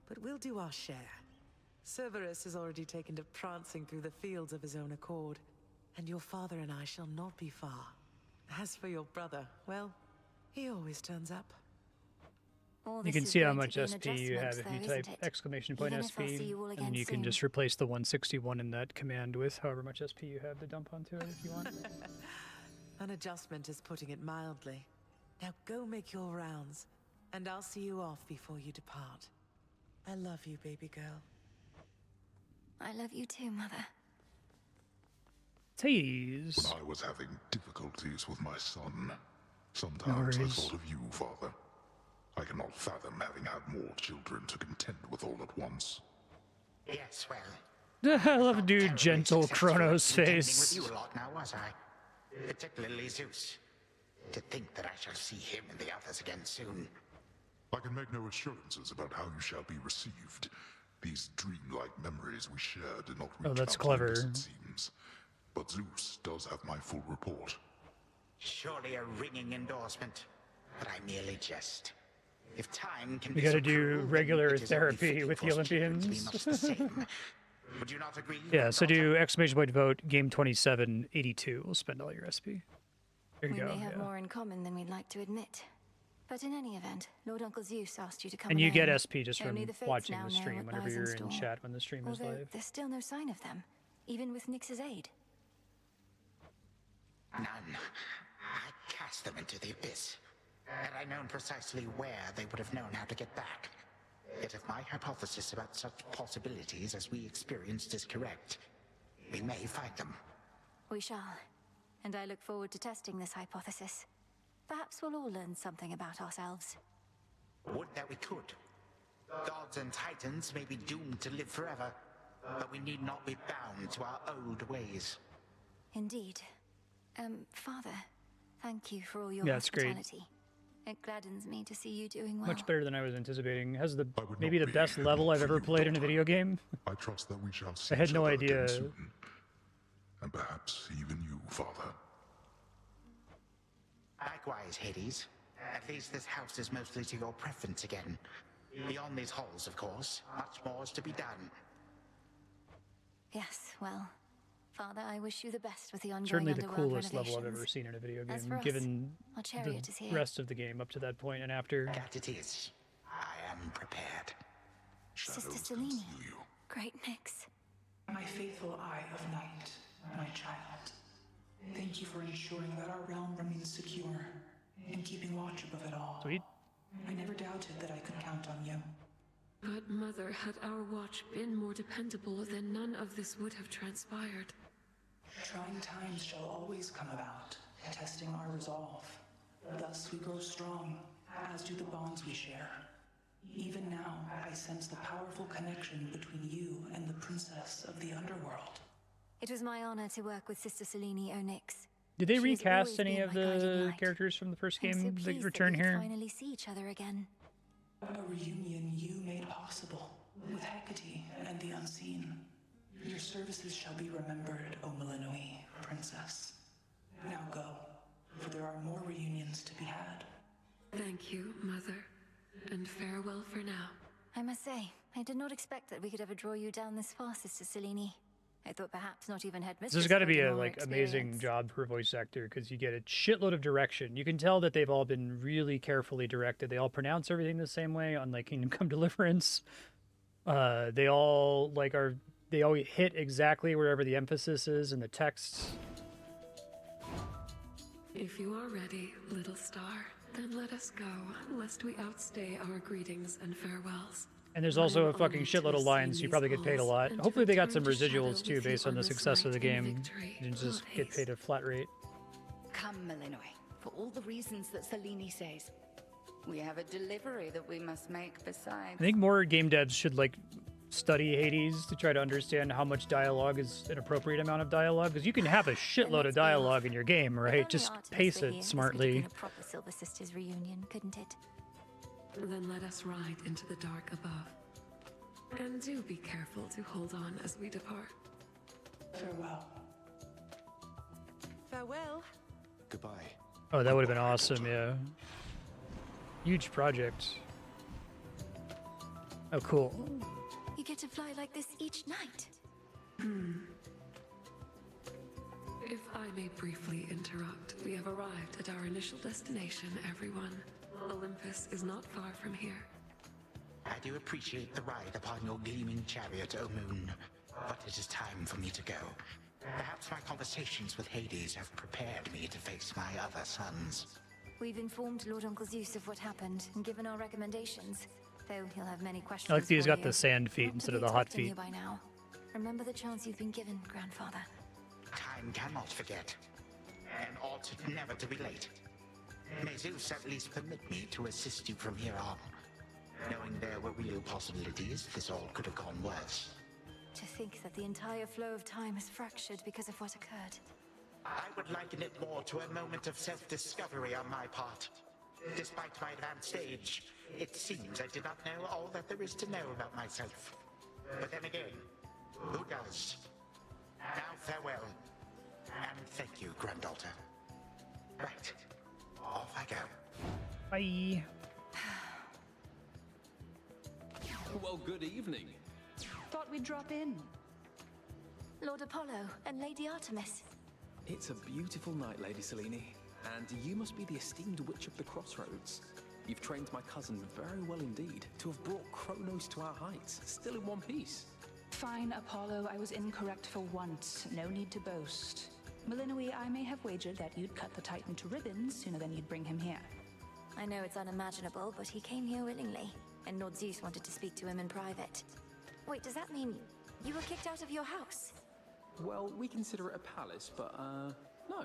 but we'll do our share. Cerberus has already taken to prancing through the fields of his own accord, and your father and I shall not be far. As for your brother, well, he always turns up. You can see how much SP you have if you type exclamation point SP, and then you can just replace the 161 in that command with however much SP you have to dump onto it if you want. An adjustment is putting it mildly. Now go make your rounds, and I'll see you off before you depart. I love you, baby girl. I love you too, Mother. Tease. When I was having difficulties with my son, sometimes I thought of you, Father. I cannot fathom having had more children to contend with all at once. Yes, well, I love dude gentle Kronos face. with you a lot now, was I? Particularly Zeus. To think that I shall see him and the others again soon. I can make no assurances about how you shall be received. These dreamlike memories we share do not reach that's out clever. Olympus, it seems. But Zeus does have my full report. Surely a ringing endorsement, but I merely jest. If time can We be gotta so do cruel, regular then it is only therapy fitting with for the children to be Olympians. much the same. Would you not agree? Yeah, so do exclamation point vote game 2782. We'll spend all your SP. There you We go. may have Yeah. more in common than we'd like to admit. But in any event, Lord Uncle Zeus asked you to come And you alone. get SP just Only from the fates watching now the know stream what whenever lies you're in store. chat when the stream is Although live. there's still no sign of them, even with Nyx's aid. None. I cast them into the abyss. Had I known precisely where, they would have known how to get back. Yet if my hypothesis about such possibilities as we experienced is correct, we may find them. We shall. And I look forward to testing this hypothesis. Perhaps we'll all learn something about ourselves. Would that we could. Gods and titans may be doomed to live forever, but we need not be bound to our old ways. Indeed. Father, thank you for all your Yeah, it's great. hospitality. It gladdens me to see you doing well. Much better than I was anticipating. Has the maybe the best level I've ever played in a video game. I trust that we shall see I had each no other idea. again soon. And perhaps even you, Father. Likewise, Hades. At least this house is mostly to your preference again. Beyond these halls, of course, much more is to be done. Yes, well, Father, I wish you the best with the ongoing Certainly the underworld coolest level I've renovations. ever seen in a video As game, for us, given our chariot is the here. rest of the game up to that point and after. That it is. I am prepared. Sister Selene. Great mix. My faithful eye of night, my child. Thank you for ensuring that our realm remains secure and keeping watch above it all. Sweet. I never doubted that I could count on you. But, Mother, had our watch been more dependable, then none of this would have transpired. Trying times shall always come about, testing our resolve. Thus we grow strong, as do the bonds we share. Even now, I sense the powerful connection between you and the princess of the underworld. It was my honor to work with Sister Selene Onyx. Did they She has recast always any been of my guiding the light. characters from the first I'm so game pleased that that return we could here? finally see each other again. A reunion you made possible with Hecate and the unseen. Your Your services shall be remembered, O Melinoi, princess. Now go, for there are more reunions to be had. Thank you, Mother, and farewell for now. I must say, I did not expect that we could ever draw you down this far, Sister Selene. I thought perhaps not even headmistress. This has got to would be have a more amazing job for a voice actor because you get a shitload of direction. You can tell that they've all been really carefully directed. They all pronounce everything the same way, unlike Kingdom Come Deliverance. They all they all hit exactly wherever the emphasis is in the text. If you are ready, little star, then let us go, lest we outstay our greetings and farewells. And there's also a fucking shitload of lines, so you probably get paid a lot. Hopefully they got some residuals too based on the success of the game. You didn't just get paid a flat rate. Come, Melinoi, for all the reasons that Selene says. We have a delivery that we must make besides. I think more game devs should study Hades to try to understand how much dialogue is an appropriate amount of dialogue, because you can have a shitload of dialogue in your game, right? Just pace it smartly. A proper Silver Sisters reunion, couldn't it? Then let us ride into the dark above. And do be careful to hold on as we depart. Farewell. Farewell. Goodbye. Oh, that would have been awesome, yeah. Huge project. Oh, cool. You get to fly like this each night. If I may briefly interrupt, we have arrived at our initial destination, everyone. Olympus is not far from here. I do appreciate the ride upon your gleaming chariot, O Moon, but it is time for me to go. Perhaps my conversations with Hades have prepared me to face my other sons. We've informed Lord Uncle Zeus of what happened and given our recommendations, though he'll have many questions. I like that he's for got you. the sand feet Not to instead be of the hot expecting feet. you by now. Remember the chance you've been given, Grandfather. Time cannot forget, and ought never to be late. May Zeus at least permit me to assist you from here on, knowing there were real possibilities this all could have gone worse. To think that the entire flow of time is fractured because of what occurred. I would liken it more to a moment of self-discovery on my part. Despite my advanced age, it seems I did not know all that there is to know about myself. But then again, who does? Now farewell, and thank you, granddaughter. Right, off I go. Bye. Well, good evening. Thought we'd drop in. Lord Apollo and Lady Artemis. It's a beautiful night, Lady Selene, and you must be the esteemed Witch of the Crossroads. You've trained my cousin very well indeed to have brought Kronos to our heights, still in one piece. Fine, Apollo, I was incorrect for once. No need to boast. Melinoi, I may have wagered that you'd cut the Titan to ribbons sooner than you'd bring him here. I know it's unimaginable, but he came here willingly, and Lord Zeus wanted to speak to him in private. Wait, does that mean you were kicked out of your house? Well, we consider it a palace, but, no.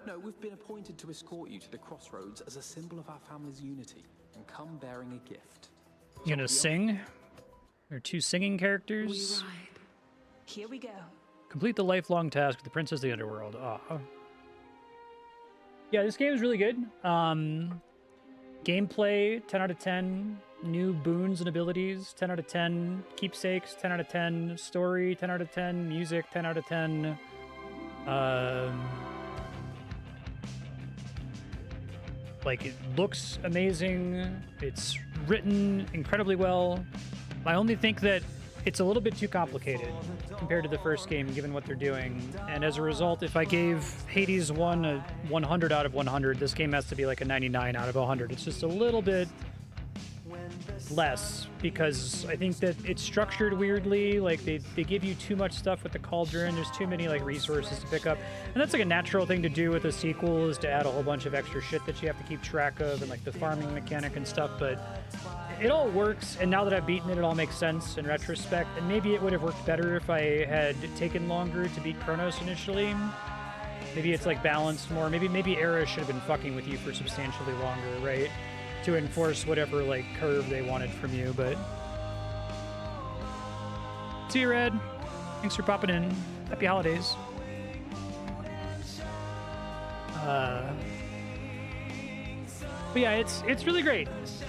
No, we've been appointed to escort you to the Crossroads as a symbol of our family's unity, and come bearing a gift. You gonna sing? There are 2 singing characters. Here we go. Complete the lifelong task with the Princess of the Underworld. Yeah, this game is really good. Gameplay, 10 out of 10. New boons and abilities, 10 out of 10. Keepsakes, 10 out of 10. Story, 10 out of 10. Music, 10 out of 10. It looks amazing. It's written incredibly well. I only think that it's a little bit too complicated compared to the first game, given what they're doing. And as a result, if I gave Hades 1 a 100 out of 100, this game has to be like a 99 out of 100. It's just a little bit less, because I think that it's structured weirdly. They give you too much stuff with the cauldron. There's too many resources to pick up, and that's a natural thing to do with a sequel, is to add a whole bunch of extra shit that you have to keep track of, and the farming mechanic and stuff. But it all works, and now that I've beaten it, it all makes sense in retrospect. And maybe it would have worked better if I had taken longer to beat Kronos initially. Maybe it's balanced more. Maybe Era should have been fucking with you for substantially longer, right? To enforce whatever curve they wanted from you. But see you, Red. Thanks for popping in. Happy holidays. But yeah, it's really great.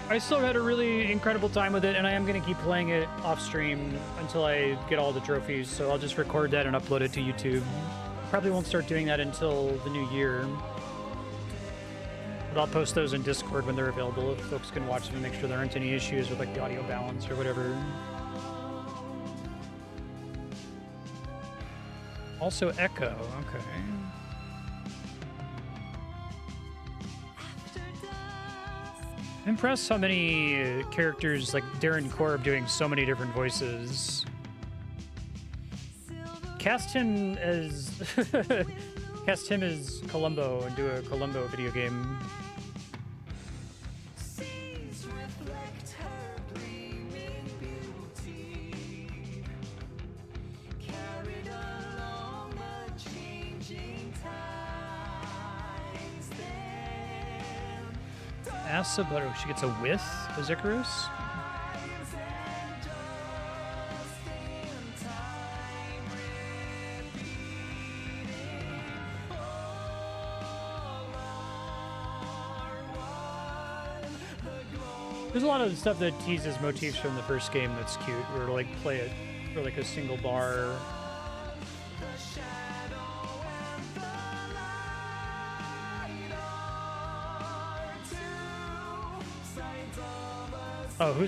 I still had a really incredible time with it, and I am going to keep playing it off stream until I get all the trophies. So I'll just record that and upload it to YouTube. Probably won't start doing that until the new year. But I'll post those in Discord when they're available if folks can watch them and make sure there aren't any issues with like the audio balance or whatever. Also Echo, okay. I'm impressed how many characters, like Darren Korb doing so many different voices. Cast him as Columbo and do a Columbo video game. Asa, but she gets a with as Icarus. There's a lot of stuff that teases motifs from the first game that's cute, where to like play it for like a single bar. Oh,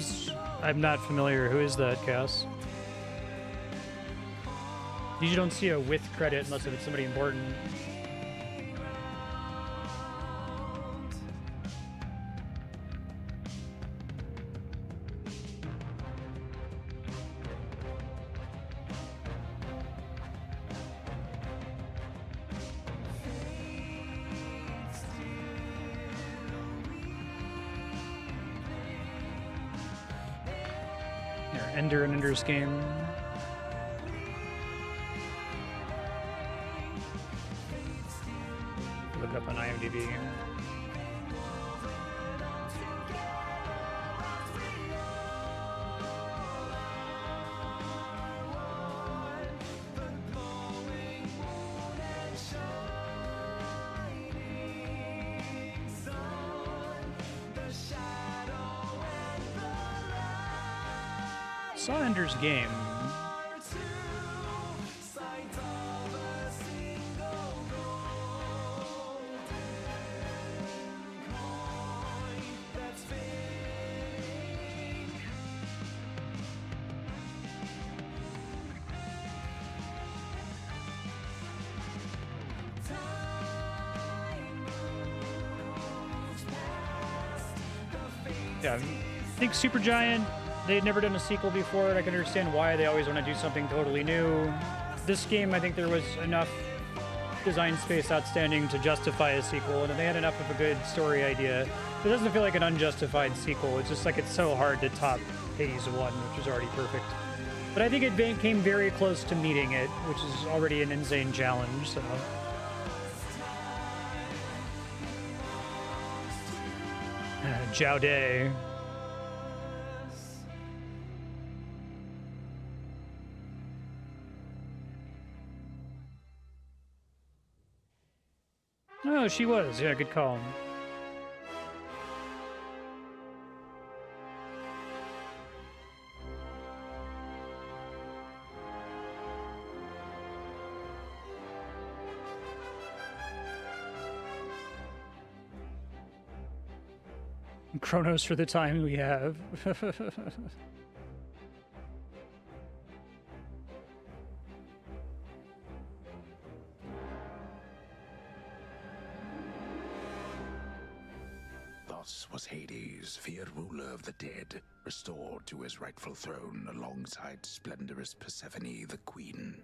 I'm not familiar. Who is that, Cass? Usually don't see a with credit unless it's somebody important. Ender and Ender's Game. Look up on IMDb. Saw Ender's Game. Yeah, I think Supergiant, they had never done a sequel before, and I can understand why they always want to do something totally new. This game, I think there was enough design space outstanding to justify a sequel, and they had enough of a good story idea. It doesn't feel like an unjustified sequel. It's just like it's so hard to top Hades 1, which is already perfect. But I think it came very close to meeting it, which is already an insane challenge, so... Jaude. Oh, she was. Yeah, good call. Chronos for the time we have. Thus was Hades, feared ruler of the dead, restored to his rightful throne alongside splendorous Persephone, the queen.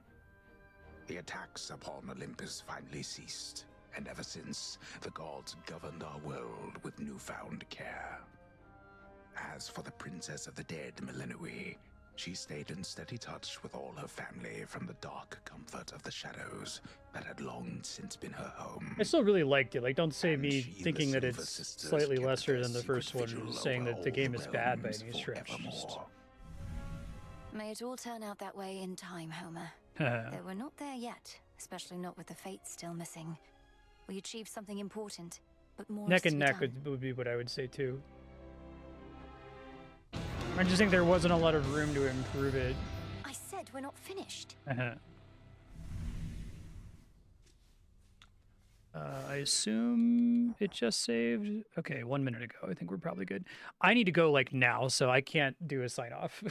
The attacks upon Olympus finally ceased, and ever since, the gods governed our world with newfound care. As for the princess of the dead, Melinoe, she stayed in steady touch with all her family from the dark comfort of the shadows that had long since been her home. I still really liked it. Like, don't say me thinking that it's slightly lesser than the first one, saying that the game is bad by any stretch. Just... May it all turn out that way in time, Homer. Though we're not there yet, especially not with the fates still missing. We achieved something important. but more Neck is to and be neck done. would be what I would say too. I just think there wasn't a lot of room to improve it. I said we're not finished. I assume it just saved. Okay, 1 minute ago. I think we're probably good. I need to go like now, so I can't do a sign off.